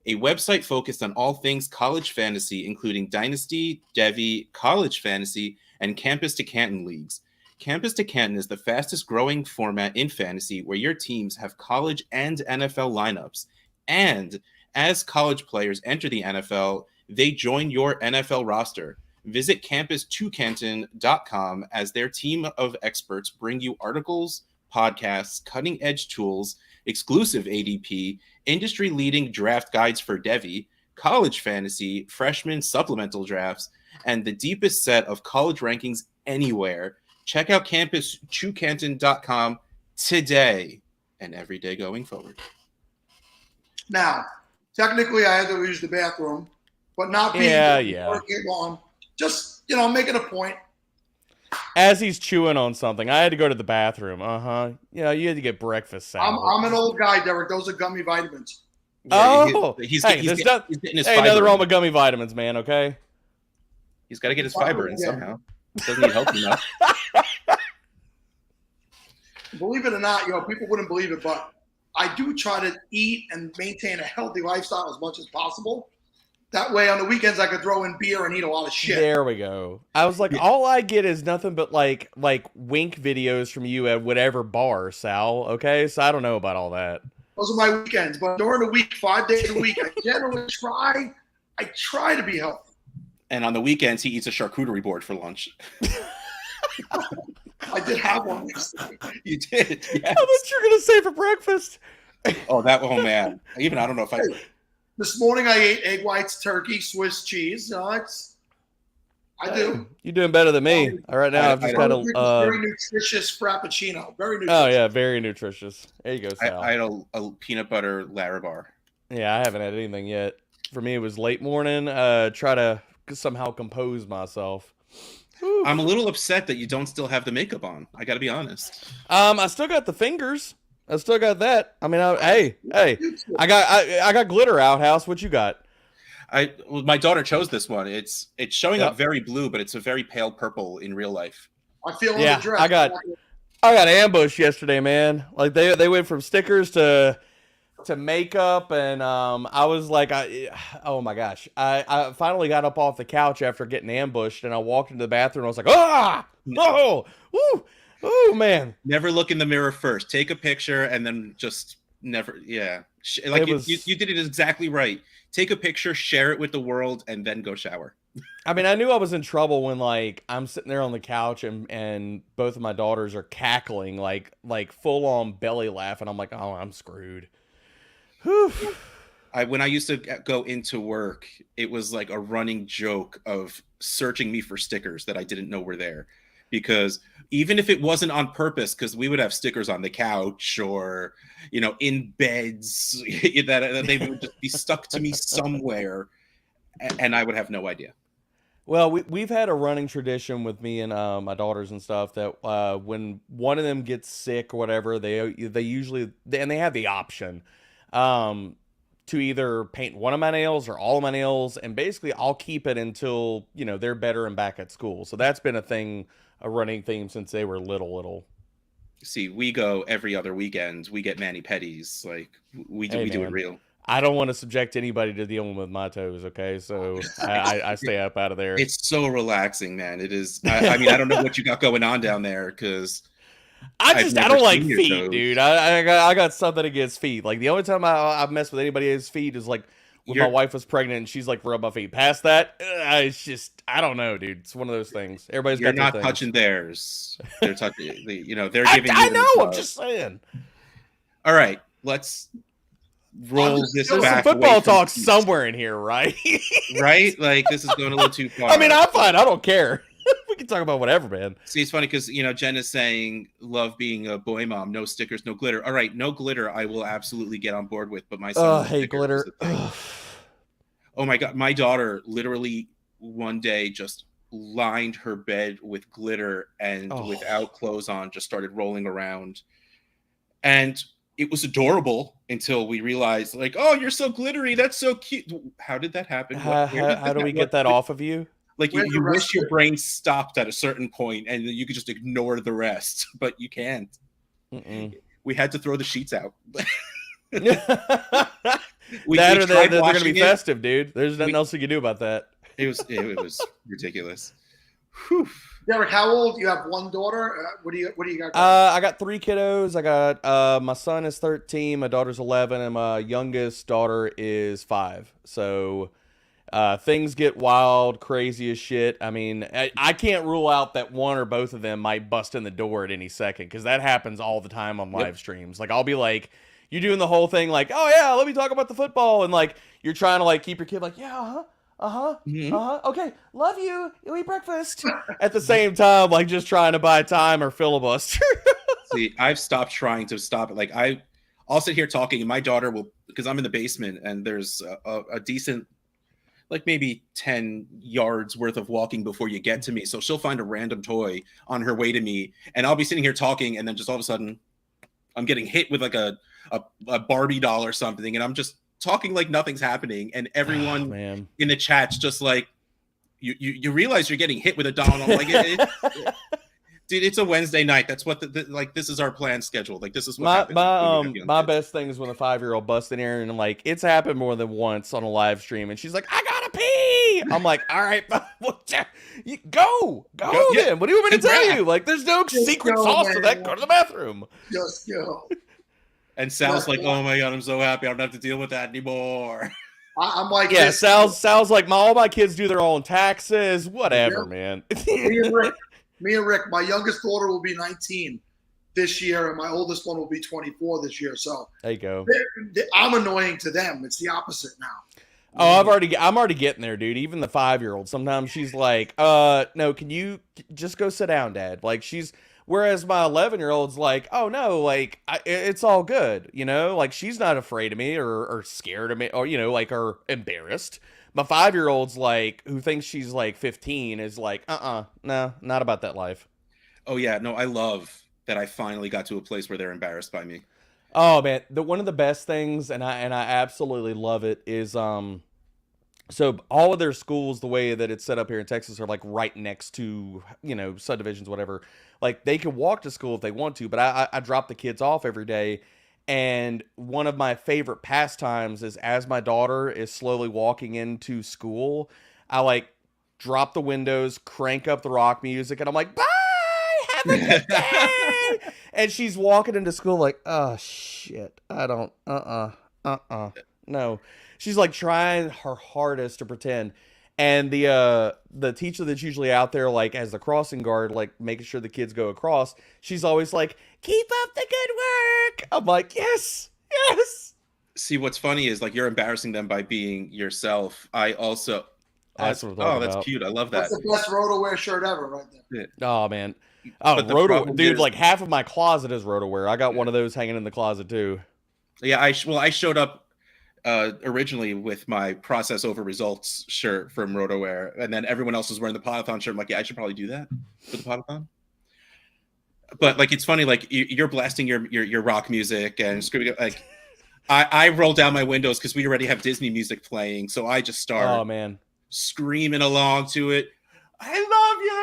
a website focused on all things college fantasy, including Dynasty, Devy, College Fantasy, and Campus to Canton leagues. Campus to Canton is the fastest growing format in fantasy, where your teams have college and NFL lineups. And as college players enter the NFL, they join your NFL roster. Visit CampusToCanton.com as their team of experts bring you articles, podcasts, cutting-edge tools, exclusive ADP, industry-leading draft guides for Devy, college fantasy, freshman supplemental drafts, and the deepest set of college rankings anywhere. Check out CampusToCanton.com today and every day going forward. Now, technically, I had to use the bathroom, but not being working on. Just, making a point. As he's chewing on something, I had to go to the bathroom. You had to get breakfast. I'm an old guy, Derek. Those are gummy vitamins. He's getting his fiber. Nothing wrong with gummy vitamins, man. Okay. He's got to get his fiber in somehow. Doesn't need help enough. Believe it or not, people wouldn't believe it, but I do try to eat and maintain a healthy lifestyle as much as possible. That way, on the weekends, I could throw in beer and eat a lot of shit. There we go. I was like, all I get is nothing but like wink videos from you at whatever bar, Sal. Okay, so I don't know about all that. Those are my weekends, but during the week, 5 days a week, I generally try to be healthy. And on the weekends, he eats a charcuterie board for lunch. I did have one yesterday. You did. Yes. How much you're gonna say for breakfast? Oh, man. I don't know if I. This morning I ate egg whites, turkey, Swiss cheese. I do. You're doing better than me. All right now, I've just got a very nutritious frappuccino. Very nutritious. Oh yeah, very nutritious. There you go, Sal. I had a peanut butter Larabar. Yeah, I haven't had anything yet. For me, it was late morning. Try to somehow compose myself. Whew. I'm a little upset that you don't still have the makeup on. I got to be honest. I still got the fingers. I still got that. I mean, hey, I got glitter outhouse. What you got? My daughter chose this one. It's showing up very blue, but it's a very pale purple in real life. I feel yeah. the dress. I got ambushed yesterday, man. Like they went from stickers to makeup, and I was like, oh my gosh! I finally got up off the couch after getting ambushed, and I walked into the bathroom. And I was like, no, woo. Oh man! Never look in the mirror first. Take a picture and then just never. Yeah, like you did it exactly right. Take a picture, share it with the world, and then go shower. I mean, I knew I was in trouble when like I'm sitting there on the couch and both of my daughters are cackling like full on belly laugh, and I'm like, oh, I'm screwed. Whew. When I used to go into work, it was like a running joke of searching me for stickers that I didn't know were there. Because even if it wasn't on purpose, because we would have stickers on the couch or, in beds that they would just be stuck to me somewhere, and I would have no idea. Well, we've had a running tradition with me and my daughters and stuff that when one of them gets sick or whatever, they usually and they have the option to either paint one of my nails or all of my nails, and basically I'll keep it until they're better and back at school. So that's been a running theme since they were little. See, we go every other weekend. We get mani-pedis. Like we do it real. I don't want to subject anybody to dealing with my toes. Okay, so I stay up out of there. It's so relaxing, man. It is. I mean, I don't know what you got going on down there, because I don't like feet, dude. I got something against feet. Like the only time I've messed with anybody's feet is like when my wife was pregnant and she's like rub my feet. Past that, it's just I don't know, dude. It's one of those things. Everybody's You're got not their touching theirs. They're touching. They're giving. I know. I'm just saying. All right, let's roll this back. Football talk somewhere in here, right? Right? Like this is going a little too far. I mean, I'm fine. I don't care. We can talk about whatever, man. See, it's funny because Jen is saying love being a boy mom, no stickers, no glitter. All right, no glitter, I will absolutely get on board with. But my son, hate glitter. Oh my god, my daughter literally one day just lined her bed with glitter and without clothes on, just started rolling around, and it was adorable until we realized, like, oh, you're so glittery, that's so cute. How did that happen? How do we get that off of you? Like you wish your brain stopped at a certain point and you could just ignore the rest, but you can't. We had to throw the sheets out. They're going to be festive, dude. There's nothing else you can do about that. It was ridiculous. Whew. Derek, how old? You have one daughter. What do you got? I got 3 kiddos. I got my son is 13, my daughter's 11, and my youngest daughter is 5. So things get wild, crazy as shit. I mean, I can't rule out that one or both of them might bust in the door at any second, because that happens all the time on live streams. Like I'll be like, you're doing the whole thing like, oh yeah, let me talk about the football, and like you're trying to like keep your kid like, yeah, okay, love you, you eat breakfast at the same time, like just trying to buy time or filibuster. See, I've stopped trying to stop it. Like I'll sit here talking and my daughter will, because I'm in the basement and there's a decent, like maybe 10 yards worth of walking before you get to me. So she'll find a random toy on her way to me and I'll be sitting here talking, and then just all of a sudden I'm getting hit with like a Barbie doll or something, and I'm just talking like nothing's happening, and everyone in the chat's just like, you realize you're getting hit with a doll, and I'm like, dude, it's a Wednesday night. That's what like this is our planned schedule. Like this is what my best thing is when a 5-year-old busts in here, and like it's happened more than once on a live stream, and she's like, I got gotta pee. I'm like, all right, go then. What do you want me to tell you? Like, there's no secret sauce to that. Go to the bathroom. Just go. And Sal's like, oh my God, I'm so happy. I don't have to deal with that anymore. I'm like, yeah, Sal's like, all my kids do their own taxes. Whatever, man. Me and Rick, my youngest daughter will be 19 this year, and my oldest one will be 24 this year. So there you go. I'm annoying to them. It's the opposite now. Oh, I'm already getting there, dude. Even the 5-year-old, sometimes she's like, no, can you just go sit down, Dad? Like whereas my 11-year-old's like, oh no, like it's all good, you know, like she's not afraid of me or scared of me or, you know, like, or embarrassed. My 5-year-old's like, who thinks she's like 15 is like, no, not about that life. Oh yeah, no, I love that I finally got to a place where they're embarrassed by me. Oh man, one of the best things, and I absolutely love it, is so all of their schools, the way that it's set up here in Texas, are like right next to, you know, subdivisions, whatever. Like they can walk to school if they want to, but I drop the kids off every day. And one of my favorite pastimes is, as my daughter is slowly walking into school, I like drop the windows, crank up the rock music, and I'm like, bye, have a good day. And she's walking into school like, oh shit, I don't, no. She's like trying her hardest to pretend. And the teacher that's usually out there, like as the crossing guard, like making sure the kids go across, she's always like, keep up the good work. I'm like, yes. See, what's funny is like you're embarrassing them by being yourself. I also, that's what I'm talking that's about. cute. I love that. That's the best RotoWear shirt ever, right there. Oh man. Oh, dude, like half of my closet is RotoWear. I got one of those hanging in the closet too. Yeah, I showed up originally with my process over results shirt from RotoWear, and then everyone else was wearing the Podathon shirt. I'm like, yeah, I should probably do that for the Podathon. But like, it's funny, like you're blasting your rock music and screaming. Like, I roll down my windows because we already have Disney music playing, so I just start screaming along to it. I love you.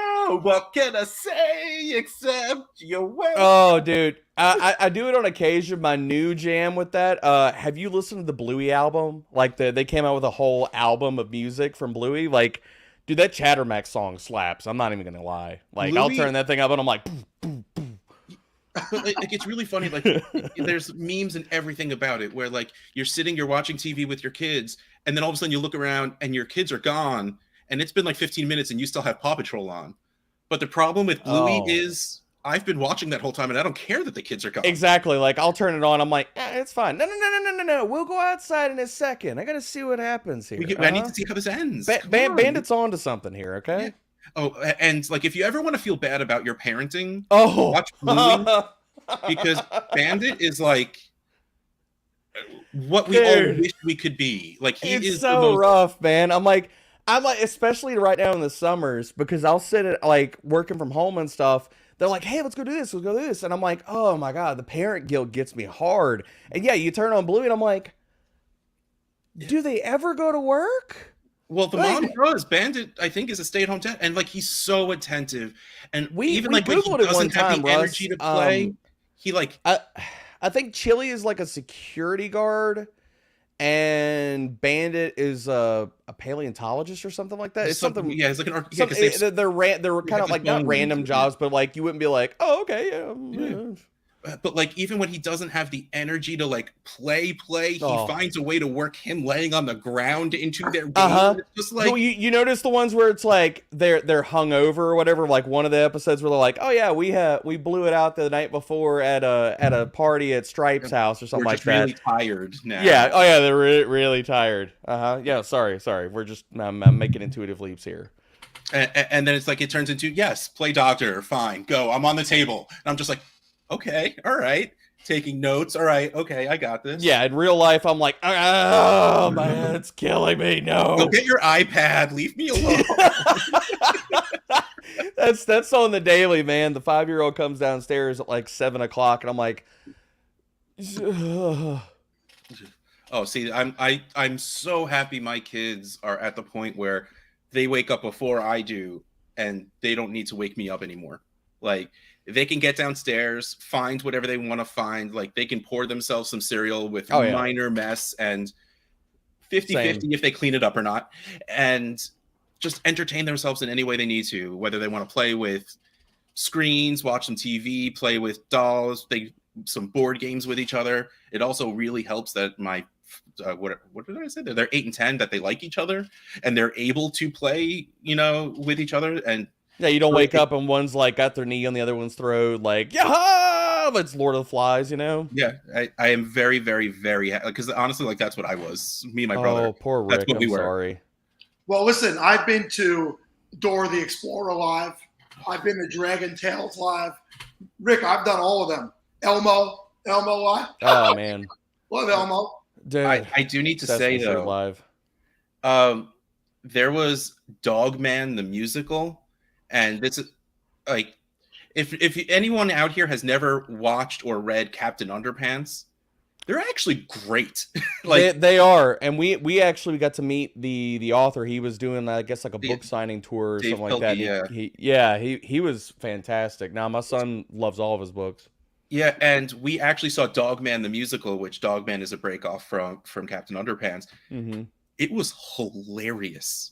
What can I say except you're welcome? Oh, dude, I do it on occasion. My new jam with that. Have you listened to the Bluey album? Like they came out with a whole album of music from Bluey. Like, dude, that Chattermax song slaps. I'm not even gonna lie. Like, Bluey, I'll turn that thing up and I'm like, boom, boom, boom. But like it's really funny. Like there's memes and everything about it where like you're watching TV with your kids, and then all of a sudden you look around and your kids are gone. And it's been like 15 minutes and you still have Paw Patrol on. But the problem with Bluey is I've been watching that whole time and I don't care that the kids are gone. Exactly. Like I'll turn it on. I'm like, it's fine. No. We'll go outside in a second. I got to see what happens here. I need to see how this ends. Bandit's on to something here, okay? Yeah. Oh, and like if you ever want to feel bad about your parenting, watch Bluey. Because Bandit is like what we all wish we could be. Like it's so rough, man. I'm like, especially right now in the summers, because I'll sit at like working from home and stuff. They're like, hey, let's go do this. And I'm like, oh my God, the parent guilt gets me hard. And yeah, you turn on Bluey and I'm like, do they ever go to work? Well, the mom does. Bandit, I think, is a stay-at-home dad. And like, he's so attentive. And even like when he doesn't have the energy to play, he like, I think Chili is like a security guard. And Bandit is a paleontologist or something like that. It's something. Yeah, it's like an they're kind of like not random jobs, but like you wouldn't be like, oh, okay, yeah. But like even when he doesn't have the energy to like play, he finds a way to work him laying on the ground into their game. It's just like you notice the ones where it's like they're hungover or whatever. Like one of the episodes where they're like, oh yeah, we blew it out the night before at a party at Stripe's house or something like that. Really tired now. Yeah. Oh yeah, they're really tired. Yeah. Sorry. We're just I'm making intuitive leaps here. And then it's like it turns into yes, play doctor, fine, go. I'm on the table, and I'm just like. Okay, all right. Taking notes. All right, okay, I got this. Yeah, in real life, I'm like, oh man, it's killing me. No. Go get your iPad. Leave me alone. That's on the daily, man. The 5-year-old comes downstairs at like 7 o'clock, and I'm like, oh, see, I'm so happy my kids are at the point where they wake up before I do, and they don't need to wake me up anymore. Like. They can get downstairs, find whatever they want to find. Like they can pour themselves some cereal with minor mess and 50-50 if they clean it up or not, and just entertain themselves in any way they need to, whether they want to play with screens, watch some TV, play with dolls, some board games with each other. It also really helps that my what did I say? They're 8 and 10, that they like each other and they're able to play, with each other. And yeah, you don't wake up and one's like got their knee on the other one's throat, like, yeah, it's Lord of the Flies, Yeah, I am very, very, very happy, because honestly, like, that's what I was. Me and my brother. Oh, poor Rick. That's what we were. Sorry. Well, listen, I've been to Dora the Explorer live. I've been to Dragon Tales live. Rick, I've done all of them. Elmo live. Oh man, love Elmo. Dude, I do need to say though, live. There was Dogman the musical, and this is like, if anyone out here has never watched or read Captain Underpants, they're actually great. Like they are, and we actually got to meet the author. He was doing, I guess, like a book signing tour or something like that. He was fantastic. Now my son loves all of his books. Yeah, and we actually saw Dogman the musical, which Dogman is a breakoff from Captain Underpants. Mm-hmm. It was hilarious.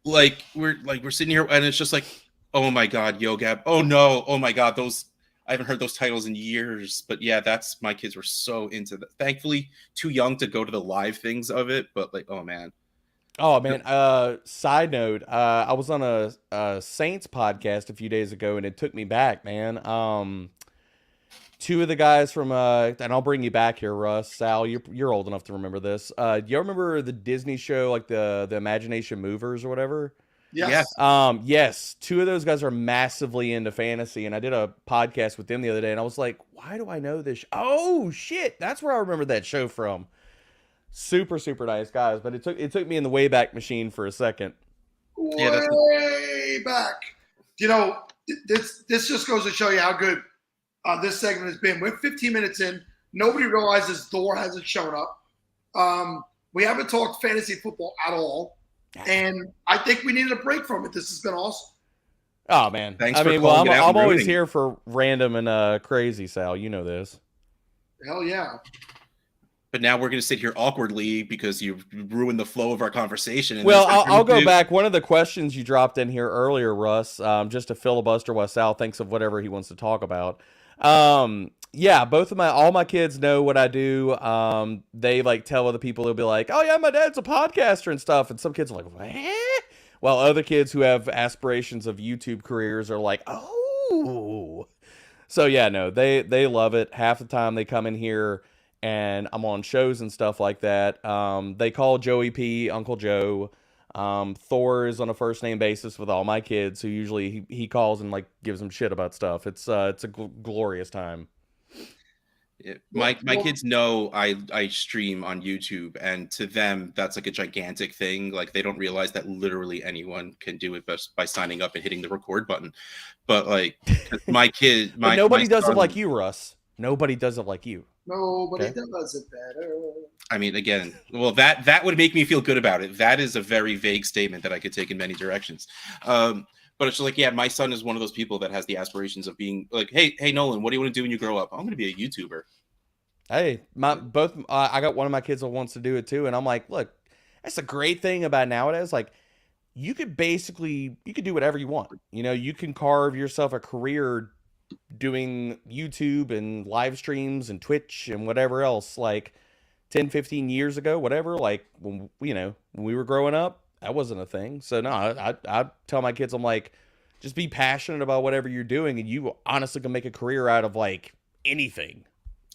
Like we're sitting here and it's just like, oh my god, Yo Gab. Oh no, oh my god, I haven't heard those titles in years. But yeah, my kids were so into that. Thankfully, too young to go to the live things of it, but like, oh man. Oh man, side note, I was on a Saints podcast a few days ago and it took me back, man. Two of the guys from and I'll bring you back here, Russ. Sal, you're old enough to remember this. Do you remember the Disney show, like the Imagination Movers or whatever? Yes. Yes. Two of those guys are massively into fantasy, and I did a podcast with them the other day, and I was like, why do I know this? Oh shit, that's where I remember that show from. Super, super nice guys, but it took me in the Wayback Machine for a second. Way back. This just goes to show you how good this segment has been. We're 15 minutes in. Nobody realizes Thor hasn't shown up. We haven't talked fantasy football at all. And I think we needed a break from it. This has been awesome. Oh, man. Thanks I for mean, well, calling it out I'm and always ruining here for random and crazy, Sal. You know this. Hell yeah. But now we're going to sit here awkwardly because you ruined the flow of our conversation. And Well, I'll go back. One of the questions you dropped in here earlier, Russ, just to filibuster while Sal thinks of whatever he wants to talk about. Yeah, all my kids know what I do. They like tell other people, they'll be like, oh yeah, my dad's a podcaster and stuff. And some kids are like, what? While other kids who have aspirations of YouTube careers are like, oh. So yeah, no, they love it. Half the time they come in here and I'm on shows and stuff like that. They call Joey P Uncle Joe. Thor is on a first name basis with all my kids, who usually he calls and like gives them shit about stuff. It's a glorious time. Yeah, my kids know I stream on YouTube, and to them that's like a gigantic thing. Like they don't realize that literally anyone can do it best by signing up and hitting the record button. But like my kid, but nobody does it like you, Russ. Nobody does it like you. Nobody does it better. I mean, again, well, that would make me feel good about it. That is a very vague statement that I could take in many directions. But it's just like, yeah, my son is one of those people that has the aspirations of being like, hey, Nolan, what do you want to do when you grow up? I'm going to be a YouTuber. Hey, I got one of my kids that wants to do it too, and I'm like, look, that's a great thing about nowadays. Like, you could do whatever you want. You can carve yourself a career doing YouTube and live streams and Twitch and whatever else. Like 10, 15 years ago, whatever. Like when we were growing up, that wasn't a thing. So no, I tell my kids, I'm like, just be passionate about whatever you're doing, and you honestly can make a career out of like anything.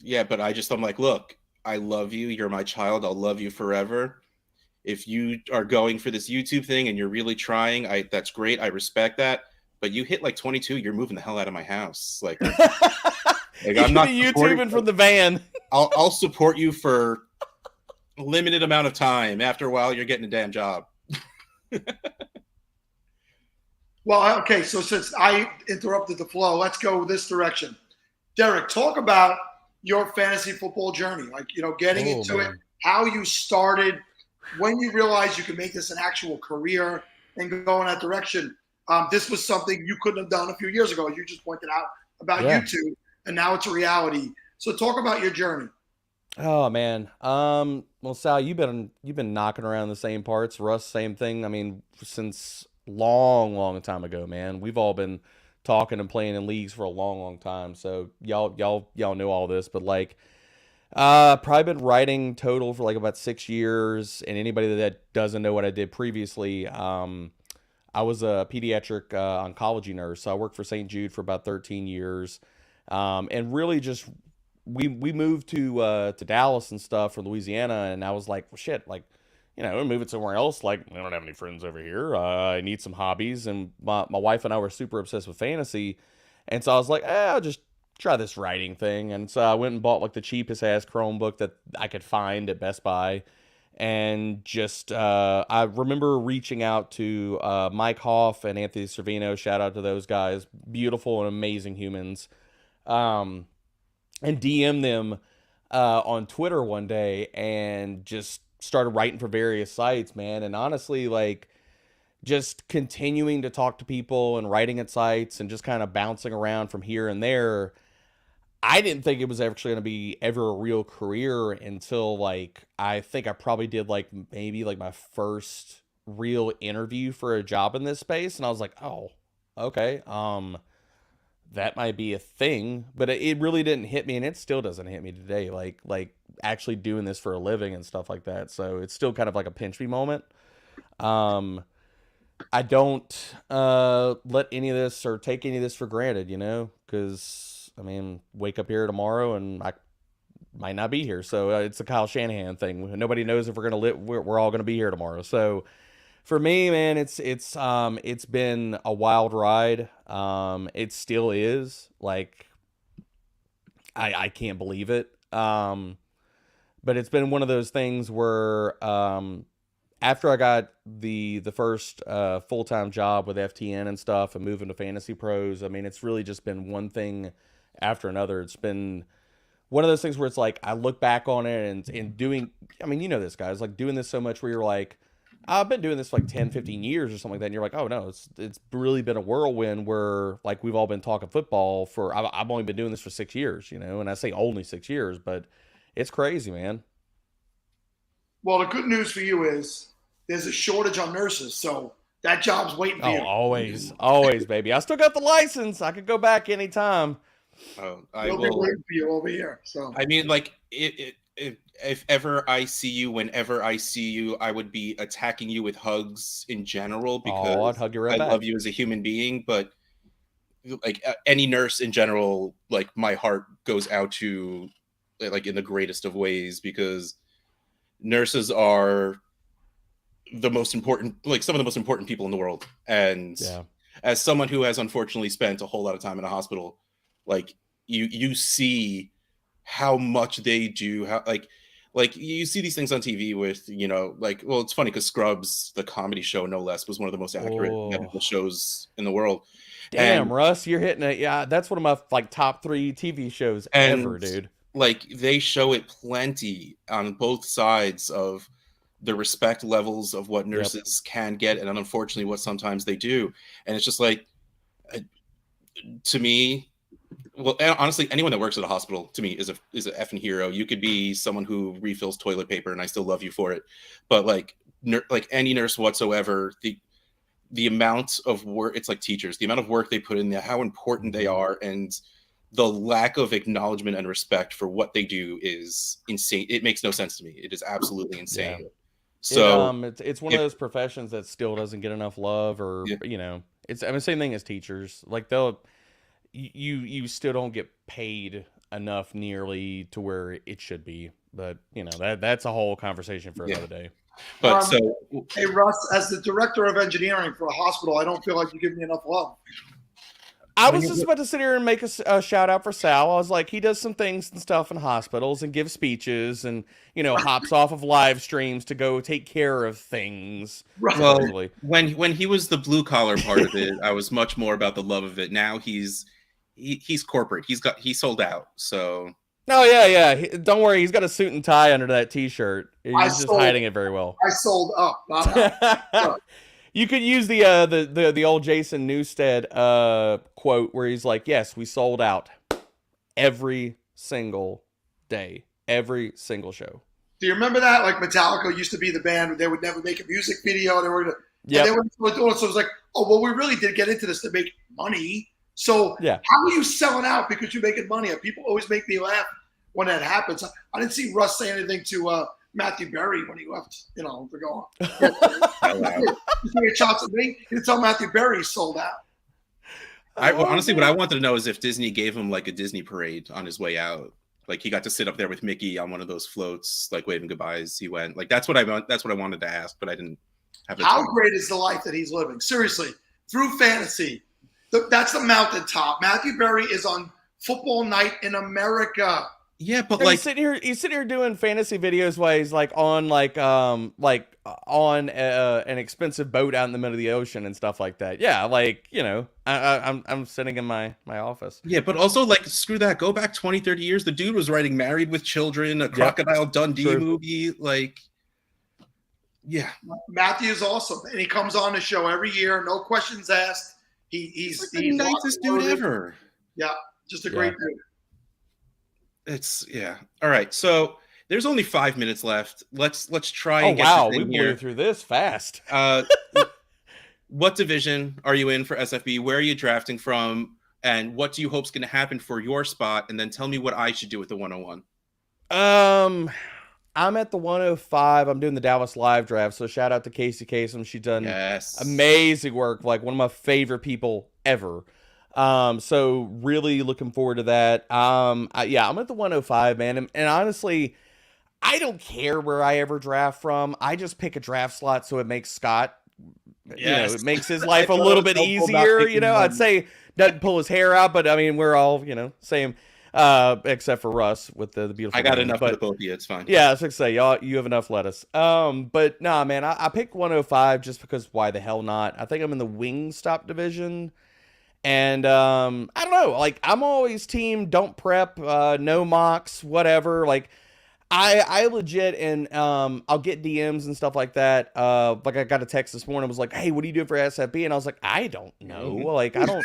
Yeah, but I'm like, look, I love you. You're my child. I'll love you forever. If you are going for this YouTube thing and you're really trying, that's great. I respect that. But you hit like 22, you're moving the hell out of my house. Like I'm not YouTubing from the van. I'll support you for a limited amount of time. After a while, you're getting a damn job. Well, okay, so since I interrupted the flow, let's go this direction. Derek, talk about your fantasy football journey, like, getting into it, how you started, when you realized you could make this an actual career and go in that direction. This was something you couldn't have done a few years ago, as you just pointed out about YouTube, and now it's a reality. So talk about your journey. Oh man. Well, Sal, you've been knocking around the same parts. Russ, same thing. I mean, since long time ago, man. We've all been talking and playing in leagues for a long time. So y'all know all this, but like, probably been writing total for like about 6 years. And anybody that doesn't know what I did previously, I was a pediatric oncology nurse. So I worked for St. Jude for about 13 years, and really just we moved to Dallas and stuff from Louisiana, and I was like, well, shit, like, we're moving somewhere else. Like, I don't have any friends over here. I need some hobbies, and my wife and I were super obsessed with fantasy, and so I was like, I'll just try this writing thing. And so I went and bought like the cheapest ass Chromebook that I could find at Best Buy, and just I remember reaching out to Mike Hoff and Anthony Servino. Shout out to those guys, beautiful and amazing humans. And DM them on Twitter one day and just started writing for various sites, man. And honestly, like, just continuing to talk to people and writing at sites and just kind of bouncing around from here and there. I didn't think it was actually going to be ever a real career until, like, I think I probably did like maybe like my first real interview for a job in this space, and I was like, oh, okay, that might be a thing. But it really didn't hit me, and it still doesn't hit me today, like actually doing this for a living and stuff like that. So it's still kind of like a pinch me moment. I don't let any of this or take any of this for granted, because I mean, wake up here tomorrow and I might not be here. So it's a Kyle Shanahan thing. Nobody knows if we're gonna live. We're all gonna be here tomorrow. So for me, man, it's been a wild ride. It still is. Like, I can't believe it. But it's been one of those things where after I got the first full-time job with FTN and stuff and moving to Fantasy Pros, I mean, it's really just been one thing after another. It's been one of those things where it's like I look back on it and doing, I mean, this, guys, like doing this so much where you're like, I've been doing this for like 10, 15 years or something like that. And you're like, oh no, it's really been a whirlwind where like we've all been talking football for, I've only been doing this for 6 years, and I say only 6 years, but it's crazy, man. Well, the good news for you is there's a shortage on nurses, so that job's waiting for you. Always, baby. I still got the license. I could go back anytime. We'll be waiting for you over here. So I mean, like, if ever I see you, whenever I see you, I would be attacking you with hugs in general because I'd hug you right back. love you as a human being. But like any nurse in general, like my heart goes out to, like, in the greatest of ways, because nurses are the most important, like some of the most important people in the world. And as someone who has unfortunately spent a whole lot of time in a hospital, like you see how much they do, how like you see these things on TV with, like, well, it's funny because Scrubs, the comedy show, no less, was one of the most accurate medical shows in the world. Damn, Russ, you're hitting it. Yeah, that's one of my like top 3 TV shows ever, dude. Like, they show it plenty on both sides of the respect levels of what nurses can get, and unfortunately what sometimes they do. And it's just like, to me, well, honestly, anyone that works at a hospital to me is a effing hero. You could be someone who refills toilet paper and I still love you for it. But like any nurse whatsoever, the amount of work, it's like teachers, the amount of work they put in there, how important they are, and the lack of acknowledgement and respect for what they do is insane. It makes no sense to me. It is absolutely insane. Yeah. So it's one of those professions that still doesn't get enough love, or it's, I mean, same thing as teachers. Like you still don't get paid enough nearly to where it should be. But that's a whole conversation for another day. But hey Russ, as the director of engineering for a hospital, I don't feel like you give me enough love. I was just about to sit here and make a shout out for Sal. I was like, he does some things and stuff in hospitals and gives speeches and, hops off of live streams to go take care of things. Well, when he was the blue collar part of it, I was much more about the love of it. Now he's corporate. He sold out. So. Oh yeah. Don't worry. He's got a suit and tie under that T-shirt. He's just hiding it very well. I sold up. Not out. You could use the old Jason Newsted quote where he's like, "Yes, we sold out every single day." every single show. Do you remember that? Like Metallica used to be the band. They would never make a music video. They were gonna, Yep. and they were doing it. So it was like, oh, well, we really did get into this to make money. So Yeah. how are you selling out because you're making money? And people always make me laugh when that happens. I didn't see Russ say anything to Matthew Berry when he left, to go on. He shots at me. He didn't tell Matthew Berry he sold out. Honestly, what I wanted to know is if Disney gave him like a Disney parade on his way out. Like he got to sit up there with Mickey on one of those floats, like waving goodbye as he went. Like that's what I wanted to ask, but I didn't have the How time. great is the life that he's living? Seriously, through fantasy. That's the mountaintop. Matthew Berry is on Football Night in America. Yeah, but he's sitting here doing fantasy videos while he's like on an expensive boat out in the middle of the ocean and stuff like that. Yeah, I'm sitting in my office. Yeah, but also like screw that. Go back 20, 30 years. The dude was writing Married with Children, a Crocodile Dundee movie. Like, yeah. Matthew's awesome. And he comes on the show every year, no questions asked. He's the nicest dude ever. Yeah, just a great dude. It's all right. So there's only 5 minutes left. Let's try. Oh and get wow, this we in blew here. through this fast. What division are you in for SFB? Where are you drafting from? And what do you hope's going to happen for your spot? And then tell me what I should do with the 101. I'm at the 105. I'm doing the Dallas live draft. So shout out to Casey Kasem. She's done amazing work. Like one of my favorite people ever. So really looking forward to that. I'm at the 105, man. And honestly, I don't care where I ever draft from. I just pick a draft slot so it makes Scott, it makes his life a little bit easier. I'd say doesn't pull his hair out, but I mean, we're all, same, except for Russ with the beautiful. I got enough for the both of you. It's fine. Yeah, I was going to say, y'all, you have enough lettuce. But nah, man, I picked 105 just because why the hell not? I think I'm in the Wingstop division. And I don't know, like I'm always team don't prep, no mocks, whatever. Like I legit and I'll get DMs and stuff like that. Like I got a text this morning, was like, hey, what are you doing for SFB? And I was like, I don't know. Like I don't,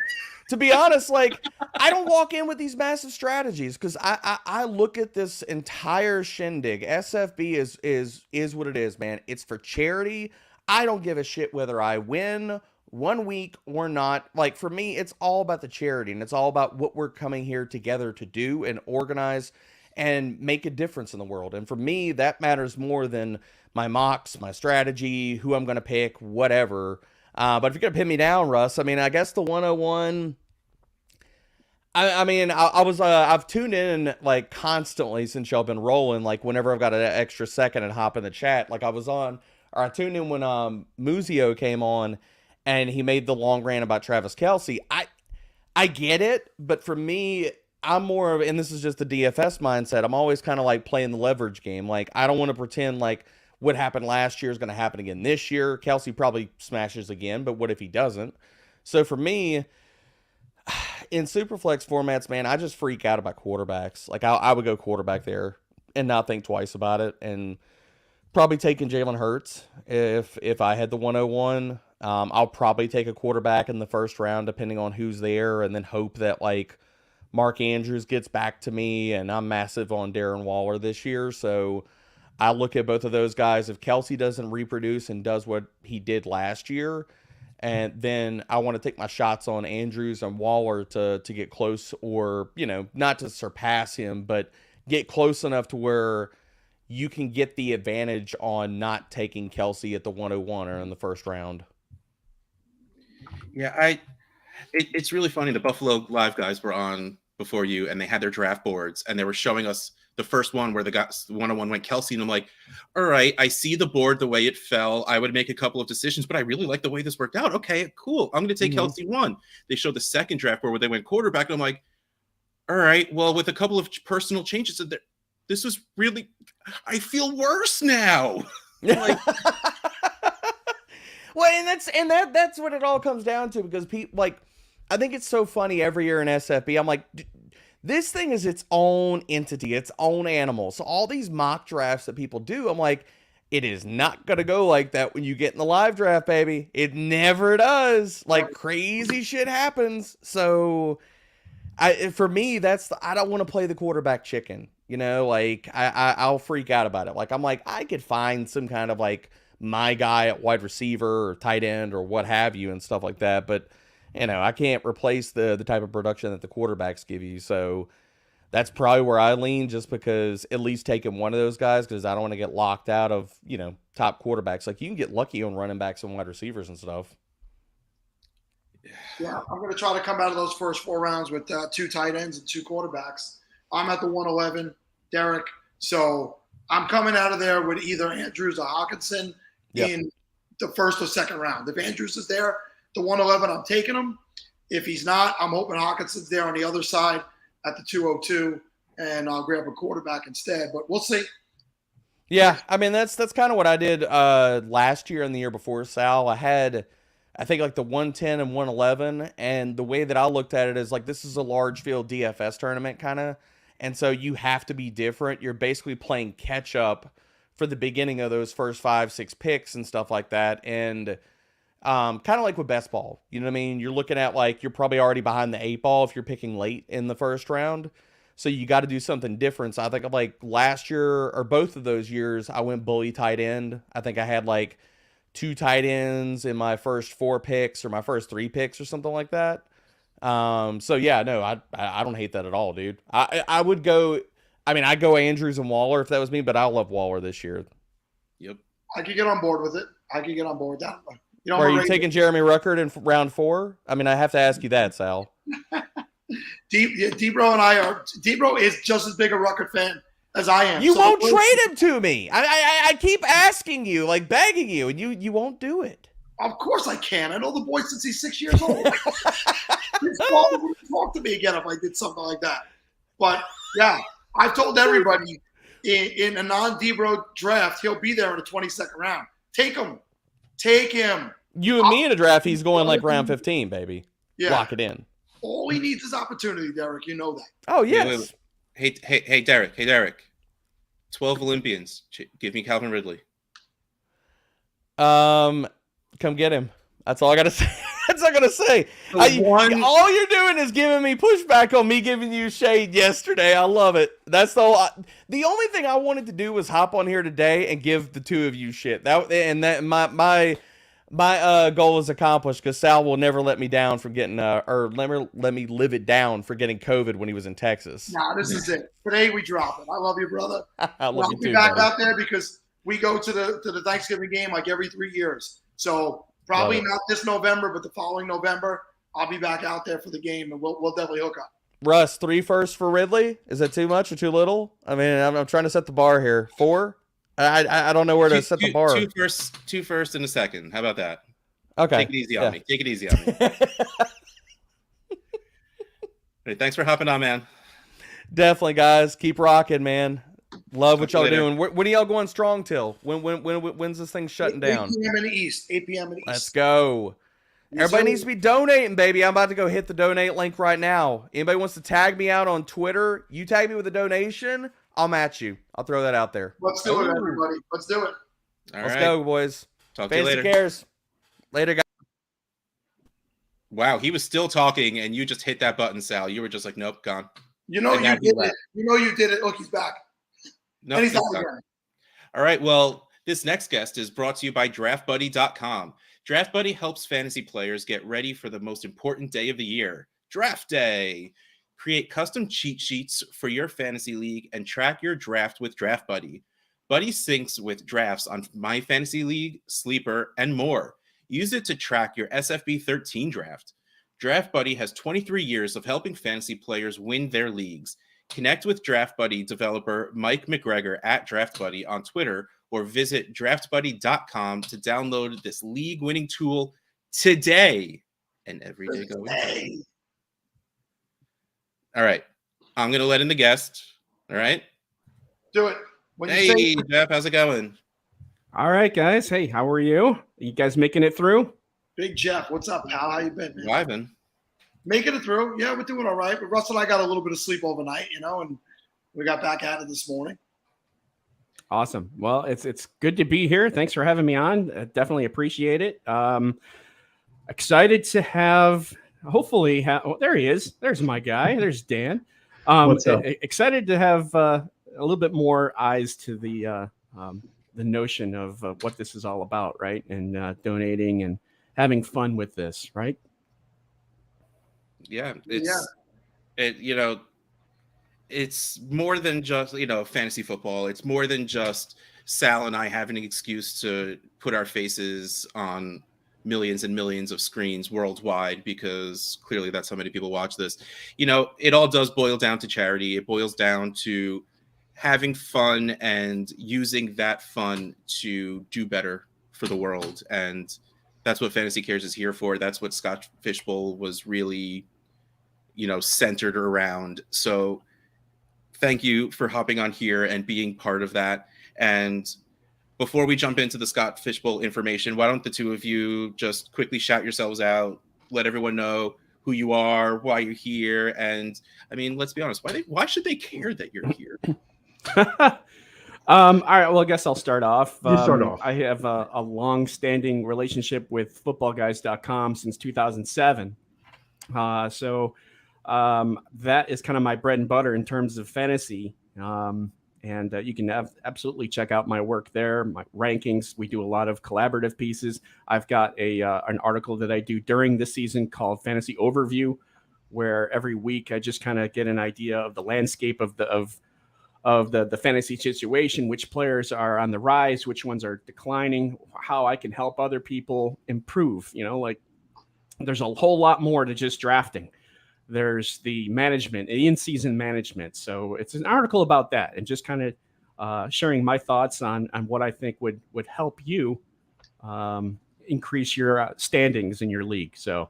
to be honest, like I don't walk in with these massive strategies because I look at this entire shindig. SFB is what it is, man. It's for charity. I don't give a shit whether I win 1 week or not. Like for me, it's all about the charity and it's all about what we're coming here together to do and organize and make a difference in the world. And for me, that matters more than my mocks, my strategy, who I'm going to pick, whatever. But if you're going to pin me down, Russ, I mean, I guess the 101, I've tuned in like constantly since y'all been rolling, like whenever I've got an extra second and hop in the chat, like I tuned in when Muzio came on and he made the long rant about Travis Kelce. I get it, but for me, I'm more of, and this is just the DFS mindset, I'm always kind of like playing the leverage game. Like, I don't want to pretend like what happened last year is going to happen again this year. Kelce probably smashes again, but what if he doesn't? So for me, in Superflex formats, man, I just freak out about quarterbacks. Like, I would go quarterback there and not think twice about it. And probably taking Jalen Hurts if I had the 101. I'll probably take a quarterback in the first round, depending on who's there, and then hope that, like, Mark Andrews gets back to me, and I'm massive on Darren Waller this year, so I look at both of those guys. If Kelce doesn't reproduce and does what he did last year, and then I want to take my shots on Andrews and Waller to get close, or, not to surpass him, but get close enough to where you can get the advantage on not taking Kelce at the 101 or in the first round. Yeah, it's really funny. The Buffalo Live guys were on before you, and they had their draft boards, and they were showing us the first one where the 101 went Kelce, and I'm like, all right, I see the board the way it fell. I would make a couple of decisions, but I really like the way this worked out. Okay, cool. I'm going to take Kelce 1. They showed the second draft board where they went quarterback, and I'm like, all right, well, with a couple of personal changes, this was really, I feel worse now. Like, well, and that's what it all comes down to, because people, like, I think it's so funny every year in SFB. I'm like, this thing is its own entity, its own animal. So all these mock drafts that people do, I'm like, it is not going to go like that when you get in the live draft, baby. It never does. Like, crazy shit happens. So for me, I don't want to play the quarterback chicken. You know, like I'll freak out about it. Like I'm like, I could find some kind of like my guy at wide receiver or tight end or what have you and stuff like that. But you know, I can't replace the type of production that the quarterbacks give you. So that's probably where I lean, just because at least taking one of those guys, because I don't want to get locked out of, you know, top quarterbacks. Like you can get lucky on running backs and wide receivers and stuff. Yeah, I'm going to try to come out of those first 4 rounds with 2 tight ends and 2 quarterbacks. I'm at the 111, Derek. So I'm coming out of there with either Andrews or Hawkinson in the first or second round. If Andrews is there, the 111, I'm taking him. If he's not, I'm hoping Hawkinson's there on the other side at the 202, and I'll grab a quarterback instead. But we'll see. Yeah, I mean, that's kind of what I did last year and the year before, Sal. I had, I think, like the 110 and 111, and the way that I looked at it is like this is a large field DFS tournament kind of, and so you have to be different. You're basically playing catch up for the beginning of those first 5-6 picks and stuff like that, and kind of like with best ball. You know what I mean? You're looking at like you're probably already behind the 8 ball if you're picking late in the first round. So you got to do something different. So I think like last year or both of those years, I went bully tight end. I think I had like 2 tight ends in my first 4 picks or my first 3 picks or something like that. So yeah, no, I don't hate that at all, dude. I would go. I mean, I'd go Andrews and Waller if that was me, but I love Waller this year. Yep. I could get on board with it. I could get on board with that. You know, Are you taking Jeremy Ruckert in round 4? I mean, I have to ask you that, Sal. Debro and I are. Debro is just as big a Ruckert fan as I am. You won't trade him to me. I keep asking you, like begging you, and you won't do it. Of course I can. I know the boy since he's 6 years old. His father wouldn't talk to me again if I did something like that. But yeah, I've told everybody in a non-Debro draft, he'll be there in the 22nd round. Take him. Take him. You and me in a draft, he's going like round 15, baby. Yeah. Lock it in. All he needs is opportunity, Derek. You know that. Oh, yes. Hey, Derek. 12 Olympians. Give me Calvin Ridley. Come get him. That's all I got to say. That's all I got to say. All you're doing is giving me pushback on me giving you shade yesterday. I love it. That's the only thing I wanted to do was hop on here today and give the 2 of you shit. My goal is accomplished because Sal will never let me down from getting or let me live it down for getting COVID when he was in Texas. Nah, this is it. Today we drop it. I love you, brother. I love you too. I'll be back buddy. out there because we go to the Thanksgiving game like every 3 years. So probably not this November, but the following November, I'll be back out there for the game, and we'll definitely hook up. Russ, 3 firsts for Ridley. Is that too much or too little? I mean, I'm trying to set the bar here. 4. I don't know where to set the bar. 2 firsts and a second. How about that? Okay. Take it easy on me. Take it easy on me. Hey, thanks for hopping on, man. Definitely, guys. Keep rocking, man. Love what Talk y'all to you doing. When are y'all going strong till? When's this thing shutting down? 8 p.m. in the East. 8 p.m. in the East. Let's go. Everybody needs to be donating, baby. I'm about to go hit the donate link right now. Anybody wants to tag me out on Twitter? You tag me with a donation, I'll match you. I'll throw that out there. Let's do it, everybody. Let's do it. Let's go, boys. Talk to you Fantasy later. Cares. Later, guys. Wow, he was still talking, and you just hit that button, Sal. You were just like, nope, gone. You know And you now he did left. it. You know you did it. Look, he's back. Nope, And he's he's out gone. again. All right, well, this next guest is brought to you by DraftBuddy.com. DraftBuddy helps fantasy players get ready for the most important day of the year, Draft Day. Create custom cheat sheets for your fantasy league and track your draft with DraftBuddy. Buddy syncs with drafts on My Fantasy League, Sleeper, and more. Use it to track your SFB 13 draft. DraftBuddy has 23 years of helping fantasy players win their leagues. Connect with DraftBuddy developer Mike McGregor at DraftBuddy on Twitter or visit draftbuddy.com to download this league-winning tool today and every day going. All right. I'm going to let in the guest. All right. Do it. When you Hey, say- Jeff, how's it going? All right, guys. Hey, how are you? You guys making it through? Big Jeff, what's up, pal? How you been, man? Driving. Making it through. Yeah, we're doing all right. But Russ and I got a little bit of sleep overnight, and we got back at it this morning. Awesome. Well, it's good to be here. Thanks for having me on. Definitely appreciate it. Excited to have. Hopefully, oh, there he is. There's my guy. There's Dan. What's up? Excited to have a little bit more eyes to the notion of what this is all about, right? And donating and having fun with this, right? Yeah, it's more than just fantasy football. It's more than just Sal and I having an excuse to put our faces on millions and millions of screens worldwide, because clearly that's how many people watch this. It all does boil down to charity. It boils down to having fun and using that fun to do better for the world. And that's what Fantasy Cares is here for. That's what Scott Fishbowl was really, centered around. So thank you for hopping on here and being part of that. And before we jump into the Scott Fishbowl information, why don't the two of you just quickly shout yourselves out, let everyone know who you are, why you're here, and let's be honest, why should they care that you're here? All right. Well, I guess I'll start off. You start off. I have a long-standing relationship with footballguys.com since 2007. So that is kind of my bread and butter in terms of fantasy. And you can absolutely check out my work there, my rankings. We do a lot of collaborative pieces. I've got an article that I do during the season called Fantasy Overview, where every week I just kind of get an idea of the landscape of the fantasy situation, which players are on the rise, which ones are declining, how I can help other people improve. There's a whole lot more to just drafting. There's the management, in-season management. So it's an article about that, and just kind of sharing my thoughts on what I think would help you increase your standings in your league. So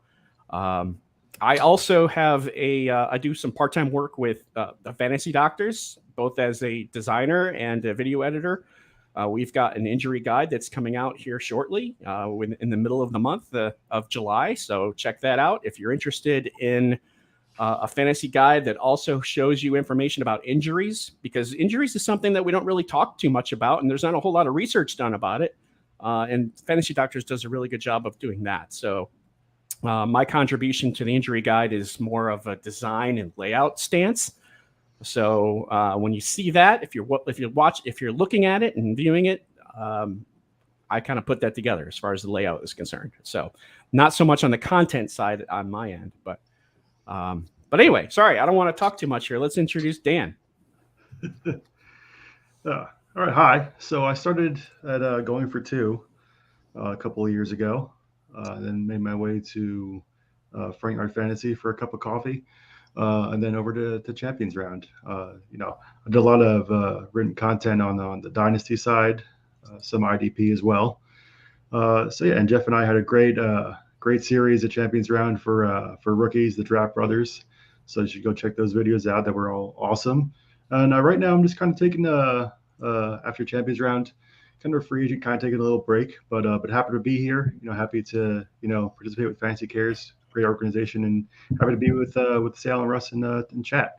I also have I do some part-time work with the Fantasy Doctors, both as a designer and a video editor. We've got an injury guide that's coming out here shortly in the middle of the month of July. So check that out if you're interested in a fantasy guide that also shows you information about injuries, because injuries is something that we don't really talk too much about, and there's not a whole lot of research done about it. And Fantasy Doctors does a really good job of doing that. So my contribution to the injury guide is more of a design and layout stance. So when you see that, if you're looking at it and viewing it, I kind of put that together as far as the layout is concerned. So not so much on the content side on my end, but anyway, sorry, I don't want to talk too much here. Let's introduce Dan. All right, hi. So I started at Going for Two a couple of years ago, then made my way to Frank Art Fantasy for a cup of coffee. And then over to Champions Round. I did a lot of written content on the Dynasty side, some IDP as well. And Jeff and I had a great series at Champions Round for rookies, the Draft Brothers. So you should go check those videos out. That were all awesome. And right now I'm just kind of taking after Champions Round, kind of a free agent, kind of taking a little break, but happy to be here. Happy to participate with Fantasy Cares. Great organization, and happy to be with Sal and Russ in chat.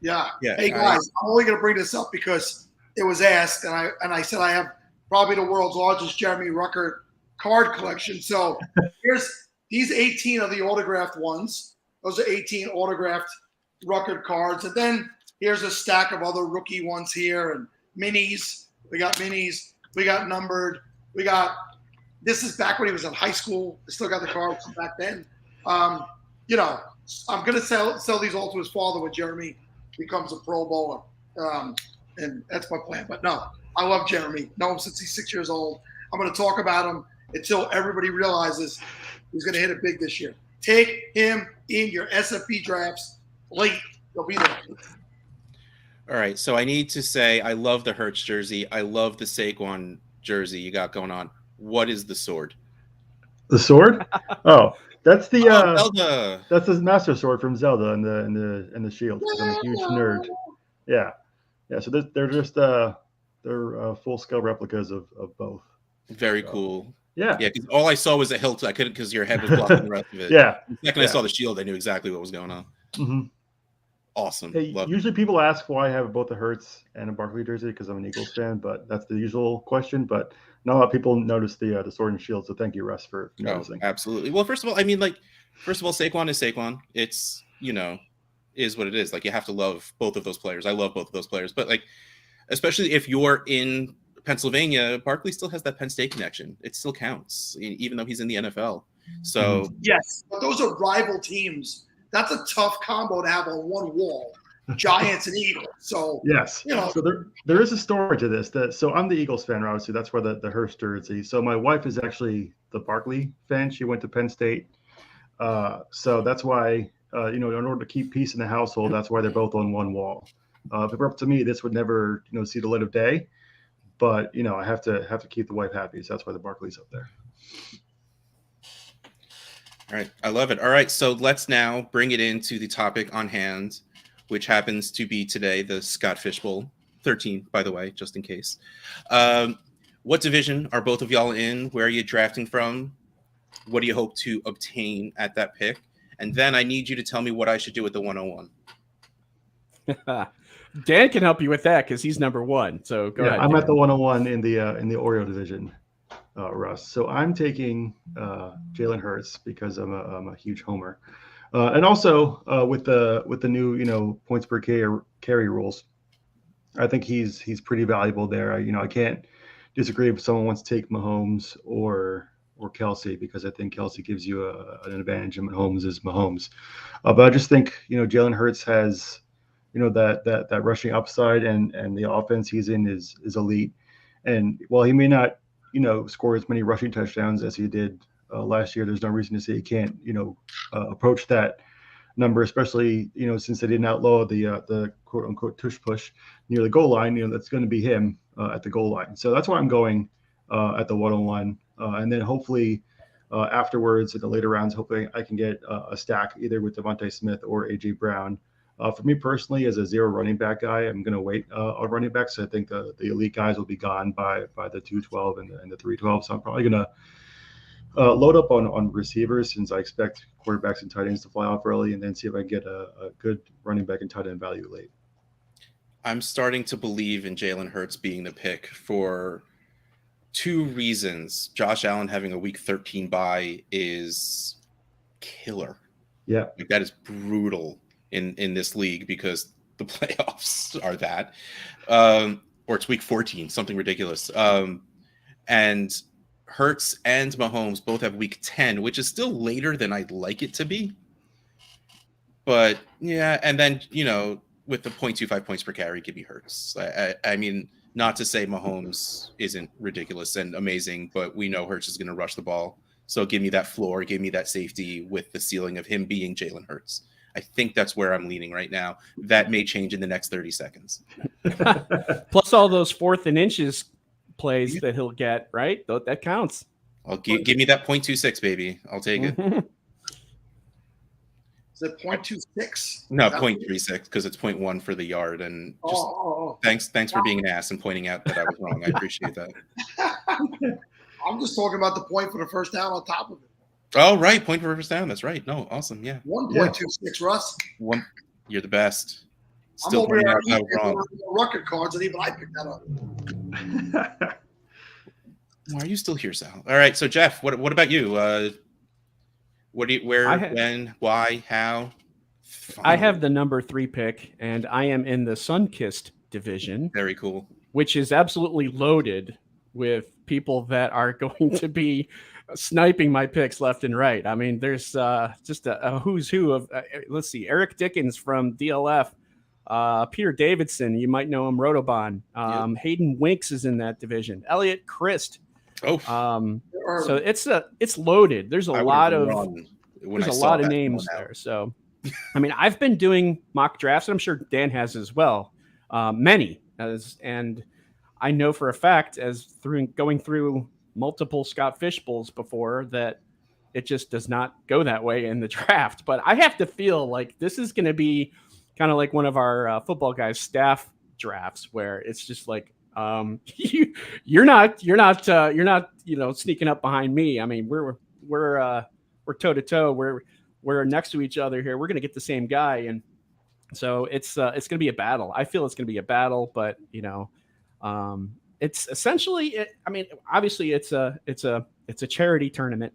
Yeah. Hey guys, I'm only going to bring this up because it was asked, and I said I have probably the world's largest Jeremy Rucker card collection. So here's these 18 of the autographed ones. Those are 18 autographed Rucker cards, and then here's a stack of other rookie ones here and minis. We got minis. We got numbered. We got. This is back when he was in high school. I still got the cards from back then. I'm going to sell these all to his father when Jeremy becomes a Pro Bowler. And that's my plan. But no, I love Jeremy. Know him since he's 6 years old. I'm going to talk about him until everybody realizes he's going to hit it big this year. Take him in your SFP drafts late. He'll be there. All right. So I need to say I love the Hurts jersey. I love the Saquon jersey you got going on. What is the sword? The sword? Oh, that's the Zelda. That's the Master Sword from Zelda and the shield. I'm a huge nerd. Yeah. So they're just they're full scale replicas of both. Very cool. Yeah. Because all I saw was a hilt. I couldn't because your head was blocking the rest of it. Yeah. The second I saw the shield, I knew exactly what was going on. Mm-hmm. Awesome. Hey, usually people ask why I have both a Hurts and a Barkley jersey because I'm an Eagles fan, but that's the usual question. But not a lot of people notice the sword and shield. So thank you, Russ, for noticing. Absolutely. Well, first of all, Saquon is Saquon. It's is what it is. Like, you have to love both of those players. I love both of those players, but like, especially if you're in Pennsylvania, Barkley still has that Penn State connection. It still counts, even though he's in the NFL. So yes, but those are rival teams. That's a tough combo to have on one wall. Giants and Eagles. So yes, so there is a story to this. So I'm the Eagles fan, obviously. That's where the Hurst jersey. So my wife is actually the Barkley fan. She went to Penn State. So that's why in order to keep peace in the household, that's why they're both on one wall. If it were up to me, this would never see the light of day. But I have to keep the wife happy. So that's why the Barkley's up there. All right, I love it. All right, so let's now bring it into the topic on hand, which happens to be today the Scott Fish Bowl 13, by the way, just in case. What division are both of y'all in? Where are you drafting from? What do you hope to obtain at that pick? And then I need you to tell me what I should do with the 101. Dan can help you with that because he's number one. So go ahead. I'm Dan. at the 101 in the Oreo division, Russ. So I'm taking Jalen Hurts because I'm a huge homer. And also with the new points per carry rules, I think he's pretty valuable there. I can't disagree if someone wants to take Mahomes or Kelsey, because I think Kelsey gives you an advantage, and Mahomes is Mahomes. But I just think Jalen Hurts has that rushing upside, and the offense he's in is elite. And while he may not score as many rushing touchdowns as he did last year, there's no reason to say he can't approach that number, especially since they didn't outlaw the quote unquote tush push near the goal line. That's going to be him at the goal line. So that's why I'm going at the 101, and then hopefully afterwards in the later rounds, hopefully I can get a stack either with Devontae Smith or AJ Brown. For me personally, as a zero running back guy, I'm going to wait on running backs. So I think the elite guys will be gone by the 212 and the 312. So I'm probably going to load up on receivers, since I expect quarterbacks and tight ends to fly off early, and then see if I can get a good running back and tight end value late. I'm starting to believe in Jalen Hurts being the pick for two reasons. Josh Allen having a week 13 bye is killer. Yeah. Like, that is brutal in this league, because the playoffs are that. Or it's week 14, something ridiculous. And Hurts and Mahomes both have week 10, which is still later than I'd like it to be. But yeah, and then, with the 0.25 points per carry, give me Hurts. I mean, not to say Mahomes isn't ridiculous and amazing, but we know Hurts is going to rush the ball. So give me that floor, give me that safety with the ceiling of him being Jalen Hurts. I think that's where I'm leaning right now. That may change in the next 30 seconds. Plus all those 4th and inches plays that he'll get, right? That counts. I'll give me that 0.26, baby. I'll take it. Is it 0.26? No, 0.36, because it's 0.1 for the yard. And just thanks for being an ass and pointing out that I was wrong. I appreciate that. I'm just talking about the point for the first down on top of it. Oh, right. Point for first down. That's right. No, awesome. Yeah. 1.26, Russ. You're the best. Still I'm over here wrong. Record cards, and even I picked that up. Why are you still here, Sal? All right. So, Jeff, what about you? When, why, how? I have the number 3 pick, and I am in the Sunkissed division. Very cool. Which is absolutely loaded with people that are going to be sniping my picks left and right. I mean, there's just a who's who of, let's see, Eric Dickens from DLF, Peter Davidson, you might know him, Rotobahn. Hayden Winks is in that division. Elliot Christ. So it's loaded. There's a lot of names there. So, I mean, I've been doing mock drafts, and I'm sure Dan has as well. And I know for a fact, going through multiple Scott Fish Bowls before, that it just does not go that way in the draft. But I have to feel like this is going to be kind of like one of our football guys' staff drafts, where it's just like, you're not sneaking up behind me. I mean, we're toe to toe. We're next to each other here. We're going to get the same guy, and so it's going to be a battle. I feel it's going to be a battle, but it's essentially, I mean, obviously it's a charity tournament,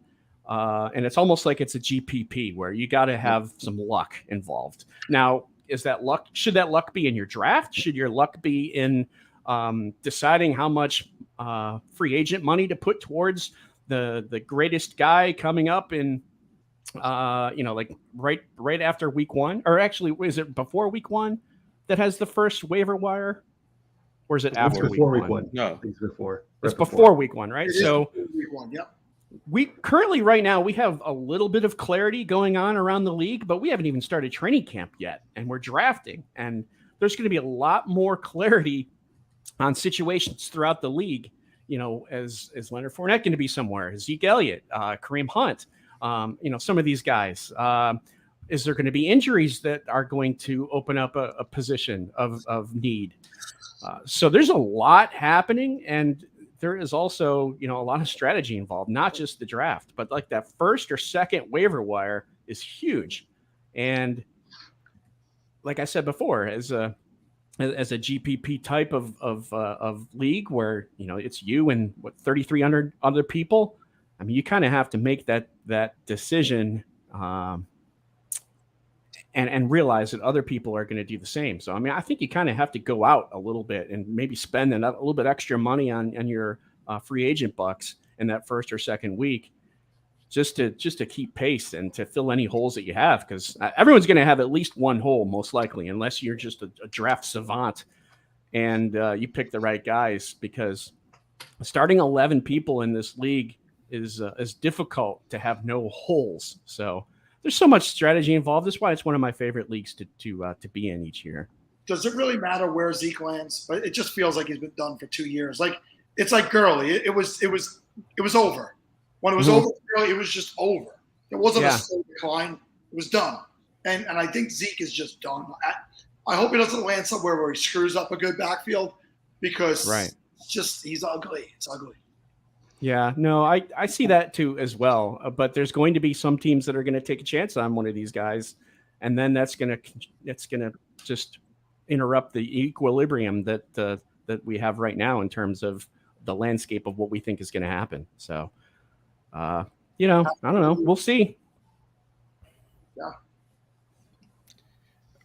and it's almost like it's a GPP where you got to have some luck involved. Now, is that luck? Should that luck be in your draft? Should your luck be in deciding how much free agent money to put towards the greatest guy coming up in like right after week 1, or actually is it before week 1 that has the first waiver wire, or is it after week 1? No, it's before. It's before week 1, right? So week 1, yep. we currently right now we have a little bit of clarity going on around the league, but we haven't even started training camp yet, and we're drafting, and there's going to be a lot more clarity on situations throughout the league. Is Leonard Fournette going to be somewhere? Is Zeke Elliott, Kareem Hunt, some of these guys? Is there going to be injuries that are going to open up a position of need? So there's a lot happening, and there is also, a lot of strategy involved, not just the draft, but like that first or second waiver wire is huge. And like I said before, as a GPP type of league where, it's you and 3,300 other people, I mean, you kind of have to make that decision and realize that other people are going to do the same. So, I mean, I think you kind of have to go out a little bit and maybe spend a little bit extra money on your free agent bucks in that first or second week, just to keep pace and to fill any holes that you have, because everyone's going to have at least one hole, most likely, unless you're just a draft savant and you pick the right guys, because starting 11 people in this league is difficult to have no holes. So there's so much strategy involved. That's why it's one of my favorite leagues to be in each year. Does it really matter where Zeke lands? But it just feels like he's been done for 2 years. Like, it's like Gurley. It was over. When it was over, it was just over. It wasn't a slow decline. It was done. And I think Zeke is just done. I hope he doesn't land somewhere where he screws up a good backfield, because he's ugly. It's ugly. Yeah, no, I see that too as well. But there's going to be some teams that are going to take a chance on one of these guys, and then that's going to just interrupt the equilibrium that we have right now in terms of the landscape of what we think is going to happen. So, I don't know. We'll see. Yeah.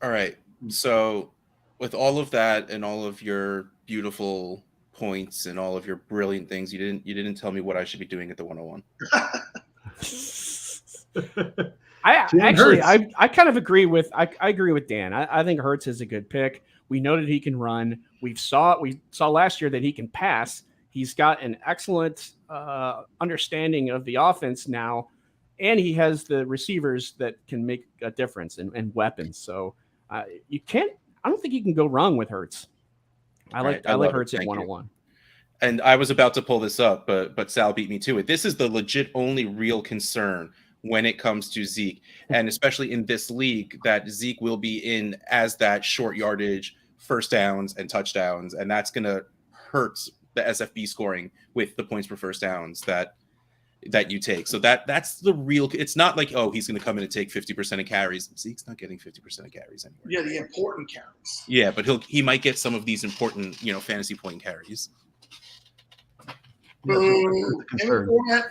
All right. So, with all of that and all of your beautiful points and all of your brilliant things, you didn't tell me what I should be doing at the 101. I kind of agree with I agree with Dan. I think Hurts is a good pick. We know that he can run. We saw last year that he can pass. He's got an excellent understanding of the offense now, and he has the receivers that can make a difference and weapons. So I don't think you can go wrong with Hurts. I like Hurts at 101. And I was about to pull this up, but Sal beat me to it. This is the legit only real concern when it comes to Zeke, and especially in this league, that Zeke will be in as that short yardage, first downs and touchdowns, and that's going to hurt the SFB scoring with the points per first downs that you take. So that's the real. It's not like, oh, he's going to come in and take 50% of carries. Zeke's not getting 50% of carries anymore. Yeah, the important carries. Yeah, but he might get some of these important, fantasy point carries. Fournette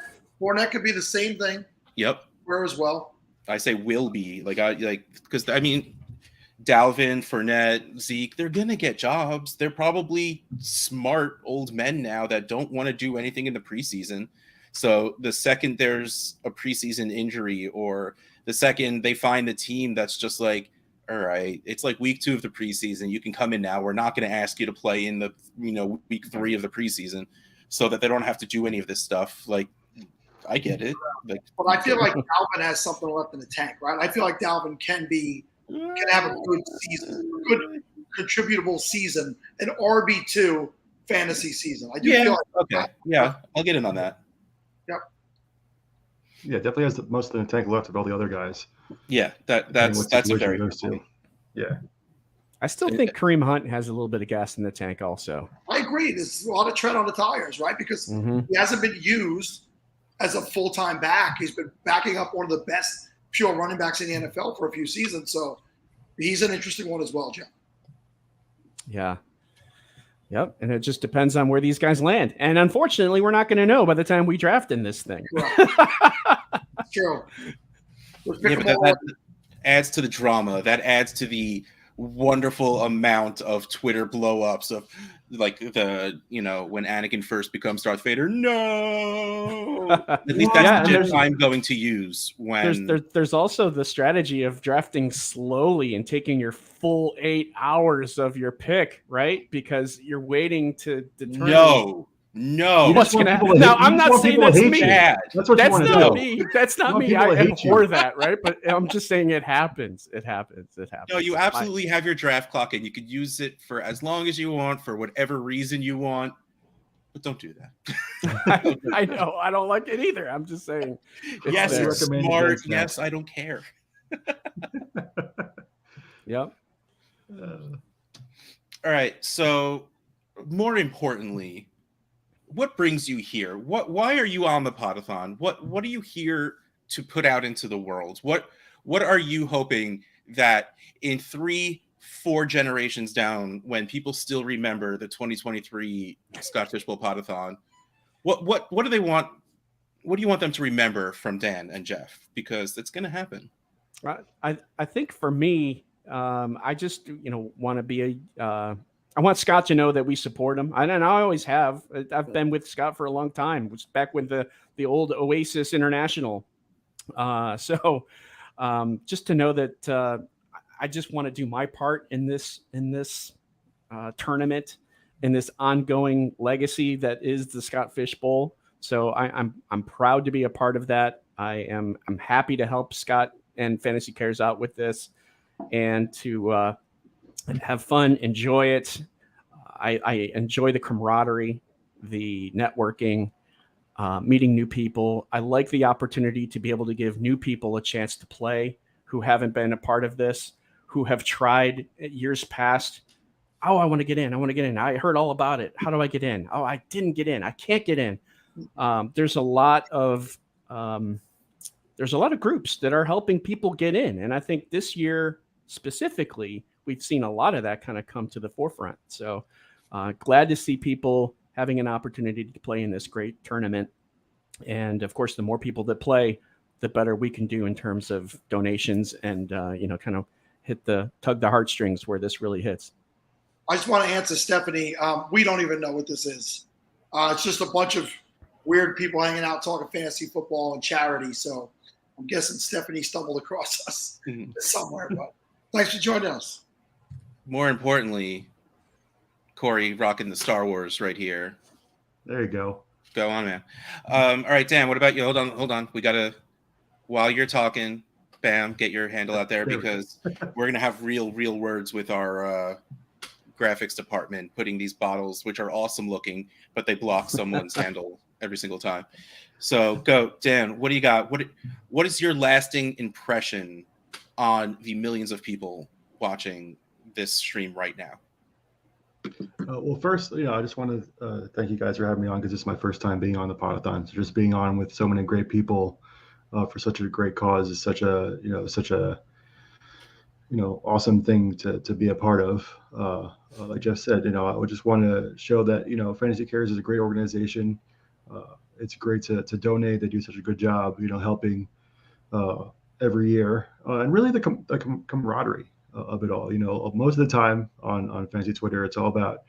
could be the same thing. Yep. Where as well. I say will be because Dalvin, Fournette, Zeke, they're gonna get jobs. They're probably smart old men now that don't want to do anything in the preseason. So the second there's a preseason injury, or the second they find the team that's just like, all right, it's like week 2 of the preseason, you can come in now. We're not going to ask you to play in the week 3 of the preseason, so that they don't have to do any of this stuff. Like, I get it. But I feel like Dalvin has something left in the tank, right? I feel like Dalvin can have a good season, a good contributable season, an RB2 fantasy season. I do feel like okay. Yeah, I'll get in on that. Yep. Yeah, definitely has most of the tank left of all the other guys. Yeah, that's a very good point. Yeah. I still think Kareem Hunt has a little bit of gas in the tank also. I agree. There's a lot of tread on the tires, right? Because he hasn't been used as a full-time back. He's been backing up one of the best pure running backs in the NFL for a few seasons. So he's an interesting one as well, Jim. Yeah. Yep. And it just depends on where these guys land. And unfortunately, we're not going to know by the time we draft in this thing. True. Yeah, but that adds to the drama. That adds to the wonderful amount of Twitter blow-ups of like when Anakin first becomes Darth Vader. No, at least that's the I'm going to use when there's also the strategy of drafting slowly and taking your full 8 hours of your pick, right? Because you're waiting to determine. No. What's gonna happen? Now, I'm not saying that's me. That's what you want to do. Not me. That's not me. I abhor that, right? But I'm just saying it happens. It happens. No, you absolutely have your draft clock, and you could use it for as long as you want, for whatever reason you want. But don't do that. I know. I don't like it either. I'm just saying. Yes, it's smart. Yes, I don't care. Yep. All right. So, more importantly, what brings you here? Why are you on the Podathon? What are you here to put out into the world? What are you hoping that in 3-4 generations down, when people still remember the 2023 Scott Fishbowl Podathon, what do they want? What do you want them to remember from Dan and Jeff? Because it's going to happen. I think for me, I just want to be I want Scott to know that we support him. And I always have. I've been with Scott for a long time, which back when the old Oasis International. So just to know that I just want to do my part in this tournament, in this ongoing legacy that is the Scott Fish Bowl. So I'm proud to be a part of that. I'm happy to help Scott and Fantasy Cares out with this, and to have fun, enjoy it. I enjoy the camaraderie, the networking, meeting new people. I like the opportunity to be able to give new people a chance to play who haven't been a part of this, who have tried years past. Oh, I want to get in. I heard all about it. How do I get in? Oh, I didn't get in. I can't get in. There's a lot of groups that are helping people get in. And I think this year specifically, we've seen a lot of that kind of come to the forefront. So glad to see people having an opportunity to play in this great tournament. And of course, the more people that play, the better we can do in terms of donations and, kind of tug the heartstrings where this really hits. I just want to answer Stephanie. We don't even know what this is. It's just a bunch of weird people hanging out talking fantasy football and charity. So I'm guessing Stephanie stumbled across us somewhere. But thanks for joining us. More importantly, Corey rocking the Star Wars right here. There you go. Go on, man. All right, Dan, what about you? Hold on. We got to, while you're talking, bam, get your handle out there, because we're going to have real words with our graphics department, putting these bottles, which are awesome looking, but they block someone's handle every single time. So go, Dan, what do you got? What is your lasting impression on the millions of people watching this stream right now? Well, first, I just want to thank you guys for having me on, because this is my first time being on the Podathon. So just being on with so many great people for such a great cause is such a awesome thing to be a part of. Like Jeff said, I would just want to show that Fantasy Cares is a great organization. It's great to donate. They do such a good job, helping every year, and really the camaraderie of it all. Most of the time on fantasy Twitter, it's all about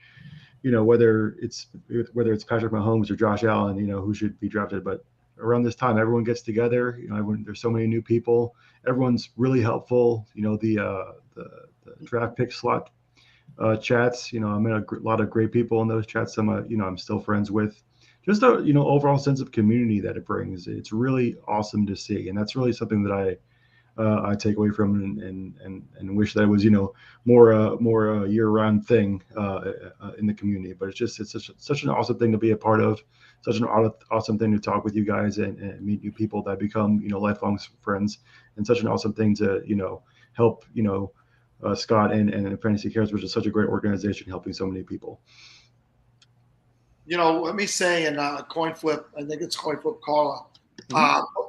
whether it's Patrick Mahomes or Josh Allen, who should be drafted. But around this time, everyone gets together. There's so many new people. Everyone's really helpful. The draft pick slot chats. I met a lot of great people in those chats. I'm still friends with. Just a overall sense of community that it brings. It's really awesome to see, and that's really something that I take away from and wish that it was more year-round thing in the community. But it's such an awesome thing to be a part of, such an awesome thing to talk with you guys and meet new people that become lifelong friends, and such an awesome thing to help Scott and Fantasy Cares, which is such a great organization helping so many people. Let me say in Coin Flip, I think it's Coin Flip Carla,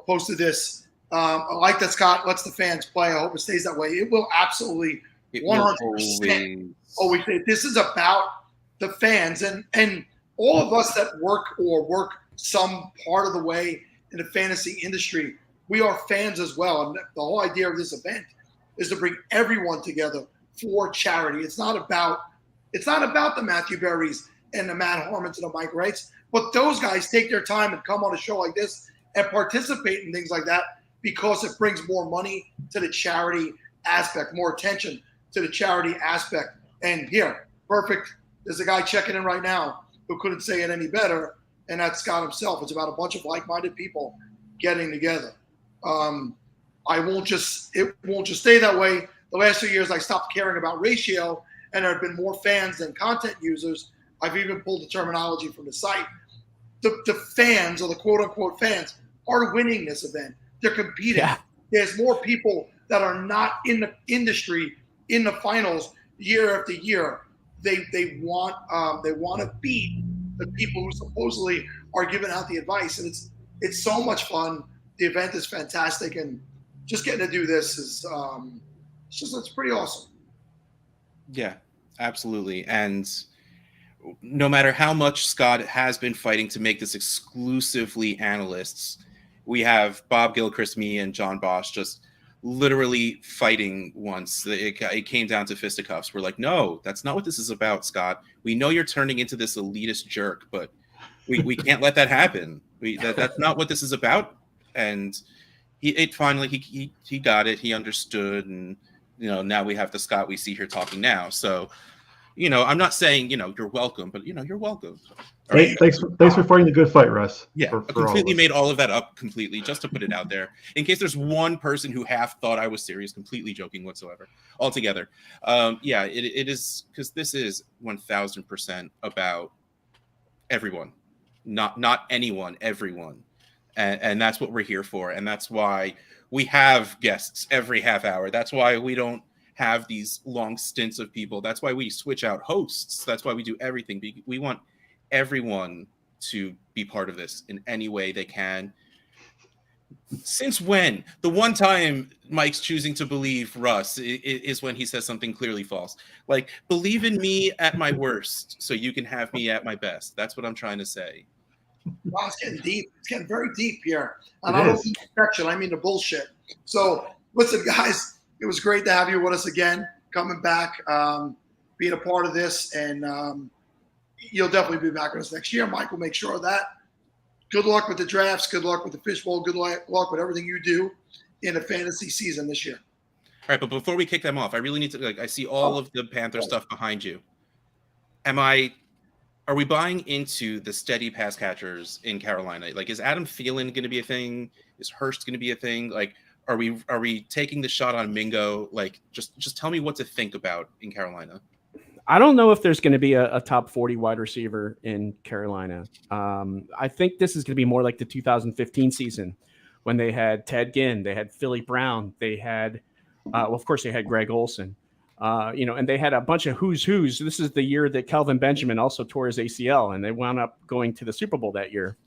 posted this. I like that Scott lets the fans play. I hope it stays that way. It will absolutely 100% always say this is about the fans and all of us that work some part of the way in the fantasy industry. We are fans as well. And the whole idea of this event is to bring everyone together for charity. It's not about the Matthew Berrys and the Matt Harmons and the Mike Wrights, but those guys take their time and come on a show like this and participate in things like that because it brings more money to the charity aspect, more attention to the charity aspect. And here, perfect. There's a guy checking in right now who couldn't say it any better, and that's Scott himself. It's about a bunch of like-minded people getting together. It won't just stay that way. The last 2 years, I stopped caring about ratio, and there have been more fans than content users. I've even pulled the terminology from the site. The fans, or the quote-unquote fans, are winning this event. They're competing. Yeah. There's more people that are not in the industry in the finals year after year. They want to beat the people who supposedly are giving out the advice, and it's so much fun. The event is fantastic, and just getting to do this is it's pretty awesome. Yeah, absolutely. And no matter how much Scott has been fighting to make this exclusively analysts, we have Bob Gilchrist, me, and John Bosch just literally fighting once. It came down to fisticuffs. We're like, no, that's not what this is about, Scott. We know you're turning into this elitist jerk, but we can't let that happen. That's not what this is about. And he got it. He understood. And, now we have the Scott we see here talking now. So, I'm not saying, you're welcome, but, you're welcome. Thanks for fighting the good fight, Russ. Yeah, I completely made all of that up completely just to put it out there. In case there's one person who half thought I was serious, completely joking whatsoever, altogether. It is, because this is 1000% about everyone, not anyone, everyone. And that's what we're here for. And that's why we have guests every half hour. That's why we don't have these long stints of people. That's why we switch out hosts. That's why we do everything. We want everyone to be part of this in any way they can. Since when? The one time Mike's choosing to believe Russ is when he says something clearly false. Like, believe in me at my worst so you can have me at my best. That's what I'm trying to say. Wow, it's getting deep. It's getting very deep here. And I don't mean perfection, I mean the bullshit. So listen, guys, it was great to have you with us again, coming back, being a part of this, and you'll definitely be back with us next year. Mike will make sure of that. Good luck with the drafts. Good luck with the fishbowl. Good luck with everything you do in the fantasy season this year. All right, but before we kick them off, I really need to, I see all of the Panther stuff behind you. Are we buying into the steady pass catchers in Carolina? Like, is Adam Thielen going to be a thing? Is Hurst going to be a thing? Like, are we taking the shot on Mingo? Like, just tell me what to think about in Carolina. I don't know if there's going to be a top 40 wide receiver in Carolina. I think this is going to be more like the 2015 season when they had Ted Ginn, they had Philly Brown, they had, of course, they had Greg Olsen, and they had a bunch of who's. This is the year that Kelvin Benjamin also tore his ACL, and they wound up going to the Super Bowl that year.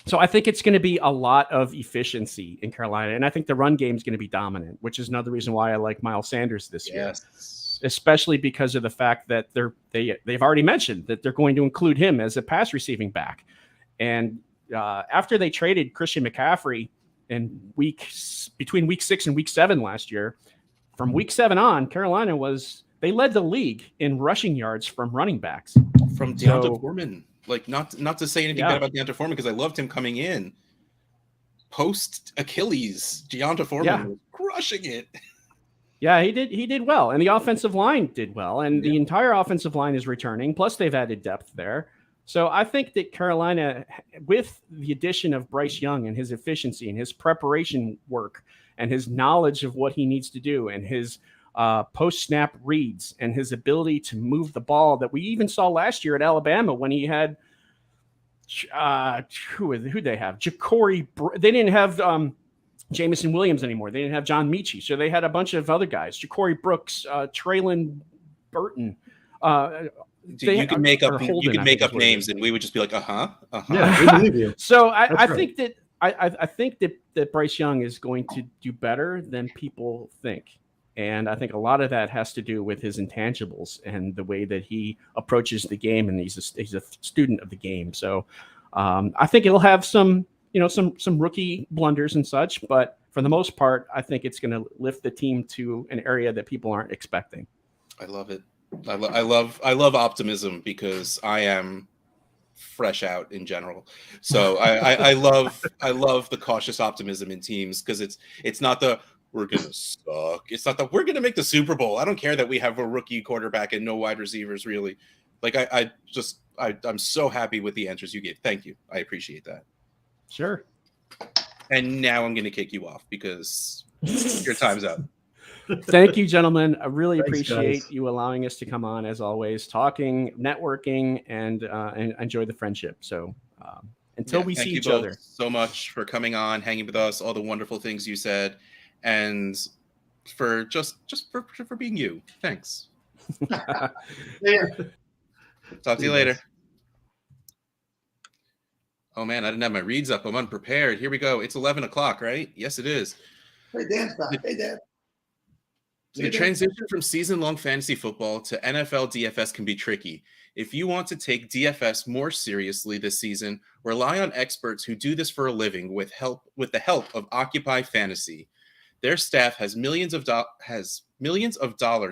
So I think it's going to be a lot of efficiency in Carolina, and I think the run game is going to be dominant, which is another reason why I like Miles Sanders this year. Especially because of the fact that they've already mentioned that they're going to include him as a pass receiving back. And after they traded Christian McCaffrey between week 6 and week 7 last year, from week 7 on, Carolina they led the league in rushing yards from running backs. From Deonta Foreman. Like, not to say anything bad about Deonta Foreman, because I loved him coming in. Post Achilles, Deonta Foreman was crushing it. Yeah, he did well, and the offensive line did well, and the entire offensive line is returning. Plus, they've added depth there. So I think that Carolina, with the addition of Bryce Young and his efficiency and his preparation work and his knowledge of what he needs to do and his post-snap reads and his ability to move the ball that we even saw last year at Alabama when he had who'd they have? They didn't have Jamison Williams anymore. They didn't have John Mechie. So they had a bunch of other guys, Ja'Cory Brooks, Traylon Burton. You can make up names and we would just be like, Yeah, we believe you. So I think that Bryce Young is going to do better than people think. And I think a lot of that has to do with his intangibles and the way that he approaches the game. And he's a student of the game. So I think it'll have some rookie blunders and such, but for the most part, I think it's going to lift the team to an area that people aren't expecting. I love it. I love optimism because I am fresh out in general. So I love the cautious optimism in teams because it's not the we're gonna suck. It's not that we're gonna make the Super Bowl. I don't care that we have a rookie quarterback and no wide receivers really. Like I'm so happy with the answers you gave. Thank you. I appreciate that. Sure. And now I'm gonna kick you off because your time's up. Thank you, gentlemen. I really Thanks, appreciate guys. you allowing us to come on, as always, talking, networking, and enjoy the friendship. So until we see each other. So much for coming on, hanging with us, all the wonderful things you said, and for just for being you. Thanks. Yeah. Talk to you later. Oh man, I didn't have my reads up. I'm unprepared. Here we go. It's 11 o'clock, right? Yes, it is. Hey, Dan's back. Hey, Dan. The transition from season-long fantasy football to NFL DFS can be tricky. If you want to take DFS more seriously this season, rely on experts who do this for a living with the help of Occupy Fantasy. Their staff has millions of dollars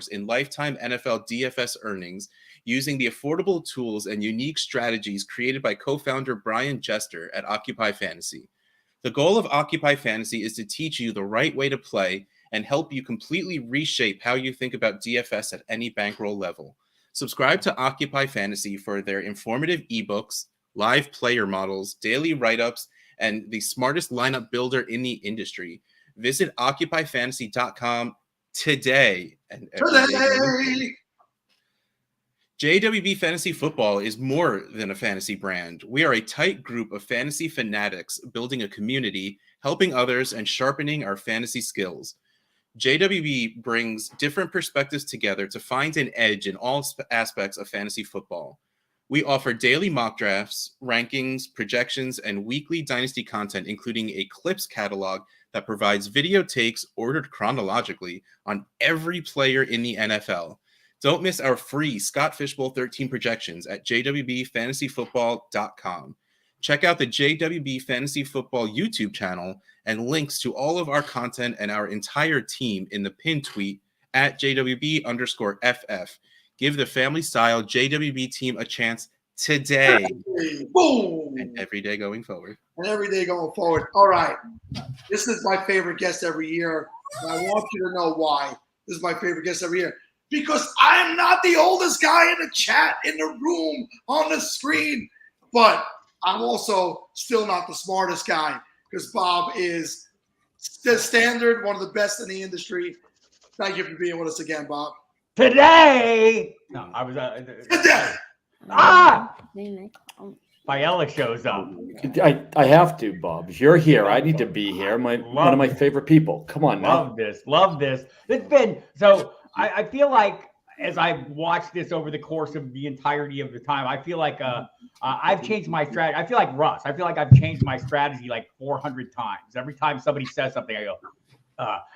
in lifetime NFL DFS earnings using the affordable tools and unique strategies created by co-founder Brian Jester at Occupy Fantasy. The goal of Occupy Fantasy is to teach you the right way to play and help you completely reshape how you think about DFS at any bankroll level. Subscribe to Occupy Fantasy for their informative ebooks, live player models, daily write-ups, and the smartest lineup builder in the industry. Visit occupyfantasy.com today. And Today. JWB Fantasy Football is more than a fantasy brand. We are a tight group of fantasy fanatics building a community, helping others, and sharpening our fantasy skills. JWB brings different perspectives together to find an edge in all aspects of fantasy football. We offer daily mock drafts, rankings, projections, and weekly Dynasty content, including a clips catalog that provides video takes ordered chronologically on every player in the NFL. Don't miss our free Scott Fishbowl 13 projections at jwbfantasyfootball.com. Check out the JWB Fantasy Football YouTube channel and links to all of our content and our entire team in the pinned tweet at JWB_FF. Give the family style JWB team a chance today. Boom. And every day going forward. And every day going forward. All right. This is my favorite guest every year. And I want you to know why. This is my favorite guest every year. Because I am not the oldest guy in the chat, in the room, on the screen. But I'm also still not the smartest guy because Bob is the standard, one of the best in the industry. Thank you for being with us again, Bob. Today, no, I was Biella shows up. I have to, Bob. You're here. I need to be here. One of my favorite people. Come on now. Love this. It's been so. I feel like as I've watched this over the course of the entirety of the time, I feel like I've changed my strategy. I feel like Russ. I feel like I've changed my strategy like 400 times. Every time somebody says something, I go,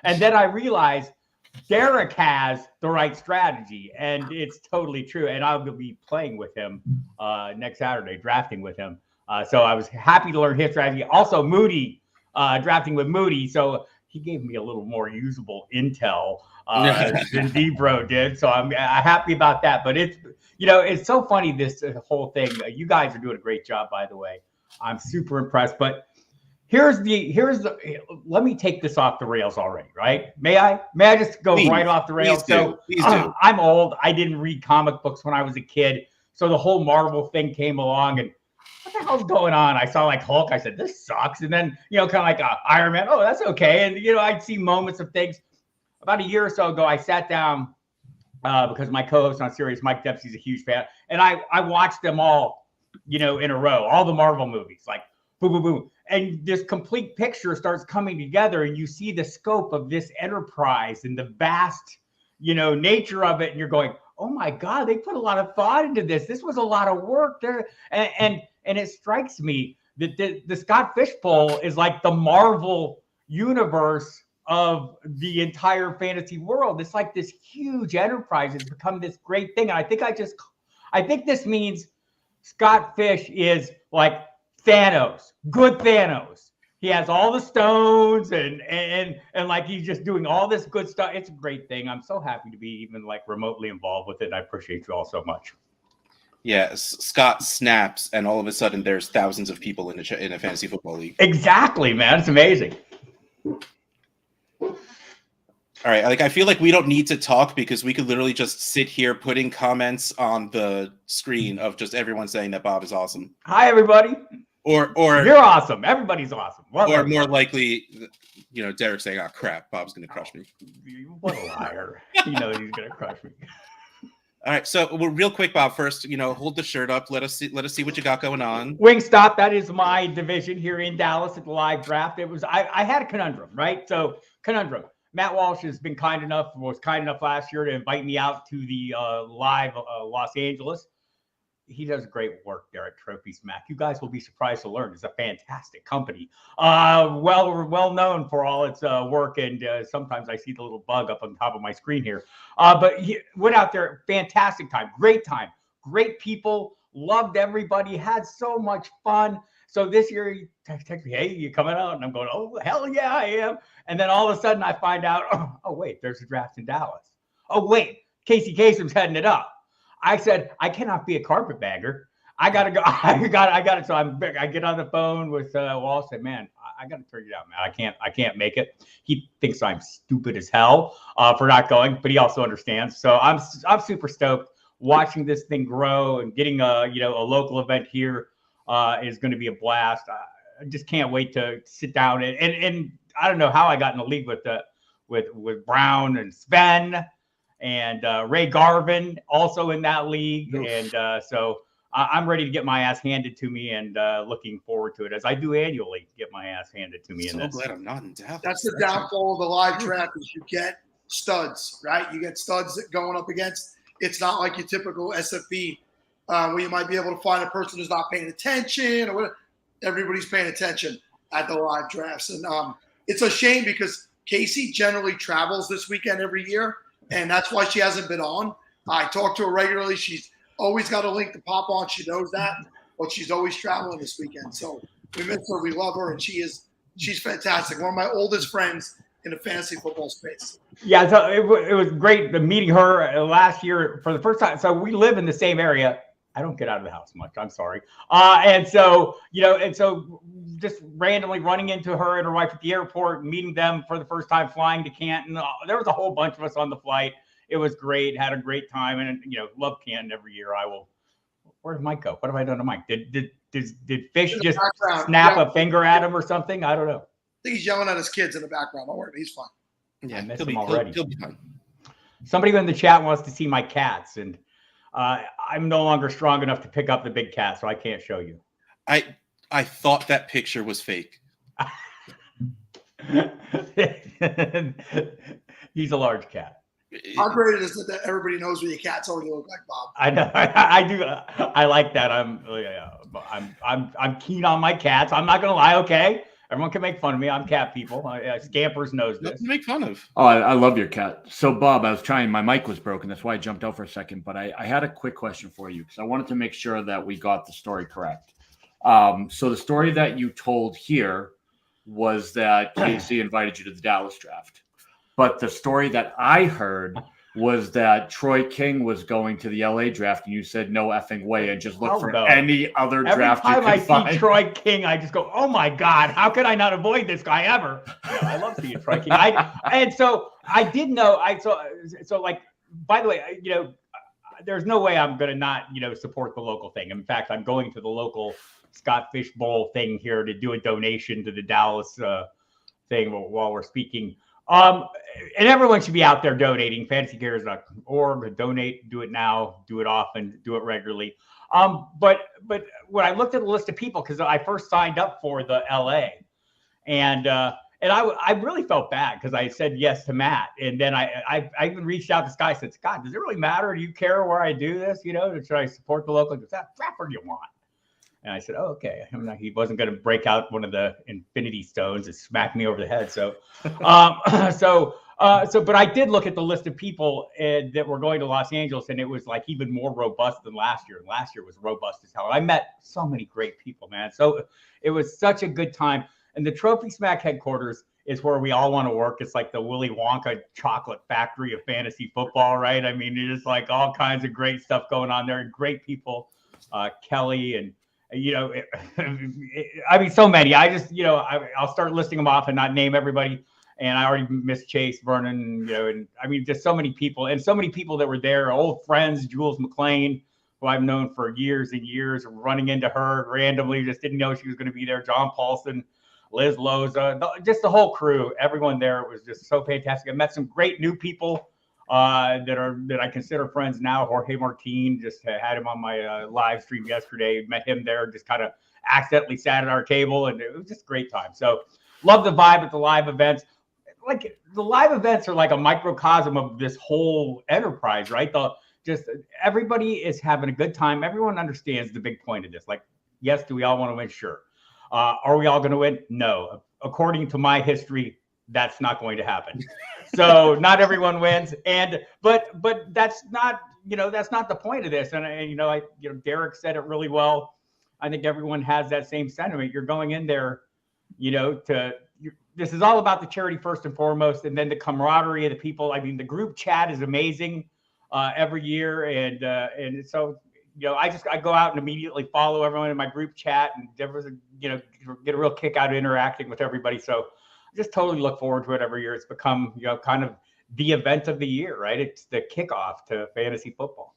and then I realize Derek has the right strategy, and it's totally true. And I'll be playing with him next Saturday, drafting with him. So I was happy to learn his strategy. Also, Moody, drafting with Moody. So he gave me a little more usable intel than Debro did. So I'm happy about that. But it's so funny, this whole thing. You guys are doing a great job, by the way. I'm super impressed. But here's the let me take this off the rails already, right? May I just go right off the rails? Please do. I'm old. I didn't read comic books when I was a kid. So the whole Marvel thing came along and what the hell's going on? I saw like Hulk. I said, this sucks. And then, kind of like Iron Man. Oh, that's okay. And, I'd see moments of things. About a year or so ago, I sat down because my co-host on Sirius, Mike Dempsey's a huge fan. And I watched them all, in a row, all the Marvel movies, like boom, boom, boom. And this complete picture starts coming together and you see the scope of this enterprise and the vast, nature of it. And you're going, oh my God, they put a lot of thought into this. This was a lot of work there. And it strikes me that the Scott Fishbowl is like the Marvel universe of the entire fantasy world. It's like this huge enterprise. It's become this great thing. And I think this means Scott Fish is like Thanos, good Thanos. He has all the stones and like he's just doing all this good stuff. It's a great thing. I'm so happy to be even like remotely involved with it. I appreciate you all so much. Yeah, Scott snaps, and all of a sudden, there's thousands of people in a fantasy football league. Exactly, man. It's amazing. All right, like I feel like we don't need to talk because we could literally just sit here putting comments on the screen of just everyone saying that Bob is awesome. Hi, everybody. Or you're awesome. Everybody's awesome. Love or everybody. more likely, Derek saying, "Oh crap, Bob's gonna crush me." What a liar! You know he's gonna crush me. All right, so real quick, Bob. First, hold the shirt up. Let us see what you got going on. Wingstop, that is my division here in Dallas at the live draft. It was I had a conundrum, right? So conundrum. Matt Walsh was kind enough last year to invite me out to the live Los Angeles. He does great work there at Trophy Smack. You guys will be surprised to learn it's a fantastic company. Well known for all its work, and sometimes I see the little bug up on top of my screen here. But he went out there, fantastic time, great people, loved everybody, had so much fun. So this year he texted me, "Hey, you coming out?" And I'm going, "Oh, hell yeah, I am." And then all of a sudden I find out, oh wait, there's a draft in Dallas. Oh wait, Casey Kasem's heading it up. I said, I cannot be a carpetbagger. I gotta go. I got it. So I get on the phone with Wall. Said, "Man, I gotta turn you down, man. I can't make it." He thinks I'm stupid as hell for not going, but he also understands. So I'm super stoked watching this thing grow and getting a local event here is going to be a blast. I just can't wait to sit down and I don't know how I got in the league with Brown and Sven. And Ray Garvin also in that league. Oof. And so I'm ready to get my ass handed to me and looking forward to it as I do annually, get my ass handed to me. So glad I'm not in Dallas. That's the downfall of the live draft is you get studs, right? You get studs that going up against. It's not like your typical SFB where you might be able to find a person who's not paying attention or whatever. Everybody's paying attention at the live drafts. And it's a shame because Casey generally travels this weekend every year. And that's why she hasn't been on. I talk to her regularly. She's always got a link to pop on. She knows that, but she's always traveling this weekend. So we miss her. We love her, and she's fantastic. One of my oldest friends in the fantasy football space. Yeah, so it was great meeting her last year for the first time. So we live in the same area. I don't get out of the house much. I'm sorry. And so just randomly running into her and her wife at the airport, meeting them for the first time, flying to Canton. There was a whole bunch of us on the flight. It was great. Had a great time, and love Canton every year. I will. Where did Mike go? What have I done to Mike? Did Fish just snap a finger at him or something? I don't know. I think he's yelling at his kids in the background. Don't worry, he's fine. Yeah, I miss him already. He'll be fine. Somebody in the chat wants to see my cats, and I'm no longer strong enough to pick up the big cat, so I can't show you. I thought that picture was fake. He's a large cat. How great it is that everybody knows what your cats already look like, Bob. I know. I do. I like that. I'm keen on my cats. I'm not gonna lie. Okay, everyone can make fun of me. I'm cat people. Scampers knows this. Nothing to make fun of. Oh, I love your cat. So, Bob, I was trying. My mic was broken. That's why I jumped out for a second. But I had a quick question for you because I wanted to make sure that we got the story correct. So the story that you told here was that Casey invited you to the Dallas draft. But the story that I heard was that Troy King was going to the LA draft, and you said no effing way, and just look for any other draft you could find. Every time I see Troy King, I just go, "Oh my God, how could I not avoid this guy ever?" I love seeing Troy King. And so I did know. So like, by the way, there's no way I'm going to not support the local thing. In fact, I'm going to the local Scott Fish Bowl thing here to do a donation to the Dallas thing while we're speaking. And everyone should be out there donating. FantasyCares.org, donate, do it now, do it often, do it regularly. But when I looked at the list of people, because I first signed up for the LA, and I really felt bad because I said yes to Matt, and then I even reached out to Scott. I said, "Scott, does it really matter? Do you care where I do this? Should I support the local? Draft where you want?" And I said, "Oh, okay." He wasn't going to break out one of the Infinity Stones and smack me over the head. So, but I did look at the list of people that were going to Los Angeles, and it was like even more robust than last year. And last year was robust as hell. I met so many great people, man. So it was such a good time. And the Trophy Smack headquarters is where we all want to work. It's like the Willy Wonka chocolate factory of fantasy football, right? I mean, it's like all kinds of great stuff going on there. Great people, Kelly and, I mean, so many. I just, I'll start listing them off and not name everybody. And I already missed Chase, Vernon, and I mean, just so many people. And so many people that were there, old friends, Jules McLean, who I've known for years and years, running into her randomly, just didn't know she was going to be there. John Paulson, Liz Loza, just the whole crew, everyone there was just so fantastic. I met some great new people that I consider friends now. Jorge Martin, just had him on my live stream yesterday. Met him there, just kind of accidentally sat at our table, and it was just a great time. So love the vibe at the live events. Like the live events are like a microcosm of this whole enterprise, right? Just everybody is having a good time. Everyone understands the big point of this. Like, yes, do we all want to win? Sure. Are we all going to win? No. According to my history, that's not going to happen. So not everyone wins. But that's not, that's not the point of this. And Derek said it really well. I think everyone has that same sentiment. You're going in there, this is all about the charity first and foremost, and then the camaraderie of the people. I mean, the group chat is amazing every year, and so I go out and immediately follow everyone in my group chat, and get a real kick out of interacting with everybody. So I just totally look forward to it every year. It's become kind of the event of the year, right? It's the kickoff to fantasy football.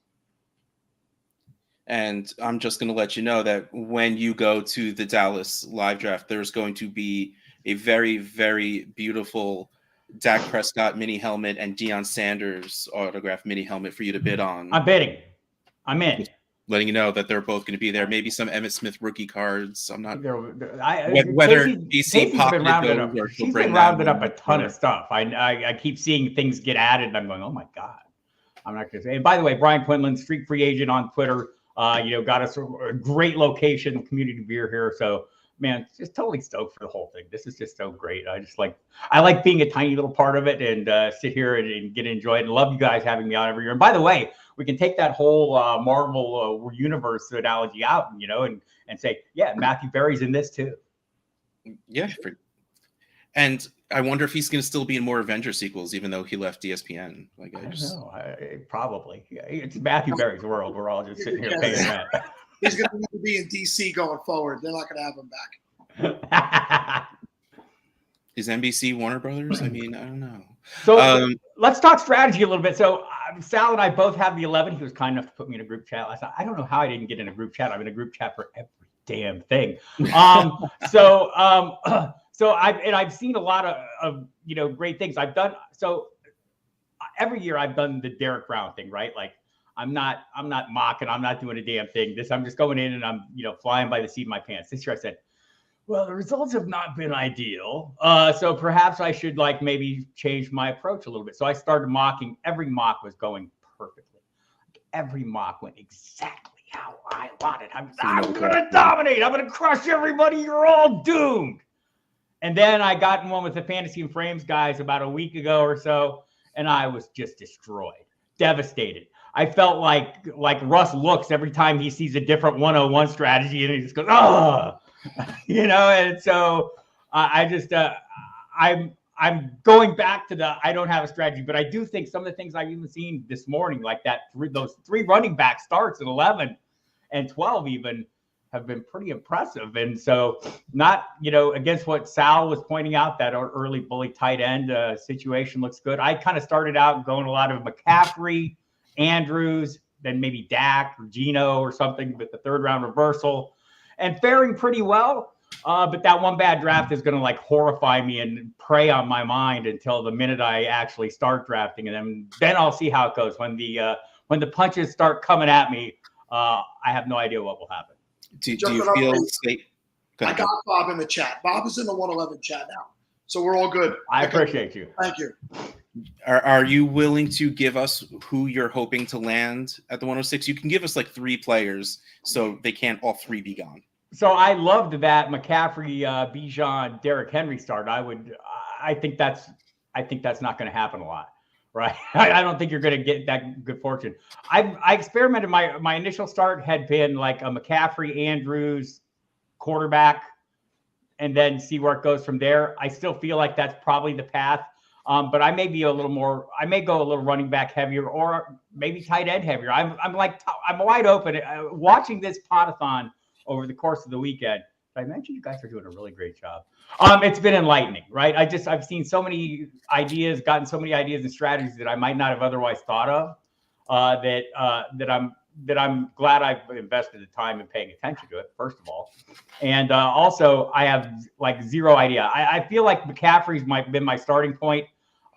And I'm just going to let you know that when you go to the Dallas live draft, there's going to be a very, very beautiful Dak Prescott mini helmet and Deion Sanders autograph mini helmet for you to bid on. I'm bidding. I'm in. Just letting you know that they're both going to be there. Maybe some Emmitt Smith rookie cards. I'm not whether DC pocketed those or she's been rounded up a ton of stuff. I keep seeing things get added, and I'm going, oh my god. I'm not going to say. And by the way, Brian Quinlan, Street Free Agent on Twitter, got us a great location, community beer here. So, man, just totally stoked for the whole thing. This is just so great. I like being a tiny little part of it and sit here and get enjoyed. And love you guys having me on every year. And by the way, we can take that whole Marvel universe analogy out, and say, yeah, Matthew Berry's in this too. Yeah. And I wonder if he's going to still be in more Avengers sequels, even though he left ESPN. I don't know. Probably. Yeah, it's Matthew Berry's world. We're all just sitting here paying that. He's going to be in DC going forward. They're not going to have him back. Is NBC Warner Brothers? I mean, I don't know. So let's talk strategy a little bit. So Sal and I both have the 11. He was kind enough to put me in a group chat last night. I don't know how I didn't get in a group chat. I'm in a group chat for every damn thing. So I've seen a lot of great things. I've done so every year. I've done the Derek Brown thing, right? Like I'm not mocking. I'm not doing a damn thing. I'm just going in and I'm flying by the seat of my pants. This year I said, well, the results have not been ideal. So perhaps I should maybe change my approach a little bit. So I started mocking. Every mock was going perfectly. Every mock went exactly how I wanted. I'm going to dominate. I'm going to crush everybody. You're all doomed. And then I got in one with the Fantasy and Frames guys about a week ago or so, and I was just destroyed, devastated. I felt like Russ looks every time he sees a different 101 strategy, and he just goes, oh, And so I'm going back to I don't have a strategy, but I do think some of the things I've even seen this morning, like those 3 running back starts at 11 and 12 even, have been pretty impressive. And so not, against what Sal was pointing out, that early bully tight end situation looks good. I kind of started out going a lot of McCaffrey, Andrews, then maybe Dak or Geno or something with the 3rd round reversal, and faring pretty well. But that one bad draft is going to horrify me and prey on my mind until the minute I actually start drafting. And then I'll see how it goes. When the punches start coming at me, I have no idea what will happen. Do you feel I got Bob in the chat. Bob is in the 111 chat now. So we're all good. I appreciate you. Thank you. Are you willing to give us who you're hoping to land at the 106? You can give us 3 players so they can't all 3 be gone. So I loved that McCaffrey, Bijan, Derrick Henry start. I think that's not going to happen a lot, right? I don't think you're going to get that good fortune. I experimented. My initial start had been like a McCaffrey, Andrews quarterback, and then see where it goes from there. I still feel like that's probably the path. But I may be a little more. I may go a little running back heavier, or maybe tight end heavier. I'm wide open. Watching this Podathon over the course of the weekend. I mentioned you guys are doing a really great job. It's been enlightening, right? I've seen so many ideas, gotten so many ideas and strategies that I might not have otherwise thought of. That I'm glad I've invested the time in paying attention to it, first of all. And also, I have like zero idea. I feel like McCaffrey's been my starting point.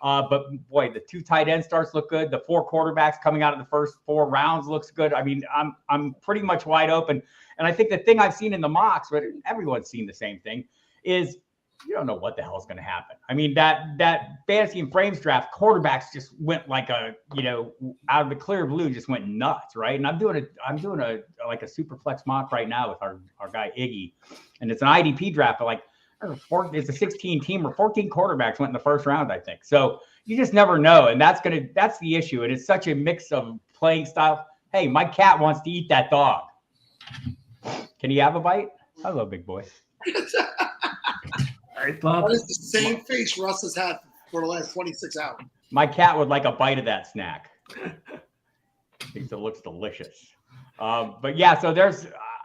But boy, the 2 tight end starts look good. The 4 quarterbacks coming out of the first 4 rounds looks good. I mean, I'm pretty much wide open. And I think the thing I've seen in the mocks, but everyone's seen the same thing, is you don't know what the hell is going to happen. I mean, that fantasy and frames draft, quarterbacks just went like out of the clear blue, just went nuts, right? And I'm doing a super flex mock right now with our guy Iggy, and it's an IDP draft, but like it's a 16 team or 14 quarterbacks went in the first round, I think. So you just never know, and that's the issue. And it's such a mix of playing style. Hey, my cat wants to eat that dog. Can he have a bite? Hello, big boy. All right, Bob. That is the same face Russ has had for the last 26 hours. My cat would like a bite of that snack. Thinks it looks delicious. But yeah, so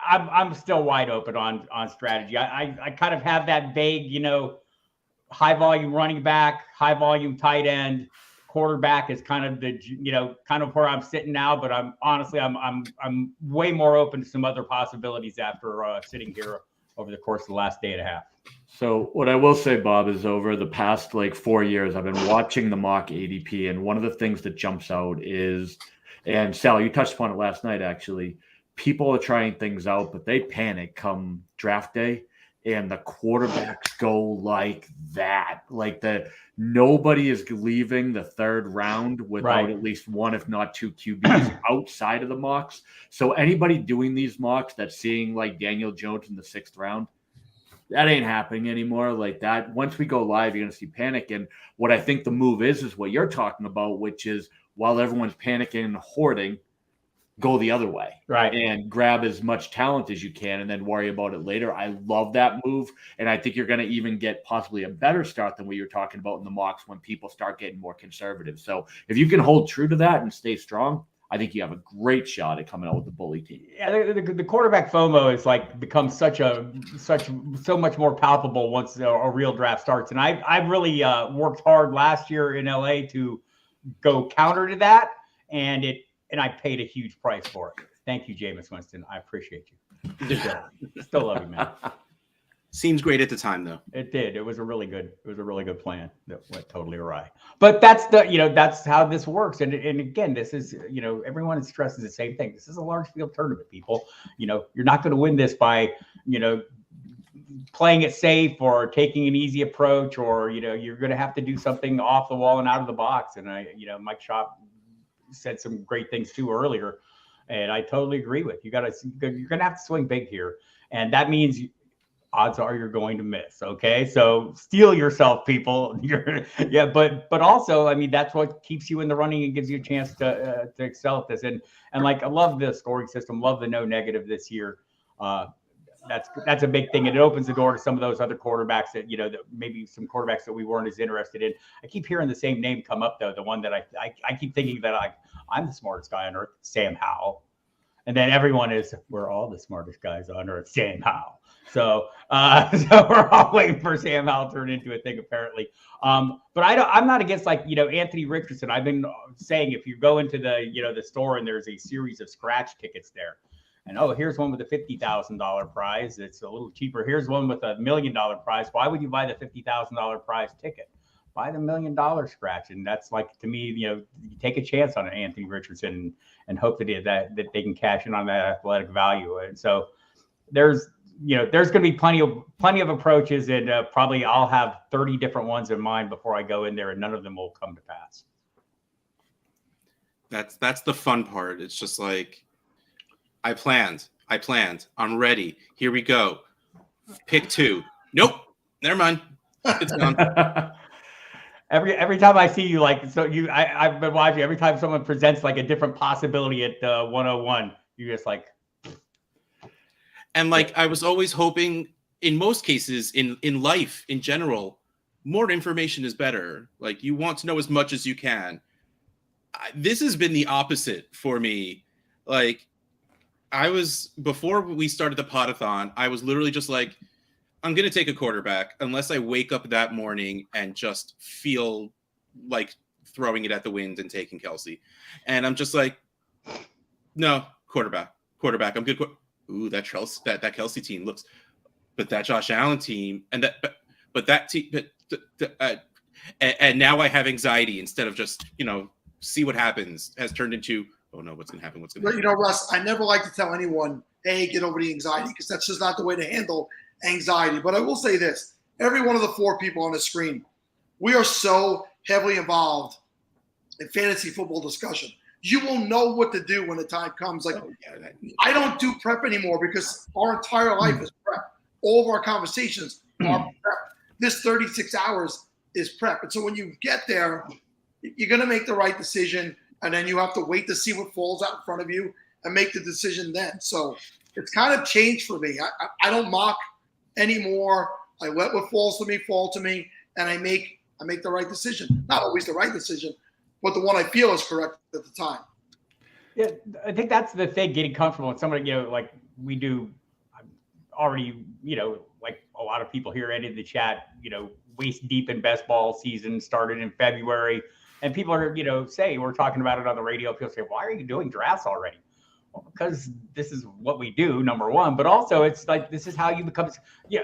I'm still wide open on strategy. I kind of have that vague, high volume running back, high volume tight end, quarterback is kind of where I'm sitting now. But I'm honestly way more open to some other possibilities after sitting here over the course of the last day and a half. So what I will say, Bob, is over the past 4 years, I've been watching the mock ADP, and one of the things that jumps out is, and Sal, you touched upon it last night, actually, people are trying things out, but they panic come draft day, and the quarterbacks go like that. Nobody is leaving the 3rd round without at least 1, if not 2 QBs outside of the mocks. So anybody doing these mocks that's seeing Daniel Jones in the 6th round, that ain't happening anymore. Like that, once we go live, you're going to see panic. And what I think the move is what you're talking about, which is while everyone's panicking and hoarding, go the other way, right? And grab as much talent as you can and then worry about it later. I love that move. And I think you're going to even get possibly a better start than what you're talking about in the mocks when people start getting more conservative. So if you can hold true to that and stay strong, I think you have a great shot at coming out with the bully team. Yeah, the quarterback FOMO is becomes so much more palpable once a real draft starts. And I've really worked hard last year in LA to go counter to that, and I paid a huge price for it. Thank you, Jameis Winston. I appreciate you. Still love you, man. Seems great at the time, though. It did. It was a really good plan that went totally awry. But that's that's how this works. And again, this is, everyone stresses the same thing. This is a large field tournament, people. You're not going to win this by, playing it safe or taking an easy approach, or, you're going to have to do something off the wall and out of the box. And Mike Schopp said some great things too earlier, and I totally agree with you. You're going to have to swing big here, and that means odds are you're going to miss. Okay, so steel yourself, people. But also, I mean, that's what keeps you in the running and gives you a chance to excel at this. And I love the scoring system, love the no negative this year. That's a big thing, and it opens the door to some of those other quarterbacks that that maybe some quarterbacks that we weren't as interested in. I keep hearing the same name come up though, the one that I keep thinking that I'm the smartest guy on earth, Sam Howell, and then everyone is, we're all the smartest guys on earth, Sam Howell. So we're all waiting for Sam Howell to turn into a thing apparently. But I'm not against Anthony Richardson. I've been saying if you go into the store and there's a series of scratch tickets there. And here's one with a $50,000 prize. It's a little cheaper. Here's one with $1 million prize. Why would you buy the $50,000 prize ticket? Buy the $1 million scratch. And that's to me, you take a chance on an Anthony Richardson and hope that they can cash in on that athletic value. And so there's going to be plenty of approaches, and probably I'll have 30 different ones in mind before I go in there, and none of them will come to pass. That's the fun part. It's just I planned. I'm ready. Here we go. Pick 2. Nope. Never mind. It's gone. Every time I see you, I've been watching. Every time someone presents a different possibility at 101, you're just like. And I was always hoping in most cases in life in general, more information is better. Like, you want to know as much as you can. This has been the opposite for me. Like, before we started the Podathon, I was literally just like, I'm going to take a quarterback unless I wake up that morning and just feel like throwing it at the wind and taking Kelsey. And I'm just like, no, quarterback. I'm good. Ooh, that Kelsey team looks, but that Josh Allen team and that team, and now I have anxiety instead of just, see what happens, has turned into, oh no, what's going to happen? What's going to happen? Russ, I never like to tell anyone, hey, get over the anxiety, because that's just not the way to handle anxiety. But I will say this, every one of the 4 people on the screen, we are so heavily involved in fantasy football discussion. You will know what to do when the time comes. Like, I don't do prep anymore because our entire life is prep. All of our conversations are prep. This 36 hours is prep. And so when you get there, you're going to make the right decision, and then you have to wait to see what falls out in front of you and make the decision then. So it's kind of changed for me. I don't mock anymore. I let what falls to me fall to me, and I make the right decision. Not always the right decision, but the one I feel is correct at the time. Yeah, I think that's the thing, getting comfortable with somebody, like we do already, like a lot of people here in the chat, waist deep in best ball season started in February. And people are, say, we're talking about it on the radio. People say, why are you doing drafts already? Well, because this is what we do, number one. But also, it's like, this is how you become,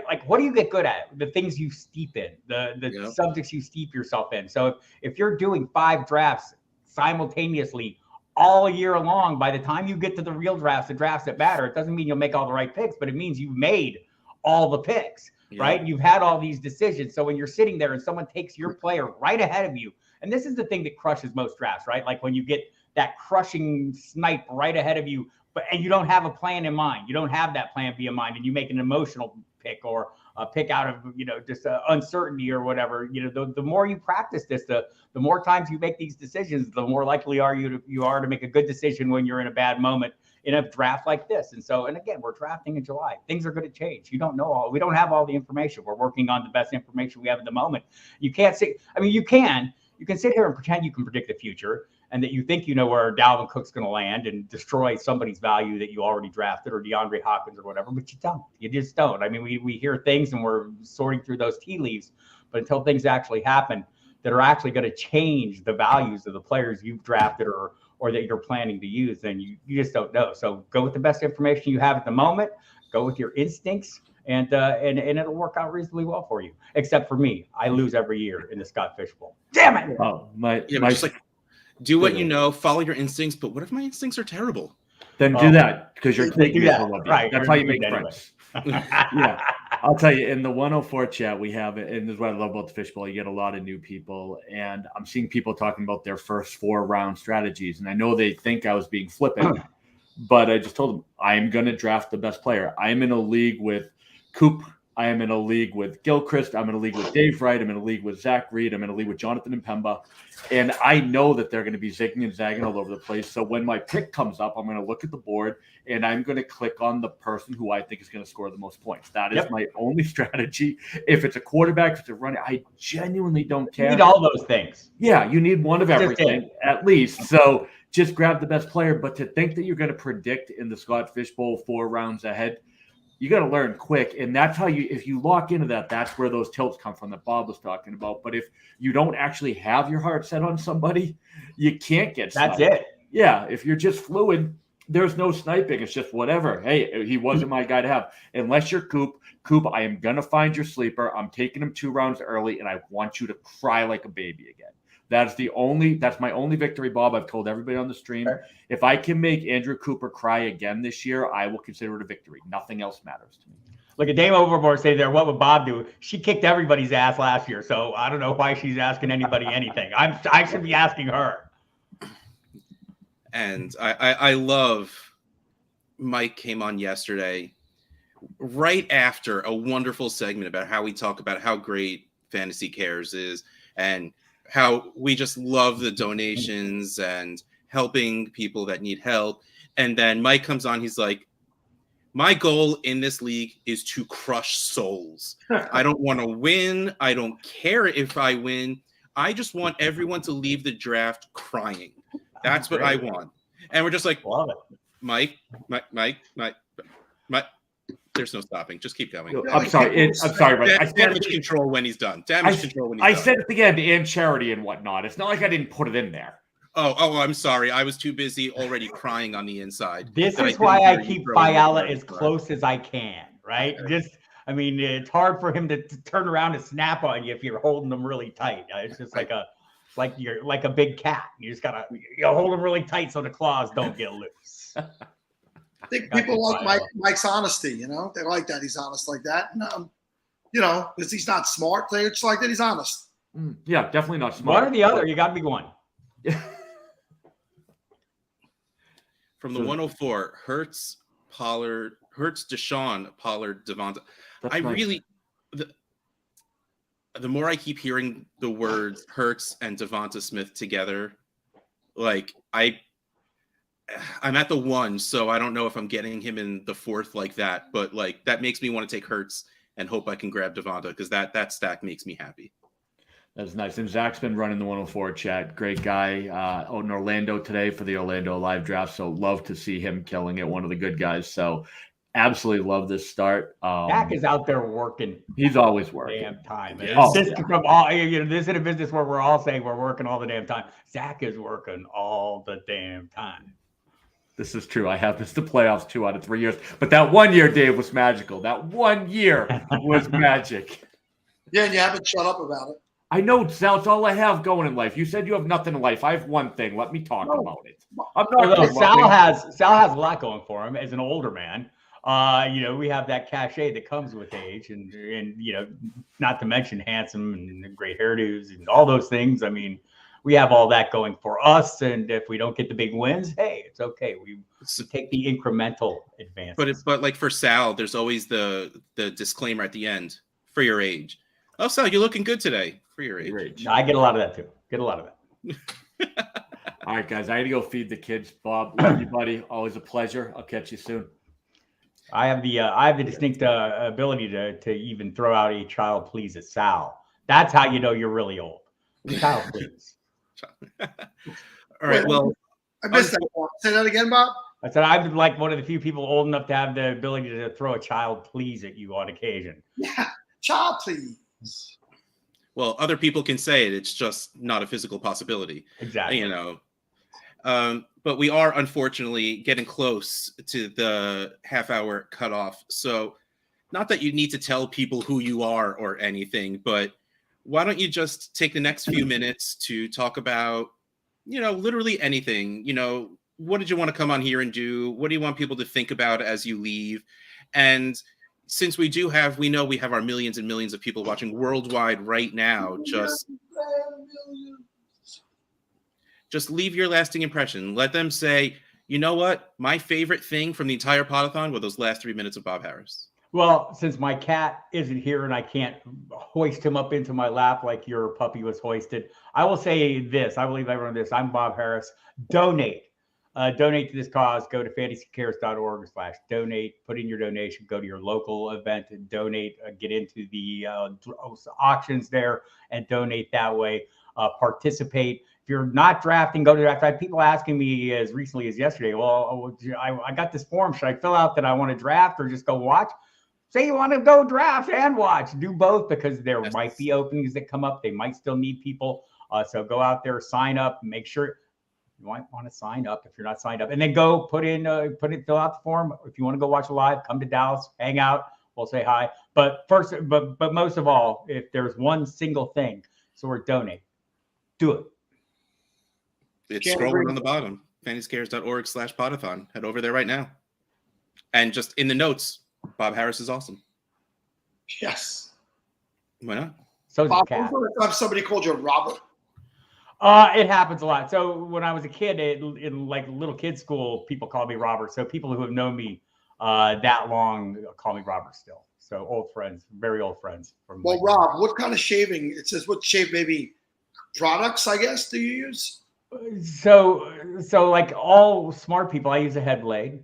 like, what do you get good at? The things you steep in, the subjects you steep yourself in. So if you're doing 5 drafts simultaneously all year long, by the time you get to the real drafts, the drafts that matter, it doesn't mean you'll make all the right picks, but it means you've made all the picks, right? You've had all these decisions. So when you're sitting there and someone takes your player right ahead of you, and this is the thing that crushes most drafts, right? Like when you get that crushing snipe right ahead of you, and you don't have a plan in mind. You don't have that plan B in mind, and you make an emotional pick or a pick out of, just uncertainty or whatever. The more you practice this, the more times you make these decisions, the more likely you are to make a good decision when you're in a bad moment in a draft like this. And again, we're drafting in July. Things are going to change. You don't know we don't have all the information. We're working on the best information we have at the moment. You can't say, you can sit here and pretend you can predict the future and that you think you know where Dalvin Cook's going to land and destroy somebody's value that you already drafted, or DeAndre Hopkins or whatever, but you don't. You just don't. We hear things and we're sorting through those tea leaves, but until things actually happen that are actually going to change the values of the players you've drafted or that you're planning to use, then you just don't know. So go with the best information you have at the moment. Go with your instincts. And it'll work out reasonably well for you. Except for me, I lose every year in the Scott Fish Bowl. Damn it! Oh, just like, do what you know, follow your instincts. But what if my instincts are terrible? Then do that, because you're taking it. Right? That's how you make friends. Yeah, I'll tell you. In the 104 chat, we have it, and this is what I love about the Fish Bowl. You get a lot of new people, and I'm seeing people talking about their first 4-round strategies, and I know they think I was being flippant, but I just told them I'm going to draft the best player. I'm in a league with Coop. I am in a league with Gilchrist. I'm in a league with Dave Wright. I'm in a league with Zach Reed. I'm in a league with Jonathan and Pemba. And I know that they're going to be zigging and zagging all over the place. So when my pick comes up, I'm going to look at the board and I'm going to click on the person who I think is going to score the most points. That is my only strategy. If it's a quarterback, if it's a runner, I genuinely don't care. You need all those things. Yeah, you need one of everything at least. So just grab the best player. But to think that you're going to predict in the Scott Fish Bowl 4 rounds ahead, you got to learn quick. And that's how if you lock into that, that's where those tilts come from that Bob was talking about. But if you don't actually have your heart set on somebody, you can't get sniped. That's it. Yeah. If you're just fluid, there's no sniping. It's just whatever. Hey, he wasn't my guy to have. Unless you're Coop, I am going to find your sleeper. I'm taking him 2 rounds early, and I want you to cry like a baby again. That's my only victory, Bob. I've told everybody on the stream. If I can make Andrew Cooper cry again this year, I will consider it a victory. Nothing else matters to me. Look at Dame Overboard say there, what would Bob do? She kicked everybody's ass last year, so I don't know why she's asking anybody anything. I should be asking her. And I love Mike came on yesterday right after a wonderful segment about how we talk about how great Fantasy Cares is and how we just love the donations and helping people that need help. And then Mike comes on. He's like, My goal in this league is to crush souls. I don't want to win. I don't care if I win. I just want everyone to leave the draft crying. That's what I want. And we're just like, Mike. There's no stopping. Just keep going. I'm sorry. But damage control when he's done. Damage control when he's done. I said at the end, and charity and whatnot. It's not like I didn't put it in there. Oh, I'm sorry. I was too busy already crying on the inside. This is why I keep Fiala as close as I can, right? It's hard for him to turn around and snap on you if you're holding him really tight. It's just like you're like a big cat. You just gotta hold him really tight so the claws don't get loose. I think people like Mike's honesty. They like that he's honest like that. And, because he's not smart. They just like that he's honest. Yeah, definitely not smart. One or the other. You got to be one. From the 104, Hurts, Deshaun, Pollard, Devonta. The more I keep hearing the words Hurts and Devonta Smith together, I'm at the 1, so I don't know if I'm getting him in the 4th like that, but that makes me want to take Hurts and hope I can grab Devonta because that stack makes me happy. That's nice. And Zach's been running the 104 chat. Great guy out in Orlando today for the Orlando live draft. So love to see him killing it. One of the good guys. So absolutely love this start. Zach is out there working. He's always working. Damn time. Yes. This is a business where we're all saying we're working all the damn time. Zach is working all the damn time. This is true. I have missed the playoffs 2 out of 3 years. But that 1 year, Dave, was magical. That 1 year was magic. Yeah, and you haven't shut up about it. I know, Sal. It's all I have going in life. You said you have nothing in life. I have one thing. Let me talk about it. Sal has a lot going for him as an older man. We have that cachet that comes with age, and not to mention handsome and great hairdos and all those things. We have all that going for us, and if we don't get the big wins, hey, it's okay. We take the incremental advance. But like for Sal, there's always the disclaimer at the end for your age. Oh, Sal, you're looking good today for your age. I get a lot of that too. All right, guys, I got to go feed the kids. Bob, love you, buddy. Always a pleasure. I'll catch you soon. I have the distinct ability to even throw out a child please at Sal. That's how you know you're really old. Child please. All right. Well, I missed that one. Say that again, Bob. I said I'm like one of the few people old enough to have the ability to throw a child please at you on occasion. Yeah, child please. Well, other people can say it. It's just not a physical possibility. Exactly. But we are unfortunately getting close to the half-hour cutoff. So, not that you need to tell people who you are or anything, but why don't you just take the next few minutes to talk about, literally anything. What did you want to come on here and do? What do you want people to think about as you leave? And since we know we have our millions and millions of people watching worldwide right now, just leave your lasting impression. Let them say, you know what? My favorite thing from the entire Podathon were those last 3 minutes of Bob Harris. Well, since my cat isn't here and I can't hoist him up into my lap like your puppy was hoisted, I will say this. I will leave everyone this. I'm Bob Harris. Donate. Donate to this cause. Go to fantasycares.org/donate. Put in your donation. Go to your local event and donate. Get into the auctions there and donate that way. Participate. If you're not drafting, go to draft. I have people asking me as recently as yesterday, well, I got this form. Should I fill out that I want to draft or just go watch? Say you want to go draft and watch. Do both because there might be openings that come up. They might still need people. So go out there, sign up, make sure you might want to sign up if you're not signed up, and then go fill out the form. If you want to go watch live, come to Dallas, hang out. We'll say hi. But first, but most of all, if there's one single thing, so we're donate, do it. It's scrolling on the bottom, fantasycares.org/Podathon. Head over there right now. And just in the notes, Bob Harris is awesome. Yes. Why not? So Bob, when's the time somebody called you Robert? It happens a lot. So when I was a kid in like little kid school, people called me Robert. So people who have known me that long call me Robert still. So old friends, very old friends. Well, Rob, what kind of shaving? It says what shave baby products, I guess, do you use? So like all smart people, I use a head blade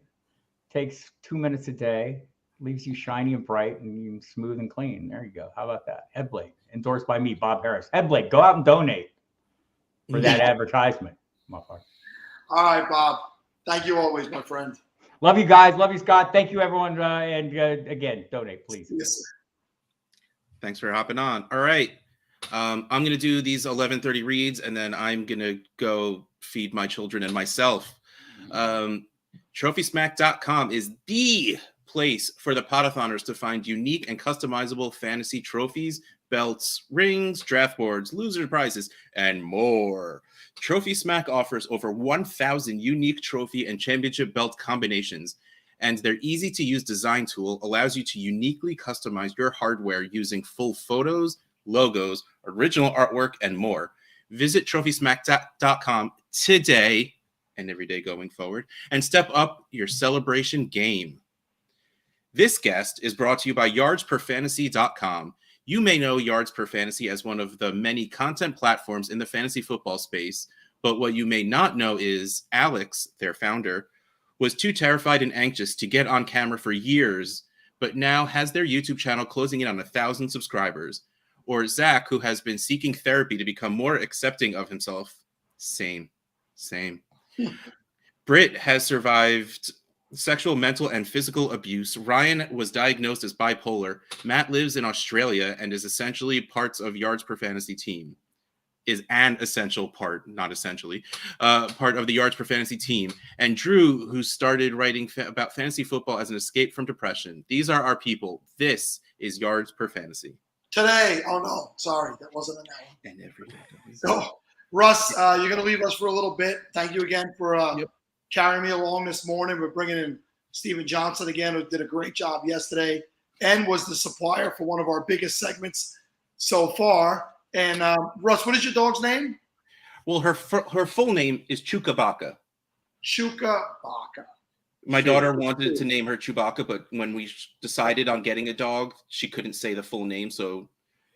takes 2 minutes a day, leaves you shiny and bright and smooth and clean. There you go. How about that? Headblade, endorsed by me, Bob Harris. Headblade, go out and donate for that advertisement, motherfucker. All right, Bob. Thank you always, my friend. Love you guys. Love you, Scott. Thank you, everyone. And again, donate, please. Yes. Thanks for hopping on. All right. I'm going to do these 11:30 reads, and then I'm going to go feed my children and myself. TrophySmack.com is the place for the Podathoners to find unique and customizable fantasy trophies, belts, rings, draft boards, loser prizes, and more. Trophy Smack offers over 1,000 unique trophy and championship belt combinations, and their easy-to-use design tool allows you to uniquely customize your hardware using full photos, logos, original artwork, and more. Visit TrophySmack.com today and every day going forward, and step up your celebration game. This guest is brought to you by YardsPerFantasy.com. You may know Yards Per Fantasy as one of the many content platforms in the fantasy football space, but what you may not know is Alex, their founder, was too terrified and anxious to get on camera for years, but now has their YouTube channel closing in on 1,000 subscribers. Or Zach, who has been seeking therapy to become more accepting of himself. Same. Britt has survived sexual, mental, and physical abuse. Ryan was diagnosed as bipolar. Matt lives in Australia and is essentially parts of Yards Per Fantasy team. Is an essential part, not essentially, part of the Yards Per Fantasy team. And Drew, who started writing about fantasy football as an escape from depression. These are our people. This is Yards Per Fantasy. Today, oh no, sorry, that wasn't an hour. And every day. So, Russ, you're going to leave us for a little bit. Thank you again for carrying me along this morning. We're bringing in Steven Johnson again, who did a great job yesterday and was the supplier for one of our biggest segments so far. And Russ, what is your dog's name? Well, her full name is Chukabaka. Chukabaka. My daughter wanted to name her Chewbacca, but when we decided on getting a dog, she couldn't say the full name. So,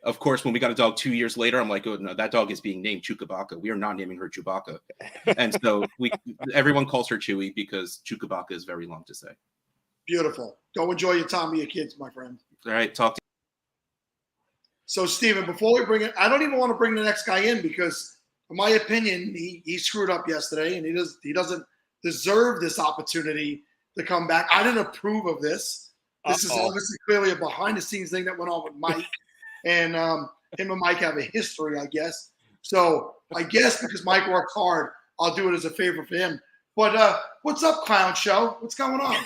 of course, when we got a dog 2 years later, I'm like, oh, no, that dog is being named Chukabaka. We are not naming her Chewbacca. And so everyone calls her Chewy because Chukabaka is very long to say. Beautiful. Go enjoy your time with your kids, my friend. All right, talk to you. So, Steven, before we bring it, I don't even want to bring the next guy in because, in my opinion, he screwed up yesterday and he doesn't deserve this opportunity to come back. I didn't approve of this. This is obviously clearly a behind-the-scenes thing that went on with Mike. And him and Mike have a history, I guess. So I guess because Mike works hard, I'll do it as a favor for him. But what's up, Clown Show? What's going on?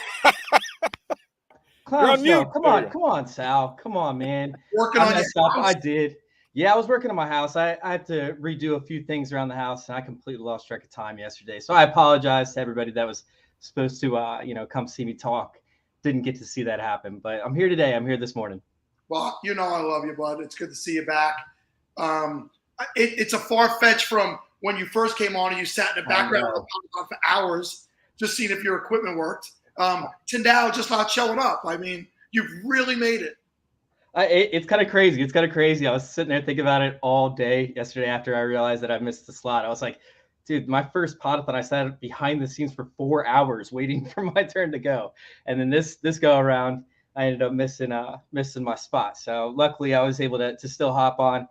Clown Show. Come on, Sal. Come on, man. Working on your house? I did. Yeah, I was working on my house. I had to redo a few things around the house, and I completely lost track of time yesterday. So I apologize to everybody that was supposed to, come see me talk. Didn't get to see that happen, but I'm here today. I'm here this morning. Well, you know I love you, bud. It's good to see you back. It's a far fetch from when you first came on and you sat in the background for hours just seeing if your equipment worked, to now just not showing up. I mean, you've really made it. It's kind of crazy. It's kind of crazy. I was sitting there thinking about it all day yesterday after I realized that I missed the slot. I was like, dude, my first Podathon, I sat behind the scenes for 4 hours waiting for my turn to go. And then this go around, I ended up missing my spot. So luckily I was able to still hop on,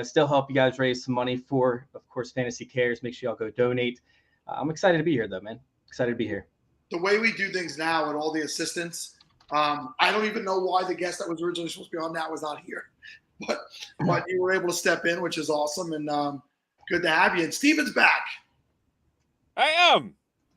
still help you guys raise some money for, of course, Fantasy Cares. Make sure y'all go donate. I'm excited to be here though, man. Excited to be here. The way we do things now with all the assistants, I don't even know why the guest that was originally supposed to be on that was not here, but you were able to step in, which is awesome, and good to have you. And Steven's back. I am.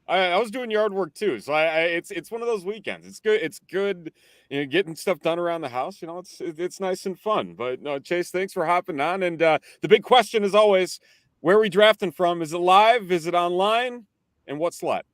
I was doing yard work too, so it's one of those weekends. It's good. It's good, getting stuff done around the house. It's nice and fun. But no, Chase, thanks for hopping on. And the big question is always, where are we drafting from? Is it live? Is it online? And what slot?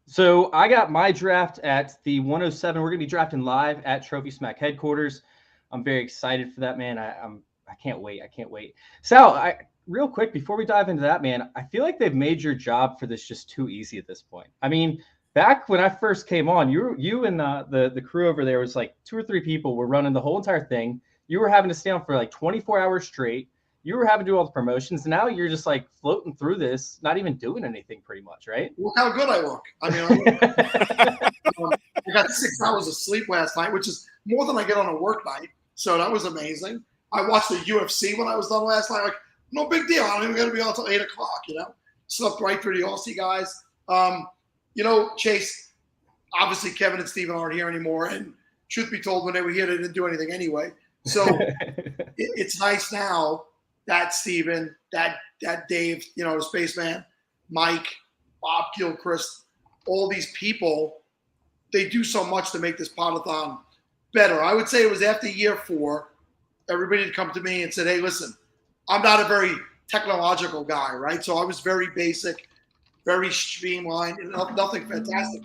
So I got my draft at the 107. We're going to be drafting live at Trophy Smack headquarters. I'm very excited for that, man. I can't wait. I can't wait. Sal, real quick, before we dive into that, man, I feel like they've made your job for this just too easy at this point. I mean, back when I first came on, you and the crew over there was like 2 or 3 people were running the whole entire thing. You were having to stay on for like 24 hours straight. you were having to do all the promotions. Now you're just like floating through this, not even doing anything pretty much, right? Look how good I look. I mean, I got 6 hours of sleep last night, which is more than I get on a work night. So that was amazing. I watched the UFC when I was done last night. Like, no big deal. I don't even got to be on until 8 o'clock, you know? Slept right through the Aussie guys. You know, Chase, obviously Kevin and Steven aren't here anymore. And truth be told, when they were here, they didn't do anything anyway. So it's nice now that Steven, that Dave, you know, the spaceman, Mike, Bob Gilchrist, all these people, they do so much to make this Podathon better. I would say it was after year 4, everybody had come to me and said, hey, listen, I'm not a very technological guy, right? So I was very basic, very streamlined, and nothing fantastic.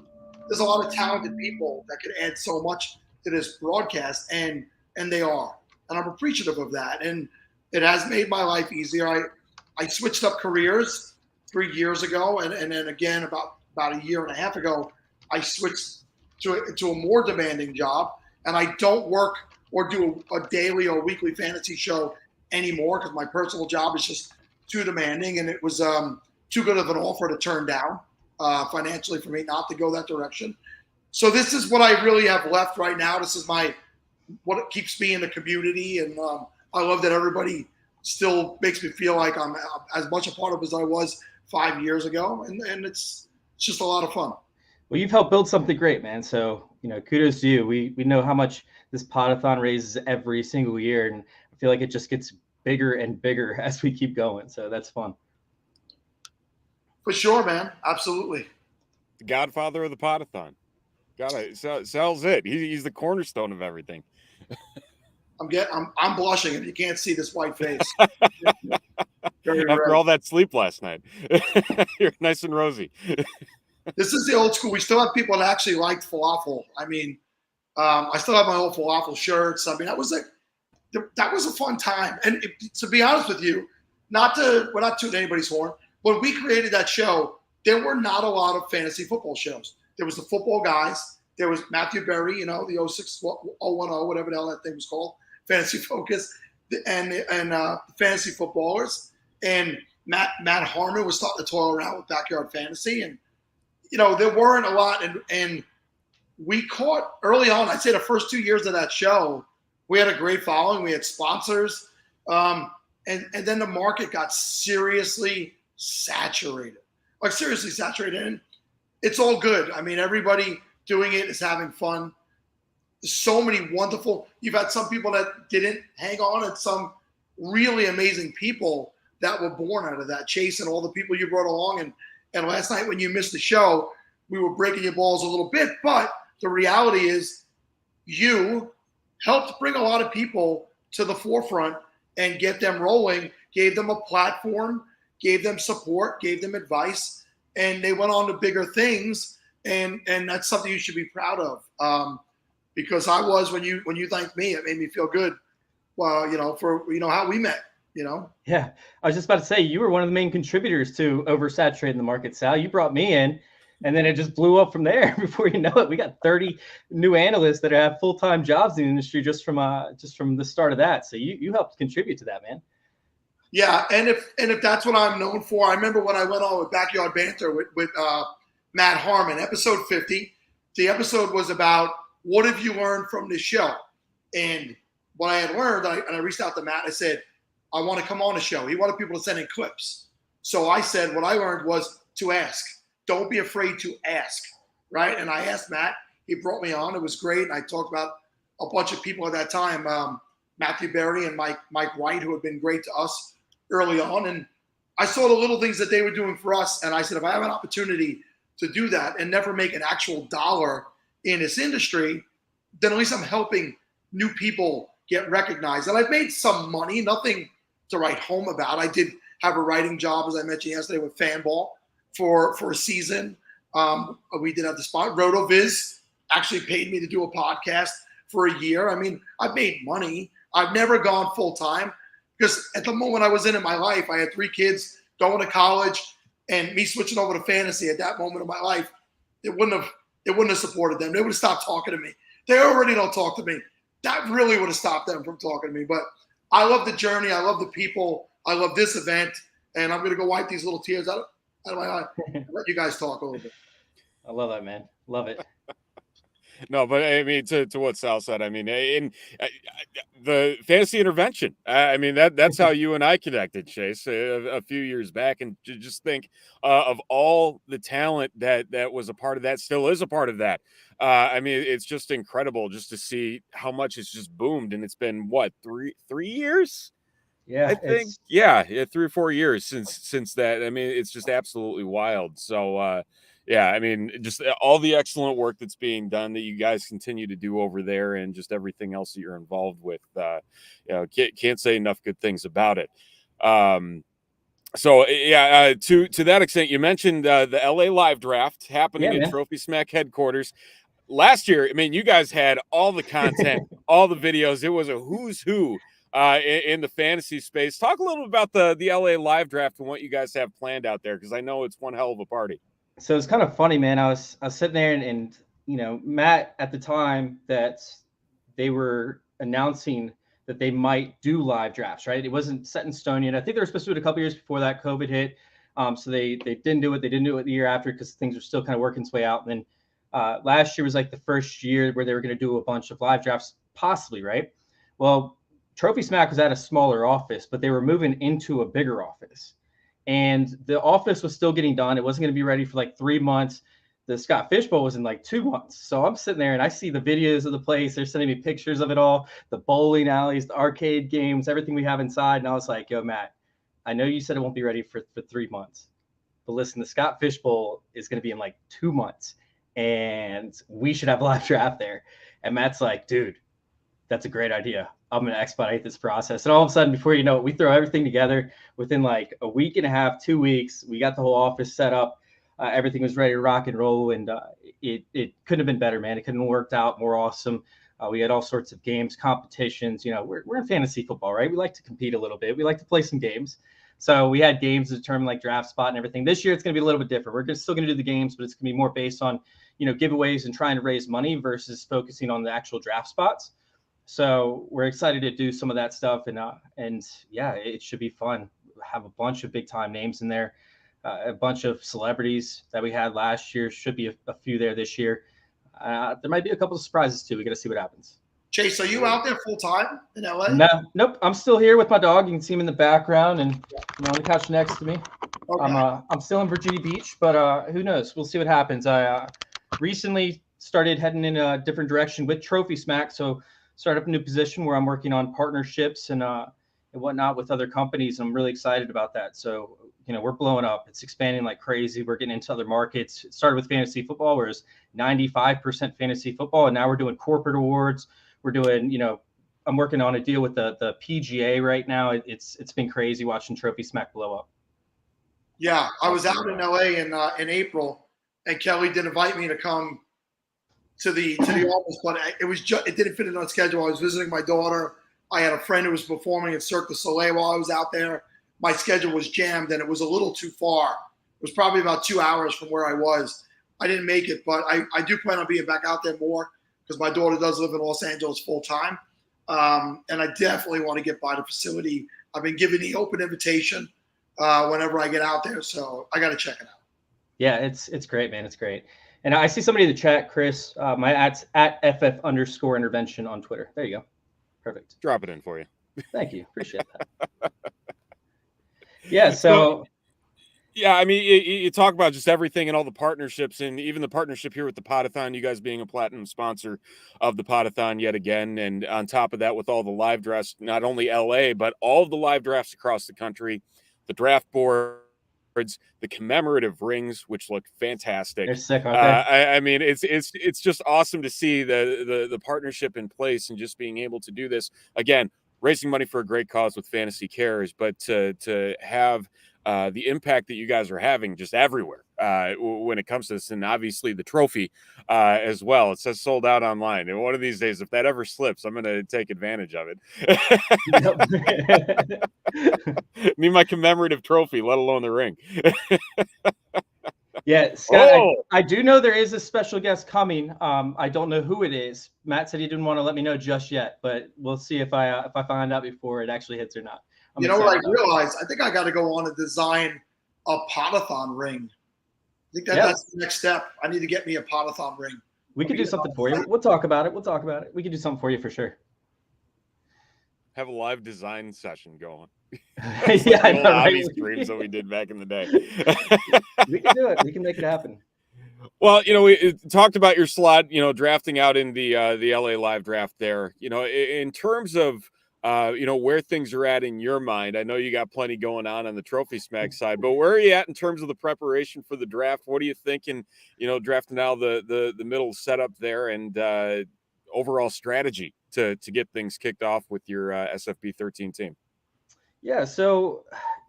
There's a lot of talented people that can add so much to this broadcast, and they are. And I'm appreciative of that. And it has made my life easier. I switched up careers 3 years ago, and then again about a year and a half ago, I switched to a more demanding job. And I don't work or do a daily or weekly fantasy show anymore because my personal job is just too demanding, and it was too good of an offer to turn down financially for me not to go that direction. So this is what I really have left right now. This is what keeps me in the community, and I love that everybody still makes me feel like I'm as much a part of it as I was 5 years ago, and it's just a lot of fun. Well, you've helped build something great, man. So, you know, kudos to you. We know how much this Podathon raises every single year, and I feel like it just gets bigger and bigger as we keep going. So that's fun. For sure, man. Absolutely. The godfather of the Podathon. Sells it. He's the cornerstone of everything. I'm blushing if you can't see this white face. After all that sleep last night, you're nice and rosy. This is the old school. We still have people that actually liked falafel. I mean, I still have my old falafel shirts. I mean, that was a fun time. And to be honest with you, we're not tooting anybody's horn. When we created that show, there were not a lot of fantasy football shows. There was the football guys. There was Matthew Berry, you know, the 010, whatever the hell that thing was called, Fantasy Focus, and fantasy footballers. And Matt Harmon was starting to toil around with Backyard Fantasy. And, you know, there weren't a lot. And we caught early on, I'd say the first 2 years of that show, we had a great following. We had sponsors. And then the market got seriously saturated. Like, seriously saturated. And it's all good. I mean, everybody doing it is having fun. There's so many wonderful. You've had some people that didn't hang on, and some really amazing people that were born out of that. Chase and all the people you brought along. And last night when you missed the show, we were breaking your balls a little bit. But the reality is you helped bring a lot of people to the forefront and get them rolling, gave them a platform, gave them support, gave them advice, and they went on to bigger things. And that's something you should be proud of. Because I was, when you thanked me, it made me feel good. Well, you know, for, you know, how we met, you know? Yeah. I was just about to say, you were one of the main contributors to oversaturating the market, Sal. You brought me in, and then it just blew up from there. Before you know it, we got 30 new analysts that have full-time jobs in the industry just from the start of that. So you helped contribute to that, man. Yeah, and if that's what I'm known for, I remember when I went on with Backyard Banter with Matt Harmon, episode 50. The episode was about what have you learned from this show? And what I had learned, I reached out to Matt. I said, I want to come on the show. He wanted people to send in clips. So I said, what I learned was to ask. Don't be afraid to ask, right? And I asked Matt. He brought me on. It was great. And I talked about a bunch of people at that time, Matthew Berry and Mike White, who had been great to us early on. And I saw the little things that they were doing for us. And I said, if I have an opportunity to do that and never make an actual dollar in this industry, then at least I'm helping new people get recognized. And I've made some money, nothing to write home about. I did have a writing job, as I mentioned yesterday, with Fanball for a season. We did have the spot. RotoViz actually paid me to do a podcast for a year. I mean, I've made money. I've never gone full time because at the moment I was in my life, I had 3 kids going to college, and me switching over to fantasy at that moment of my life, it wouldn't have supported them. They would have stopped talking to me. They already don't talk to me. That really would have stopped them from talking to me. But I love the journey. I love the people. I love this event, and I'm gonna go wipe these little tears out of my eye. Let you guys talk a little bit. I love that, man. Love it. No, but I mean, to what Sal said, I mean, in the fantasy intervention, I mean, that's how you and I connected, Chase, a few years back. And to just think of all the talent that was a part of that, still is a part of that. I mean, it's just incredible just to see how much it's just boomed. And it's been, what, three years? Yeah, I think, yeah, 3 or 4 years since that. I mean, it's just absolutely wild. So, yeah, I mean, just all the excellent work that's being done that you guys continue to do over there, and just everything else that you're involved with. Can't say enough good things about it. So yeah, to that extent, you mentioned the LA Live Draft happening at Trophy Smack headquarters last year. I mean, you guys had all the content, all the videos. It was a who's who in the fantasy space. Talk a little about the LA Live Draft and what you guys have planned out there, because I know it's one hell of a party. So it's kind of funny, man. I was sitting there and Matt, at the time that they were announcing that they might do live drafts, right? It wasn't set in stone yet. I think they were supposed to do it a couple years before that COVID hit. So they didn't do it. They didn't do it the year after because things were still kind of working its way out. And then last year was like the first year where they were going to do a bunch of live drafts, possibly, right? Well, Trophy Smack was at a smaller office, but they were moving into a bigger office. And the office was still getting done. It wasn't going to be ready for like 3 months. The Scott Fish Bowl was in like 2 months. So I'm sitting there and I see the videos of the place. They're sending me pictures of it all, the bowling alleys, the arcade games, everything we have inside. And I was like, yo, Matt, I know you said it won't be ready for 3 months. But listen, the Scott Fish Bowl is going to be in like 2 months. And we should have a live draft there. And Matt's like, dude, that's a great idea. I'm going to expedite this process. And all of a sudden, before you know it, we throw everything together within like a week and a half, 2 weeks. We got the whole office set up. Everything was ready to rock and roll. And it couldn't have been better, man. It couldn't have worked out more awesome. We had all sorts of games, competitions. We're in fantasy football, right? We like to compete a little bit. We like to play some games. So we had games to determine like draft spot and everything. This year, it's going to be a little bit different. We're still going to do the games, but it's going to be more based on, giveaways and trying to raise money versus focusing on the actual draft spots. So we're excited to do some of that stuff, and yeah, it should be fun. Have a bunch of big time names in there, a bunch of celebrities that we had last year. Should be a few there this year. There might be a couple of surprises too. We got to see what happens. Chase, are you out there full time in LA? No, nope. I'm still here with my dog. You can see him in the background and on the couch next to me. Okay. I'm still in Virginia Beach, but who knows? We'll see what happens. I recently started heading in a different direction with Trophy Smack, so started up a new position where I'm working on partnerships and whatnot with other companies. I'm really excited about that. So, we're blowing up. It's expanding like crazy. We're getting into other markets. It started with fantasy football, where it's 95% fantasy football. And now we're doing corporate awards. We're doing, I'm working on a deal with the PGA right now. It's been crazy watching Trophy Smack blow up. Yeah, I was out in LA in April, and Kelly did invite me to come to the office, but it didn't fit in on schedule. I was visiting my daughter. I had a friend who was performing at Cirque du Soleil while I was out there. My schedule was jammed, and it was a little too far. It was probably about 2 hours from where I was. I didn't make it, but I do plan on being back out there more because my daughter does live in Los Angeles full time, and I definitely want to get by the facility. I've been given the open invitation whenever I get out there, so I got to check it out. Yeah, it's great, man. It's great. And I see somebody in the chat, Chris. My at @FF_intervention on Twitter. There you go. Perfect. Drop it in for you. Thank you. Appreciate that. Yeah. So, yeah, I mean, you talk about just everything and all the partnerships, and even the partnership here with the Podathon, you guys being a platinum sponsor of the Podathon yet again. And on top of that, with all the live drafts, not only LA, but all of the live drafts across the country, the draft board, the commemorative rings, which look fantastic. They're sick, aren't they? I mean, it's just awesome to see the partnership in place and just being able to do this again, raising money for a great cause with Fantasy Cares, but to have the impact that you guys are having just everywhere when it comes to this, and obviously the trophy as well. It says sold out online, and one of these days, if that ever slips, I'm going to take advantage of it. Need my commemorative trophy, let alone the ring. Yeah, Scott, Oh. I do know there is a special guest coming. I don't know who it is. Matt said he didn't want to let me know just yet, but we'll see if I find out before it actually hits or not. You know what I realized? I think I got to go on and design a Podathon ring. I think that's the next step. I need to get me a Podathon ring. We could do something for you. We'll talk about it. We could do something for you for sure. Have a live design session going. Yeah, I the old know, right? hobby streams that we did back in the day. We can do it. We can make it happen. Well, we talked about your slot, drafting out in the LA live draft there. In terms of where things are at in your mind. I know you got plenty going on the Trophy Smack side, but where are you at in terms of the preparation for the draft? What are you thinking, drafting out the middle setup there and overall strategy to get things kicked off with your SFB 13 team? Yeah, so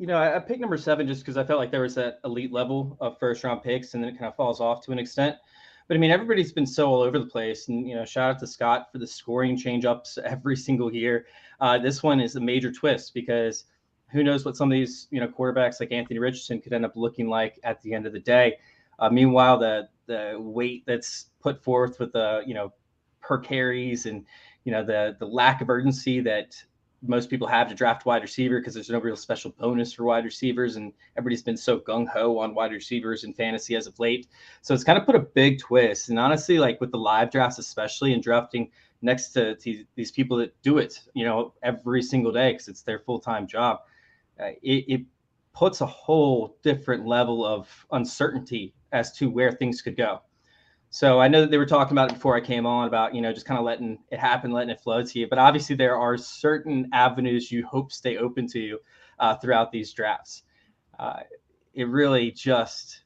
I picked number 7 just because I felt like there was that elite level of first round picks, and then it kind of falls off to an extent. But I mean, everybody's been so all over the place, and shout out to Scott for the scoring change ups every single year. This one is a major twist because who knows what some of these quarterbacks like Anthony Richardson could end up looking like at the end of the day. Meanwhile, the weight that's put forth with the per carries and the lack of urgency that most people have to draft wide receiver because there's no real special bonus for wide receivers, and everybody's been so gung-ho on wide receivers in fantasy as of late. So it's kind of put a big twist. And honestly, like with the live drafts, especially, and drafting next to these people that do it, every single day because it's their full-time job, it puts a whole different level of uncertainty as to where things could go. So I know that they were talking about it before I came on about, just kind of letting it happen, letting it flow to you. But obviously there are certain avenues you hope stay open to you throughout these drafts. It really just,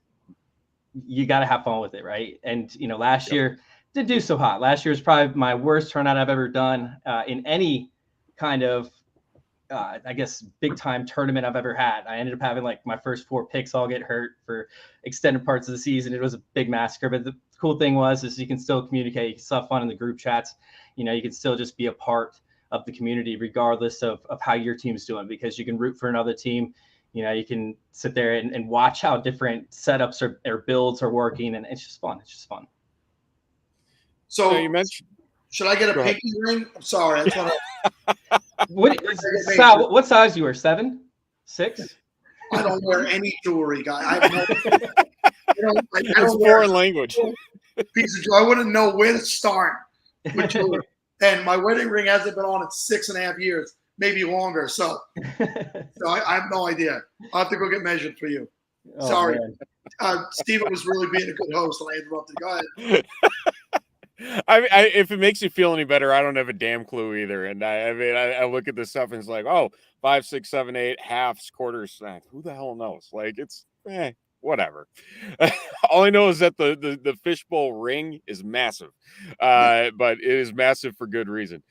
you got to have fun with it, right? And, last year didn't do so hot. Last year was probably my worst turnout I've ever done in any kind of, I guess, big time tournament I've ever had. I ended up having like my first 4 picks all get hurt for extended parts of the season. It was a big massacre, but the cool thing is you can still communicate. You can still have fun in the group chats. You can still just be a part of the community regardless of how your team's doing, because you can root for another team. You can sit there and watch how different setups or builds are working, and it's just fun. It's just fun. So you mentioned, should I get a pinky ring? I'm sorry. I just want to. Sal, what size you wear? 7, 6? I don't wear any jewelry, guy. I it's don't foreign language. Piece of jewelry. I wouldn't know where to start with jewelry. And my wedding ring hasn't been on in 6.5 years, maybe longer. So I have no idea. I'll have to go get measured for you. Oh, sorry. Steven was really being a good host, and I interrupted. Go ahead. If it makes you feel any better, I don't have a damn clue either. And I look at this stuff and it's like, 5, 6, 7, 8 halves, quarters. Who the hell knows? Like it's whatever. All I know is that the fishbowl ring is massive, but it is massive for good reason.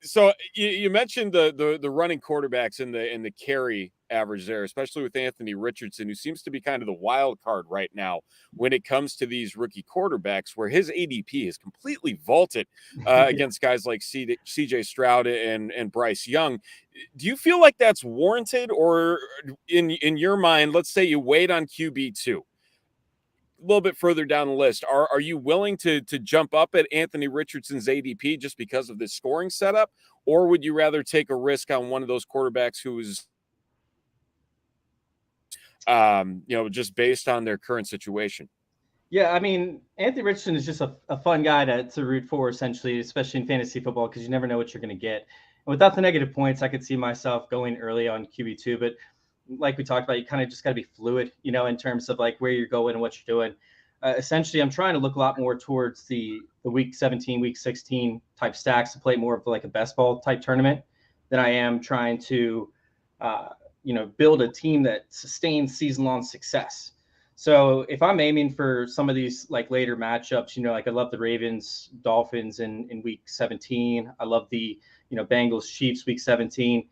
So you mentioned the running quarterbacks and the carry average there, especially with Anthony Richardson, who seems to be kind of the wild card right now when it comes to these rookie quarterbacks, where his ADP is completely vaulted against guys like CJ Stroud and Bryce Young. Do you feel like that's warranted, or in your mind, let's say you wait on QB2? A little bit further down the list, are you willing to jump up at Anthony Richardson's ADP just because of this scoring setup, or would you rather take a risk on one of those quarterbacks who's just based on their current situation? Yeah, I mean, Anthony Richardson is just a fun guy to root for, essentially, especially in fantasy football, because you never know what you're going to get. And without the negative points, I could see myself going early on QB2, but like we talked about, you kind of just got to be fluid, in terms of like where you're going and what you're doing. Essentially, I'm trying to look a lot more towards the week 17, week 16 type stacks to play more of like a best ball type tournament than I am trying to, build a team that sustains season-long success. So if I'm aiming for some of these like later matchups, like I love the Ravens, Dolphins in week 17. I love the, Bengals, Chiefs week 17.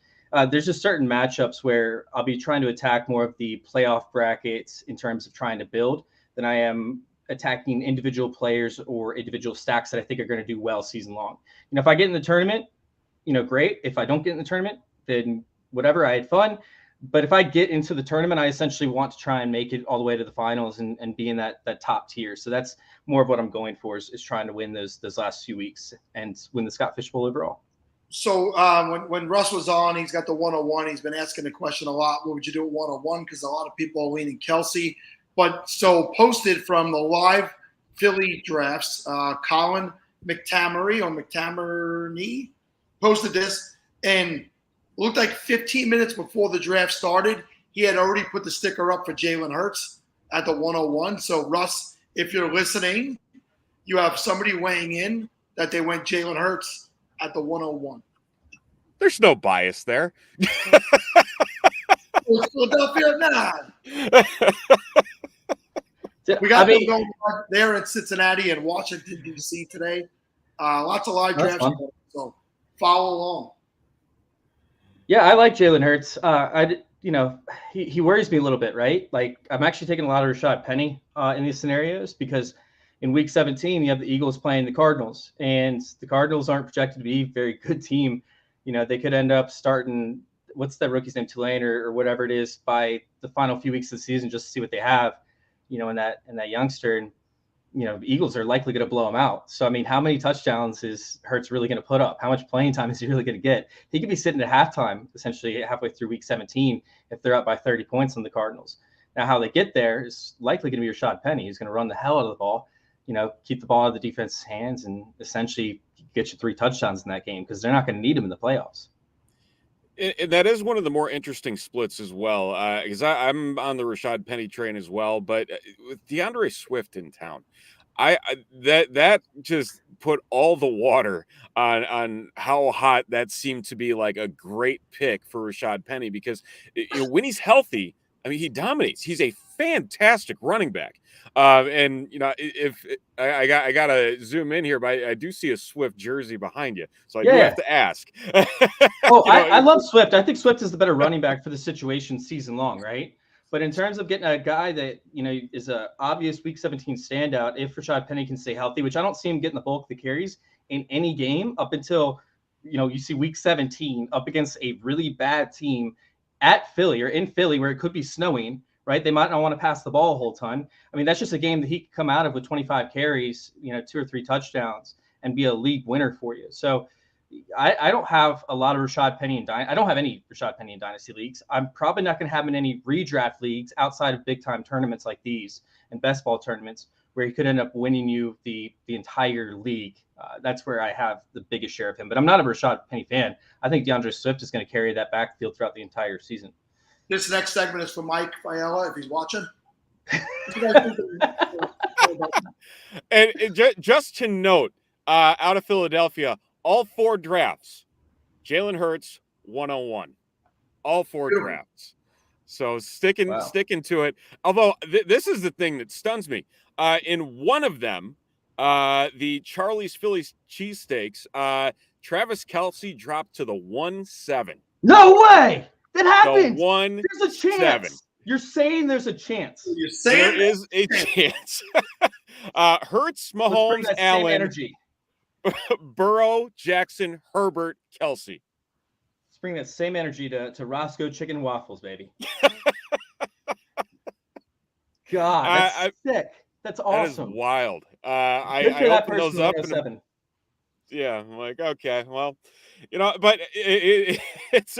There's just certain matchups where I'll be trying to attack more of the playoff brackets in terms of trying to build than I am attacking individual players or individual stacks that I think are going to do well season long. If I get in the tournament, great. If I don't get in the tournament, then whatever, I had fun. But if I get into the tournament, I essentially want to try and make it all the way to the finals and be in that top tier. So that's more of what I'm going for is trying to win those last few weeks and win the Scott Fish Bowl overall. So when Russ was on, he's got the 101. He's been asking the question a lot. What would you do at 101? Because a lot of people are leaning Kelsey. But so posted from the live Philly drafts, Colin McTamarney posted this, and looked like 15 minutes before the draft started, he had already put the sticker up for Jalen Hurts at the 101. So Russ, if you're listening, you have somebody weighing in that they went Jalen Hurts at the 101. There's no bias there. Philadelphia, nah. We got them going there in Cincinnati and Washington, D.C. today. Lots of live drafts, so follow along. Yeah, I like Jalen Hurts. He worries me a little bit, right? Like I'm actually taking a lot of Rashad Penny in these scenarios because in Week 17 you have the Eagles playing the Cardinals, and the Cardinals aren't projected to be a very good team. You know, they could end up starting what's that rookie's name, Tulane or whatever it is, by the final few weeks of the season just to see what they have, you know, in that youngster. And you know, the Eagles are likely going to blow him out. So, I mean, how many touchdowns is Hurts really going to put up? How much playing time is he really going to get? He could be sitting at halftime, essentially halfway through Week 17, if they're up by 30 points on the Cardinals. Now, how they get there is likely going to be Rashad Penny. He's going to run the hell out of the ball, you know, keep the ball out of the defense's hands, and essentially get you 3 touchdowns in that game because they're not going to need him in the playoffs. And that is one of the more interesting splits as well, because I'm on the Rashad Penny train as well. But with DeAndre Swift in town, that just put all the water on how hot that seemed to be like a great pick for Rashad Penny, because when he's healthy, I mean, he dominates. He's a fantastic running back. And you know, if I gotta zoom in here, but I do see a Swift jersey behind you, so I do have to ask. I love Swift. I think Swift is the better running back for the situation season long, right? But in terms of getting a guy that, you know, is a obvious Week 17 standout, if Rashad Penny can stay healthy, which I don't see him getting the bulk of the carries in any game up until, you know, you see Week 17 up against a really bad team at Philly or in Philly where it could be snowing, right? They might not want to pass the ball a whole ton. I mean, that's just a game that he could come out of with 25 carries, you know, 2 or 3 touchdowns and be a league winner for you. So I don't have a lot of Rashad Penny I don't have any Rashad Penny in dynasty leagues. I'm probably not going to have him in any redraft leagues outside of big time tournaments like these and best ball tournaments where he could end up winning you the entire league. That's where I have the biggest share of him. But I'm not a Rashad Penny fan. I think DeAndre Swift is going to carry that backfield throughout the entire season. This next segment is for Mike Fiala, if he's watching. And just to note, out of Philadelphia, all 4 drafts, Jalen Hurts 101, all 4 drafts. So sticking to it. Although this is the thing that stuns me. In one of them, the Charlie's Phillies cheesesteaks, Travis Kelce dropped to the 1-7. No way! That happened. There's a chance. You're saying there's a chance. You're saying there is a chance. Hurts, Mahomes, Allen, energy. Burrow, Jackson, Herbert, Kelsey. Let's bring that same energy to Roscoe Chicken Waffles, baby. God, that's sick. That's awesome. That is wild. I opened those up. Yeah, I'm like, okay, well, you know, but it's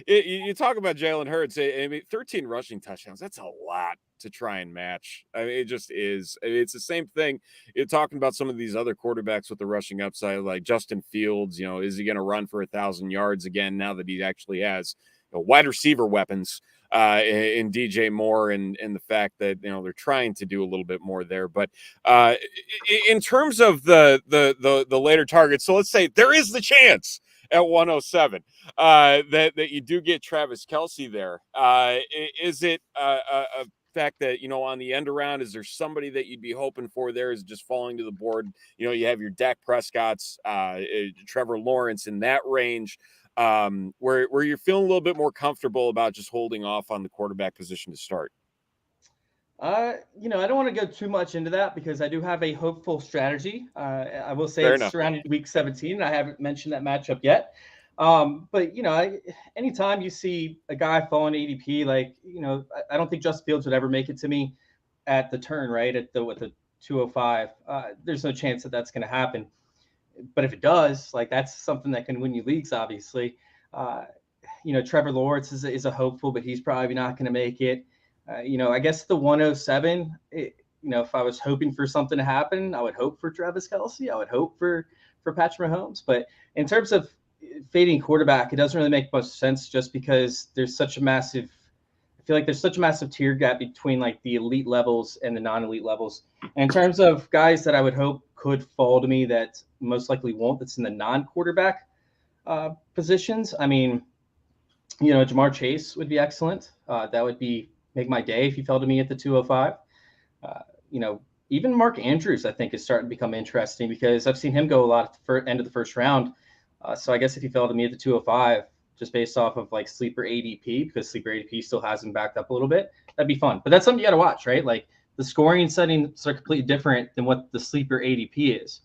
you talk about Jalen Hurts. I mean, 13 rushing touchdowns. That's a lot to try and match. I mean, it just is. It's the same thing. You're talking about some of these other quarterbacks with the rushing upside, like Justin Fields. You know, is he going to run for 1,000 yards again now that he actually has wide receiver weapons in DJ Moore and the fact that, you know, they're trying to do a little bit more there. But in terms of the later targets, so let's say there is the chance at 107 that you do get Travis Kelce there. Is it a fact that, you know, on the end around, is there somebody that you'd be hoping for there is just falling to the board? You know, you have your Dak Prescott's, Trevor Lawrence in that range. Where you're feeling a little bit more comfortable about just holding off on the quarterback position to start? You know, I don't want to go too much into that because I do have a hopeful strategy. I will say Fair it's enough. surrounding Week 17. I haven't mentioned that matchup yet. But anytime you see a guy falling ADP, I don't think Justin Fields would ever make it to me at the turn, right? With the 205. There's no chance that that's going to happen. But if it does, that's something that can win you leagues, obviously. Trevor Lawrence is a hopeful, but he's probably not going to make it. I guess the 107, if I was hoping for something to happen, I would hope for Travis Kelce. I would hope for Patrick Mahomes. But in terms of fading quarterback, it doesn't really make much sense just because there's such a massive tier gap between the elite levels and the non-elite levels. And in terms of guys that I would hope could fall to me that most likely won't, that's in the non-quarterback positions. I mean, Jamar Chase would be excellent. That would make my day if he fell to me at the 205. Even Mark Andrews, I think, is starting to become interesting because I've seen him go a lot at the end of the first round. So I guess if he fell to me at the 205, just based off of sleeper ADP, because sleeper ADP still has him backed up a little bit, that'd be fun. But that's something you got to watch, right? The scoring settings are completely different than what the sleeper ADP is.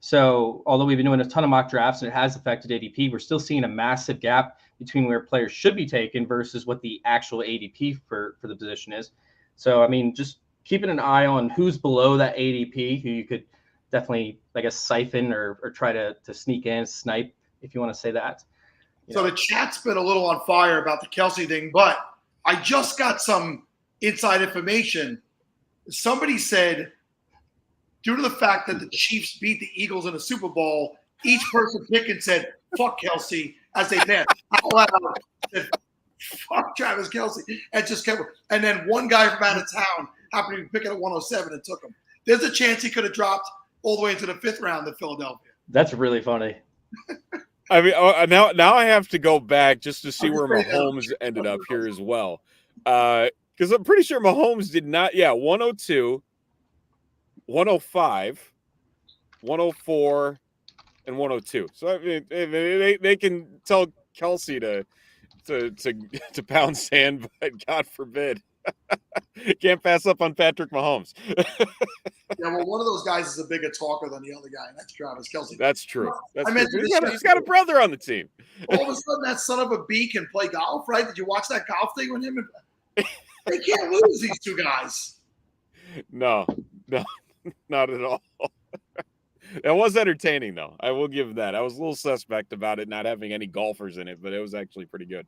So although we've been doing a ton of mock drafts and it has affected ADP, we're still seeing a massive gap between where players should be taken versus what the actual ADP for the position is. So, I mean, just keeping an eye on who's below that ADP, who you could definitely, siphon or try to sneak in, snipe, if you want to say that. So the chat's been a little on fire about the Kelce thing, but I just got some inside information. Somebody said, due to the fact that the Chiefs beat the Eagles in the Super Bowl, each person picked and said, fuck Kelce, as they did. Said, fuck Travis Kelce. And just kept, and then one guy from out of town happened to be picking at 107 and took him. There's a chance he could have dropped all the way into the 5th round in Philadelphia. That's really funny. I mean, now I have to go back just to see where Mahomes ended up here as well. Because I'm pretty sure Mahomes did not, 102, 105, 104, and 102. So I mean, they can tell Kelce to pound sand, but God forbid. Can't pass up on Patrick Mahomes. Yeah, well, one of those guys is a bigger talker than the other guy, and that's Travis Kelce. That's true. I mean, he's got a brother on the team. All of a sudden, that son of a bee can play golf, right? Did you watch that golf thing with him? They can't lose, these two guys. No, not at all. It was entertaining, though. I will give that. I was a little suspect about it not having any golfers in it, but it was actually pretty good.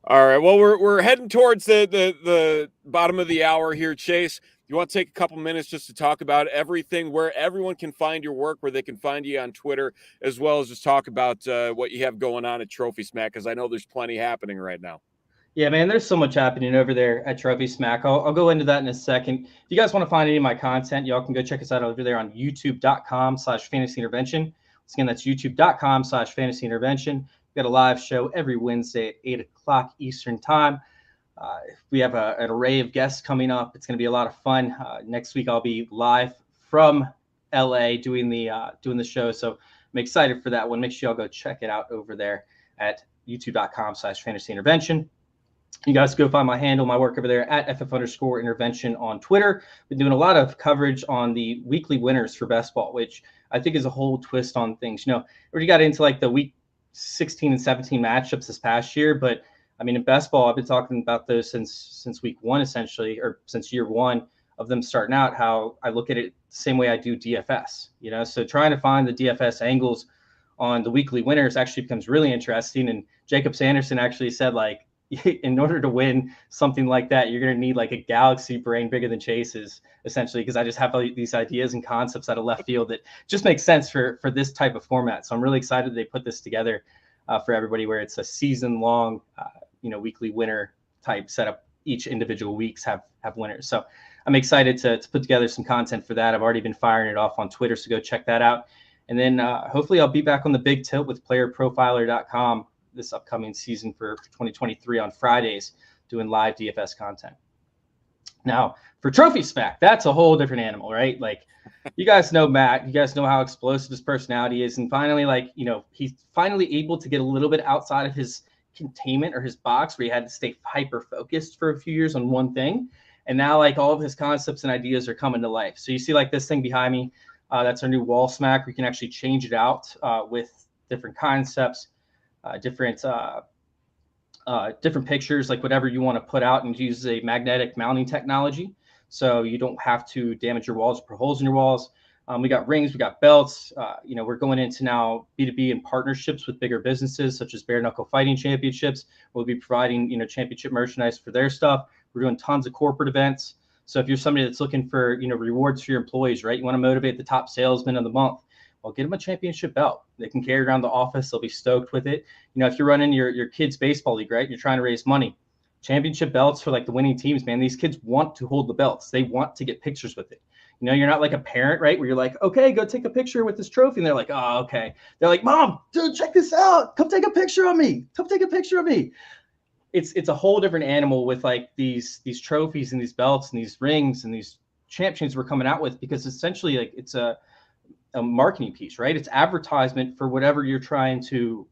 All right. Well, we're heading towards the bottom of the hour here, Chase. You want to take a couple minutes just to talk about everything, where everyone can find your work, where they can find you on Twitter, as well as just talk about what you have going on at Trophy Smack, because I know there's plenty happening right now. Yeah, man, there's so much happening over there at Trophy Smack. I'll go into that in a second. If you guys want to find any of my content, y'all can go check us out over there on youtube.com/fantasyintervention. Once again, that's youtube.com/fantasyintervention. We've got a live show every Wednesday at 8 o'clock Eastern time. We have an array of guests coming up. It's going to be a lot of fun. Next week, I'll be live from LA doing the show. So I'm excited for that one. Make sure y'all go check it out over there at youtube.com/fantasyintervention. You guys go find my handle, my work over there at FF_intervention on Twitter. Been doing a lot of coverage on the weekly winners for best ball, which I think is a whole twist on things. We already got into the week 16 and 17 matchups this past year, but I mean, in best ball, I've been talking about those since week 1, essentially, or since year 1 of them starting out, how I look at it the same way I do DFS, so trying to find the DFS angles on the weekly winners actually becomes really interesting. And Jacob Sanderson actually said, in order to win something like that, you're going to need a galaxy brain bigger than Chase's, essentially, because I just have these ideas and concepts out of left field that just make sense for this type of format. So I'm really excited they put this together for everybody, where it's a season-long, weekly winner type setup. Each individual weeks have winners. So I'm excited to put together some content for that. I've already been firing it off on Twitter, so go check that out. And then hopefully I'll be back on the big tilt with playerprofiler.com this upcoming season for 2023 on Fridays, doing live DFS content. Now, for Trophy Smack, that's a whole different animal, right? You guys know Matt, you guys know how explosive his personality is. And finally, he's finally able to get a little bit outside of his containment or his box, where he had to stay hyper-focused for a few years on one thing. And now, all of his concepts and ideas are coming to life. So you see, this thing behind me, That's our new wall smack. We can actually change it out with different concepts, different pictures, like whatever you want to put out, and use a magnetic mounting technology. So you don't have to damage your walls, put holes in your walls. We got rings, we got belts. We're going into now B2B and partnerships with bigger businesses such as Bare Knuckle Fighting Championships. We'll be providing, championship merchandise for their stuff. We're doing tons of corporate events. So if you're somebody that's looking for, rewards for your employees, right? You want to motivate the top salesman of the month. Well, get them a championship belt. They can carry it around the office. They'll be stoked with it. If you're running your kids' baseball league, right? You're trying to raise money. Championship belts for like the winning teams, man. These kids want to hold the belts. They want to get pictures with it. You're not like a parent, right? Where you're like, okay, go take a picture with this trophy. And they're like, oh, okay. They're like, Mom, dude, check this out. Come take a picture of me. Come take a picture of me. It's a whole different animal with like these trophies and these belts and these rings and these champions we're coming out with, because essentially like it's a marketing piece, right? It's advertisement for whatever you're trying to,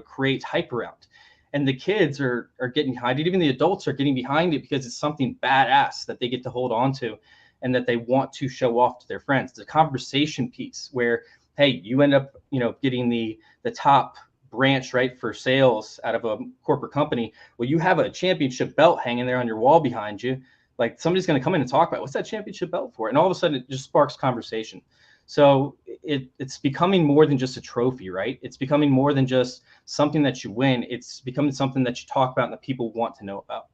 create hype around. And the kids are getting behind it. Even the adults are getting behind it because it's something badass that they get to hold on to and that they want to show off to their friends. It's a conversation piece where, hey, you end up, getting the top branch, right, for sales out of a corporate company. Well, you have a championship belt hanging there on your wall behind you. Like somebody's going to come in and talk about, what's that championship belt for? And all of a sudden it just sparks conversation. So it's becoming more than just a trophy, right? It's becoming more than just something that you win. It's becoming something that you talk about and that people want to know about.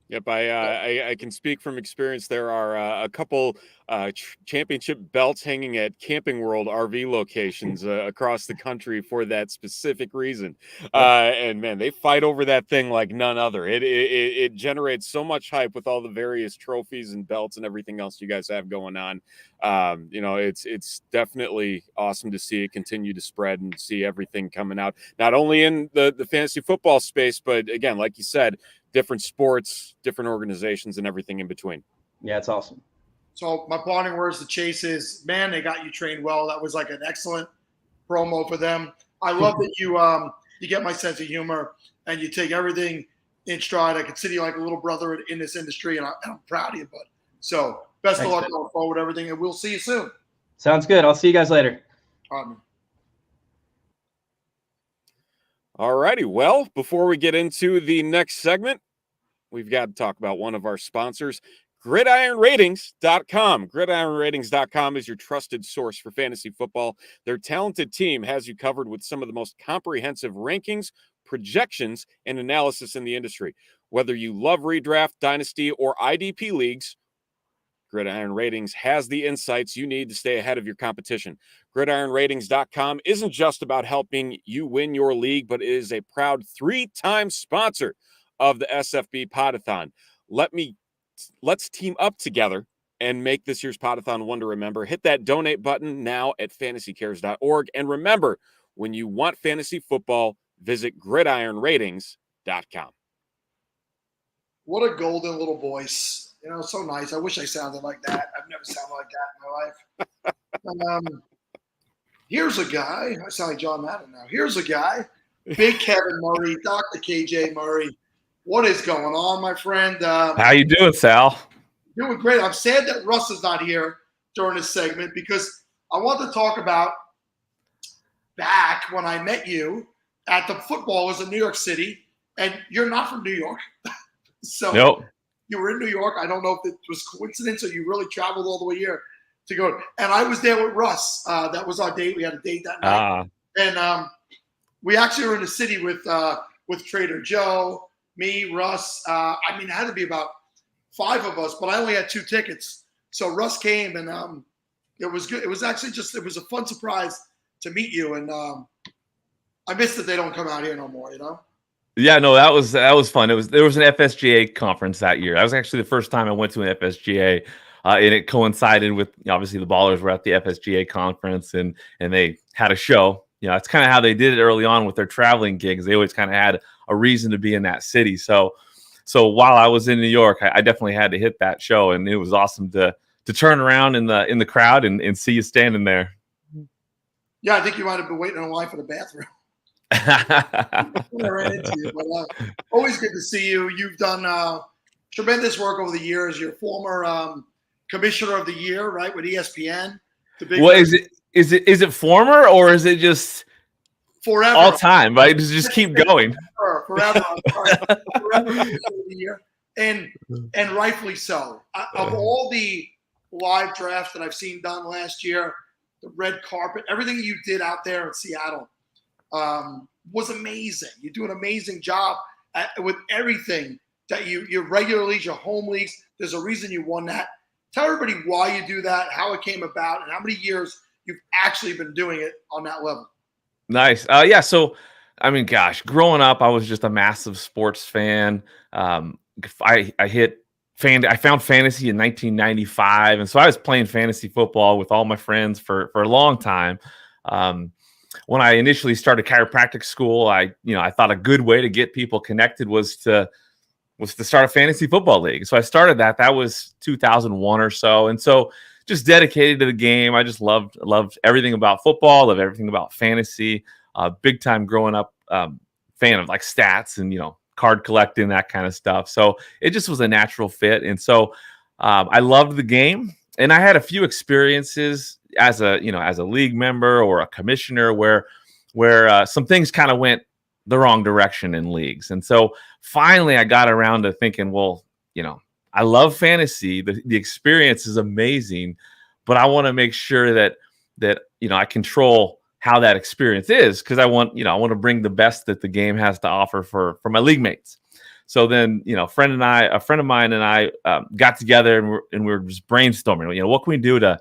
Yep, I can speak from experience. There are a couple championship belts hanging at Camping World RV locations across the country for that specific reason. And man, they fight over that thing like none other. It generates so much hype with all the various trophies and belts and everything else you guys have going on. It's definitely awesome to see it continue to spread and see everything coming out, not only in the fantasy football space, but again, like you said, different sports, different organizations, and everything in between. Yeah, it's awesome. So my parting words to Chase is, man, they got you trained well. That was like an excellent promo for them. I love that you get my sense of humor and you take everything in stride. I consider you like a little brother in this industry, and I'm proud of you, bud. So best of luck going forward, everything, and we'll see you soon. Sounds good. I'll see you guys later. All righty. Well, before we get into the next segment, we've got to talk about one of our sponsors, GridironRatings.com. GridironRatings.com is your trusted source for fantasy football. Their talented team has you covered with some of the most comprehensive rankings, projections, and analysis in the industry. Whether you love redraft, dynasty, or IDP leagues, Gridiron Ratings has the insights you need to stay ahead of your competition. GridironRatings.com isn't just about helping you win your league, but it is a proud 3-time sponsor of the SFB Podathon. Let's team up together and make this year's Podathon one to remember. Hit that donate button now at fantasycares.org. And remember, when you want fantasy football, visit GridironRatings.com. What a golden little voice. So nice. I wish I sounded like that. I've never sounded like that in my life. Here's a guy. I sound like John Madden now. Here's a guy. Big Kevin Murray, Dr. KJ Murray. What is going on, my friend? How you doing, Sal? Doing great. I'm sad that Russ is not here during this segment because I want to talk about back when I met you at the Footballers in New York City, and you're not from New York. So nope. You were in New York. I don't know if it was coincidence or you really traveled all the way here to go. And I was there with Russ. That was our date. We had a date that night. And we actually were in the city with Trader Joe, me, Russ. It had to be about 5 of us, but I only had 2 tickets. So Russ came, and it was good. It was actually it was a fun surprise to meet you. And I miss that they don't come out here no more, Yeah, no, that was fun. There was an FSGA conference that year. That was actually the first time I went to an FSGA, and it coincided with obviously the Ballers were at the FSGA conference, and they had a show. It's kind of how they did it early on with their traveling gigs. They always kind of had a reason to be in that city. So while I was in New York, I definitely had to hit that show, and it was awesome to turn around in the crowd and see you standing there. Yeah, I think you might have been waiting in line for the bathroom. I ran into you, but always good to see you. You've done tremendous work over the years. You're a former Commissioner of the Year, right, with ESPN. The big Well, is it former or is it just forever all time? Right, just keep going. Forever. I'm sorry. Forever Commissioner of the Year, and rightfully so. Of all the live drafts that I've seen done last year, the red carpet, everything you did out there in Seattle was amazing. You do an amazing job with everything that your regular leagues, your home leagues. There's a reason you won that. Tell everybody why you do that, how it came about, and how many years you've actually been doing it on that level. Nice. Yeah. So, I mean, gosh, growing up, I was just a massive sports fan. I found fantasy in 1995, and so I was playing fantasy football with all my friends for a long time. When I initially started chiropractic school, I thought a good way to get people connected was to start a fantasy football league. So I started that. That was 2001 or so, and so just dedicated to the game. I just loved everything about football, loved everything about fantasy. Big time growing up fan of like stats and card collecting, that kind of stuff. So it just was a natural fit, and so I loved the game. And I had a few experiences as a league member or a commissioner where some things kind of went the wrong direction in leagues. And so finally I got around to thinking, well, I love fantasy. The experience is amazing, but I want to make sure that I control how that experience is, because I want to bring the best that the game has to offer for my league mates. So then, a friend of mine and I got together and we were just brainstorming. What can we do to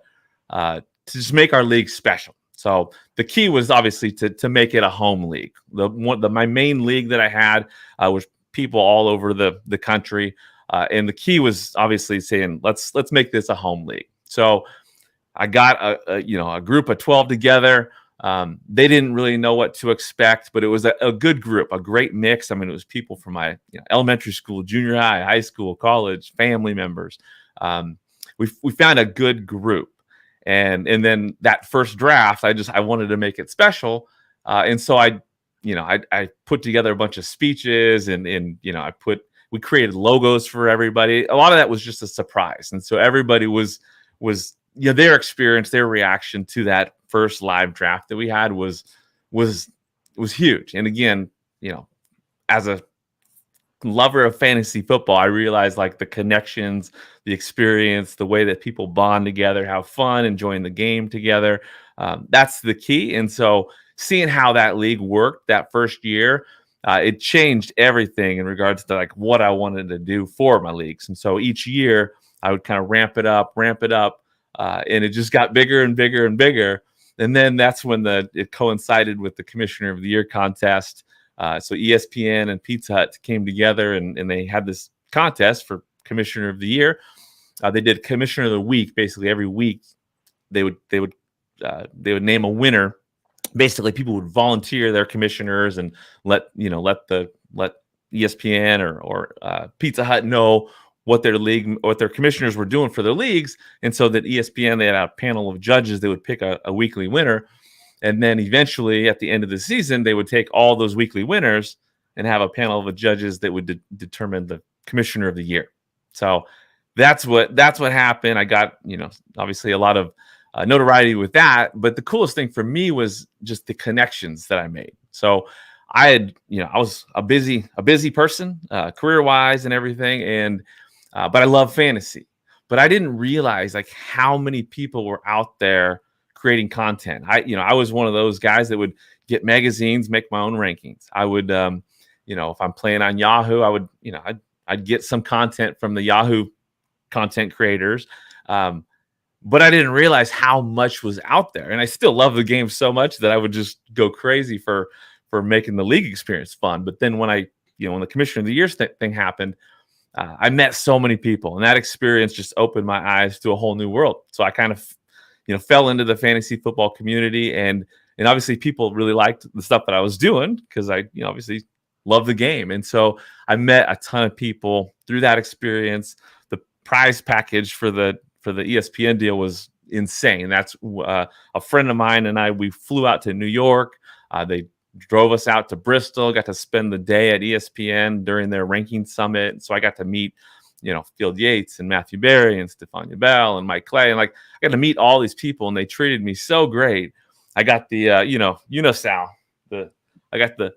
just make our league special? So the key was obviously to make it a home league. My main league that I had was people all over the country. And the key was obviously saying, let's make this a home league. So I got a group of 12 together. They didn't really know what to expect, but it was a good group, a great mix. I mean, it was people from my elementary school, junior high, high school, college, family members. We found a good group. And then that first draft, I wanted to make it special. And so I put together a bunch of speeches and we created logos for everybody. A lot of that was just a surprise. And so everybody was their experience, their reaction to that first live draft that we had was huge. And again, as a lover of fantasy football, I realized like the connections, the experience, the way that people bond together, have fun, enjoying the game together. That's the key. And so seeing how that league worked that first year, it changed everything in regards to like what I wanted to do for my leagues. And so each year I would kind of ramp it up. And it just got bigger and bigger and bigger. And then that's when it coincided with the Commissioner of the Year contest. So ESPN and Pizza Hut came together and they had this contest for Commissioner of the Year. They did Commissioner of the Week. Basically every week they would name a winner. Basically people would volunteer their commissioners and let ESPN or Pizza Hut know what their commissioners were doing for their leagues. And so that ESPN, they had a panel of judges that would pick a weekly winner. And then eventually at the end of the season, they would take all those weekly winners and have a panel of judges that would determine the Commissioner of the Year. So that's what happened. I got, obviously a lot of notoriety with that. But the coolest thing for me was just the connections that I made. So I was a busy person, career-wise and everything. But I love fantasy. But I didn't realize like how many people were out there creating content. I was one of those guys that would get magazines, make my own rankings. I would, if I'm playing on Yahoo, I would, I'd get some content from the Yahoo content creators. But I didn't realize how much was out there. And I still love the game so much that I would just go crazy for making the league experience fun. But then when when the Commissioner of the Year thing happened, I met so many people, and that experience just opened my eyes to a whole new world. So I kind of, fell into the fantasy football community, and obviously people really liked the stuff that I was doing because I, obviously love the game. And so I met a ton of people through that experience. The prize package for the ESPN deal was insane. That's a friend of mine and we flew out to New York. They drove us out to Bristol, got to spend the day at ESPN during their ranking summit. So I got to meet Field Yates and Matthew Berry and Stephania Bell and Mike Clay. And like, I got to meet all these people and they treated me so great. I got the, Sal, I got the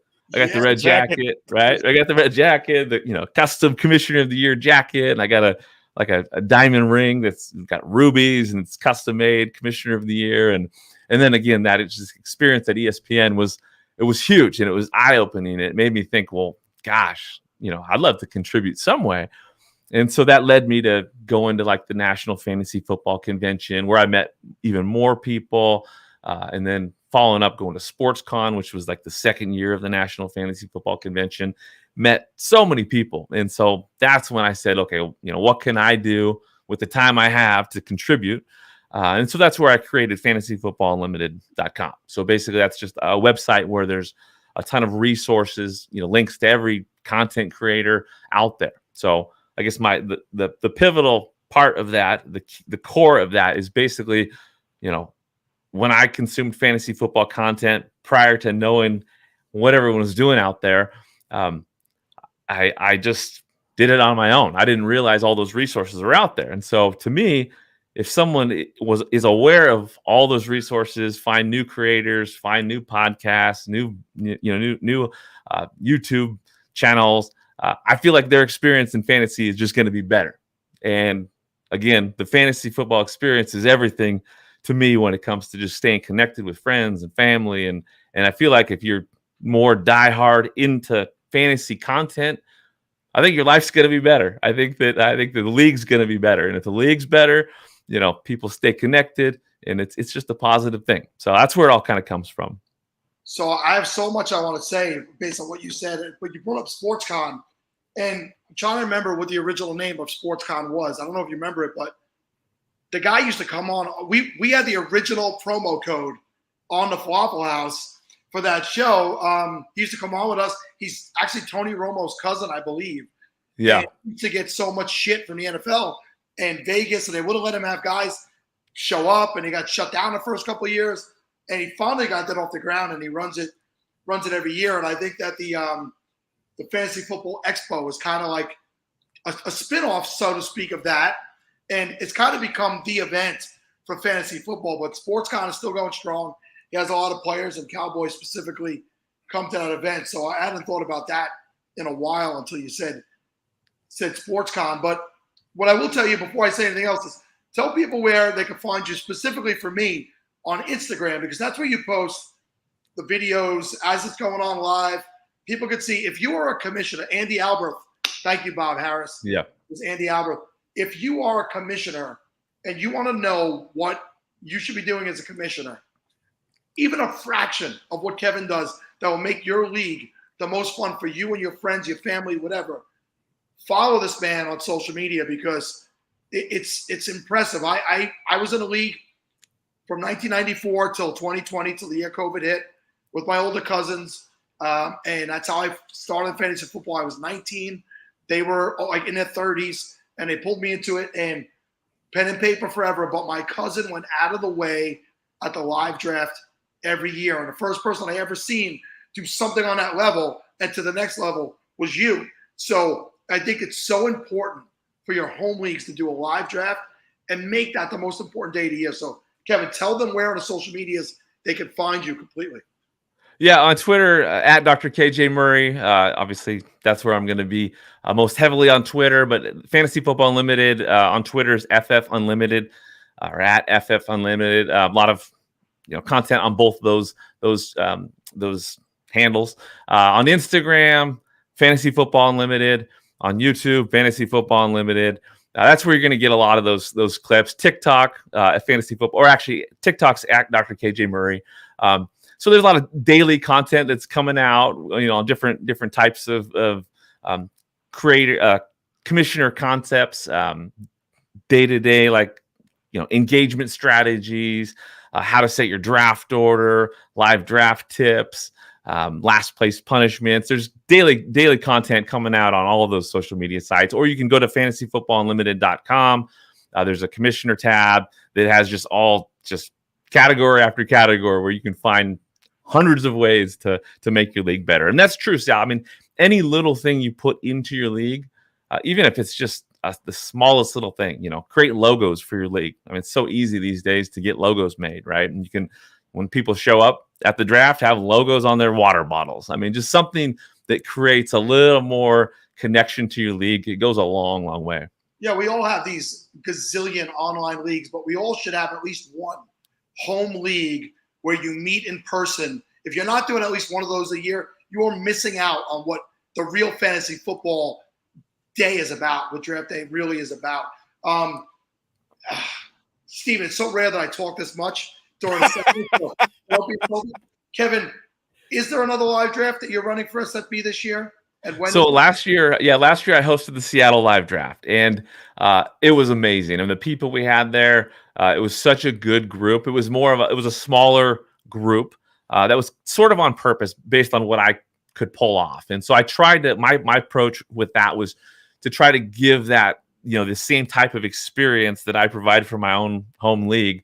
red jacket, right? I got the red jacket, the, custom commissioner of the year jacket. And I got a diamond ring that's got rubies and it's custom made commissioner of the year. And then again, that it's just experience at ESPN was huge and it was eye opening. It made me think, well, gosh, I'd love to contribute some way. And so that led me to go into like the National Fantasy Football Convention where I met even more people. And then following up, going to SportsCon, which was like the second year of the National Fantasy Football Convention, met so many people. And so that's when I said, okay, what can I do with the time I have to contribute? And so that's where I created fantasyfootballunlimited.com. So basically that's just a website where there's a ton of resources, links to every content creator out there. So I guess the pivotal part of that, the core of that is basically, when I consumed fantasy football content prior to knowing what everyone was doing out there, I just did it on my own. I didn't realize all those resources are out there. And so to me, if someone is aware of all those resources, find new creators, find new podcasts, new YouTube channels, I feel like their experience in fantasy is just going to be better. And again, the fantasy football experience is everything to me when it comes to just staying connected with friends and family. And I feel like if you're more diehard into fantasy content, I think your life's going to be better. I think the league's going to be better. And if the league's better, people stay connected and it's just a positive thing. So that's where it all kind of comes from. So I have so much I want to say based on what you said, but you brought up SportsCon, and I'm trying to remember what the original name of SportsCon was. I don't know if you remember it, but the guy used to come on. We had the original promo code on the Waffle House for that show. He used to come on with us. He's actually Tony Romo's cousin, I believe. Yeah. And he used to get so much shit from the NFL and Vegas, and they wouldn't let him have guys show up, and he got shut down the first couple of years. And he finally got that off the ground, and he runs it every year. And I think that the Fantasy Football Expo is kind of like a spin-off, so to speak, of that. And it's kind of become the event for fantasy football. But SportsCon is still going strong. He has a lot of players, and Cowboys specifically come to that event. So I hadn't thought about that in a while until you said SportsCon. But what I will tell you before I say anything else is tell people where they can find you specifically for me on Instagram, because that's where you post the videos as it's going on live. People can see if you are a commissioner, Andy Albert. Thank you, Bob Harris. Yeah. It's Andy Albert. If you are a commissioner and you want to know what you should be doing as a commissioner, even a fraction of what Kevin does that will make your league the most fun for you and your friends, your family, whatever, follow this man on social media because it's impressive. I was in a league from 1994 till 2020, till the year COVID hit, with my older cousins. And that's how I started fantasy football. I was 19. They were like in their 30s, and they pulled me into it, and pen and paper forever. But my cousin went out of the way at the live draft every year. And the first person I ever seen do something on that level and to the next level was you. So I think it's so important for your home leagues to do a live draft and make that the most important day of the year. So Kevin, tell them where on the social medias they can find you completely. Yeah, on Twitter, at Dr. KJ Murray. Obviously, that's where I'm going to be most heavily on Twitter. But Fantasy Football Unlimited on Twitter is FF Unlimited or at FF Unlimited. A lot of content on both those handles. On Instagram, Fantasy Football Unlimited. On YouTube, Fantasy Football Unlimited. That's where you're going to get a lot of those clips. TikTok, Fantasy Football, or actually TikTok's at Dr. KJ Murray. So there's a lot of daily content that's coming out, on different types of creator, commissioner concepts, day to day, like engagement strategies, how to set your draft order, live draft tips, last place punishments. There's daily content coming out on all of those social media sites, or you can go to fantasyfootballunlimited.com. There's a commissioner tab that has just category after category where you can find hundreds of ways to make your league better. And that's true, Sal. I mean, any little thing you put into your league, even if it's just the smallest little thing. Create logos for your league. I mean, it's so easy these days to get logos made, right? And you can, when people show up at the draft, have logos on their water bottles. I mean, just something that creates a little more connection to your league. It goes a long, long way. Yeah, we all have these gazillion online leagues, but we all should have at least one home league where you meet in person. If you're not doing at least one of those a year, you are missing out on what the real fantasy football day is about, what draft day really is about. Steven, it's so rare that I talk this much during the segment. Kevin, is there another live draft that you're running for SFB this year? And when So last year I hosted the Seattle live draft, and it was amazing. And the people we had there, it was such a good group. It was a smaller group that was sort of on purpose based on what I could pull off. And so I tried to, my approach with that was to try to give that, the same type of experience that I provide for my own home league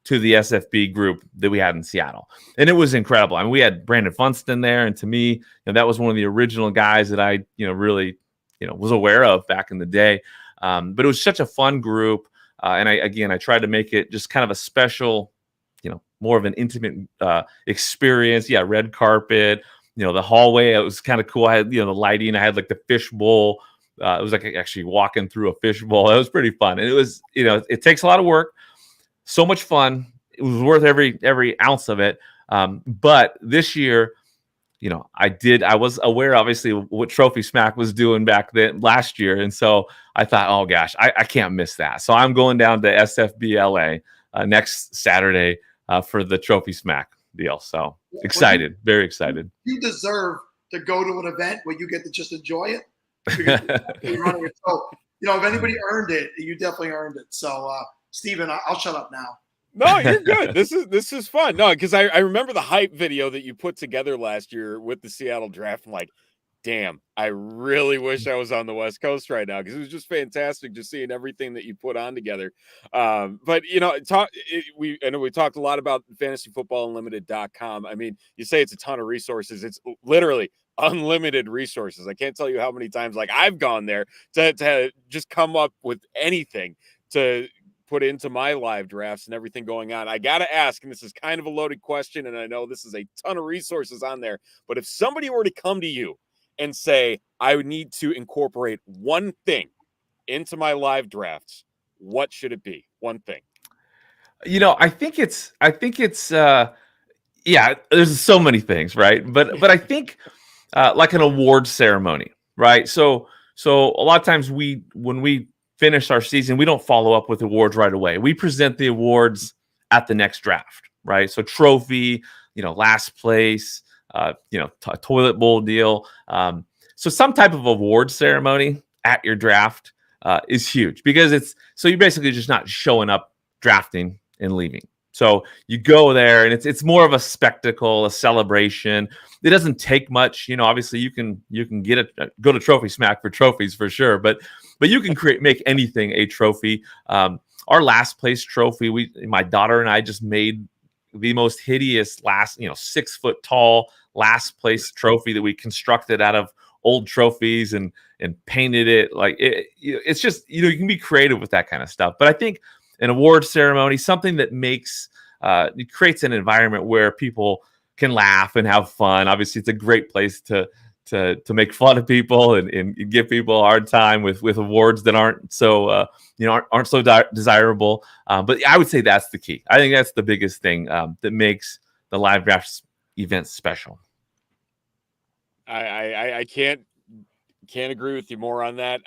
to the SFB group that we had in Seattle. And it was incredible. I mean, we had Brandon Funston there. And to me, that was one of the original guys that I, really, was aware of back in the day. But it was such a fun group. And I tried to make it just kind of a special, more of an intimate experience. Yeah. Red carpet, the hallway, it was kind of cool. I had, the lighting, I had like the fish bowl. It was like actually walking through a fish bowl. It was pretty fun. And it was, it takes a lot of work. So much fun. It was worth every ounce of it. But this year, I was aware, obviously, what Trophy Smack was doing back then last year. And so I thought, oh gosh, I can't miss that. So I'm going down to SFB LA next Saturday for the Trophy Smack deal. So excited, very excited. You deserve to go to an event where you get to just enjoy it. You're running it. So, if anybody earned it, you definitely earned it. So, Steven, I'll shut up now. No, you're good. This is fun. No, because I remember the hype video that you put together last year with the Seattle draft. I'm like, damn, I really wish I was on the West Coast right now, because it was just fantastic just seeing everything that you put on together. But we talked a lot about fantasyfootballunlimited.com. I mean, you say it's a ton of resources. It's literally unlimited resources. I can't tell you how many times I've gone there to just come up with anything to put into my live drafts and everything going on. I got to ask, and this is kind of a loaded question, and I know this is a ton of resources on there, but if somebody were to come to you and say, I would need to incorporate one thing into my live drafts, what should it be? One thing. I think it's there's so many things, right? But I think like an award ceremony, right? So a lot of times when we finish our season, we don't follow up with awards right away. We present the awards at the next draft, right? So trophy, last place, toilet bowl deal. So some type of award ceremony at your draft is huge, because so you're basically just not showing up, drafting, and leaving. So you go there, and it's more of a spectacle, a celebration. It doesn't take much, obviously you can go to Trophy Smack for trophies for sure, but you can make anything a trophy. Our last place trophy, my daughter and I just made the most hideous 6 foot tall last place trophy that we constructed out of old trophies and painted it. It's just, you can be creative with that kind of stuff. But I think an award ceremony, something that it creates an environment where people can laugh and have fun. Obviously, it's a great place to make fun of people and give people a hard time with awards that aren't so desirable. But I would say that's the key. I think that's the biggest thing that makes the live drafts event special. I can't agree with you more on that.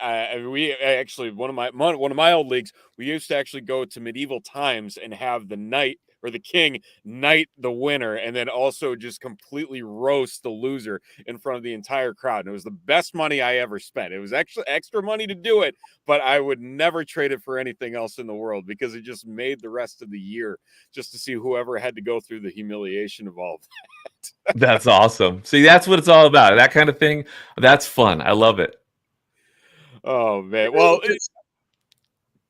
We actually, one of my old leagues, we used to actually go to medieval times and have the knight or the king knight the winner, and then also just completely roast the loser in front of the entire crowd. And it was the best money I ever spent. It was actually extra money to do it, but I would never trade it for anything else in the world, because it just made the rest of the year just to see whoever had to go through the humiliation of all of that. That's awesome. See, that's what it's all about. That kind of thing. That's fun. I love it. Oh man. Well,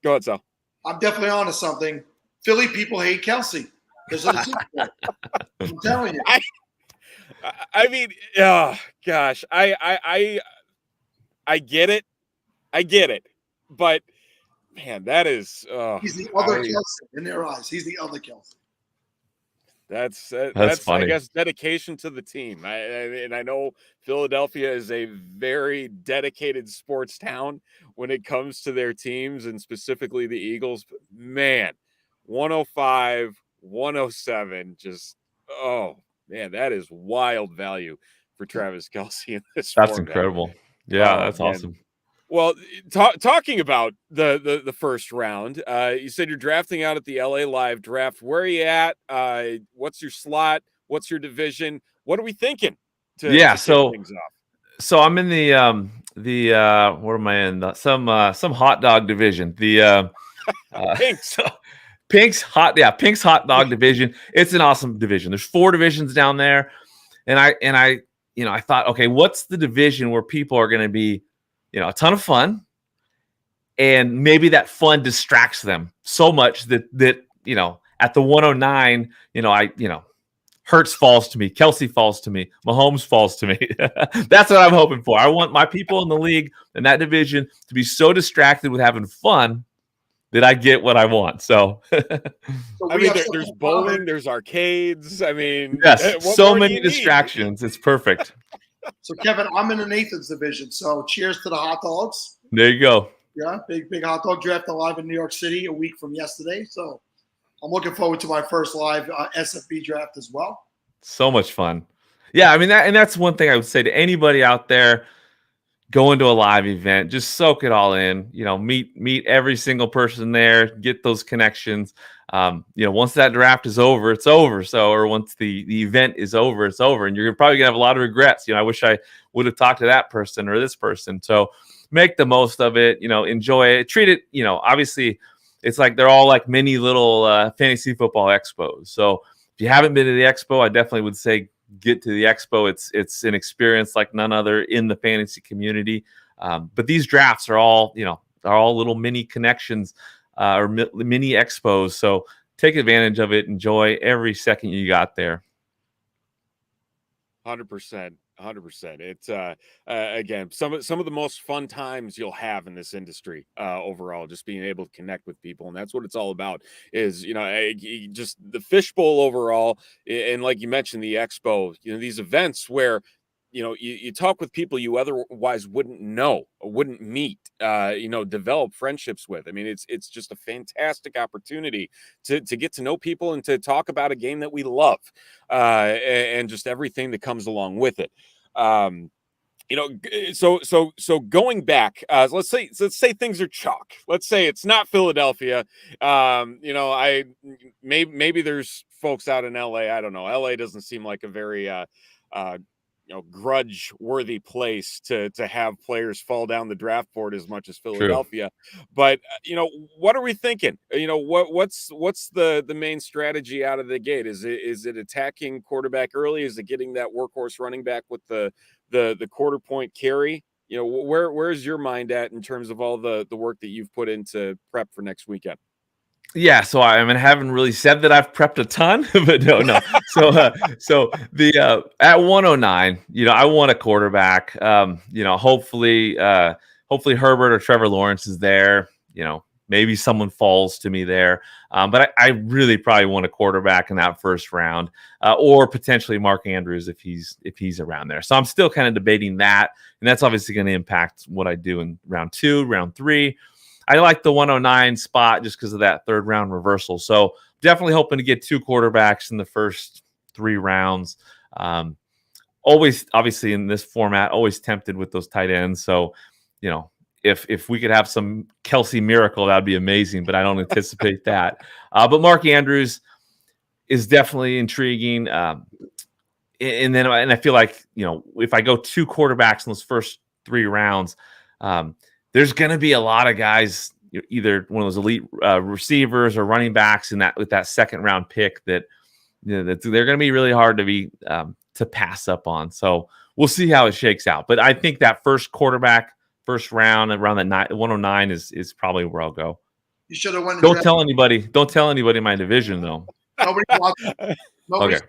go ahead, Sal. I'm definitely onto something. Philly people hate Kelsey. I'm telling you. I mean, oh gosh, I get it. I get it. but man, that is he's the other Kelsey in their eyes. He's the other Kelsey. That's funny. I guess dedication to the team. And I know Philadelphia is a very dedicated sports town when it comes to their teams and specifically the Eagles. But man, 105, 107, just oh man, that is wild value for Travis Kelce in this That's format. incredible. Yeah, Oh, that's man. awesome. Well, talking about the first round, you said you're drafting out at the LA Live draft. Where are you at? What's your slot? What's your division? What are we thinking to Yeah, kick so things off? so I'm in the what am I in? Some hot dog division. The Pinks. Pink's hot dog division. It's an awesome division. There's 4 divisions down there, and I I thought, okay, what's the division where people are going to be, a ton of fun, and maybe that fun distracts them so much that at the 109, Hurts falls to me, Kelce falls to me, Mahomes falls to me. That's what I'm hoping for. I want my people in the league in that division to be so distracted with having fun that I get what I want. So, I mean, there's bowling, there's arcades. I mean, yes, what so more do many you need? distractions. It's perfect. So Kevin, I'm in the Nathan's division. So cheers to the hot dogs. There you go. Yeah, big hot dog draft live in New York City a week from yesterday. So I'm looking forward to my first live SFB draft as well. So much fun. Yeah, I mean that's one thing I would say to anybody out there going to a live event. Just soak it all in. Meet every single person there. Get those connections. Once that draft is over, it's over. So, or once the event is over, it's over, and you're probably gonna have a lot of regrets. I wish I would have talked to that person or this person. So, make the most of it. Enjoy it. Treat it. Obviously, it's like they're all like mini little fantasy football expos. So, if you haven't been to the expo, I definitely would say get to the expo. It's an experience like none other in the fantasy community. But these drafts are all little mini connections or mini expos. So take advantage of it. Enjoy every second you got there. 100%. It's again some of the most fun times you'll have in this industry overall, just being able to connect with people, and that's what it's all about. Is just the fishbowl overall, and like you mentioned, the expo. These events where you talk with people you otherwise wouldn't know or wouldn't meet, develop friendships with. I mean, it's just a fantastic opportunity to get to know people and to talk about a game that we love, and just everything that comes along with it. So going back, let's say things are chalk. Let's say it's not Philadelphia. Maybe there's folks out in LA. I don't know. LA doesn't seem like a very grudge worthy place to have players fall down the draft board as much as Philadelphia. True. But what are we thinking? What's the main strategy out of the gate? Is it attacking quarterback early? Is it getting that workhorse running back with the quarter point carry? Where's your mind at in terms of all the work that you've put into prep for next weekend? Yeah, so I haven't really said that I've prepped a ton, but no. So the at 109, I want a quarterback. Hopefully Herbert or Trevor Lawrence is there. Maybe someone falls to me there, but I really probably want a quarterback in that first round, or potentially Mark Andrews if he's around there. So I'm still kind of debating that, and that's obviously going to impact what I do in round 2, round 3. I like the 109 spot just because of that third round reversal. So definitely hoping to get 2 quarterbacks in the first 3 rounds. Always, obviously, in this format, always tempted with those tight ends. So, if we could have some Kelce miracle, that'd be amazing. But I don't anticipate that. But Mark Andrews is definitely intriguing. And I feel like if I go 2 quarterbacks in those first 3 rounds. There's going to be a lot of guys, either one of those elite receivers or running backs with that second round pick that that they're going to be really hard to pass up on. So we'll see how it shakes out. But I think that first quarterback, first round around that 109 is probably where I'll go. You should have won. Don't tell anybody in my division though. Nobody Okay. at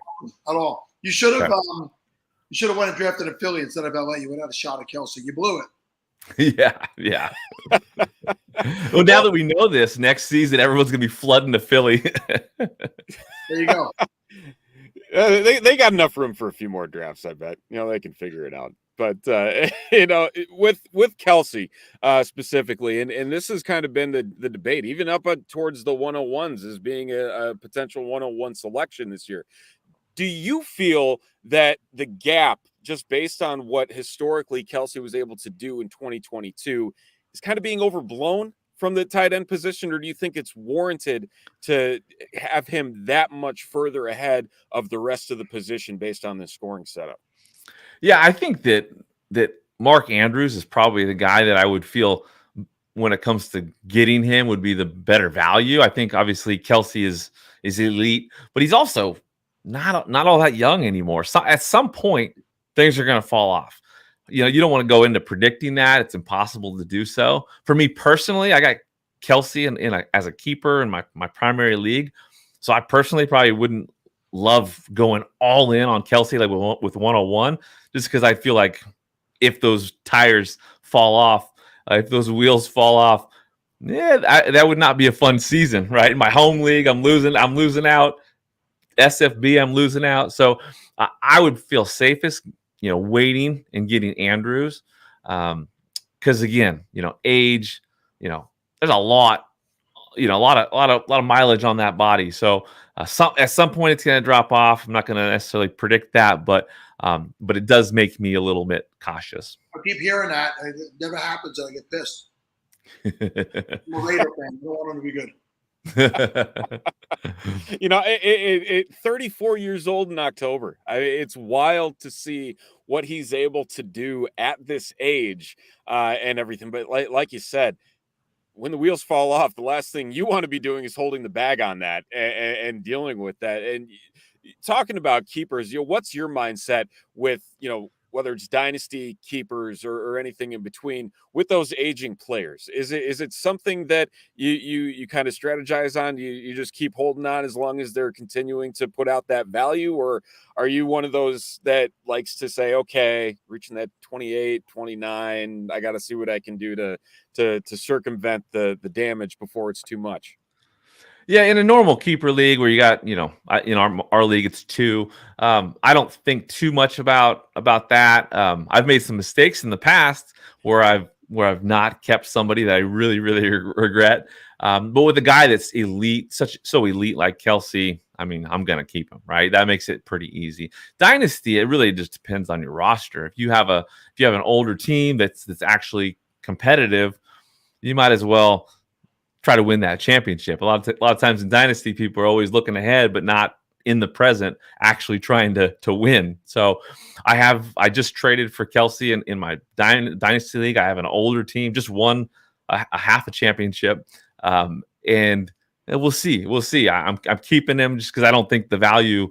all. You should have. You should have went and drafted in Philly instead of LA. You would have had a shot at Kelce. You blew it. Yeah. Well, now that we know this, next season everyone's gonna be flooding to Philly. There you go. They got enough room for a few more drafts, I bet. They can figure it out. But with Kelsey specifically, and this has kind of been the debate, even up towards the 101s as being a potential 101 selection this year. Do you feel that the gap, just based on what historically Kelsey was able to do in 2022, is kind of being overblown from the tight end position, or do you think it's warranted to have him that much further ahead of the rest of the position based on the scoring setup? Yeah, I think that Mark Andrews is probably the guy that I would feel when it comes to getting him would be the better value. I think obviously Kelsey is elite, but he's also not all that young anymore. So at some point, things are going to fall off. You don't want to go into predicting that. It's impossible to do so. For me personally, I got Kelsey as a keeper in my primary league. So I personally probably wouldn't love going all in on Kelsey like with 101, just because I feel like if those tires fall off, if those wheels fall off, that would not be a fun season, right? In my home league, I'm losing out. SFB, I'm losing out. So I would feel safest, waiting and getting Andrews, because again, age, there's a lot of mileage on that body. So at some point it's going to drop off. I'm not going to necessarily predict that, but it does make me a little bit cautious. I keep hearing that. It never happens, and I get pissed. I'm a Raider fan. I don't want him to be good. 34 years old in October. It's wild to see what he's able to do at this age and everything. But like you said, when the wheels fall off, the last thing you want to be doing is holding the bag on that and dealing with that. And talking about keepers, what's your mindset with, whether it's dynasty keepers or anything in between with those aging players? Is it something that you kind of strategize on? You just keep holding on as long as they're continuing to put out that value? Or are you one of those that likes to say, okay, reaching that 28, 29, I got to see what I can do to circumvent the damage before it's too much? Yeah, in a normal keeper league where you got, in our league, it's 2. I don't think too much about that. I've made some mistakes in the past where I've not kept somebody that I really, really regret. But with a guy that's elite, so elite like Kelsey, I'm gonna keep him, right? That makes it pretty easy. Dynasty, it really just depends on your roster. If you have an older team that's actually competitive, you might as well try to win that championship. A lot of times in Dynasty, people are always looking ahead, but not in the present, actually trying to win. So I just traded for Kelsey in my Dynasty league. I have an older team, just won a half a championship. And we'll see. I'm keeping him just because I don't think the value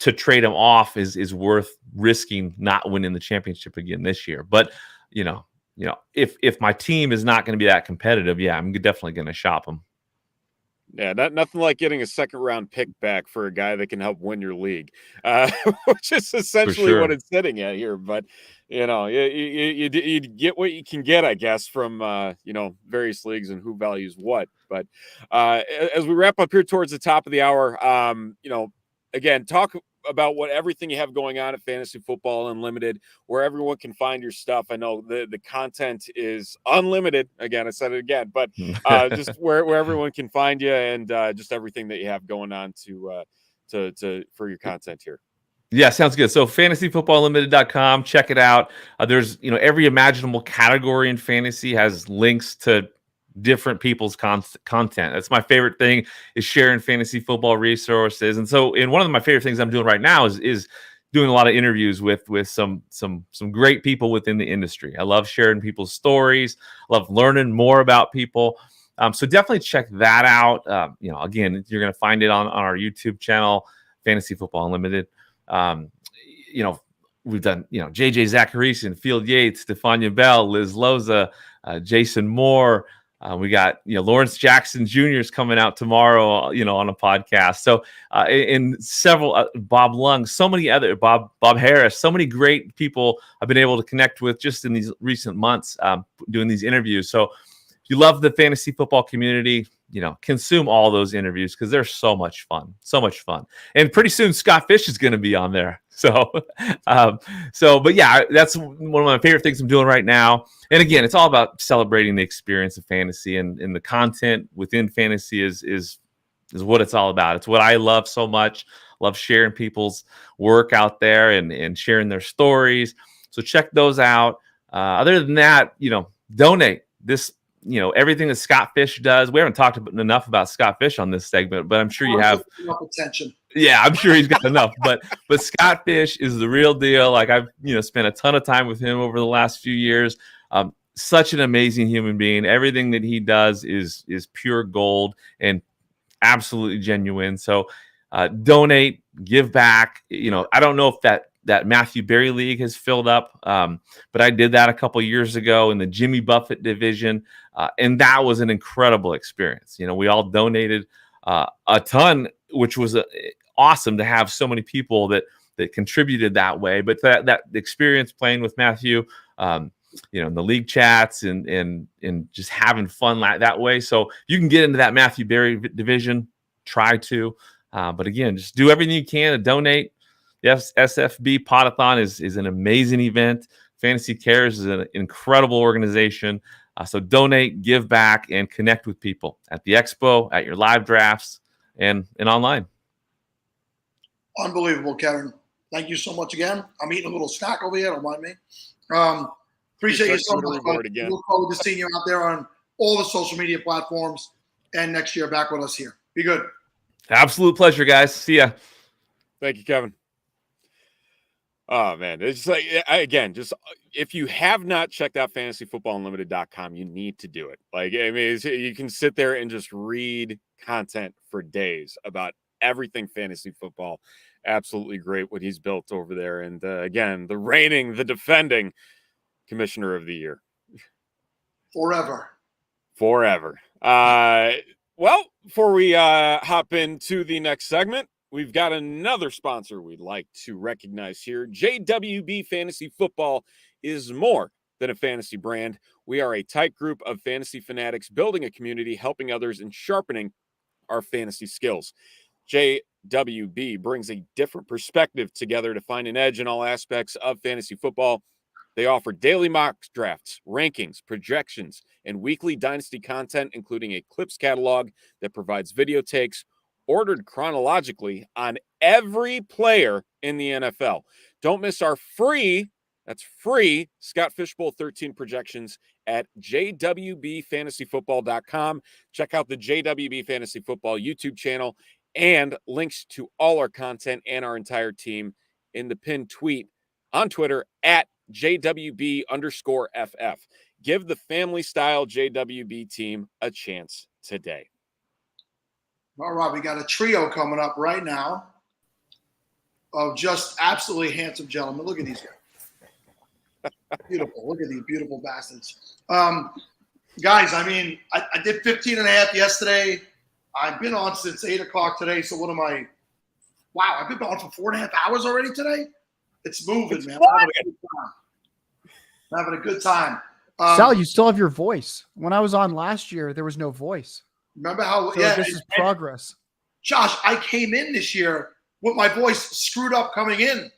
to trade him off is worth risking not winning the championship again this year. But, if my team is not going to be that competitive, yeah, I'm definitely going to shop them. Yeah, nothing like getting a second round pick back for a guy that can help win your league, which is essentially what it's sitting at here. But you get what you can get, I guess, from various leagues and who values what. But as we wrap up here towards the top of the hour, again, talk about everything you have going on at Fantasy Football Unlimited, where everyone can find your stuff. I know the content is unlimited. Again, I said it again, but just where everyone can find you and just everything that you have going on to for your content here. Yeah, sounds good. So fantasyfootballunlimited.com, check it out. There's every imaginable category in fantasy has links to different people's content. That's my favorite thing, is sharing fantasy football resources. And so, one of my favorite things I'm doing right now is doing a lot of interviews with some great people within the industry. I love sharing people's stories. I love learning more about people. So definitely check that out. Again, you're going to find it on our YouTube channel, Fantasy Football Unlimited. We've done, JJ Zachariason, Field Yates, Stefania Bell, Liz Loza, Jason Moore, We got, Lawrence Jackson Jr. is coming out tomorrow, on a podcast. So, in several, Bob Lung, so many other, Bob Harris, so many great people I've been able to connect with just in these recent months, doing these interviews. So, if you love the fantasy football community, consume all those interviews because they're so much fun. And pretty soon Scott Fish is going to be on there. So, but yeah, that's one of my favorite things I'm doing right now. And again, it's all about celebrating the experience of fantasy, and the content within fantasy is what it's all about. It's what I love so much. Love sharing people's work out there and sharing their stories. So check those out. Other than that, donate this. Everything that Scott Fish does. We haven't talked enough about Scott Fish on this segment, but I'm sure you have enough attention. Yeah, I'm sure he's got enough. But Scott Fish is the real deal. Like, I've spent a ton of time with him over the last few years. Such an amazing human being. Everything that he does is pure gold and absolutely genuine. So donate, give back. I don't know if that Matthew Berry League has filled up, but I did that a couple years ago in the Jimmy Buffett division, and that was an incredible experience. We all donated a ton, which was awesome to have so many people that contributed that way. But that experience playing with Matthew, in the league chats and just having fun that way. So you can get into that Matthew Berry division, try to, but again, just do everything you can to donate. Yes, SFB Podathon is an amazing event. Fantasy Cares is an incredible organization. So donate, give back, and connect with people at the expo, at your live drafts, and online. Unbelievable, Kevin. Thank you so much again. I'm eating a little snack over here. Don't mind me. Appreciate you so much. Look forward to seeing you out there on all the social media platforms, and next year back with us here. Be good. Absolute pleasure, guys. See ya. Thank you, Kevin. Oh, man. It's like, again, just if you have not checked out fantasyfootballunlimited.com, you need to do it. Like, I mean, you can sit there and just read content for days about everything fantasy football. Absolutely great what he's built over there. And again, the defending commissioner of the year. Forever. Well, before we hop into the next segment, we've got another sponsor we'd like to recognize here. JWB Fantasy Football is more than a fantasy brand. We are a tight group of fantasy fanatics building a community, helping others, and sharpening our fantasy skills. JWB brings a different perspective together to find an edge in all aspects of fantasy football. They offer daily mock drafts, rankings, projections, and weekly dynasty content, including a clips catalog that provides video takes ordered chronologically on every player in the NFL. Don't miss our free Scott Fishbowl 13 projections at jwbfantasyfootball.com. Check out the JWB Fantasy Football YouTube channel and links to all our content and our entire team in the pinned tweet on Twitter at JWB_FF. Give the family style JWB team a chance today. All right, we got a trio coming up right now of just absolutely handsome gentlemen. Look at these guys. Beautiful. Look at these beautiful bastards. Guys, I mean, I did 15 and a half yesterday. I've been on since 8 o'clock today. So what am I? Wow, I've been on for 4.5 hours already today. It's moving, man. I'm having a good time. Sal, you still have your voice. When I was on last year, there was no voice. Remember how? So yeah, this is progress. Josh, I came in this year with my voice screwed up coming in,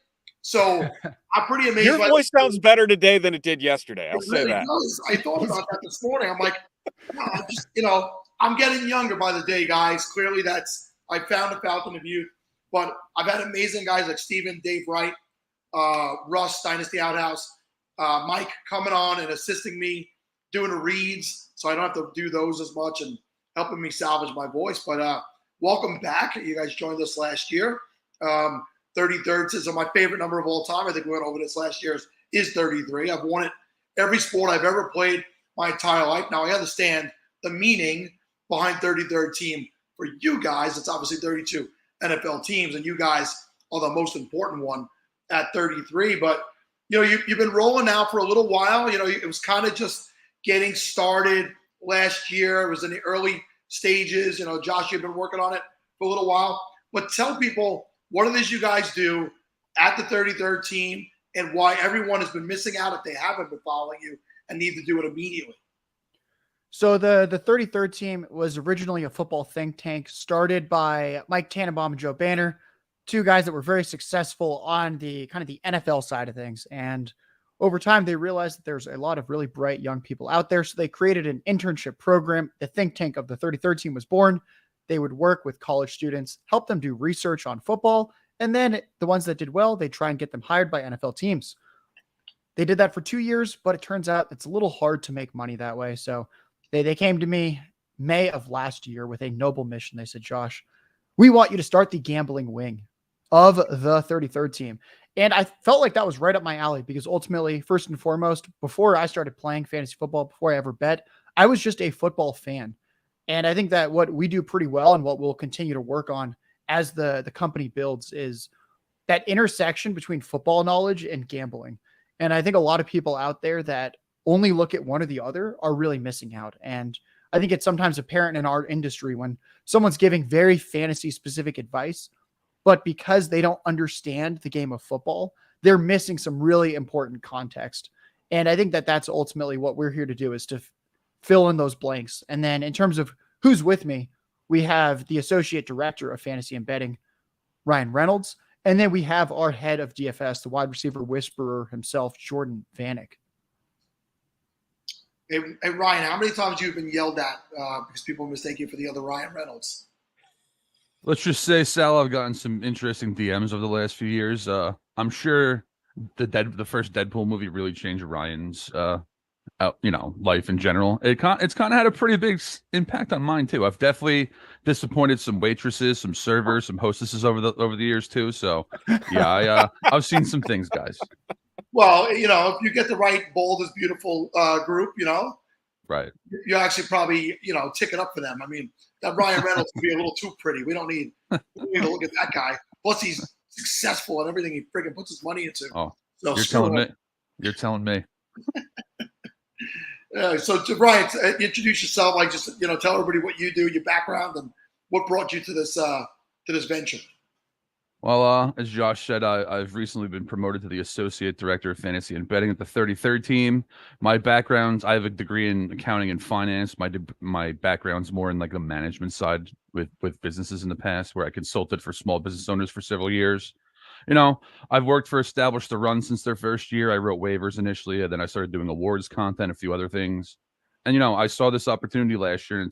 so I'm pretty amazed. Your voice sounds better today than it did yesterday. I'll say that. Does. I thought about that this morning. I'm like, I'm getting younger by the day, guys. Clearly, I found a fountain of youth. But I've had amazing guys like Steven, Dave Wright, Russ, Dynasty Outhouse, Mike coming on and assisting me doing the reads, so I don't have to do those as much and helping me salvage my voice. But welcome back. You guys joined us last year. 33rd is my favorite number of all time. I think we went over this last year. Is 33. I've won it every sport I've ever played my entire life. Now I understand the meaning behind 33rd team. For you guys, it's obviously 32 NFL teams, and you guys are the most important one at 33. But you've been rolling now for a little while. It was kind of just getting started last year. It was in the early stages. You know, Josh, you've been working on it for a little while. But tell people what it is you guys do at the 33rd team and why everyone has been missing out if they haven't been following you and need to do it immediately. So the 33rd team was originally a football think tank started by Mike Tannenbaum and Joe Banner, two guys that were very successful on the kind of the NFL side of things. And over time, they realized that there's a lot of really bright young people out there. So they created an internship program. The think tank of the 33rd team was born. They would work with college students, help them do research on football. And then the ones that did well, they try and get them hired by NFL teams. They did that for 2 years, but it turns out it's a little hard to make money that way. So they came to me May of last year with a noble mission. They said, Josh, we want you to start the gambling wing of the 33rd team. And I felt like that was right up my alley because ultimately, first and foremost, before I started playing fantasy football, before I ever bet, I was just a football fan. And I think that what we do pretty well and what we'll continue to work on as the company builds is that intersection between football knowledge and gambling. And I think a lot of people out there that only look at one or the other are really missing out. And I think it's sometimes apparent in our industry when someone's giving very fantasy specific advice, but because they don't understand the game of football, they're missing some really important context. And I think that that's ultimately what we're here to do is to fill in those blanks. And then in terms of who's with me, we have the associate director of fantasy and betting, Ryan Reynolds. And then we have our head of DFS, the wide receiver whisperer himself, Jordan Vanek. Hey, Ryan, how many times you've been yelled at because people mistake you for the other Ryan Reynolds? Let's just say, Sal, I've gotten some interesting DMs over the last few years. I'm sure the first Deadpool movie really changed Ryan's life in general. It's kind of had a pretty big impact on mine too. I've definitely disappointed some waitresses, some servers, some hostesses over the years too. So yeah, I've seen some things, guys. Well, if you get the right bold is beautiful group, right, you actually probably tick it up for them. I mean, that Ryan Reynolds would be a little too pretty. We don't need to look at that guy. Plus, he's successful in everything he freaking puts his money into. Oh, so you're telling me. You're telling me. So to Brian, introduce yourself. Like, just tell everybody what you do, your background, and what brought you to this venture. Well, as Josh said, I've recently been promoted to the associate director of fantasy and betting at the 33rd team. My background, I have a degree in accounting and finance. My background's more in like the management side with businesses in the past, where I consulted for small business owners for several years. I've worked for Establish the Run since their first year. I wrote waivers initially, and then I started doing awards content, a few other things. And, I saw this opportunity last year, and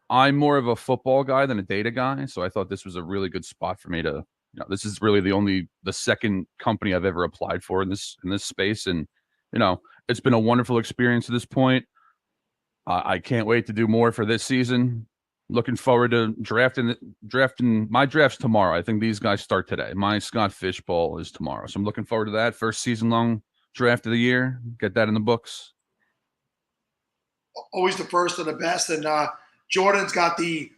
I'm more of a football guy than a data guy. So I thought this was a really good spot for me to, this is really the second company I've ever applied for in this space. And, it's been a wonderful experience at this point. I can't wait to do more for this season. Looking forward to drafting. My draft's tomorrow. I think these guys start today. My Scott Fish Bowl is tomorrow. So I'm looking forward to that. First season-long draft of the year. Get that in the books. Always the first and the best. And Jordan's got I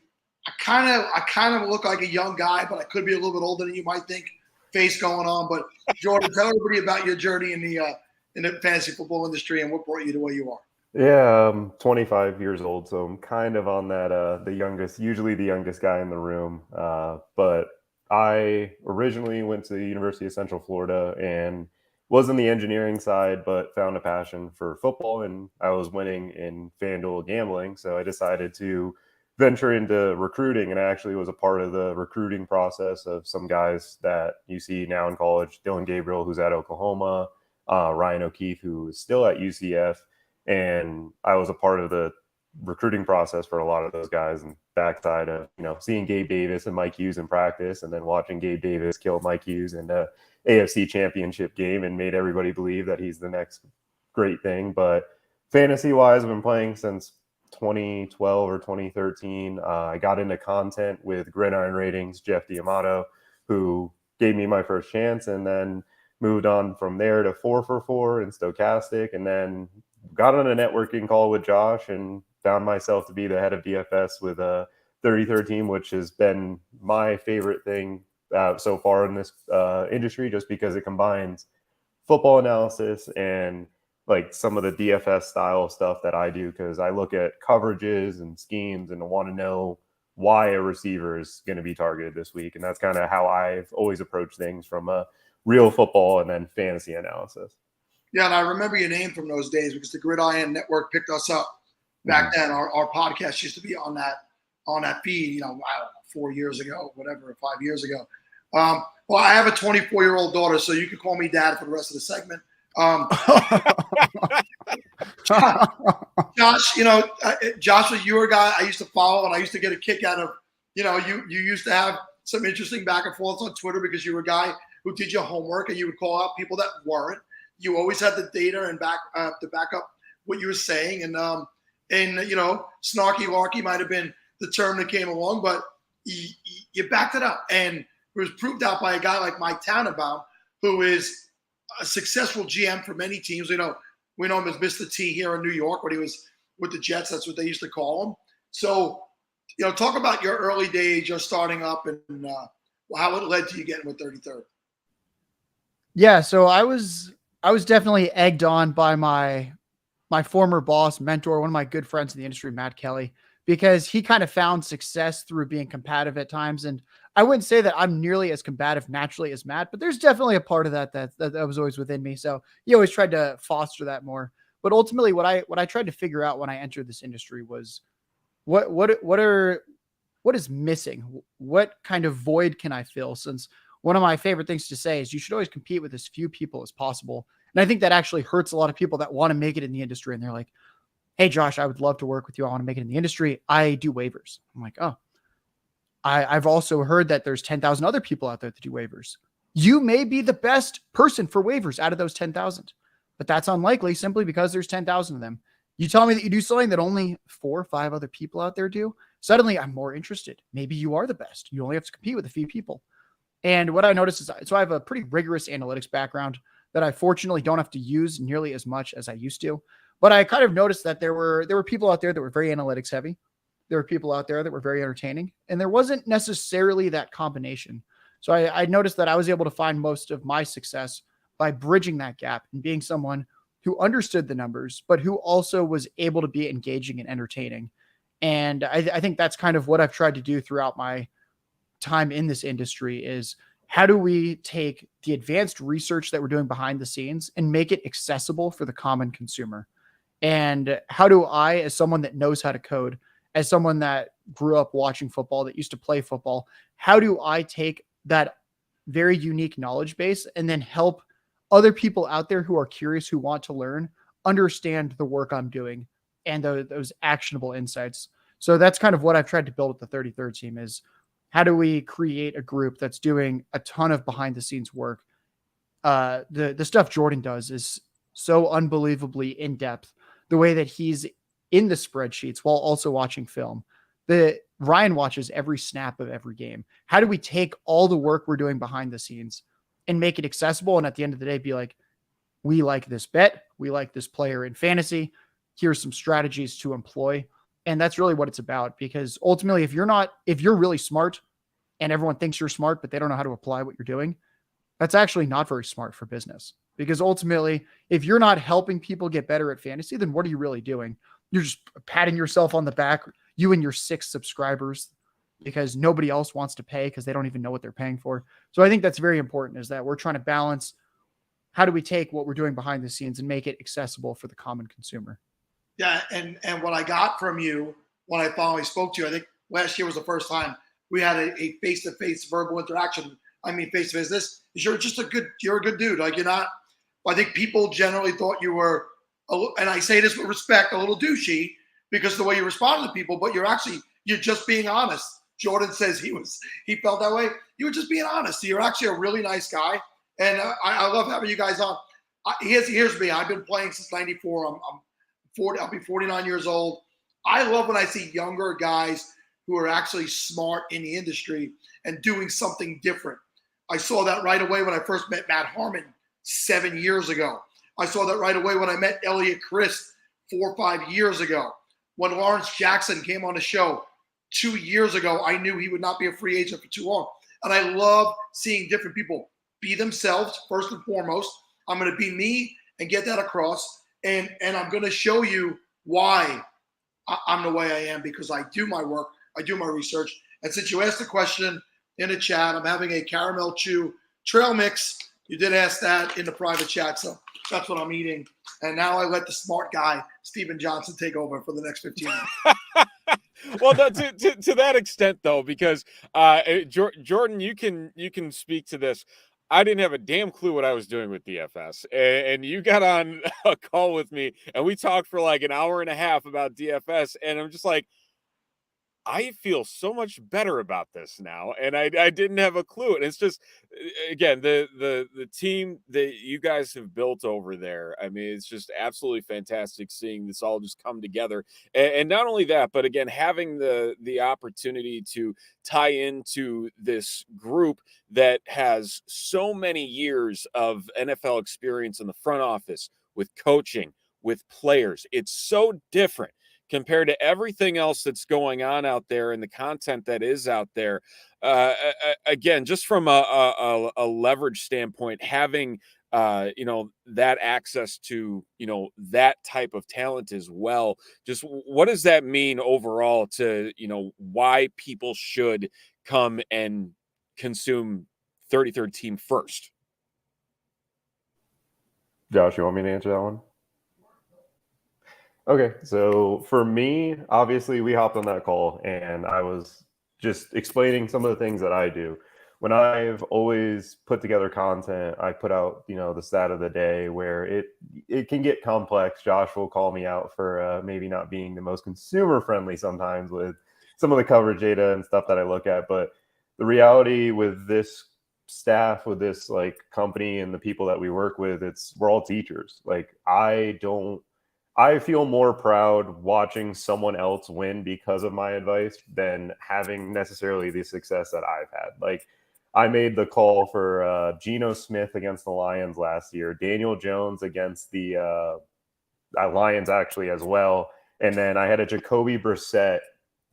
kind of look like a young guy, but I could be a little bit older than you might think, face going on. But Jordan, tell everybody about your journey in the fantasy football industry and what brought you to where you are. Yeah, I'm 25 years old, so I'm kind of on that usually the youngest guy in the room. But I originally went to the University of Central Florida and was in the engineering side, but found a passion for football, and I was winning in FanDuel gambling, so I decided to venture into recruiting, and I actually was a part of the recruiting process of some guys that you see now in college, Dylan Gabriel, who's at Oklahoma, Ryan O'Keefe, who is still at UCF. And I was a part of the recruiting process for a lot of those guys, and backside of, seeing Gabe Davis and Mike Hughes in practice, and then watching Gabe Davis kill Mike Hughes in the AFC championship game and made everybody believe that he's the next great thing. But fantasy wise, I've been playing since 2012 or 2013. I got into content with Gridiron Ratings, Jeff Diamato, who gave me my first chance, and then moved on from there to 4for4 and Stochastic, and then got on a networking call with Josh and found myself to be the head of DFS with a 33rd team, which has been my favorite thing so far in this industry, just because it combines football analysis and like some of the DFS style stuff that I do, because I look at coverages and schemes and want to know why a receiver is going to be targeted this week. And that's kind of how I've always approached things from a real football and then fantasy analysis. Yeah, and I remember your name from those days because the Gridiron Network picked us up back then. Our podcast used to be on that feed, I don't know, 4 years ago, whatever, 5 years ago. Well, I have a 24-year-old daughter, so you can call me dad for the rest of the segment. Josh, Josh was your guy I used to follow, and I used to get a kick out of, you used to have some interesting back and forths on Twitter because you were a guy who did your homework and you would call out people that weren't. You always had the data and to back up what you were saying, and snarky larky might have been the term that came along, but you backed it up, and it was proved out by a guy like Mike Tannenbaum, who is a successful GM for many teams. We know him as Mr. T here in New York when he was with the Jets. That's what they used to call him. So, talk about your early days, your starting up, and how it led to you getting with 33rd. Yeah, so I was definitely egged on by my former boss, mentor, one of my good friends in the industry, Matt Kelly, because he kind of found success through being combative at times. And I wouldn't say that I'm nearly as combative naturally as Matt, but there's definitely a part of that was always within me. So he always tried to foster that more. But ultimately, what I tried to figure out when I entered this industry was what is missing? What kind of void can I fill? Since one of my favorite things to say is you should always compete with as few people as possible. And I think that actually hurts a lot of people that want to make it in the industry. And they're like, hey, Josh, I would love to work with you. I want to make it in the industry. I do waivers. I'm like, oh, I've also heard that there's 10,000 other people out there that do waivers. You may be the best person for waivers out of those 10,000, but that's unlikely simply because there's 10,000 of them. You tell me that you do something that only 4 or 5 other people out there do. Suddenly I'm more interested. Maybe you are the best. You only have to compete with a few people. And what I noticed is, so I have a pretty rigorous analytics background that I fortunately don't have to use nearly as much as I used to. But I kind of noticed that there were people out there that were very analytics heavy. There were people out there that were very entertaining, and there wasn't necessarily that combination. So I noticed that I was able to find most of my success by bridging that gap and being someone who understood the numbers, but who also was able to be engaging and entertaining. And I think that's kind of what I've tried to do throughout my time in this industry is how do we take the advanced research that we're doing behind the scenes and make it accessible for the common consumer? And how do I, as someone that knows how to code, as someone that grew up watching football, that used to play football, how do I take that very unique knowledge base and then help other people out there who are curious, who want to learn, understand the work I'm doing and those actionable insights? So that's kind of what I've tried to build with the 33rd team is how do we create a group that's doing a ton of behind the scenes work? The stuff Jordan does is so unbelievably in depth. The way that he's in the spreadsheets while also watching film. Ryan watches every snap of every game. How do we take all the work we're doing behind the scenes and make it accessible? And at the end of the day, be like, we like this bet. We like this player in fantasy. Here's some strategies to employ. And that's really what it's about. Because ultimately, if you're really smart and everyone thinks you're smart, but they don't know how to apply what you're doing, that's actually not very smart for business. Because ultimately, if you're not helping people get better at fantasy, then what are you really doing? You're just patting yourself on the back, you and your 6 subscribers, because nobody else wants to pay because they don't even know what they're paying for. So I think that's very important, is that we're trying to balance how do we take what we're doing behind the scenes and make it accessible for the common consumer. Yeah, and what I got from you when I finally spoke to you, I think last year was the first time we had a face-to-face verbal interaction. I mean, face-to-face. This is you're a good dude. Like you're not. I think people generally thought you were, and I say this with respect, a little douchey because of the way you responded to people. But you're just being honest. Jordan says he felt that way. You were just being honest. You're actually a really nice guy, and I love having you guys on. Here's me. I've been playing since '94. I'm 40. I'll be 49 years old. I love when I see younger guys who are actually smart in the industry and doing something different. I saw that right away when I first met Matt Harmon 7 years ago. I saw that right away when I met Elliot Christ 4 or 5 years ago. When Lawrence Jackson came on the show 2 years ago, I knew he would not be a free agent for too long. And I love seeing different people be themselves, first and foremost. I'm going to be me and get that across. and I'm going to show you why I'm the way I am, because I do my work, I do my research. And since you asked the question in the chat, I'm having a caramel chew trail mix. You did ask that in the private chat, so that's what I'm eating. And now I let the smart guy, Steven Johnson, take over for the next 15 minutes. Well, to that extent, though, because Jordan, you can speak to this. I didn't have a damn clue what I was doing with DFS, and you got on a call with me, and we talked for like an hour and a half about DFS, and I'm just like, I feel so much better about this now, and I didn't have a clue. And it's just, again, the team that you guys have built over there. I mean, it's just absolutely fantastic seeing this all just come together. And not only that, but again, having the opportunity to tie into this group that has so many years of NFL experience in the front office with coaching, with players. It's so different compared to everything else that's going on out there and the content that is out there. Again, just from a leverage standpoint, having that access to that type of talent as well. Just what does that mean overall to why people should come and consume 33rd Team first? Josh, you want me to answer that one? Okay, so for me, obviously we hopped on that call and I was just explaining some of the things that I do. When I've always put together content, I put out, the stat of the day where it can get complex. Josh will call me out for maybe not being the most consumer friendly sometimes with some of the coverage data and stuff that I look at. But the reality with this staff, with this like company and the people that we work with, we're all teachers. Like I feel more proud watching someone else win because of my advice than having necessarily the success that I've had. Like I made the call for Geno Smith against the Lions last year, Daniel Jones against the Lions actually as well. And then I had a Jacoby Brissett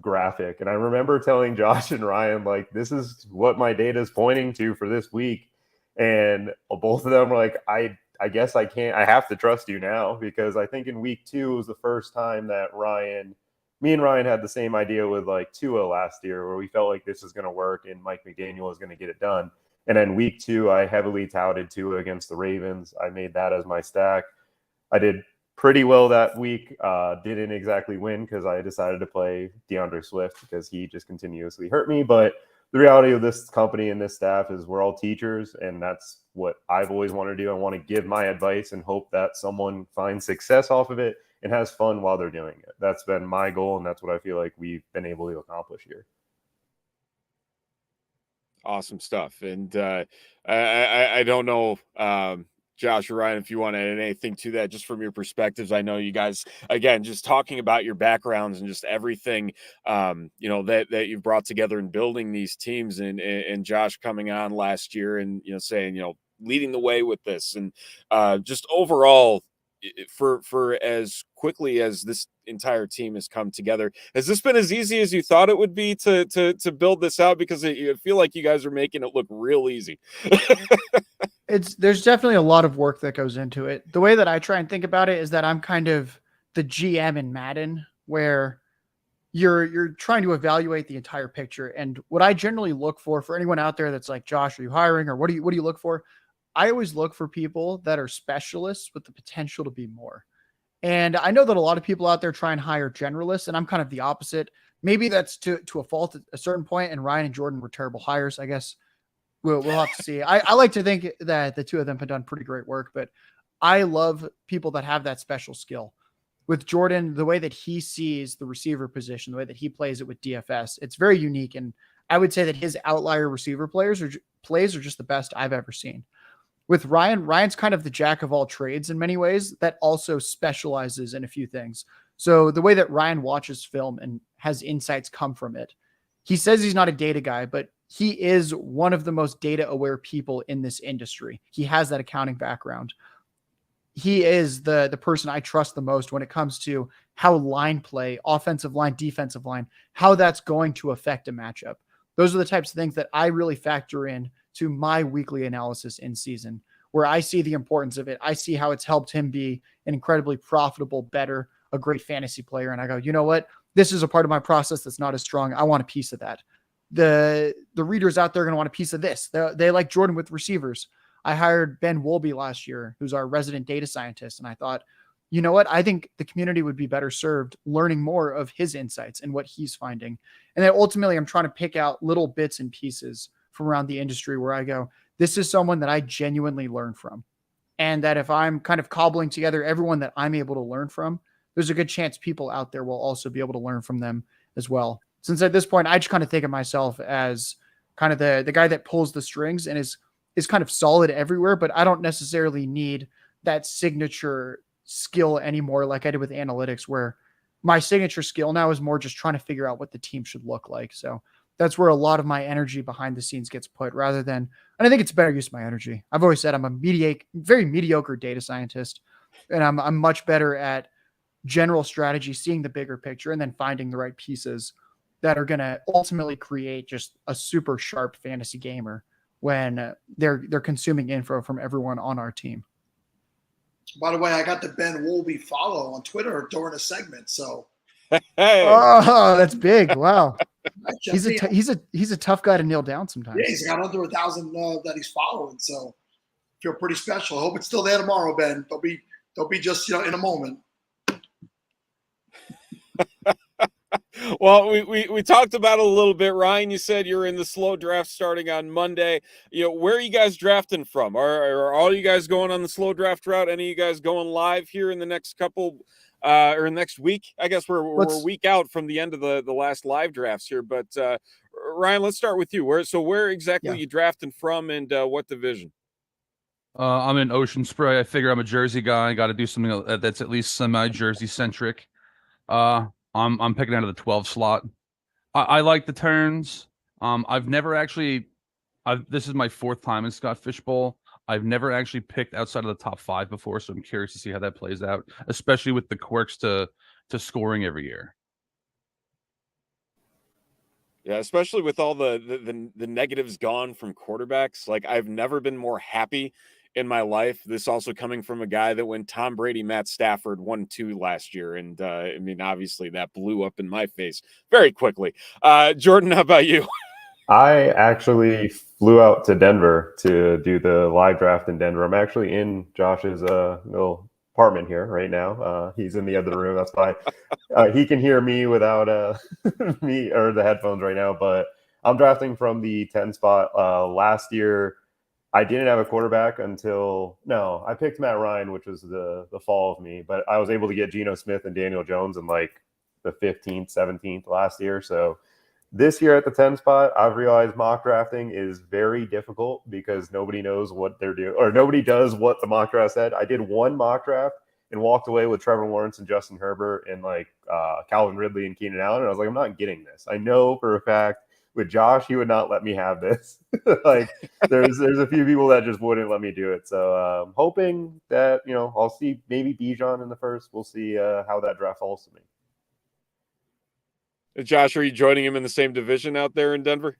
graphic. And I remember telling Josh and Ryan, like, this is what my data is pointing to for this week. And both of them were like, I guess I have to trust you now, because I think in week 2 was the first time that me and Ryan had the same idea with like Tua last year, where we felt like this is going to work and Mike McDaniel is going to get it done. And then week 2, I heavily touted Tua against the Ravens. I made that as my stack. I did pretty well that week. Didn't exactly win because I decided to play DeAndre Swift because he just continuously hurt me. But the reality of this company and this staff is we're all teachers, and that's what I've always wanted to do. I want to give my advice and hope that someone finds success off of it and has fun while they're doing it. That's been my goal, and that's what I feel like we've been able to accomplish here. Awesome stuff. And I don't know, Josh or Ryan, if you want to add anything to that, just from your perspectives. I know you guys, again, just talking about your backgrounds and just everything, that you've brought together in building these teams, and Josh coming on last year and, saying, leading the way with this, and just overall for as quickly as this entire team has come together. Has this been as easy as you thought it would be to build this out? Because I feel like you guys are making it look real easy. There's definitely a lot of work that goes into it. The way that I try and think about it is that I'm kind of the GM in Madden, where you're trying to evaluate the entire picture. And what I generally look for anyone out there that's like, Josh, are you hiring, or what do you look for? I always look for people that are specialists with the potential to be more. And I know that a lot of people out there try and hire generalists, and I'm kind of the opposite. Maybe that's to a fault at a certain point, and Ryan and Jordan were terrible hires, I guess. We'll have to see. I like to think that the two of them have done pretty great work, but I love people that have that special skill. With Jordan, the way that he sees the receiver position, the way that he plays it with DFS, it's very unique. And I would say that his outlier receiver plays are just the best I've ever seen. With Ryan's kind of the jack of all trades in many ways that also specializes in a few things. So the way that Ryan watches film and has insights come from it, he says he's not a data guy, but he is one of the most data aware people in this industry. He has that accounting background. He is the person I trust the most when it comes to how line play, offensive line, defensive line, how that's going to affect a matchup. Those are the types of things that I really factor in to my weekly analysis in season. where I see the importance of it. I see how it's helped him be an incredibly profitable, better, a great fantasy player. And I go, you know what? This is a part of my process that's not as strong. I want a piece of that. The readers out there are going to want a piece of this. They like Jordan with receivers. I hired Ben Wolby last year, who's our resident data scientist. And I thought, you know what? I think the community would be better served learning more of his insights and what he's finding. And then ultimately, I'm trying to pick out little bits and pieces from around the industry where I go, this is someone that I genuinely learn from. And that if I'm kind of cobbling together everyone that I'm able to learn from, there's a good chance people out there will also be able to learn from them as well. Since at this point, I just kind of think of myself as kind of the guy that pulls the strings and is kind of solid everywhere, but I don't necessarily need that signature skill anymore like I did with analytics, where my signature skill now is more just trying to figure out what the team should look like. So that's where a lot of my energy behind the scenes gets put, rather than, and I think it's a better use of my energy. I've always said I'm a very mediocre data scientist, and I'm much better at general strategy, seeing the bigger picture, and then finding the right pieces that are going to ultimately create just a super sharp fantasy gamer when they're consuming info from everyone on our team. By the way, I got the Ben Wolby follow on Twitter during a segment. So, hey, oh, that's big! Wow, he's a tough guy to nail down sometimes. Yeah, he's got under 1,000 that he's following. So, feel pretty special. I hope it's still there tomorrow, Ben. Don't be just in a moment. Well, we talked about it a little bit. Ryan, you said you're in the slow draft starting on Monday. Where are you guys drafting from? Are all you guys going on the slow draft route? Any of you guys going live here in the next couple or next week? I guess we're a week out from the end of the last live drafts here. But Ryan, let's start with you. Where exactly are you drafting from, and what division? I'm in Ocean Spray. I figure I'm a Jersey guy. I got to do something that's at least semi-Jersey centric. I'm picking out of the 12 slot. I like the turns. I've never actually. This is my fourth time in Scott Fishbowl. I've never actually picked outside of the top 5 before, so I'm curious to see how that plays out, especially with the quirks to scoring every year. Yeah, especially with all the negatives gone from quarterbacks. Like, I've never been more happy in my life. This also coming from a guy that when Tom Brady, Matt Stafford 1-2 last year. And I mean, obviously that blew up in my face very quickly. Jordan, how about you? I actually flew out to Denver to do the live draft in Denver. I'm actually in Josh's little apartment here right now. He's in the other room. That's why he can hear me without me or the headphones right now. But I'm drafting from the 10 spot. Last year, I didn't have a quarterback I picked Matt Ryan, which was the fall of me. But I was able to get Geno Smith and Daniel Jones in like the 15th, 17th last year. So this year at the 10 spot, I've realized mock drafting is very difficult because nobody knows what they're doing, or nobody does what the mock draft said. I did one mock draft and walked away with Trevor Lawrence and Justin Herbert and like Calvin Ridley and Keenan Allen. And I was like, I'm not getting this. I know for a fact with Josh, he would not let me have this. Like there's a few people that just wouldn't let me do it. So I'm hoping that, I'll see maybe Bijan in the first. We'll see how that draft falls to me. Josh, are you joining him in the same division out there in Denver?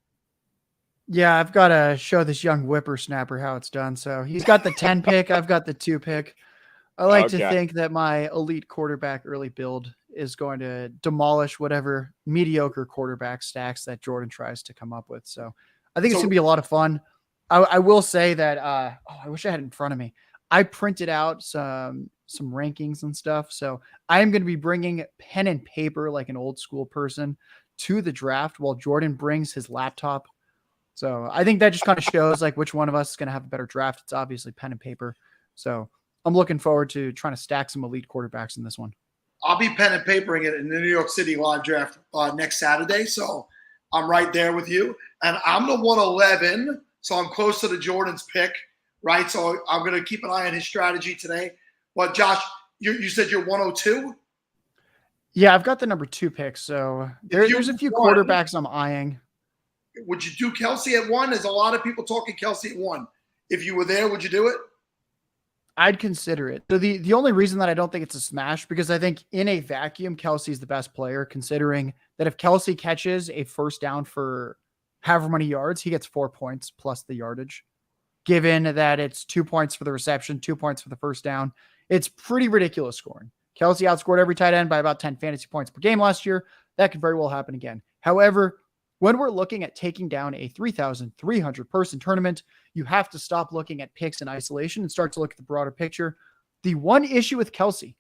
Yeah, I've got to show this young whippersnapper how it's done. So he's got the 10 pick. I've got the 2 pick. I like to think that my elite quarterback early build is going to demolish whatever mediocre quarterback stacks that Jordan tries to come up with. So I think it's going to be a lot of fun. I will say that, I wish I had it in front of me. I printed out some rankings and stuff. So I am going to be bringing pen and paper like an old school person to the draft while Jordan brings his laptop. So I think that just kind of shows like which one of us is going to have a better draft. It's obviously pen and paper. So I'm looking forward to trying to stack some elite quarterbacks in this one. I'll be pen and papering it in the New York City live draft next Saturday. So I'm right there with you. And I'm the 111. So I'm close to the Jordan's pick, right? So I'm going to keep an eye on his strategy today. But Josh, you said you're 102? Yeah, I've got the number 2 pick. So there's a few quarterbacks I'm eyeing. Would you do Kelsey at 1? There's a lot of people talking Kelsey at 1. If you were there, would you do it? I'd consider it. So the only reason that I don't think it's a smash, because I think in a vacuum, Kelsey's the best player, considering that if Kelsey catches a first down for however many yards, he gets 4 points plus the yardage. given that it's 2 points for the reception, 2 points for the first down. It's pretty ridiculous scoring. Kelsey outscored every tight end by about 10 fantasy points per game last year. That could very well happen again. However, when we're looking at taking down a 3,300 person tournament, you have to stop looking at picks in isolation and start to look at the broader picture. The one issue with Kelsey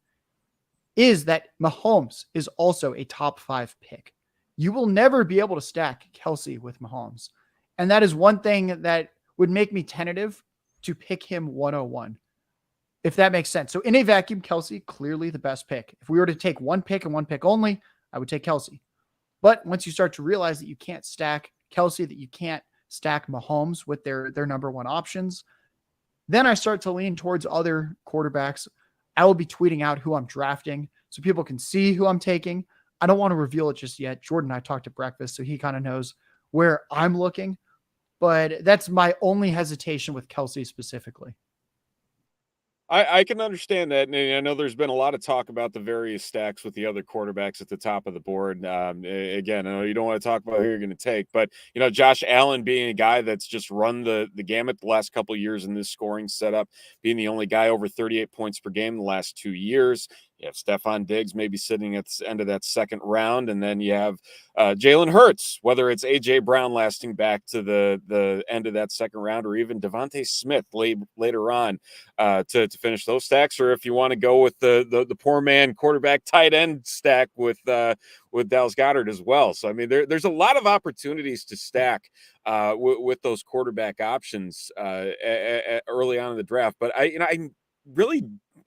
is that Mahomes is also a top 5 pick. You will never be able to stack Kelsey with Mahomes. And that is one thing that would make me tentative to pick him 101, if that makes sense. So in a vacuum, Kelsey, clearly the best pick. If we were to take one pick and one pick only, I would take Kelsey. But once you start to realize that you can't stack Kelsey, that you can't stack Mahomes with their number one options, then I start to lean towards other quarterbacks. I will be tweeting out who I'm drafting so people can see who I'm taking. I don't want to reveal it just yet. Jordan and I talked at breakfast, so he kind of knows where I'm looking. But that's my only hesitation with Kelsey specifically. I can understand that. And I know there's been a lot of talk about the various stacks with the other quarterbacks at the top of the board. Again, I know you don't want to talk about who you're going to take, but, Josh Allen being a guy that's just run the gamut the last couple of years in this scoring setup, being the only guy over 38 points per game the last 2 years. You have Stephon Diggs maybe sitting at the end of that second round. And then you have Jalen Hurts, whether it's A.J. Brown lasting back to the end of that second round, or even Devontae Smith later on to finish those stacks. Or if you want to go with the poor man quarterback tight end stack with Dallas Goedert as well. So, I mean, there's a lot of opportunities to stack with those quarterback options early on in the draft. But I really,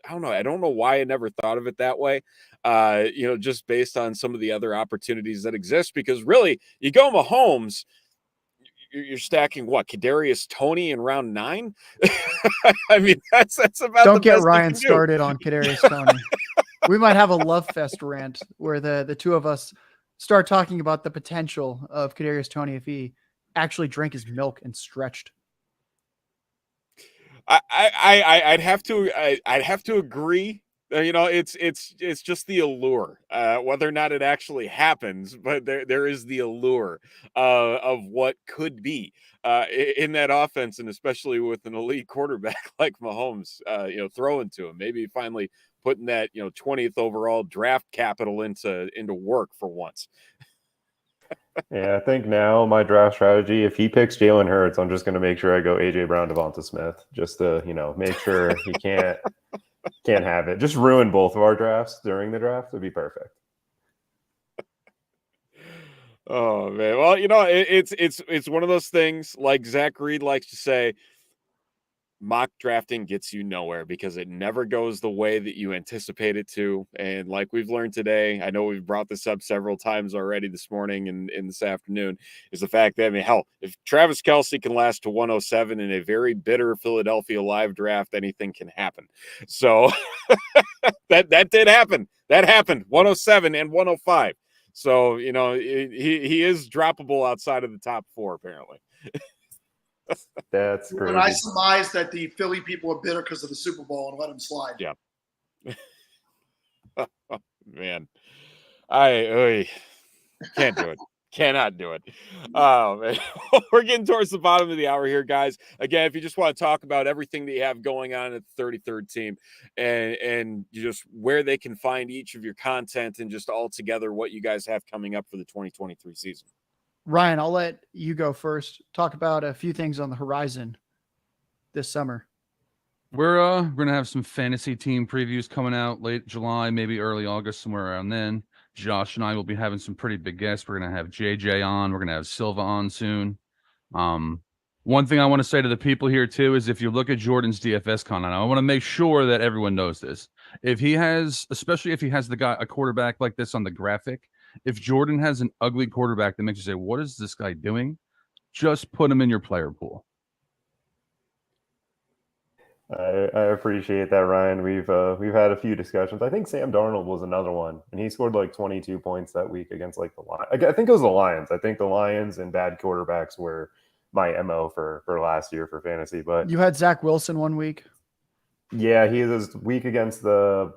I don't know. I don't know why I never thought of it that way. Just based on some of the other opportunities that exist, because really you go Mahomes, you're stacking what, Kadarius Toney in round 9. I mean, that's about. Don't get Ryan started on Kadarius Toney. We might have a love fest rant where the two of us start talking about the potential of Kadarius Toney if he actually drank his milk and stretched. I'd have to agree. It's just the allure, whether or not it actually happens, but there is the allure of what could be in that offense, and especially with an elite quarterback like Mahomes, throwing to him, maybe finally putting that 20th overall draft capital into work for once. Yeah, I think now my draft strategy, if he picks Jalen Hurts, I'm just going to make sure I go A.J. Brown, Devonta Smith, just to, make sure he can't have it. Just ruin both of our drafts during the draft would be perfect. Oh, man. Well, it's one of those things, like Zach Reed likes to say, mock drafting gets you nowhere because it never goes the way that you anticipate it to. And like we've learned today, I know we've brought this up several times already this morning and this afternoon, is the fact that, hell, if Travis Kelce can last to 107 in a very bitter Philadelphia live draft, anything can happen. So that did happen. That happened, 107 and 105. So, he is droppable outside of the top 4, apparently. That's crazy. But I surmise that the Philly people are bitter because of the Super Bowl and let him slide. Yeah. Oh, man. I can't do it. Cannot do it. Oh, man. We're getting towards the bottom of the hour here, guys. Again, if you just want to talk about everything that you have going on at the 33rd team and just where they can find each of your content and just all together what you guys have coming up for the 2023 season. Ryan, I'll let you go first. Talk about a few things on the horizon this summer. We're gonna have some fantasy team previews coming out late July, maybe early August, somewhere around then. Josh and I will be having some pretty big guests. We're gonna have JJ on. We're gonna have Silva on soon. One thing I want to say to the people here too is if you look at Jordan's DFS content, I want to make sure that everyone knows this. If he has, especially if he has a quarterback like this on the graphic, if Jordan has an ugly quarterback that makes you say, "What is this guy doing?" Just put him in your player pool. I appreciate that, Ryan. We've had a few discussions. I think Sam Darnold was another one, and he scored like 22 points that week against like the Lions. I think it was the Lions. I think the Lions and bad quarterbacks were my MO for last year for fantasy. But you had Zach Wilson one week. Yeah, he was weak against the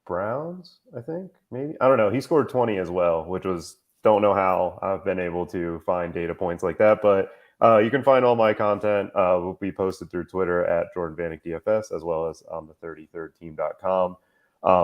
Browns, I think, maybe. I don't know. He scored 20 as well, which was, don't know how I've been able to find data points like that. But You can find all my content will be posted through Twitter at Jordan Vanek DFS, as well as on the 33rdteam.com.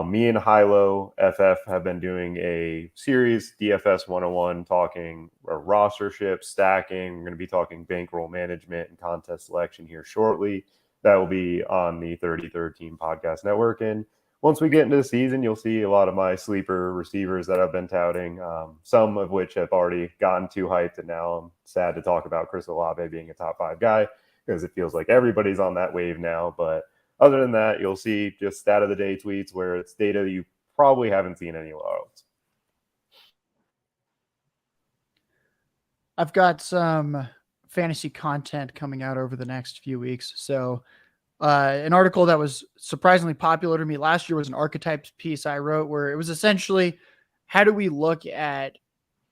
Me and Hilo FF have been doing a series, DFS 101, talking rostership, stacking. We're going to be talking bankroll management and contest selection here shortly. That will be on the 33rd Team Podcast Network. And once we get into the season, you'll see a lot of my sleeper receivers that I've been touting, some of which have already gotten too hyped. And now I'm sad to talk about Chris Olave being a top 5 guy because it feels like everybody's on that wave now. But other than that, you'll see just stat of the day tweets where it's data you probably haven't seen anywhere else. I've got some fantasy content coming out over the next few weeks. So an article that was surprisingly popular to me last year was an archetypes piece I wrote where it was essentially, how do we look at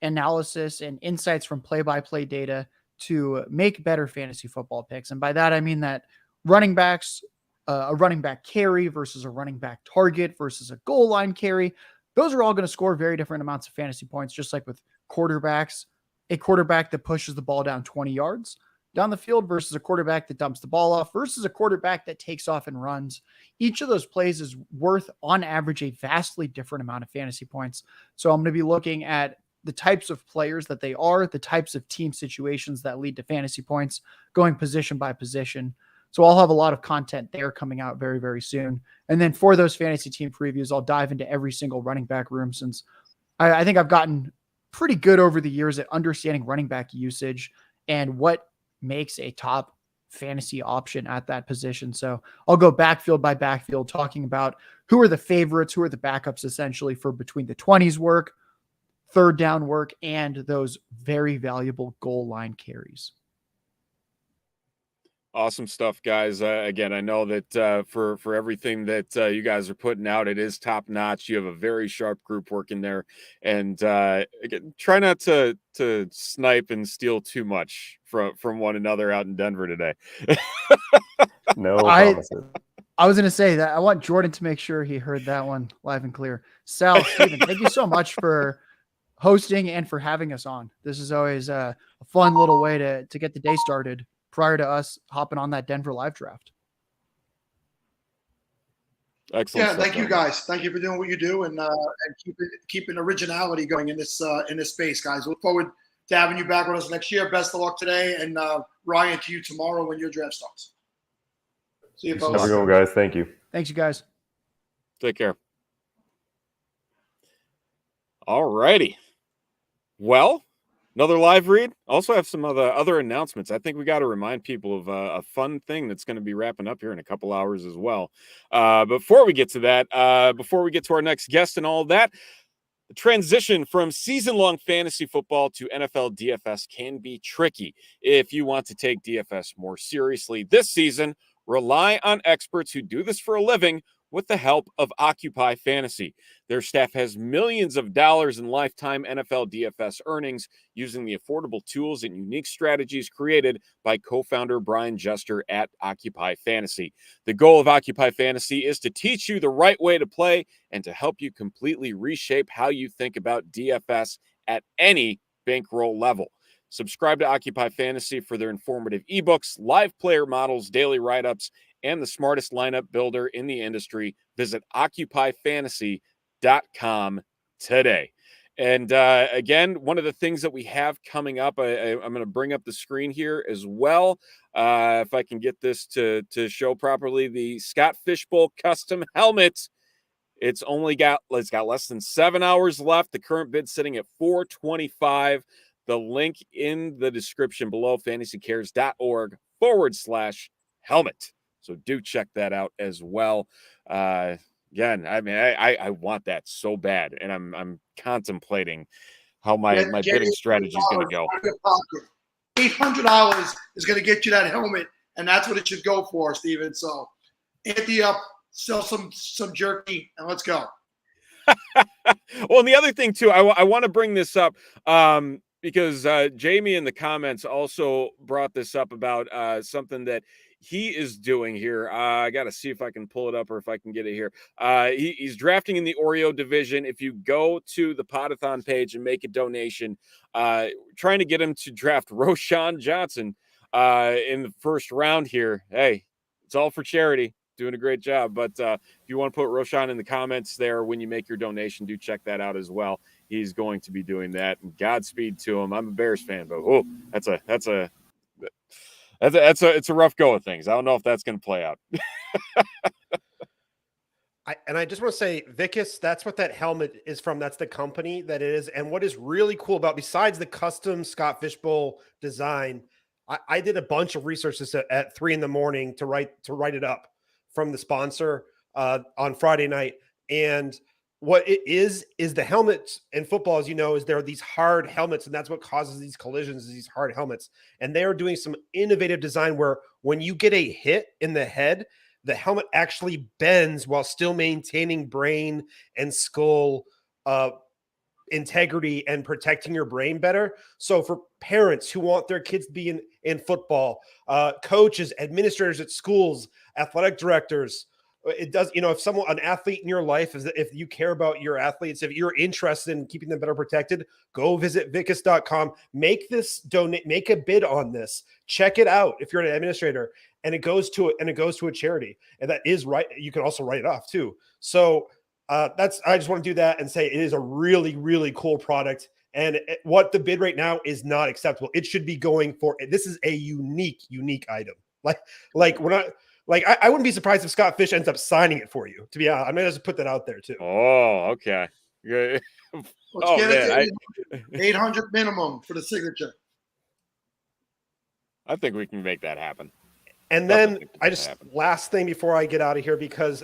analysis and insights from play-by-play data to make better fantasy football picks? And by that, I mean that running backs, a running back carry versus a running back target versus a goal line carry, those are all going to score very different amounts of fantasy points, just like with quarterbacks. A quarterback that pushes the ball down 20 yards down the field versus a quarterback that dumps the ball off versus a quarterback that takes off and runs. Each of those plays is worth, on average, a vastly different amount of fantasy points. So I'm going to be looking at the types of players that they are, the types of team situations that lead to fantasy points, going position by position. So I'll have a lot of content there coming out very, very soon. And then for those fantasy team previews, I'll dive into every single running back room, since I think I've gotten pretty good over the years at understanding running back usage and what makes a top fantasy option at that position. So I'll go backfield by backfield, talking about who are the favorites, who are the backups essentially for between the 20s work, third down work, and those very valuable goal line carries. Awesome stuff, guys. Again, I know that for everything that you guys are putting out, it is top notch. You have a very sharp group working there, and again, try not to snipe and steal too much from one another out in Denver today. No promises. I was going to say that I want Jordan to make sure he heard that one live and clear. Sal, Steven, thank you so much for hosting and for having us on. This is always a fun little way to get the day started prior to us hopping on that Denver live draft. Excellent. Yeah, thank you guys. Thank you for doing what you do and keeping originality going in this space, guys. Look forward to having you back with us next year. Best of luck today, and Ryan, to you tomorrow when your draft starts. See you, folks. Have a good one, guys. Thank you. Thanks, you guys. Take care. All righty. Well, another live read. Also have some other announcements. I think we got to remind people of a fun thing that's going to be wrapping up here in a couple hours as well. Before we get to that, before we get to our next guest and all of that, the transition from season-long fantasy football to NFL DFS can be tricky. If you want to take DFS more seriously this season, rely on experts who do this for a living with the help of Occupy Fantasy. Their staff has millions of dollars in lifetime NFL DFS earnings using the affordable tools and unique strategies created by co-founder Brian Jester at Occupy Fantasy. The goal of Occupy Fantasy is to teach you the right way to play and to help you completely reshape how you think about DFS at any bankroll level. Subscribe to Occupy Fantasy for their informative ebooks, live player models, daily write-ups, and the smartest lineup builder in the industry. Visit occupyfantasy.com today. And again, one of the things that we have coming up, I'm going to bring up the screen here as well. If I can get this to show properly, the Scott Fishbowl custom helmet. It's got less than 7 hours left. The current bid sitting at $425. The link in the description below, fantasycares.org/helmet. So do check that out as well. Again, I mean, I want that so bad, and I'm contemplating how my bidding strategy is going to go. $800 is going to get you that helmet, and that's what it should go for, Steven. So ante up, sell some jerky, and let's go. Well, and the other thing too, I want to bring this up because Jamie in the comments also brought this up about something that he is doing here. I got to see if I can pull it up or if I can get it here. He's drafting in the Oreo division. If you go to the Podathon page and make a donation, trying to get him to draft Roshan Johnson in the first round here. Hey, it's all for charity. Doing a great job. But if you want to put Roshan in the comments there when you make your donation, do check that out as well. He's going to be doing that. And Godspeed to him. I'm a Bears fan, but it's a rough go of things. I don't know if that's going to play out. I just want to say, Vicus, that's what that helmet is from. That's the company that it is. And what is really cool about, besides the custom Scott Fishbowl design, I did a bunch of research at 3 a.m. to write it up from the sponsor on Friday night. And what it is the helmets in football, as you know, is there are these hard helmets, and that's what causes these collisions, is these hard helmets. And they are doing some innovative design where when you get a hit in the head, the helmet actually bends while still maintaining brain and skull integrity and protecting your brain better. So for parents who want their kids to be in football, coaches, administrators at schools, athletic directors, it does, if an athlete in your life if you care about your athletes, if you're interested in keeping them better protected, go visit vicus.com, make a bid on this, check it out if you're an administrator, and it goes to a charity. And that is right. You can also write it off too. So I just want to do that and say it is a really, really cool product. And what the bid right now is not acceptable. It should be going for, this is a unique item. Like we're not, I wouldn't be surprised if Scott Fish ends up signing it for you, to be honest. I'm going to just put that out there too. Oh, okay. Let's get it to 800 minimum for the signature. I think we can make that happen. And then last thing before I get out of here, because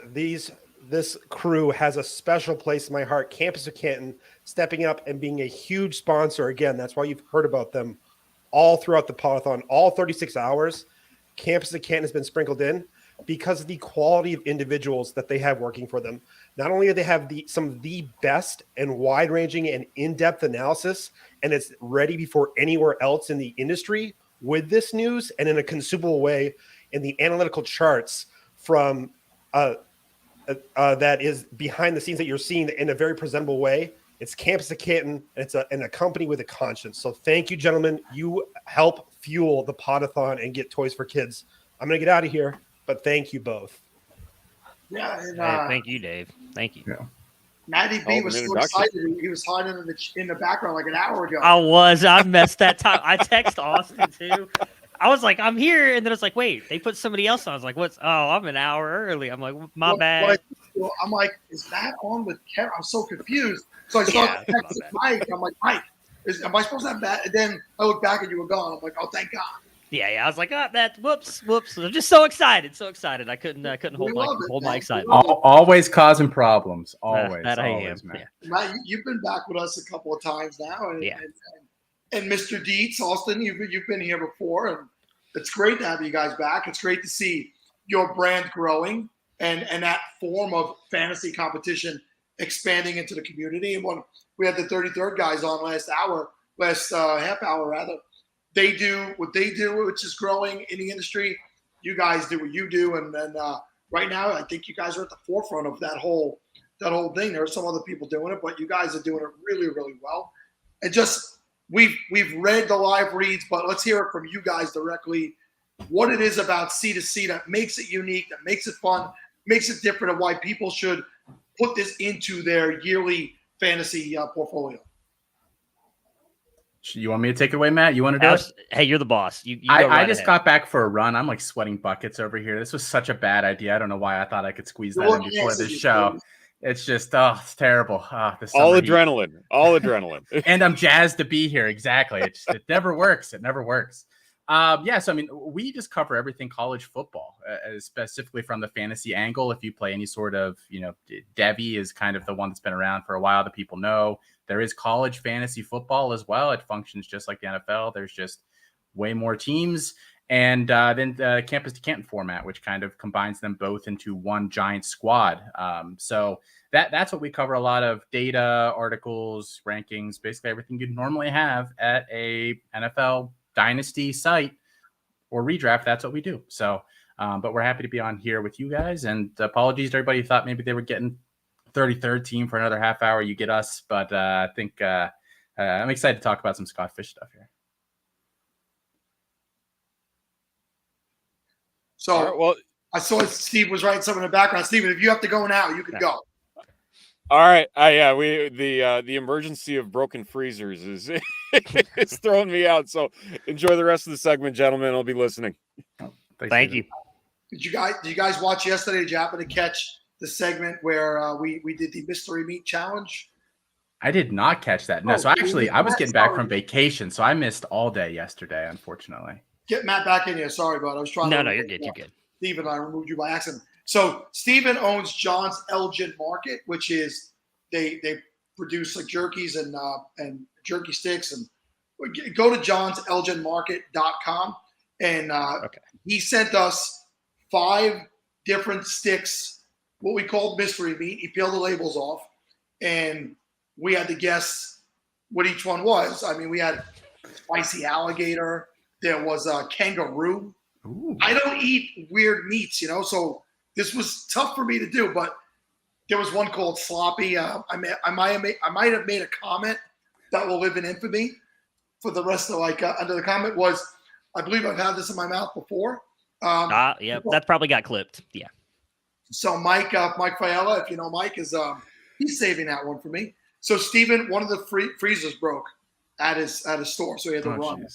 this crew has a special place in my heart, Campus of Canton stepping up and being a huge sponsor. Again, that's why you've heard about them all throughout the Podathon, all 36 hours. Campus of Canton has been sprinkled in because of the quality of individuals that they have working for them. Not only do they have some of the best and wide-ranging and in-depth analysis, and it's ready before anywhere else in the industry with this news and in a consumable way in the analytical charts from that is behind the scenes that you're seeing in a very presentable way. It's Campus of Canton, and it's a company with a conscience. So thank you, gentlemen. You help fuel the Podathon and get toys for kids. I'm going to get out of here, but thank you both. Yeah, and, thank you, Dave. Thank you. Yeah. Matty B was so excited. He was hiding in the background like an hour ago. I messed that time. I text Austin too. I was like, I'm here, and then it's like, wait, they put somebody else on. I was like, I'm an hour early. I'm like, my bad. I'm like, is that on with Kevin? I'm so confused. So I saw text Mike. I'm like, Mike, am I supposed to have that? And then I look back and you were gone. I'm like, oh, thank God. Yeah. I was like, whoops. I'm just so excited. I couldn't hold my excitement. Always causing problems. Always. That always, I am. man. Yeah. Matt, you've been back with us a couple of times now, and Mr. Dietz, Austin, you've been here before, and it's great to have you guys back. It's great to see your brand growing and that form of fantasy competition expanding into the community. And when we had the 33rd guys on last half hour rather, they do what they do, which is growing in the industry. You guys do what you do, and then right now, I think you guys are at the forefront of that whole thing. There are some other people doing it, but you guys are doing it really, really well. And just we've read the live reads, but let's hear it from you guys directly. What it is about C2C that makes it unique, that makes it fun, makes it different, and why people should put this into their yearly fantasy portfolio. You want me to take it away, Matt? You want to do it? Hey, you're the boss. You I just got back for a run. I'm like sweating buckets over here. This was such a bad idea. I don't know why I thought I could squeeze that in before this show. It's just, it's terrible. All adrenaline. And I'm jazzed to be here. Exactly. It never works. It never works. So, we just cover everything college football, specifically from the fantasy angle. If you play any sort of, Devy is kind of the one that's been around for a while that people know. There is college fantasy football as well. It functions just like the NFL. There's just way more teams. And then the Campus to Canton format, which kind of combines them both into one giant squad. So that's what we cover. A lot of data, articles, rankings, basically everything you'd normally have at a NFL dynasty site or redraft. That's what we do. So But we're happy to be on here with you guys. And apologies to everybody who thought maybe they were getting 33rd team for another half hour. You get us. But I think I'm excited to talk about some Scott Fish stuff here. So right, well, I saw Steve was writing something in the background. Steven, if you have to go now, you can go. All right. Yeah, the emergency of broken freezers is it's throwing me out. So enjoy the rest of the segment, gentlemen. I'll be listening. Thank you. Did you guys watch yesterday? Did you happen to catch the segment where we did the mystery meat challenge? I did not catch that. No, so actually, I was getting back from vacation, so I missed all day yesterday, unfortunately. Get Matt back in here. Sorry, bud. I was trying. No, you're good. You're good. Steven, I removed you by accident. So Steven owns John's Elgin Market, which is they produce like jerkies and jerky sticks. And go to johnselginmarket.com and he sent us 5 different sticks, what we called mystery meat. He peeled the labels off, and we had to guess what each one was. I mean, we had spicy alligator. There was a kangaroo. Ooh. I don't eat weird meats, so this was tough for me to do. But there was one called sloppy. I might have made a comment that will live in infamy for the rest of under the comment was, I believe I've had this in my mouth before. Yeah, that probably got clipped. Yeah. So Mike Fiala, if you know Mike, is he's saving that one for me. So Steven, one of the freezers broke at his store, so he had to run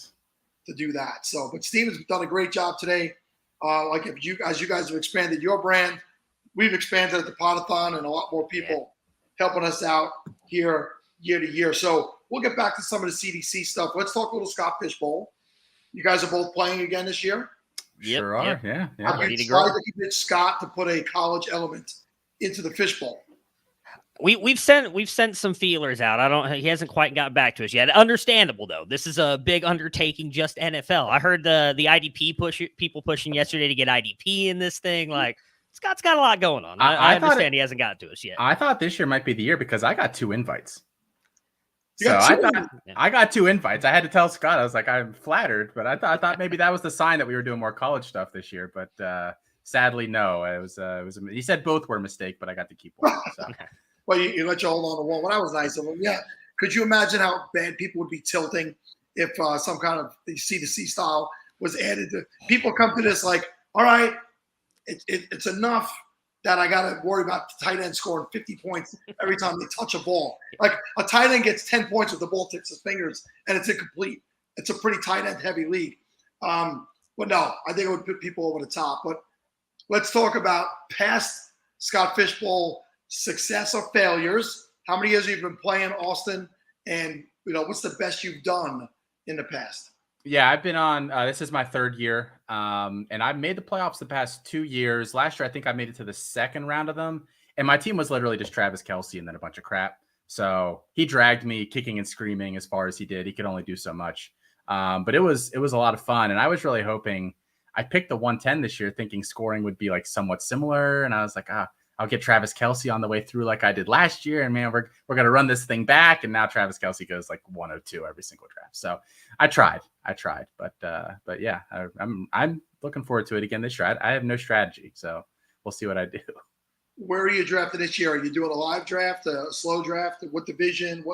to do that. So, but Steven's done a great job today. As you guys have expanded your brand, we've expanded at the Podathon, and a lot more people helping us out here year to year. So we'll get back to some of the CDC stuff. Let's talk a little Scott Fish Bowl. You guys are both playing again this year. Sure are. Yeah. Ready to go. You get Scott to put a college element into the Fish Bowl. We've sent some feelers out. He hasn't quite got back to us yet. Understandable though. This is a big undertaking, just NFL. I heard the IDP people pushing yesterday to get IDP in this thing. Like Scott's got a lot going on. I understand he hasn't gotten to us yet. I thought this year might be the year because I got 2 invites. I got 2 invites. I had to tell Scott. I was like, I'm flattered, but I thought maybe that was the sign that we were doing more college stuff this year. But sadly, no. It was he said both were a mistake, but I got to keep one. So. Well, you let you hold on to one. Well, that was nice of him. Yeah. Could you imagine how bad people would be tilting if some kind of C2C style was added to people come to this like, all right, it's enough that I got to worry about the tight end scoring 50 points every time they touch a ball. Like a tight end gets 10 points if the ball tips his fingers and it's incomplete. It's a pretty tight end heavy league. But no, I think it would put people over the top. But let's talk about past Scott Fish Bowl success or failures. How many years have you been playing, Austin? And what's the best you've done in the past? Yeah, I've been on. This is my 3rd year, and I've made the playoffs the past 2 years. Last year, I think I made it to the 2nd round of them, and my team was literally just Travis Kelce and then a bunch of crap. So he dragged me kicking and screaming as far as he did. He could only do so much, but it was a lot of fun, and I was really hoping. I picked the 110 this year, thinking scoring would be like somewhat similar, and I was like, I'll get Travis Kelce on the way through like I did last year. And man, we're going to run this thing back. And now Travis Kelce goes like 102 every single draft. So I tried, but yeah, I'm looking forward to it again this year. I have no strategy, so we'll see what I do. Where are you drafting this year? Are you doing a live draft, a slow draft? What division?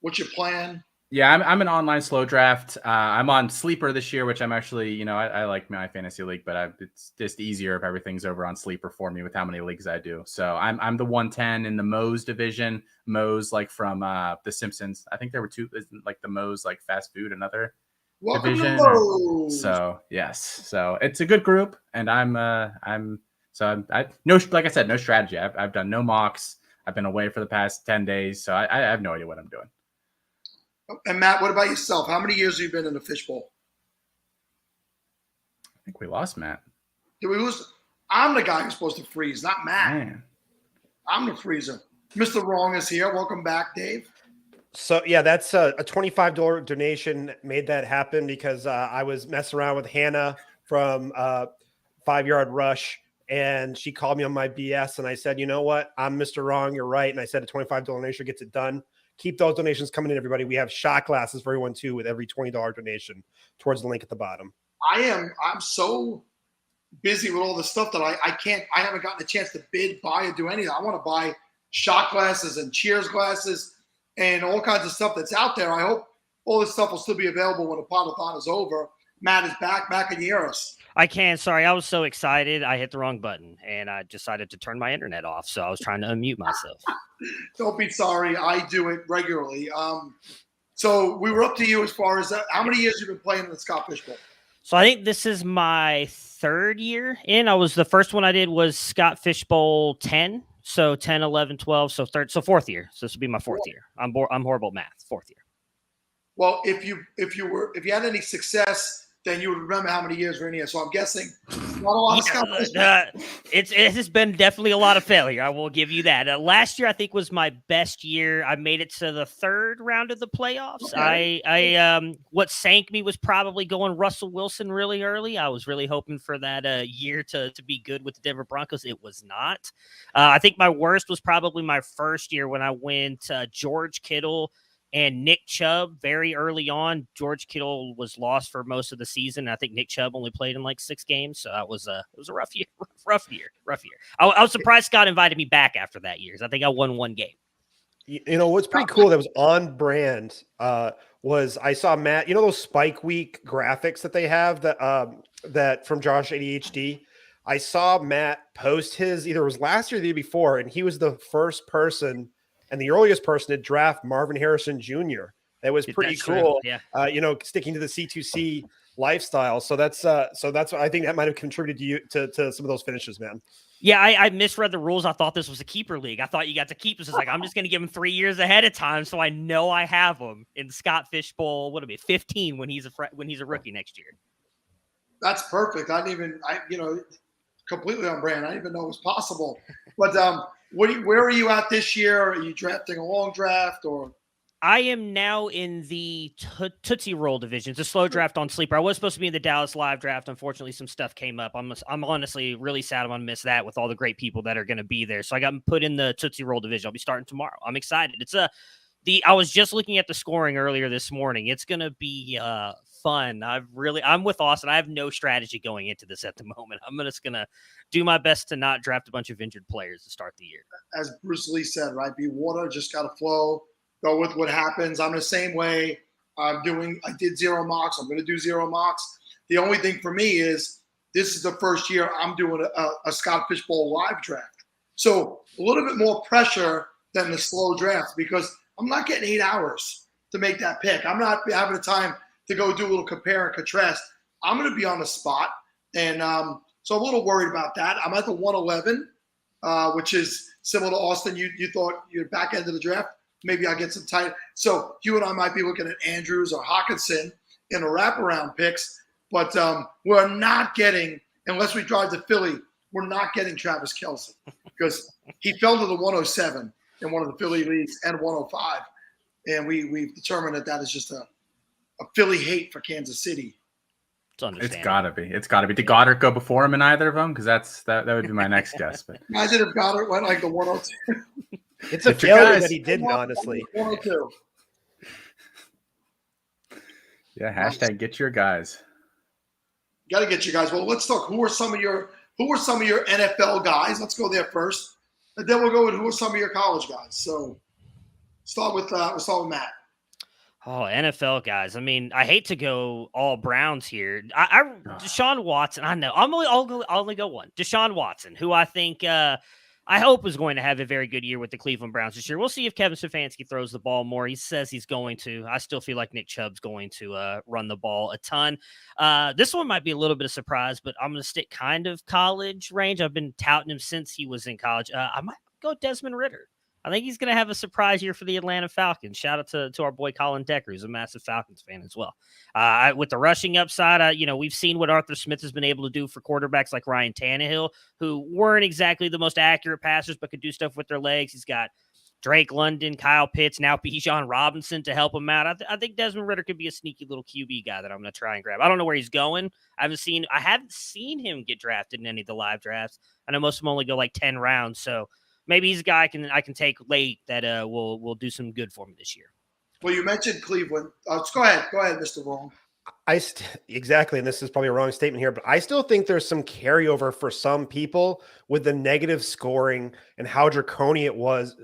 What's your plan? Yeah, I'm an online slow draft. I'm on Sleeper this year, which I'm actually, I like my fantasy league, but it's just easier if everything's over on Sleeper for me with how many leagues I do. So I'm the 110 in the Moe's division. Moe's like from The Simpsons. I think there were 2, like the Moe's like fast food, another division. So yes, so it's a good group, and I like I said, no strategy. I've done no mocks. I've been away for the past 10 days, so I have no idea what I'm doing. And Matt, what about yourself? How many years have you been in the Fish Bowl? I think we lost Matt. Did we lose? I'm the guy who's supposed to freeze, not Matt. Man. I'm the freezer. Mr. Wrong is here. Welcome back, Dave. So, yeah, that's a $25 donation made that happen because I was messing around with Hannah from 5 Yard Rush, and she called me on my BS, and I said, you know what? I'm Mr. Wrong. You're right. And I said a $25 donation gets it done. Keep those donations coming in, everybody. We have shot glasses for everyone, too, with every $20 donation towards the link at the bottom. I'm so busy with all the stuff that I haven't gotten a chance to bid, buy, or do anything. I want to buy shot glasses and cheers glasses and all kinds of stuff that's out there. I hope all this stuff will still be available when the Podathon is over. Matt is back. Matt, can you hear us? I can. Sorry, I was so excited. I hit the wrong button, and I decided to turn my internet off. So I was trying to unmute myself. Don't be sorry. I do it regularly. So we were up to you as far as how many years you've been playing in the Scott Fish Bowl? So I think this is my third year in. The first one I did was Scott Fish Bowl 10. So 10, 11, 12. So fourth year. So this will be my fourth year. I'm horrible at math. Fourth year. Well, if you had any success, then you would remember how many years we're in here. So I'm guessing not a lot of Scott Fish Bowl. It has been definitely a lot of failure. I will give you that. Last year, I think, was my best year. I made it to the third round of the playoffs. Okay. What sank me was probably going Russell Wilson really early. I was really hoping for that year to be good with the Denver Broncos. It was not. I think my worst was probably my first year when I went George Kittle and Nick Chubb very early on. George Kittle was lost for most of the season. I think Nick Chubb only played in like 6 games. So it was a rough year. Rough year. I was surprised Scott invited me back after that year. I think I won 1 game. You know, what's pretty cool that was on brand was I saw Matt, you know, those Spike Week graphics that they have that from Josh ADHD. I saw Matt post his, either it was last year or the year before, and he was the first person and the earliest person to draft Marvin Harrison Jr. That was pretty cool. Yeah. You know, sticking to the C2C lifestyle. So that's what I think that might have contributed to some of those finishes, man. Yeah, I misread the rules. I thought this was a keeper league. I thought you got to keep this. It's like, I'm just going to give him 3 years ahead of time, so I know I have him in Scott Fish Bowl. What'll be 15 when he's a rookie next year. That's perfect. Completely on brand. I didn't even know it was possible. But where are you at this year? Are you drafting a long draft or? I am now in the Tootsie Roll division. It's a slow draft on Sleeper. I was supposed to be in the Dallas Live draft. Unfortunately, some stuff came up. I'm honestly really sad I'm going to miss that with all the great people that are going to be there. So I got put in the Tootsie Roll division. I'll be starting tomorrow. I'm excited. I was just looking at the scoring earlier this morning. It's going to be fun. I'm with Austin. I have no strategy going into this at the moment. I'm just going to do my best to not draft a bunch of injured players to start the year. As Bruce Lee said, right? Be water, just got to flow. Go with what happens. I'm the same way. I did 0 mocks. I'm going to do 0 mocks. The only thing for me is this is the first year I'm doing a Scott Fish Bowl live draft. So a little bit more pressure than the slow draft because I'm not getting 8 hours to make that pick. I'm not having the time to go do a little compare and contrast. I'm going to be on the spot. And so I'm a little worried about that. I'm at the 111, which is similar to Austin. You thought you're back end of the draft. Maybe I'll get some tight. So you and I might be looking at Andrews or Hawkinson in the wraparound picks, but we're not getting, unless we drive to Philly, we're not getting Travis Kelce because he fell to the 107 in one of the Philly leagues and 105. And we've determined that is just a Philly hate for Kansas City. It's gotta be. Did Goddard go before him in either of them? Because that would be my next guess. But imagine if Goddard went like the 102. It's a failure that he didn't, honestly. 102. Yeah, hashtag get your guys. Got to get you guys. Well, let's talk. Who are some of your NFL guys? Let's go there first, and then we'll go with who are some of your college guys. So, start with Matt. Oh, NFL guys. I mean, I hate to go all Browns here. Deshaun Watson. I know. I'll only go one. Deshaun Watson, who I think I hope is going to have a very good year with the Cleveland Browns this year. We'll see if Kevin Stefanski throws the ball more. He says he's going to. I still feel like Nick Chubb's going to run the ball a ton. This one might be a little bit of surprise, but I'm going to stick kind of college range. I've been touting him since he was in college. I might go Desmond Ridder. I think he's going to have a surprise year for the Atlanta Falcons. Shout out to our boy Colin Decker, who's a massive Falcons fan as well. With the rushing upside, we've seen what Arthur Smith has been able to do for quarterbacks like Ryan Tannehill, who weren't exactly the most accurate passers, but could do stuff with their legs. He's got Drake London, Kyle Pitts, now Bijan Robinson to help him out. I think Desmond Ridder could be a sneaky little QB guy that I'm going to try and grab. I don't know where he's going. I haven't seen him get drafted in any of the live drafts. I know most of them only go like 10 rounds, so maybe he's a guy I can take late that will do some good for me this year. Well, you mentioned Cleveland. Go ahead, Mr. Wrong. Exactly, and this is probably a wrong statement here, but I still think there's some carryover for some people with the negative scoring and how draconian it was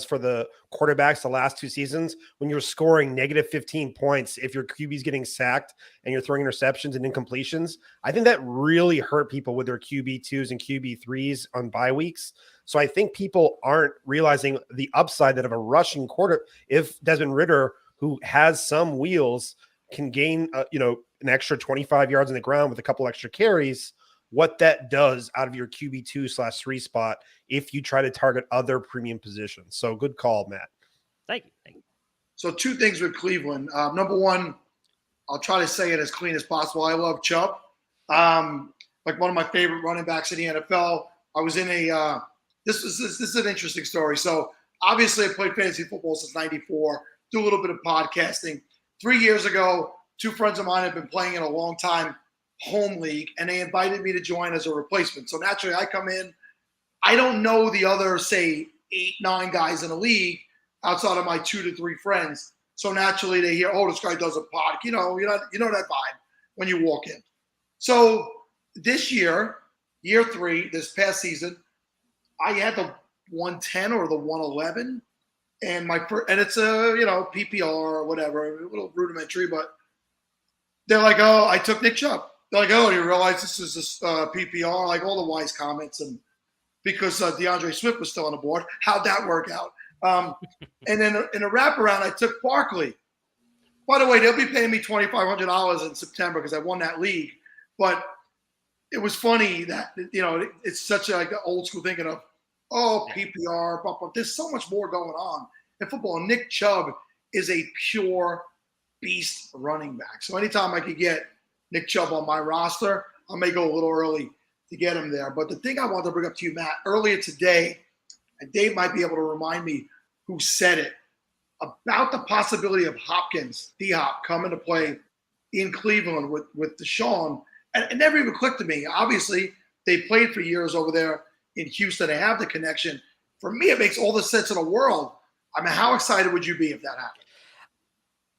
for the quarterbacks the last 2 seasons when you're scoring negative 15 points if your QB's getting sacked and you're throwing interceptions and incompletions. I think that really hurt people with their QB2s and QB3s on bye weeks. So I think people aren't realizing the upside that of a rushing quarter if Desmond Ridder, who has some wheels, can gain an extra 25 yards on the ground with a couple extra carries, what that does out of your QB2/3 spot if you try to target other premium positions. So good call, Matt. Thank you. So 2 things with Cleveland. Number one, I'll try to say it as clean as possible. I love Chubb. Like one of my favorite running backs in the NFL. I was in a this is an interesting story. So obviously I played fantasy football since '94, do a little bit of podcasting. 3 years ago, 2 friends of mine have been playing in a long time home league, and they invited me to join as a replacement. So naturally, I come in. I don't know the other, say, 8, 9 guys in the league outside of my 2 to 3 friends. So naturally, they hear, "Oh, this guy does a pod." You know that vibe when you walk in. So this year, year 3, this past season, I had the 110 or the 111. And it's a PPR or whatever, a little rudimentary, but they're like, "Oh, I took Nick Chubb." They're like, "Oh, you realize this is this PPR?" Like all the wise comments, and because DeAndre Swift was still on the board, how'd that work out? And then in a wraparound, I took Barkley. By the way, they'll be paying me $2,500 in September because I won that league. But it was funny that it's such like the old school thinking of, PPR, but there's so much more going on in football. Nick Chubb is a pure beast running back. So anytime I could get Nick Chubb on my roster, I may go a little early to get him there. But the thing I want to bring up to you, Matt, earlier today, and Dave might be able to remind me who said it, about the possibility of Hopkins, D-Hop, coming to play in Cleveland with Deshaun. And it never even clicked to me. Obviously, they played for years over there in Houston. They have the connection. For me, it makes all the sense in the world. I mean, how excited would you be if that happened?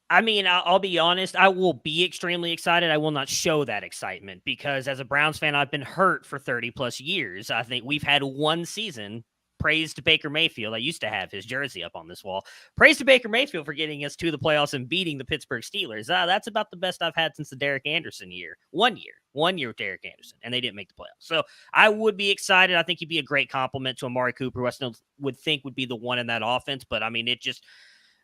I mean, I'll be honest. I will be extremely excited. I will not show that excitement because as a Browns fan, I've been hurt for 30 plus years. I think we've had one season. Praise to Baker Mayfield. I used to have his jersey up on this wall. Praise to Baker Mayfield for getting us to the playoffs and beating the Pittsburgh Steelers. That's about the best I've had since the Derek Anderson year. 1 year with Derek Anderson, and they didn't make the playoffs. So I would be excited. I think he'd be a great compliment to Amari Cooper, who I still would think would be the one in that offense. But I mean,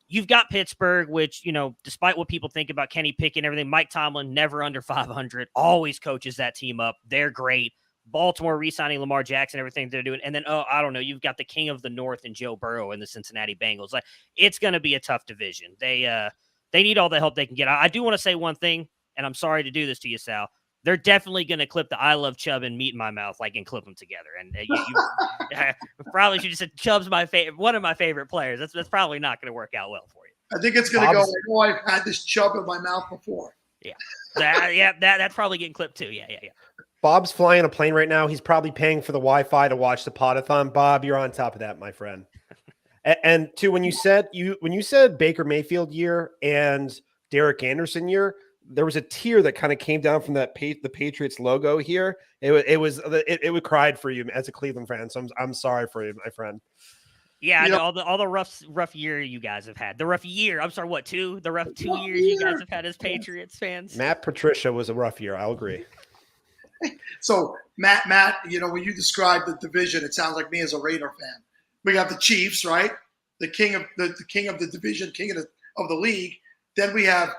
you've got Pittsburgh, which, despite what people think about Kenny Pickett and everything, Mike Tomlin, never under 500, always coaches that team up. They're great. Baltimore re-signing Lamar Jackson, everything they're doing. And then, I don't know, you've got the king of the North and Joe Burrow and the Cincinnati Bengals. Like, it's going to be a tough division. They need all the help they can get. I do want to say one thing, and I'm sorry to do this to you, Sal. They're definitely going to clip the "I love Chubb" and "Meat in my mouth" and clip them together. And you probably should have said Chubb's one of my favorite players. That's probably not going to work out well for you. I think it's going to go, I've had this Chubb in my mouth before. Yeah. That's probably getting clipped too. Yeah. Bob's flying a plane right now. He's probably paying for the Wi-Fi to watch the Podathon. Bob, you're on top of that, my friend. And two, when you said Baker Mayfield year and Derek Anderson year, there was a tear that kind of came down from the Patriots logo here. It would cried for you as a Cleveland fan. So I'm sorry for you, my friend. Yeah, I know all the rough year you guys have had. The rough year. I'm sorry, what, 2? The rough 2 years you guys have had as Patriots fans. Matt Patricia was a rough year. I'll agree. So Matt, when you describe the division, it sounds like me as a Raider fan. We got the Chiefs, right? The king of the division, king of the league. Then we have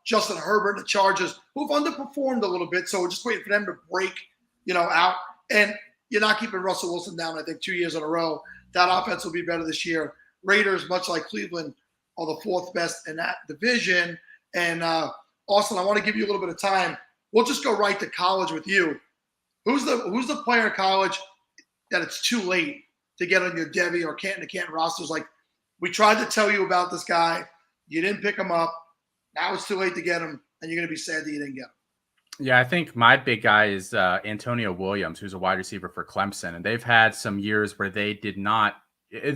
Justin Herbert and the Chargers, who've underperformed a little bit. So we're just waiting for them to break, out. And you're not keeping Russell Wilson down, I think, 2 years in a row. That offense will be better this year. Raiders, much like Cleveland, are the 4th best in that division. And Austin, I want to give you a little bit of time. We'll just go right to college with you. Who's the player in college that it's too late to get on your Devy or Canton to Canton rosters? Like, we tried to tell you about this guy. You didn't pick him up. Now it's too late to get him, and you're going to be sad that you didn't get him. Yeah, I think my big guy is Antonio Williams, who's a wide receiver for Clemson. And they've had some years where they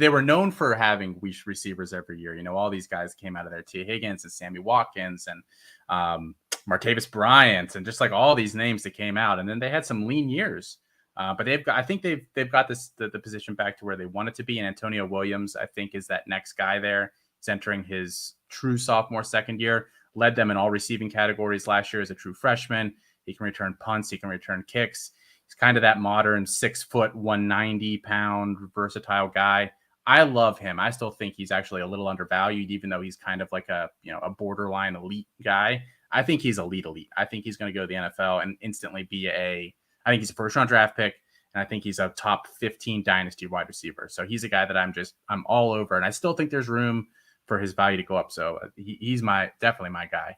were known for having weak receivers every year. All these guys came out of there, T. Higgins and Sammy Watkins. And Martavis Bryant, and just like all these names that came out. And then they had some lean years. But I think they've got the position back to where they want it to be. And Antonio Williams, I think, is that next guy there. He's entering his true sophomore second year, led them in all receiving categories last year as a true freshman. He can return punts. He can return kicks. He's kind of that modern 6 foot, 190 pound versatile guy. I love him. I still think he's actually a little undervalued, even though he's kind of like a borderline elite guy. I think he's elite. I think he's going to go to the NFL and instantly be I think he's a first round draft pick, and I think he's a top 15 dynasty wide receiver. So he's a guy that I'm all over, and I still think there's room for his value to go up. So he's definitely my guy.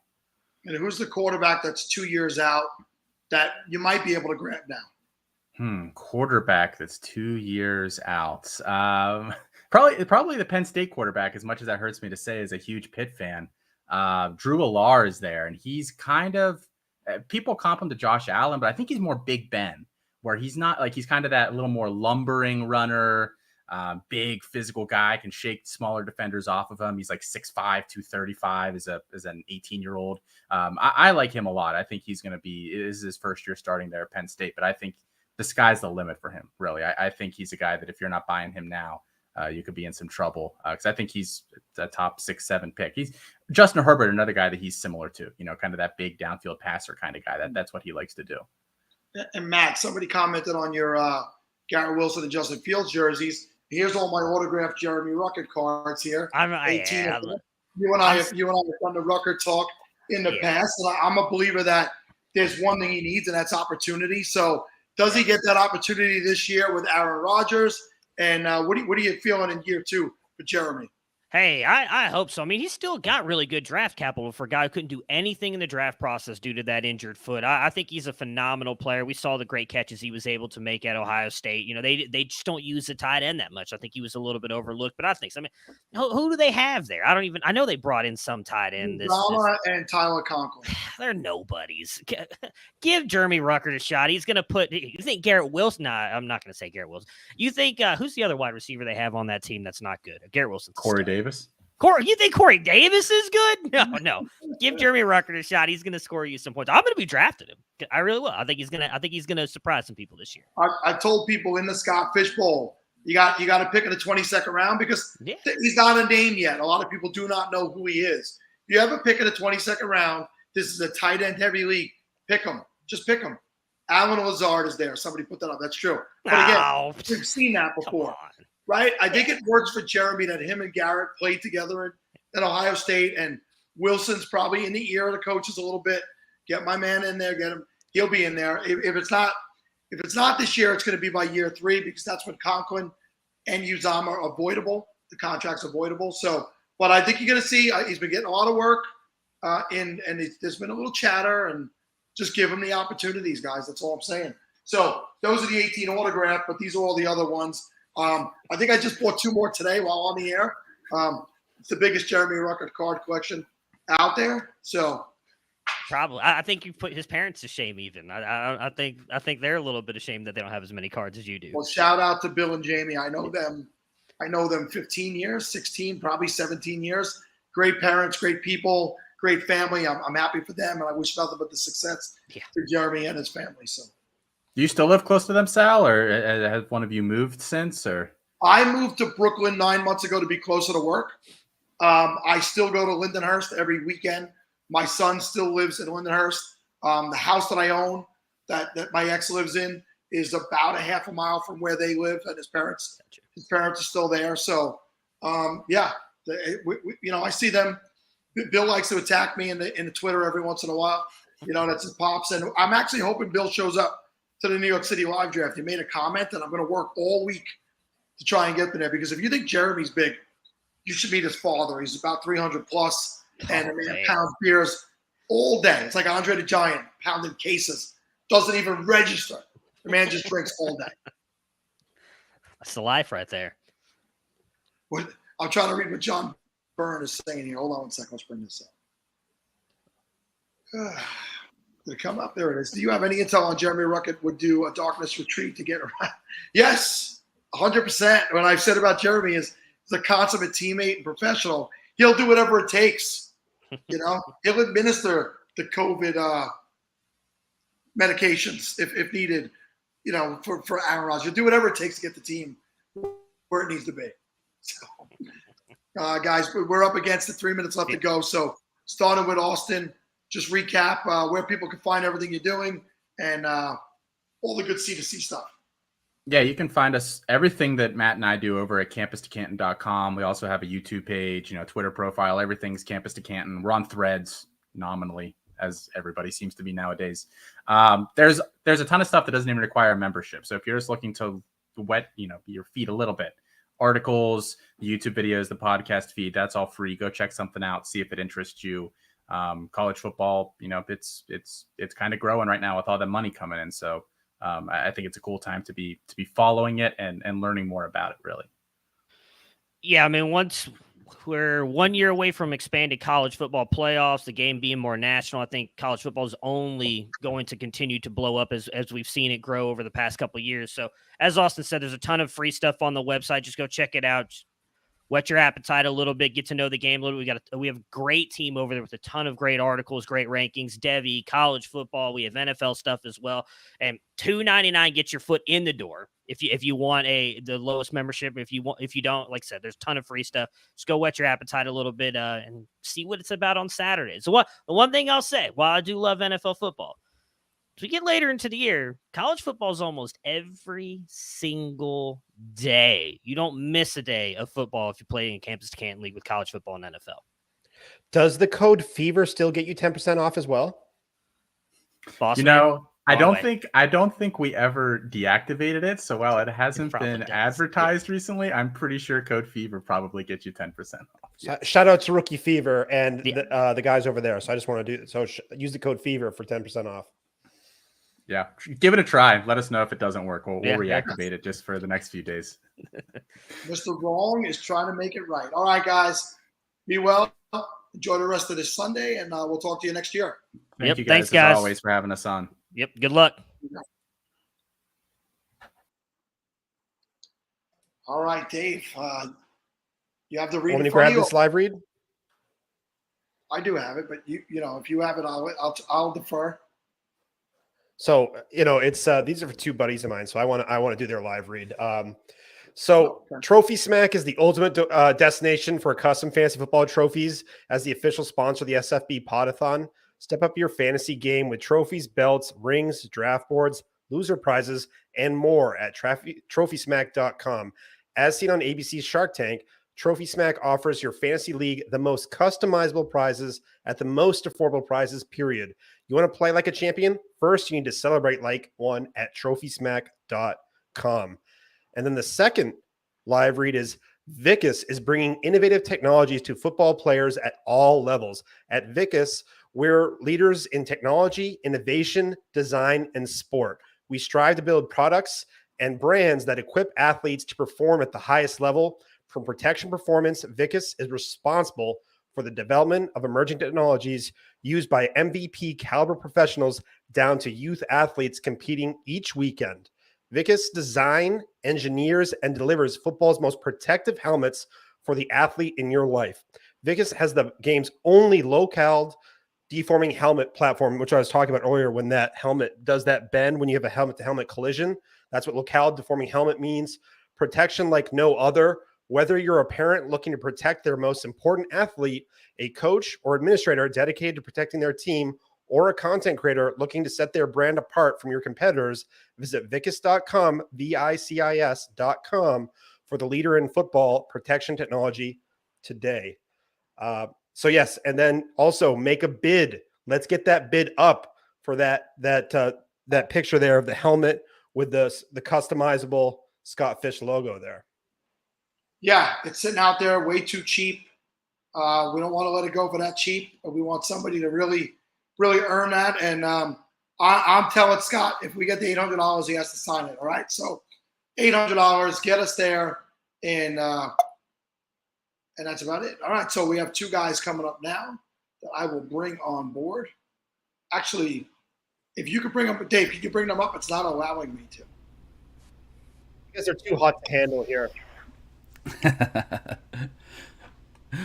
And who's the quarterback that's 2 years out that you might be able to grab now? Quarterback that's 2 years out. Probably the Penn State quarterback, as much as that hurts me to say, as a huge Pitt fan. Drew Allar is there, and he's kind of, people comp him to Josh Allen, but I think he's more Big Ben, where he's not like, he's kind of that little more lumbering runner, big physical guy, can shake smaller defenders off of him. He's like 6'5", 235 as an 18-year-old. I like him a lot. I think he's going to be, it is his first year starting there at Penn State, but I think the sky's the limit for him, really. I think he's a guy that if you're not buying him now, you could be in some trouble, because I think he's a top 6-7 pick. He's Justin Herbert, another guy that he's similar to, kind of that big downfield passer kind of guy. That's what he likes to do. And Matt, somebody commented on your Garrett Wilson and Justin Fields jerseys. Here's all my autographed Jeremy Ruckert cards here. 18 you and I have done the Ruckert talk in the past, and I'm a believer that there's one thing he needs, and that's opportunity. So does he get that opportunity this year with Aaron Rodgers? And what are you feeling in year 2 for Jeremy? Hey, I hope so. I mean, he's still got really good draft capital for a guy who couldn't do anything in the draft process due to that injured foot. I think he's a phenomenal player. We saw the great catches he was able to make at Ohio State. They just don't use the tight end that much. I think he was a little bit overlooked, but who do they have there? I know they brought in some tight end. And Tyler Conklin. They're nobodies. Give Jeremy Ruckert a shot. He's going to put, you think Garrett Wilson? Nah, I'm not going to say Garrett Wilson. You think, who's the other wide receiver they have on that team that's not good? Garrett Wilson. Corey Davis. You think Corey Davis is good? No. Give Jeremy Ruckert a shot. He's going to score you some points. I'm going to be drafting him. I really will. I think he's going to surprise some people this year. I told people in the Scott Fish Bowl, you got to pick in the 22nd round because he's not a name yet. A lot of people do not know who he is. If you have a pick in the 22nd round, this is a tight end heavy league. Pick him. Just pick him. Alan Lazard is there. Somebody put that up. That's true. But again, we've seen that before. Right? I think it works for Jeremy that him and Garrett played together at Ohio State, and Wilson's probably in the ear of the coaches a little bit. Get my man in there, get him. He'll be in there. If it's not this year, it's going to be by year 3 because that's when Conklin and Uzomah are avoidable. The contract's avoidable. So, but I think you're going to see he's been getting a lot of work, and there's been a little chatter, and just give him the opportunities, guys. That's all I'm saying. So those are the 18 autograph, but these are all the other ones. I think I just bought 2 more today while on the air. It's the biggest Jeremy Ruckert card collection out there. So probably, I think you put his parents to shame. Even I think they're a little bit ashamed that they don't have as many cards as you do. Well, shout out to Bill and Jamie. I know them 15 years, 16, probably 17 years. Great parents, great people, great family. I'm happy for them, and I wish nothing but the success for Jeremy and his family. So. Do you still live close to them, Sal, or has one of you moved since? Or I moved to Brooklyn 9 months ago to be closer to work. I still go to Lindenhurst every weekend. My son still lives in Lindenhurst. The house that I own, that my ex lives in, is about a half a mile from where they live, and his parents are still there. So, I see them. Bill likes to attack me in the Twitter every once in a while. That's his pops, and I'm actually hoping Bill shows up to the New York City live draft. He made a comment, and I'm going to work all week to try and get there, because if you think Jeremy's big, you should meet his father. He's about 300 plus, and the man pounds beers all day. It's like Andre the Giant pounding cases. Doesn't even register. The man just drinks all day. That's the life right there. I'm trying to read what John Byrne is saying here. Hold on one second. Let's bring this up. Did it come up? There it is. Do you have any intel on Jeremy Ruckert would do a darkness retreat to get around? Yes, 100%. What I've said about Jeremy is he's a consummate teammate and professional. He'll do whatever it takes He'll administer the COVID medications if needed. For Aaron Rodgers, he'll do whatever it takes to get the team where it needs to be. So, guys, we're up against it. 3 minutes left to go. So, starting with Austin, just recap where people can find everything you're doing and all the good C2C stuff. Yeah, you can find us everything that Matt and I do over at campus2canton.com. We also have a YouTube page, Twitter profile. Everything's Campus to Canton. We're on Threads nominally, as everybody seems to be nowadays. There's a ton of stuff that doesn't even require a membership. So if you're just looking to wet, your feet a little bit, articles, the YouTube videos, the podcast feed, that's all free. Go check something out, see if it interests you. College football, it's kind of growing right now with all the money coming in. So I think it's a cool time to be following it and learning more about it, really. Yeah, I mean, once we're 1 year away from expanded college football playoffs, the game being more national, I think college football is only going to continue to blow up as we've seen it grow over the past couple of years. So as Austin said, there's a ton of free stuff on the website. Just go check it out. Just whet your appetite a little bit, get to know the game a little. We have a great team over there with a ton of great articles, great rankings, Devy, college football. We have NFL stuff as well. And $2.99 gets your foot in the door. If you want the lowest membership, if you don't, like I said, there's a ton of free stuff. Just go whet your appetite a little bit and see what it's about on Saturday. So the one thing I'll say, while I do love NFL football, as we get later into the year, college football is almost every single day. You don't miss a day of football if you play in Campus to Canton League with college football and NFL. Does the code FEVER still get you 10% off as well? I don't think we ever deactivated it. So while it hasn't been advertised recently, I'm pretty sure code FEVER probably gets you 10% off. Yeah. Shout out to Rookie Fever and the guys over there. So I just want to use the code FEVER for 10% off. Yeah, give it a try. Let us know if it doesn't work. We'll reactivate it just for the next few days. Mr. Wrong is trying to make it right. All right, guys. Be well. Enjoy the rest of this Sunday, and we'll talk to you next year. Thank you guys, as always, for having us on. Yep. Good luck. All right, Dave. You have the read. Want me to grab this live read? I do have it, but if you have it, I'll defer. So it's these are for two buddies of mine, so I want to do their live read. Trophy Smack is the ultimate destination for custom fantasy football trophies. As the official sponsor of the SFB Podathon, step up your fantasy game with trophies, belts, rings, draft boards, loser prizes, and more at TrophySmack.com. As seen on ABC's Shark Tank, Trophy Smack offers your fantasy league the most customizable prizes at the most affordable prizes, period. You want to play like a champion? First, you need to celebrate like one at TrophySmack.com. And then the second live read is Vicus is bringing innovative technologies to football players at all levels. At Vicus, we're leaders in technology, innovation, design, and sport. We strive to build products and brands that equip athletes to perform at the highest level. From protection performance, Vicus is responsible for the development of emerging technologies used by MVP caliber professionals down to youth athletes competing each weekend. Vicus design, engineers, and delivers football's most protective helmets for the athlete in your life. Vicus has the game's only low-cal deforming helmet platform, which I was talking about earlier, when that helmet does that bend when you have a helmet-to-helmet collision. That's what low-cal deforming helmet means. Protection like no other. Whether you're a parent looking to protect their most important athlete, a coach or administrator dedicated to protecting their team, or a content creator looking to set their brand apart from your competitors, visit vicus.com, VICIS.com, for the leader in football protection technology today. So yes, and then also make a bid. Let's get that bid up for that picture there of the helmet with the customizable Scott Fish logo there. Yeah, it's sitting out there way too cheap. We don't want to let it go for that cheap, but we want somebody to really earn that. And I'm telling Scott, if we get the $800, he has to sign it. All right, so $800, get us there, and that's about it. All right, so we have two guys coming up now that I will bring on board. Actually, if you could bring up Dave, you could bring them up. It's not allowing me to. You guys are too hot to handle here.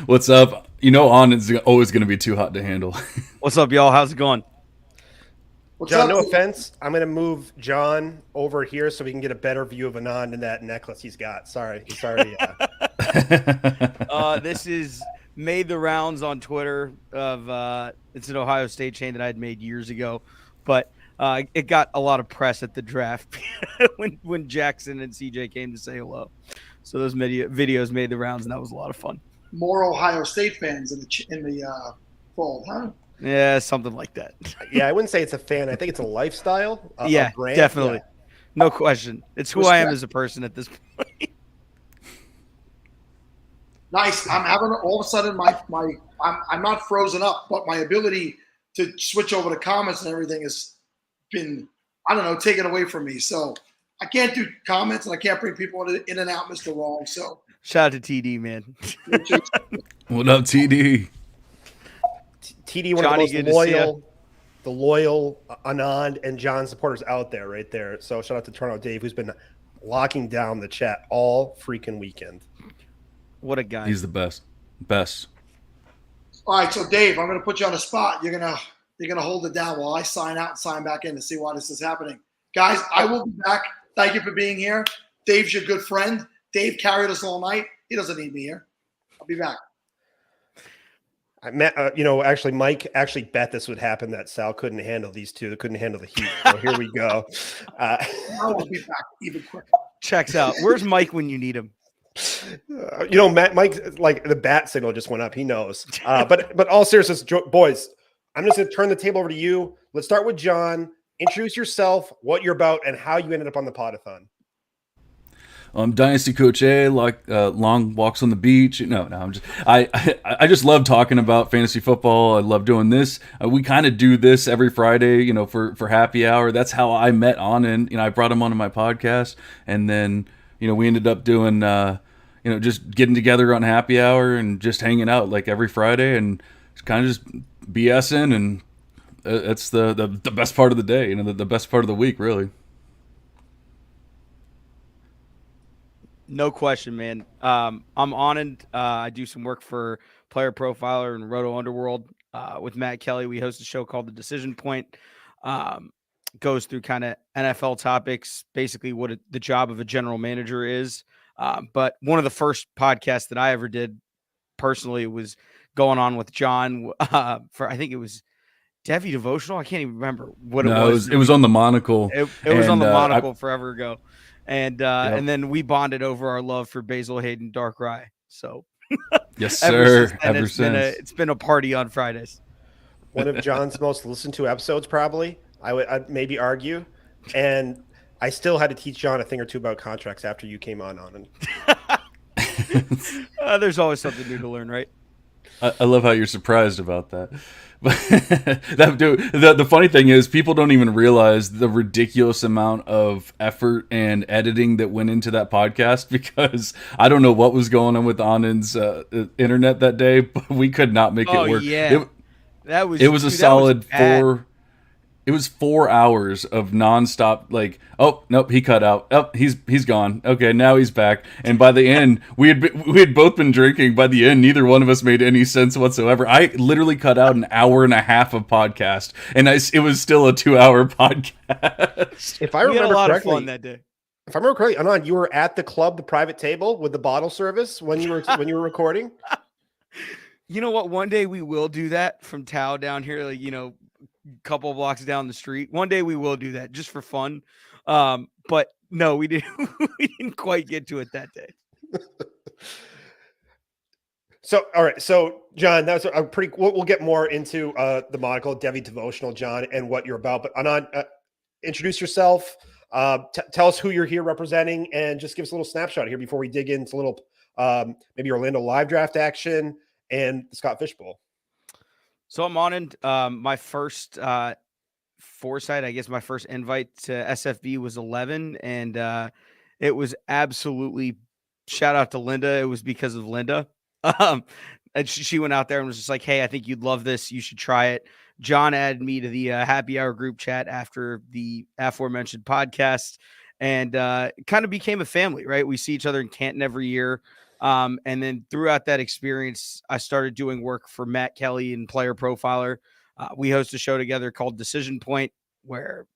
What's up? You know, on is always going to be too hot to handle. What's up, y'all? How's it going? John, no offense. I'm going to move John over here so we can get a better view of Anand and that necklace he's got. Sorry. This is made the rounds on Twitter of it's an Ohio State chain that I had made years ago, but it got a lot of press at the draft when Jackson and CJ came to say hello. So those videos made the rounds, and that was a lot of fun. More Ohio State fans in the fold, huh? Yeah, something like that. Yeah, I wouldn't say it's a fan. I think it's a lifestyle. Yeah, a brand. definitely. Yeah. No question. It's who I am as a person at this point. Nice. I'm having all of a sudden I'm not frozen up, but my ability to switch over to comments and everything has been, I don't know, taken away from me. So I can't do comments and I can't bring people in and out, Mr. Wrong. So shout out to TD, man. What up, TD? TD, one Johnny, of the most loyal Anand and John supporters out there, right there. So shout out to Toronto Dave, who's been locking down the chat all freaking weekend. What a guy. He's the best. Best. all right, so Dave, I'm gonna put you on the spot. You're gonna hold it down while I sign out and sign back in to see why this is happening. Guys, I will be back. Thank you for being here. Dave's your good friend. Dave carried us all night. He doesn't need me here. I'll be back. Actually, Mike actually bet this would happen, that Sal couldn't handle these two. Couldn't handle the heat. So here we go. I will be back even quicker. Checks out. Where's Mike when you need him? Mike, like the bat signal just went up. He knows. But all seriousness, boys, I'm just going to turn the table over to you. Let's start with John. Introduce yourself, what you're about, and how you ended up on the Podathon. I'm Dynasty Coach A, like long walks on the beach. No, I'm just I just love talking about fantasy football. I love doing this. We kind of do this every Friday, for happy hour. That's how I met Anand. I brought him onto my podcast, and then we ended up doing just getting together on happy hour and just hanging out like every Friday and kind of just BSing, and it's the best part of the day. The best part of the week, really. No question, man. I'm Anand. I do some work for Player Profiler and Roto Underworld with Matt Kelly. We host a show called The Decision Point. Goes through kind of NFL topics, basically what the job of a general manager is. But one of the first podcasts that I ever did personally was going on with John for, I think it was Devi Devotional. I can't even remember what it was. It was on the Monocle. It was on the Monocle forever ago. And then we bonded over our love for Basil Hayden Dark Rye. So yes, sir. It's been a party on Fridays. One of John's most listened to episodes, probably. I'd maybe argue. And I still had to teach John a thing or two about contracts after you came on. There's always something new to learn, right? I love how you're surprised about that. But the funny thing is, people don't even realize the ridiculous amount of effort and editing that went into that podcast, because I don't know what was going on with Anand's internet that day, but we could not make it work. Yeah. It was a solid 4. It was 4 hours of nonstop, like, oh nope, he cut out. Oh, he's gone. Okay, now he's back. And by the end, we had both been drinking. By the end, neither one of us made any sense whatsoever. I literally cut out an hour and a half of podcast, and it was still a 2-hour podcast. If I remember a lot correctly, of fun that day. If I remember correctly, Anand, you were at the club, the private table with the bottle service when you were recording. You know what? One day we will do that from Tao down here, like, couple of blocks down the street. One day we will do that just for fun. But no, we didn't quite get to it that day. So, all right. So, John, that's a pretty. We'll get more into the Monocle Devi Devotional, John, and what you're about. But Anand, introduce yourself. Tell us who you're here representing, and just give us a little snapshot here before we dig into a little maybe Orlando live draft action and the Scott Fish Bowl. So I'm on my first foresight, I guess my first invite to SFB was 11, and it was absolutely, shout out to Linda. It was because of Linda. And she went out there and was just like, hey, I think you'd love this. You should try it. John added me to the happy hour group chat after the aforementioned podcast, and kind of became a family, right? We see each other in Canton every year. And then throughout that experience, I started doing work for Matt Kelly and Player Profiler. We host a show together called Decision Point, where,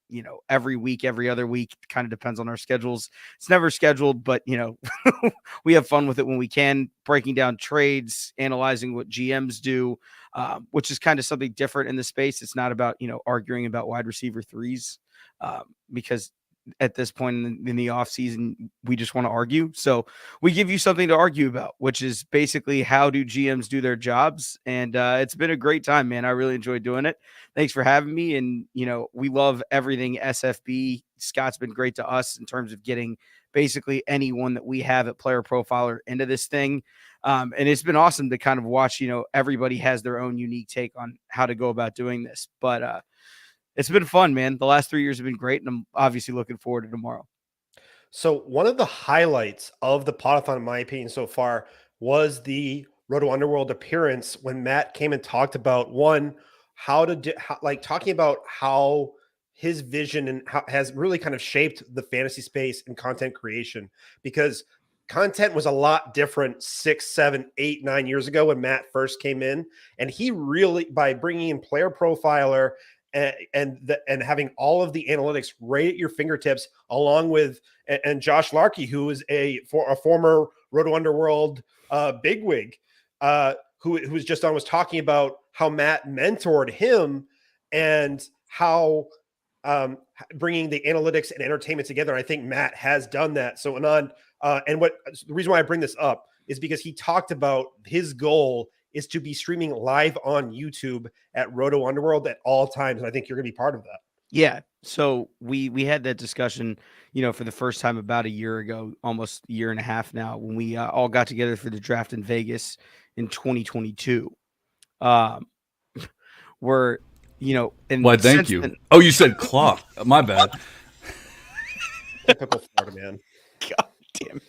every week, every other week, kind of depends on our schedules. It's never scheduled, but, we have fun with it when we can, breaking down trades, analyzing what GMs do, which is kind of something different in the space. It's not about, arguing about wide receiver threes, because at this point in the off season, we just want to argue. So we give you something to argue about, which is basically how do GMs do their jobs. And it's been a great time, man. I really enjoyed doing it. Thanks for having me. And, we love everything SFB. Scott's been great to us in terms of getting basically anyone that we have at Player Profiler into this thing. And it's been awesome to kind of watch, everybody has their own unique take on how to go about doing this. But it's been fun, man. The last 3 years have been great, and I'm obviously looking forward to tomorrow. So one of the highlights of the Podathon, in my opinion, so far was the Roto Underworld appearance when Matt came and talked about talking about how his vision and how has really kind of shaped the fantasy space and content creation, because content was a lot different 6, 7, 8, 9 years ago when Matt first came in, and he really, by bringing in Player Profiler and having all of the analytics right at your fingertips, along with and Josh Larkey, who is a former Roto Underworld bigwig, who was just on, was talking about how Matt mentored him and how bringing the analytics and entertainment together. I think Matt has done that. So Anand, the reason why I bring this up is because he talked about his goal is to be streaming live on YouTube at Roto Underworld at all times. And I think you're going to be part of that. Yeah. So we had that discussion, for the first time about a year ago, almost a year and a half now, when we all got together for the draft in Vegas in 2022. We're, Why, thank you. Oh, you said clock. My bad. Typical Florida man. God damn.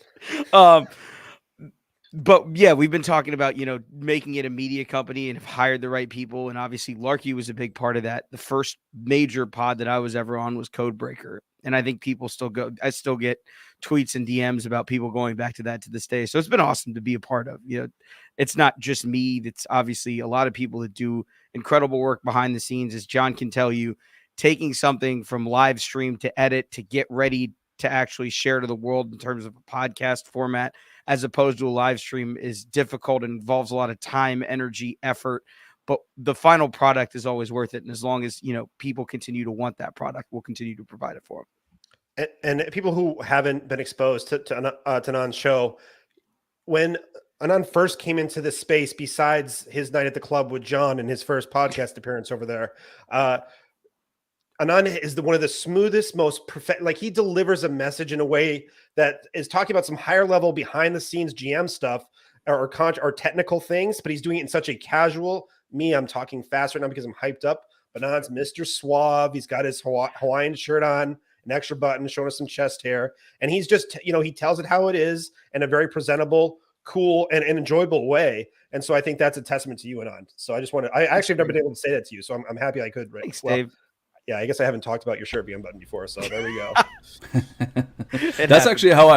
But yeah, we've been talking about, making it a media company and have hired the right people. And obviously Larky was a big part of that. The first major pod that I was ever on was Codebreaker. And I think people I still get tweets and DMs about people going back to that to this day. So it's been awesome to be a part of. It's not just me. It's obviously a lot of people that do incredible work behind the scenes, as John can tell you, taking something from live stream to edit to get ready to actually share to the world in terms of a podcast format, as opposed to a live stream, is difficult and involves a lot of time, energy, effort. But the final product is always worth it. And as long as, people continue to want that product, we'll continue to provide it for them. And people who haven't been exposed to Anand's show, when Anand first came into this space, besides his night at the club with John and his first podcast appearance over there, Anand is one of the smoothest, most perfect. Like, he delivers a message in a way that is talking about some higher level behind the scenes GM stuff or technical things, but he's doing it in such a casual. I'm talking faster now because I'm hyped up. But Anand's Mr. Suave. He's got his Hawaiian shirt on, an extra button, showing us some chest hair, and he's just, he tells it how it is in a very presentable, cool, and enjoyable way. And so I think that's a testament to you, Anand. So I actually have never been able to say that to you. So I'm happy I could. Right? Thanks, Dave. Yeah, I guess I haven't talked about your shirt being buttoned before, so there we go. That's actually how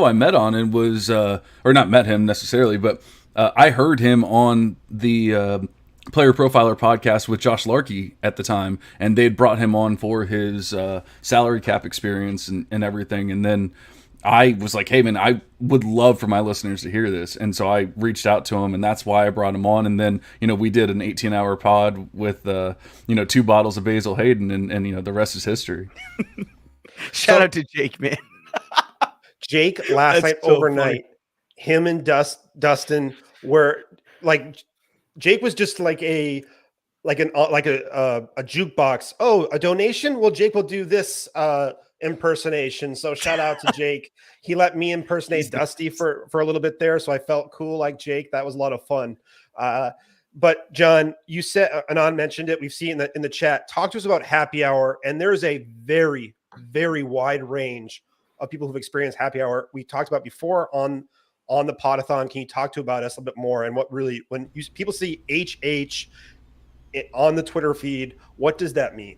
I met on, and was or not met him necessarily, but I heard him on the Player Profiler podcast with Josh Larkey at the time, and they'd brought him on for his salary cap experience and everything. And then I was like, hey man, I would love for my listeners to hear this. And so I reached out to him, and that's why I brought him on. And then, we did an 18-hour pod with, 2 bottles of Basil Hayden, and the rest is history. Shout out to Jake, man. Jake last night overnight, him and Dustin were like, Jake was just like a jukebox. Oh, a donation? Well, Jake will do this impersonation. So shout out to Jake. He let me impersonate Dusty for a little bit there, so I felt cool like Jake. That was a lot of fun. But John, you said, Anand mentioned it, we've seen in the chat. Talk to us about happy hour, and there's a very, very wide range of people who've experienced happy hour. We talked about before on the Podathon. Can you talk to about us a little bit more, and what really, when people see HH on the Twitter feed, what does that mean?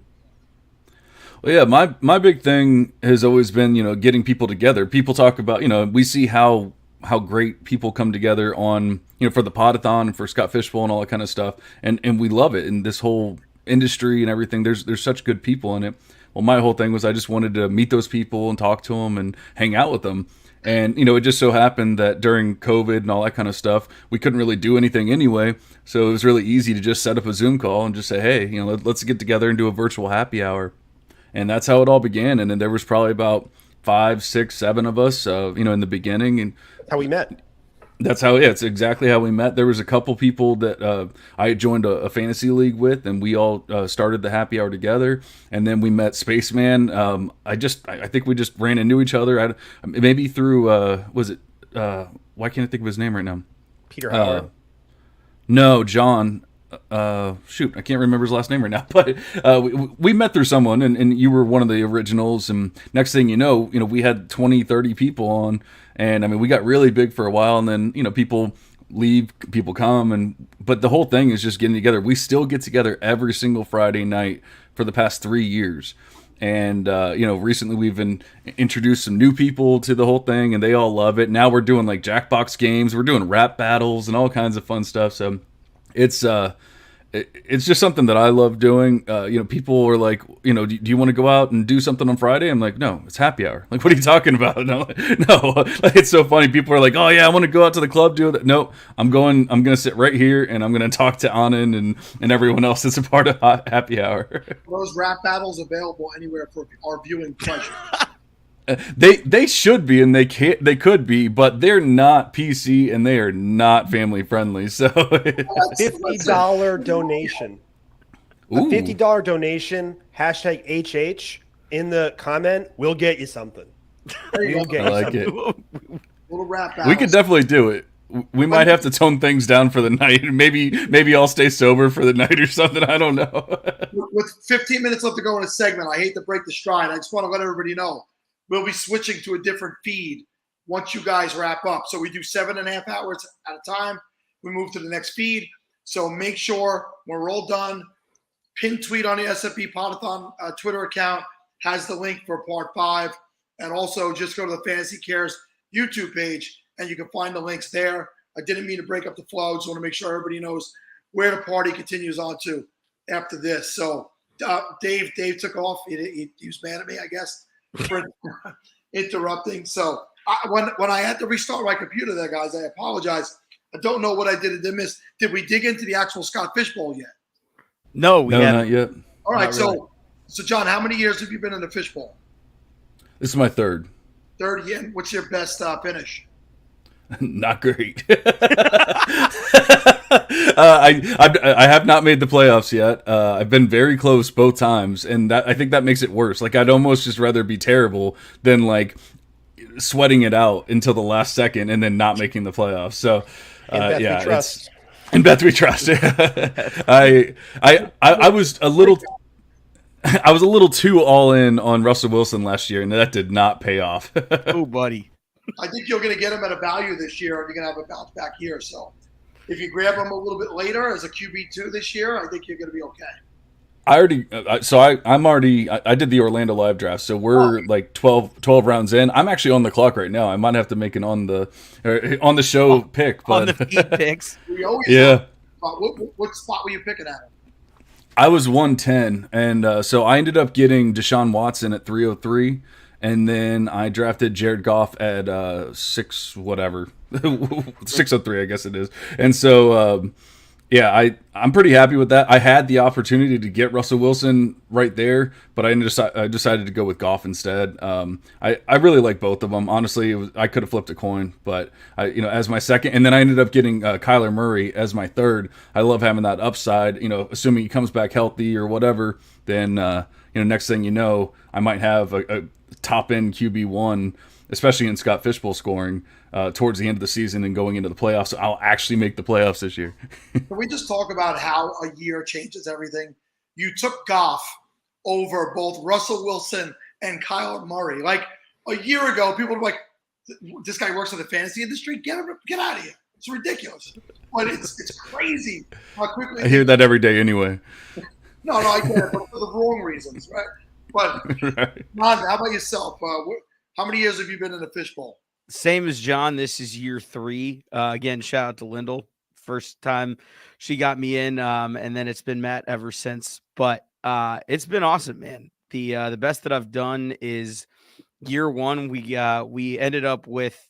Well, yeah, my big thing has always been, getting people together. People talk about, we see how how great people come together on, for the Podathon and for Scott Fishbowl and all that kind of stuff, and we love it. And this whole industry and everything, there's such good people in it. Well, my whole thing was I just wanted to meet those people and talk to them and hang out with them. And, it just so happened that during COVID and all that kind of stuff, we couldn't really do anything anyway. So it was really easy to just set up a Zoom call and just say, hey, let's get together and do a virtual happy hour. And that's how it all began. And then there was probably about 5, 6, 7 of us, in the beginning. And that's how we met. That's how, it's exactly how we met. There was a couple people that I joined a fantasy league with, and we all started the happy hour together. And then we met Spaceman. I think we just ran into each other. Maybe through, why can't I think of his name right now? Peter Howard. No, John. Shoot, I can't remember his last name right now. But we met through someone, and you were one of the originals. And next thing you know, we had 20, 30 people on. And I mean, we got really big for a while, and then, people leave, people come, but the whole thing is just getting together. We still get together every single Friday night for the past 3 years. And, recently we've introduced some new people to the whole thing, and they all love it. Now we're doing like Jackbox games. We're doing rap battles and all kinds of fun stuff. So it's just something that I love doing. People are like, do you want to go out and do something on Friday? I'm like, no, it's happy hour. Like, what are you talking about? No. Like, it's so funny. People are like, oh yeah, I want to go out to the club, do that. No, I'm going to sit right here and I'm going to talk to Anand and everyone else that's a part of happy hour. Are those rap battles available anywhere for our viewing pleasure? They should be, and they could be, but they're not PC and they are not family friendly. So $50 donation. Ooh. A $50 donation, #HH in the comment will get you something. We'll get you something. Little rap We could definitely do it. We might have to tone things down for the night. Maybe I'll stay sober for the night or something. I don't know. With 15 minutes left to go in a segment, I hate to break the stride. I just want to let everybody know we'll be switching to a different feed once you guys wrap up. So we do 7.5 hours at a time. We move to the next feed. So make sure when we're all done, pin tweet on the SFB Podathon Twitter account has the link for part 5. And also just go to the Fantasy Cares YouTube page and you can find the links there. I didn't mean to break up the flow. Just want to make sure everybody knows where the party continues on to after this. So Dave took off. He was mad at me, I guess, for interrupting. So when I had to restart my computer there, guys, I apologize. I don't know what I did and miss. Did we dig into the actual Scott Fishbowl yet? No, not yet. All right, Not really. so John, how many years have you been in the Fishbowl? This is my third. Third year. What's your best finish? Not great. I have not made the playoffs yet. I've been very close both times, and I think that makes it worse. Like, I'd almost just rather be terrible than like sweating it out until the last second and then not making the playoffs. So yeah, it's in Beth we trust. I was a little too all in on Russell Wilson last year, and that did not pay off. Oh, buddy. I think you're going to get him at a value this year, and you're going to have a bounce back year. So if you grab him a little bit later as a QB2 this year, I think you're going to be okay. I did the Orlando live draft, so we're like 12 rounds in. I'm actually on the clock right now. I might have to make it on the show pick, but on the feed picks. Yeah. What spot were you picking at? I was 110, and so I ended up getting Deshaun Watson at 303, and then I drafted Jared Goff at 603, I guess it is. And so yeah, I'm pretty happy with that. I had the opportunity to get Russell Wilson right there, but I decided to go with Goff instead. I really like both of them. Honestly, I could have flipped a coin, but as my second, and then I ended up getting Kyler Murray as my third. I love having that upside. Assuming he comes back healthy or whatever, then next thing you know, I might have a top end QB1, especially in Scott Fishbowl scoring towards the end of the season and going into the playoffs. So I'll actually make the playoffs this year. Can we just talk about how a year changes everything? You took Goff over both Russell Wilson and Kyler Murray. Like a year ago, people were like, this guy works in the fantasy industry? Get out of here. It's ridiculous. But it's crazy how quickly. I hear that every day anyway. No, I get it, but for the wrong reasons, right? But, Right. Nanda, how about yourself? How many years have you been in the Fishbowl? Same as John. This is year 3. Again, shout out to Lyndall. First time she got me in, and then it's been Matt ever since. But it's been awesome, man. The best that I've done is year 1. We ended up with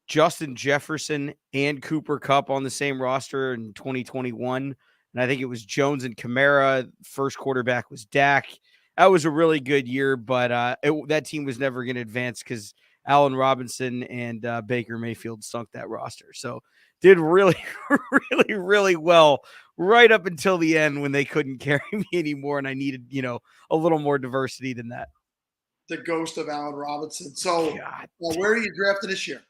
Justin Jefferson and Cooper Kupp on the same roster in 2021. And I think it was Jones and Kamara. First quarterback was Dak. That was a really good year, but that team was never going to advance because Allen Robinson and Baker Mayfield sunk that roster. So did really, really, really well right up until the end when they couldn't carry me anymore. And I needed, a little more diversity than that. The ghost of Allen Robinson. So where are you drafted this year?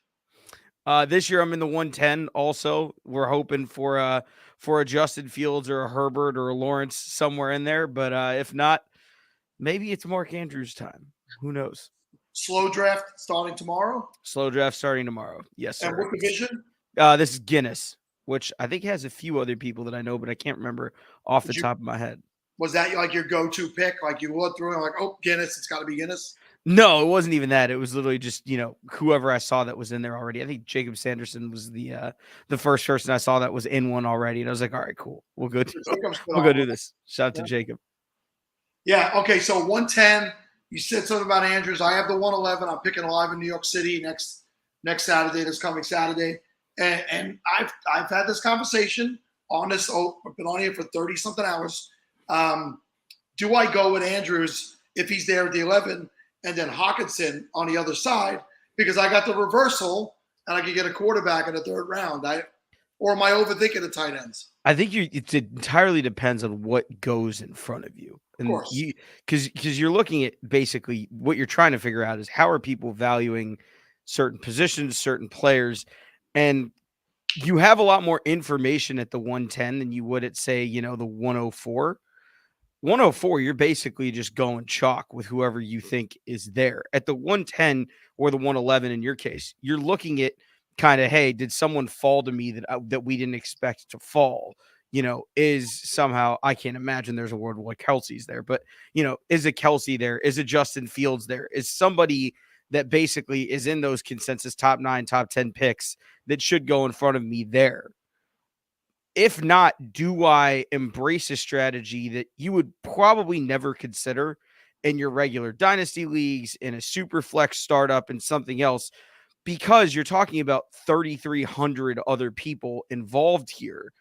This year I'm in the 110 also. We're hoping for a Justin Fields or a Herbert or a Lawrence somewhere in there. But if not, maybe it's Mark Andrews' time. Who knows? Slow draft starting tomorrow? Slow draft starting tomorrow. Yes, sir. And what division? This is Guinness, which I think has a few other people that I know, but I can't remember off the top of my head. Was that like your go-to pick? Like you looked through and like, oh, Guinness, it's got to be Guinness? No, it wasn't even that. It was literally just, whoever I saw that was in there already. I think Jacob Sanderson was the first person I saw that was in one already. And I was like, all right, cool. We'll go do this. Shout out to Jacob. Yeah. Okay. So 110, you said something about Andrews. I have the 111. I'm picking live in New York City next Saturday, this coming Saturday. And I've had this conversation on this. I've been on here for 30 something hours. Do I go with Andrews if he's there at the 11 and then Hawkinson on the other side? Because I got the reversal and I could get a quarterback in the 3rd round. Or am I overthinking the tight ends? I think it entirely depends on what goes in front of you. And of course. Because you're looking at basically what you're trying to figure out is how are people valuing certain positions, certain players. And you have a lot more information at the 110 than you would at, say, the 104. 104, you're basically just going chalk with whoever you think is there. At the 110 or the 111 in your case, you're looking at kind of, hey, did someone fall to me that we didn't expect to fall? Is somehow, I can't imagine there's a world where Kelsey's there, but, is a Kelsey there? Is a Justin Fields there? Is somebody that basically is in those consensus top 9, top 10 picks that should go in front of me there? If not, do I embrace a strategy that you would probably never consider in your regular dynasty leagues, in a super flex startup, and something else? Because you're talking about 3,300 other people involved here.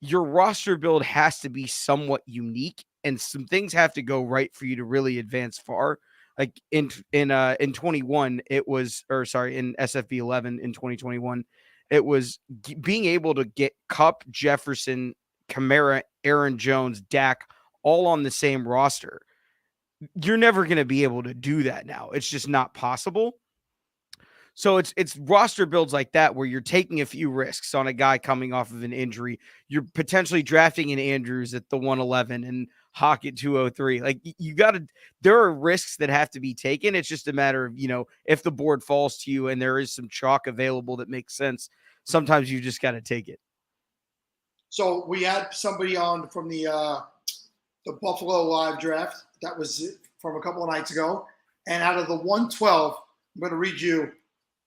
Your roster build has to be somewhat unique, and some things have to go right for you to really advance far. Like in 21, it was, or sorry, in SFB 11 in 2021. It was being able to get Kupp, Jefferson, Kamara, Aaron Jones, Dak, all on the same roster. You're never going to be able to do that now. It's just not possible. So it's roster builds like that where you're taking a few risks on a guy coming off of an injury. You're potentially drafting an Andrews at the 111 and Hawk at 203. Like there are risks that have to be taken. It's just a matter of, if the board falls to you and there is some chalk available that makes sense, sometimes you just got to take it. So we had somebody on from the Buffalo live draft. That was from a couple of nights ago. And out of the 112, I'm going to read you.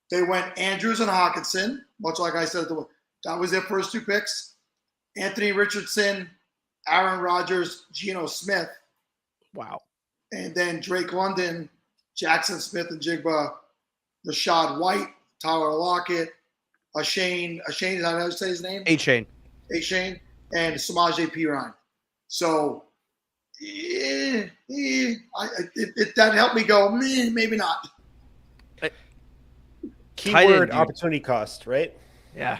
They went Andrews and Hawkinson, much like I said. That was their first 2 picks. Anthony Richardson, Aaron Rodgers, Geno Smith. Wow. And then Drake London, Jackson Smith and Jigba, Rashad White, Tyler Lockett, Ashane, is that how you say his name? Ashane, and Samaje Perine. So that helped me go, maybe not. Keyword opportunity cost, right? Yeah.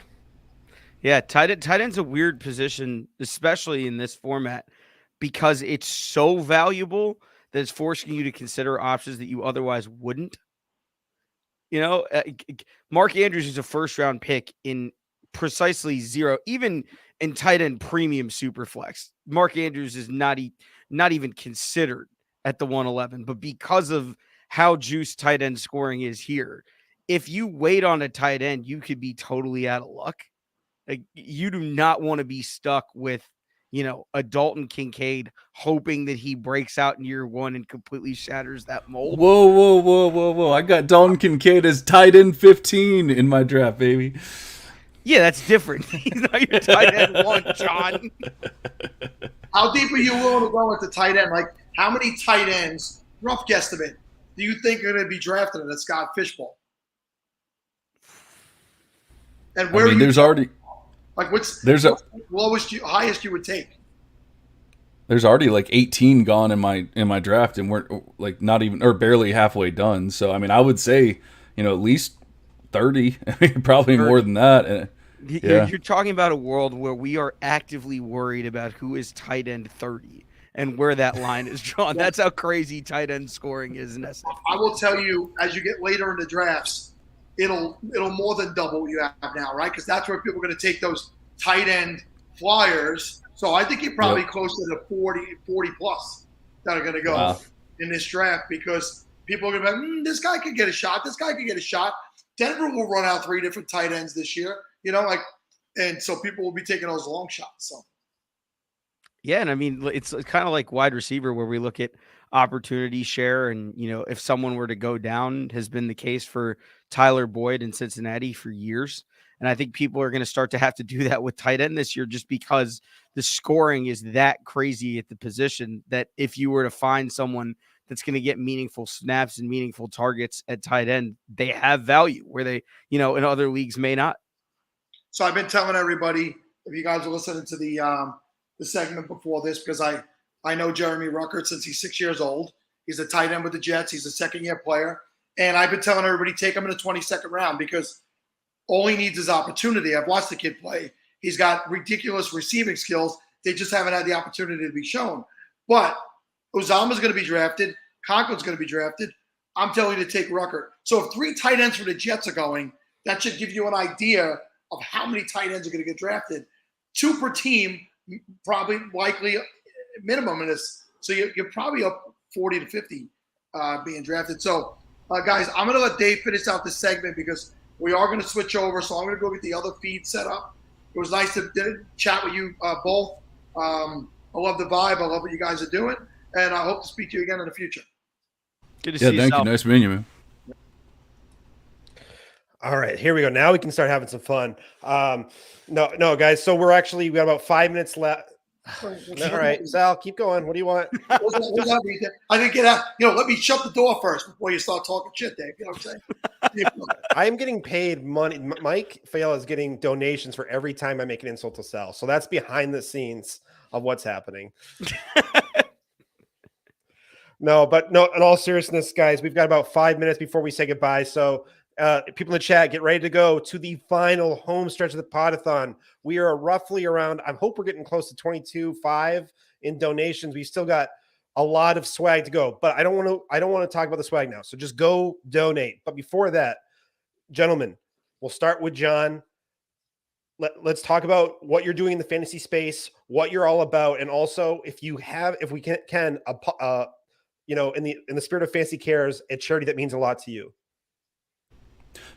Yeah, tight end's a weird position, especially in this format, because it's so valuable that it's forcing you to consider options that you otherwise wouldn't. Mark Andrews is a 1st-round pick in precisely 0, even in tight end premium superflex. Mark Andrews is not even considered at the 111, but because of how juiced tight end scoring is here, if you wait on a tight end, you could be totally out of luck. Like, you do not want to be stuck with a Dalton Kincaid, hoping that he breaks out in year one and completely shatters that mold. Whoa. I got Dalton Kincaid as tight end 15 in my draft, baby. Yeah, that's different. He's not your tight end 1, John. How deep are you willing to go with the tight end? Like, how many tight ends, rough guesstimate, do you think are going to be drafted in a Scott Fishbowl? And where there's already what's lowest highest you would take? There's already like 18 gone in my draft, and we're like not even or barely halfway done. So I would say at least 30, probably 30. More than that. You're talking about a world where we are actively worried about who is tight end 30 and where that line is drawn. That's how crazy tight end scoring is in SF. I will tell you, as you get later in the drafts, it'll more than double what you have now, right? Because that's where people are going to take those tight end flyers. So I think you're probably closer to 40 plus that are going to go in this draft, because people are going to be like, this guy could get a shot. This guy could get a shot. Denver will run out 3 different tight ends this year, and so people will be taking those long shots. So. Yeah, and it's kind of like wide receiver where we look at opportunity share, and if someone were to go down, has been the case for Tyler Boyd in Cincinnati for years. And I think people are going to start to have to do that with tight end this year, just because the scoring is that crazy at the position that if you were to find someone that's going to get meaningful snaps and meaningful targets at tight end, they have value where they, in other leagues may not. So I've been telling everybody, if you guys are listening to the segment before this, because I know Jeremy Ruckert since he's 6 years old. He's a tight end with the Jets. He's a second-year player. And I've been telling everybody, take him in the 22nd round, because all he needs is opportunity. I've watched the kid play. He's got ridiculous receiving skills. They just haven't had the opportunity to be shown. But Uzama's going to be drafted. Conklin's going to be drafted. I'm telling you to take Ruckert. So if 3 tight ends for the Jets are going, that should give you an idea of how many tight ends are going to get drafted. 2 per team, probably likely minimum in this. So you're probably up 40 to 50 being drafted. So, guys, I'm going to let Dave finish out this segment because we are going to switch over. So I'm going to go get the other feed set up. It was nice to chat with you both. I love the vibe. I love what you guys are doing. And I hope to speak to you again in the future. Good to see you. Thank you. Nice meeting you, man. All right, here we go. Now we can start having some fun. No, guys. So we got about 5 minutes left. All right, Sal, keep going. What do you want? I didn't get out. Let me shut the door first before you start talking shit, Dave. You know what I'm saying? I am getting paid money. Mike Fayella is getting donations for every time I make an insult to Sal. So that's behind the scenes of what's happening. No, in all seriousness, guys, we've got about 5 minutes before we say goodbye. So people in the chat, get ready to go to the final home stretch of the Podathon. We are roughly around, I hope we're getting close to 22.5 in donations. We've still got a lot of swag to go, but I don't want to talk about the swag now. So just go donate. But before that, gentlemen, we'll start with John. Let's talk about what you're doing in the fantasy space, what you're all about, and also if we can, in the spirit of Fantasy Cares, a charity that means a lot to you.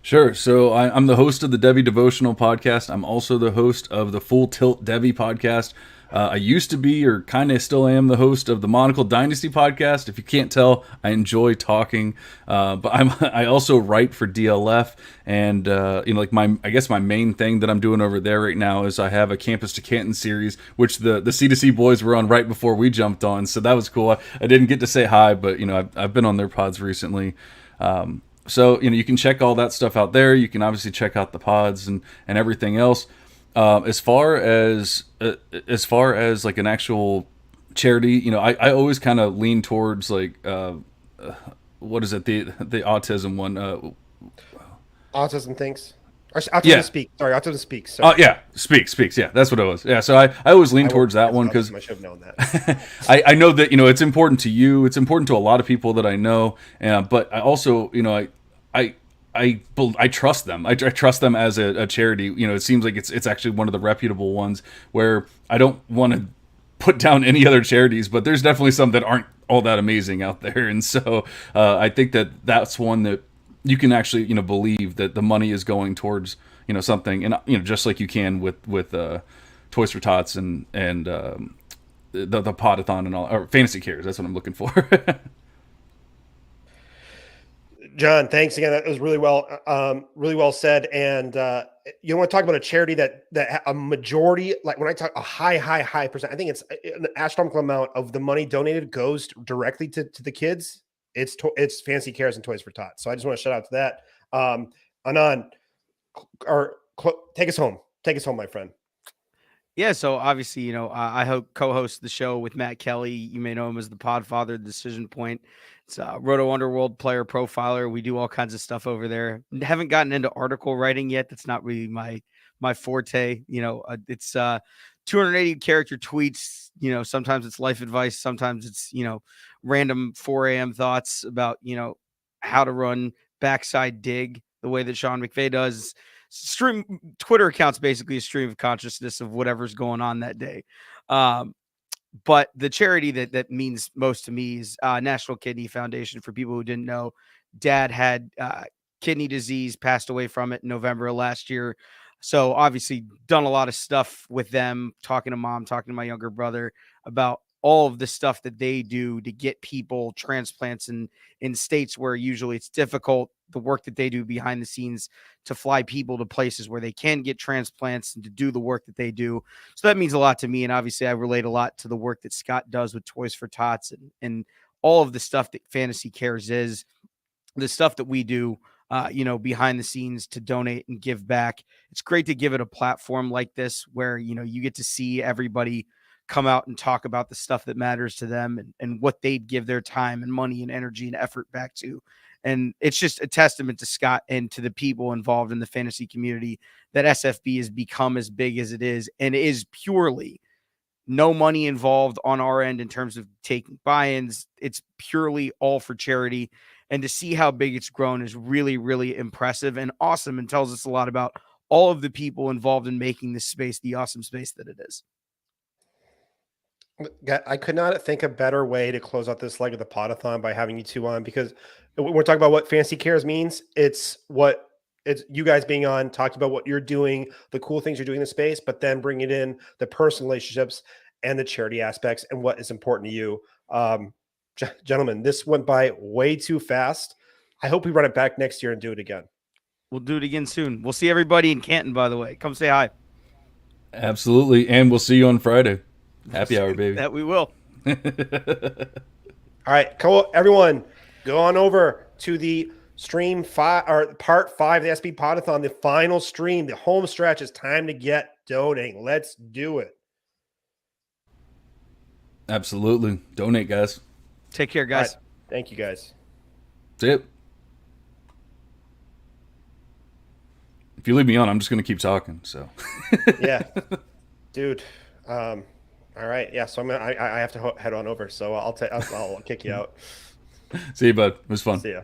Sure. So I'm the host of the Devi Devotional Podcast. I'm also the host of the Full Tilt Devi Podcast. I used to be, or kind of still am, the host of the Monocle Dynasty Podcast. If you can't tell, I enjoy talking. But I also write for DLF, and I guess my main thing that I'm doing over there right now is I have a Campus to Canton series, which the C2C boys were on right before we jumped on. So that was cool. I didn't get to say hi, but I've been on their pods recently. So you can check all that stuff out there. You can obviously check out the pods and everything else. As far as like an actual charity, I always kind of lean towards like what is it, the autism one? Autism Thinks. Or Autism Speaks. Sorry, Autism Speaks. Oh yeah, Speaks. Yeah, that's what it was. Yeah, so I always lean towards that one because I should have known that. I know that it's important to you. It's important to a lot of people that I know. But I also I trust them. I trust them as a charity. It seems like it's actually one of the reputable ones where I don't want to put down any other charities, but there's definitely some that aren't all that amazing out there. And so I think that's one that you can actually believe that the money is going towards something, and just like you can with Toys for Tots and the Podathon and all, or Fantasy Cares. That's what I'm looking for. John, thanks again. That was really well said. And you want to talk about a charity that a majority, like when I talk a high percent, I think it's an astronomical amount of the money donated goes directly to the kids. It's Fancy Cares and Toys for Tots. So I just want to shout out to that. Anand, take us home. Take us home, my friend. Yeah, so obviously, you know, I co-host the show with Matt Kelly. You may know him as the Podfather, Decision Point. It's Roto Underworld player profiler. We do all kinds of stuff over there. Haven't gotten into article writing yet. That's not really my forte. You know, it's 280 character tweets. You know, sometimes it's life advice. Sometimes it's, you know, random 4 a.m. thoughts about, you know, how to run backside dig the way that Sean McVay does. Twitter account's basically a stream of consciousness of whatever's going on that day. But the charity that means most to me is National Kidney Foundation. For people who didn't know, Dad had kidney disease, passed away from it in November of last year. So obviously done a lot of stuff with them, talking to Mom, talking to my younger brother about all of the stuff that they do to get people transplants in states where usually it's difficult, the work that they do behind the scenes to fly people to places where they can get transplants and to do the work that they do. So that means a lot to me. And obviously I relate a lot to the work that Scott does with Toys for Tots and all of the stuff that Fantasy Cares is, the stuff that we do, you know, behind the scenes to donate and give back. It's great to give it a platform like this where, you know, you get to see everybody come out and talk about the stuff that matters to them and what they'd give their time and money and energy and effort back to. And it's just a testament to Scott and to the people involved in the fantasy community that SFB has become as big as it is, and is purely no money involved on our end in terms of taking buy-ins. It's purely all for charity. And to see how big it's grown is really, really impressive and awesome, and tells us a lot about all of the people involved in making this space the awesome space that it is. I could not think a better way to close out this leg of the Podathon by having you two on, because we're talking about what Fantasy Cares means. It's you guys being on, talking about what you're doing, the cool things you're doing in the space, but then bringing in the personal relationships and the charity aspects and what is important to you. Gentlemen, this went by way too fast. I hope we run it back next year and do it again. We'll do it again soon. We'll see everybody in Canton, by the way. Come say hi. Absolutely. And we'll see you on Friday. Happy hour, baby. That we will. All right, cool. Everyone, go on over to the stream 5 or part 5 of the SB Podathon, the final stream, the home stretch. It's time to get donating. Let's do it. Absolutely. Donate, guys. Take care, guys. Right. Thank you, guys. That's it. If you leave me on, I'm just going to keep talking. So, yeah, dude. All right. Yeah. So I have to head on over. So I'll kick you out. See you, bud. It was fun. See ya.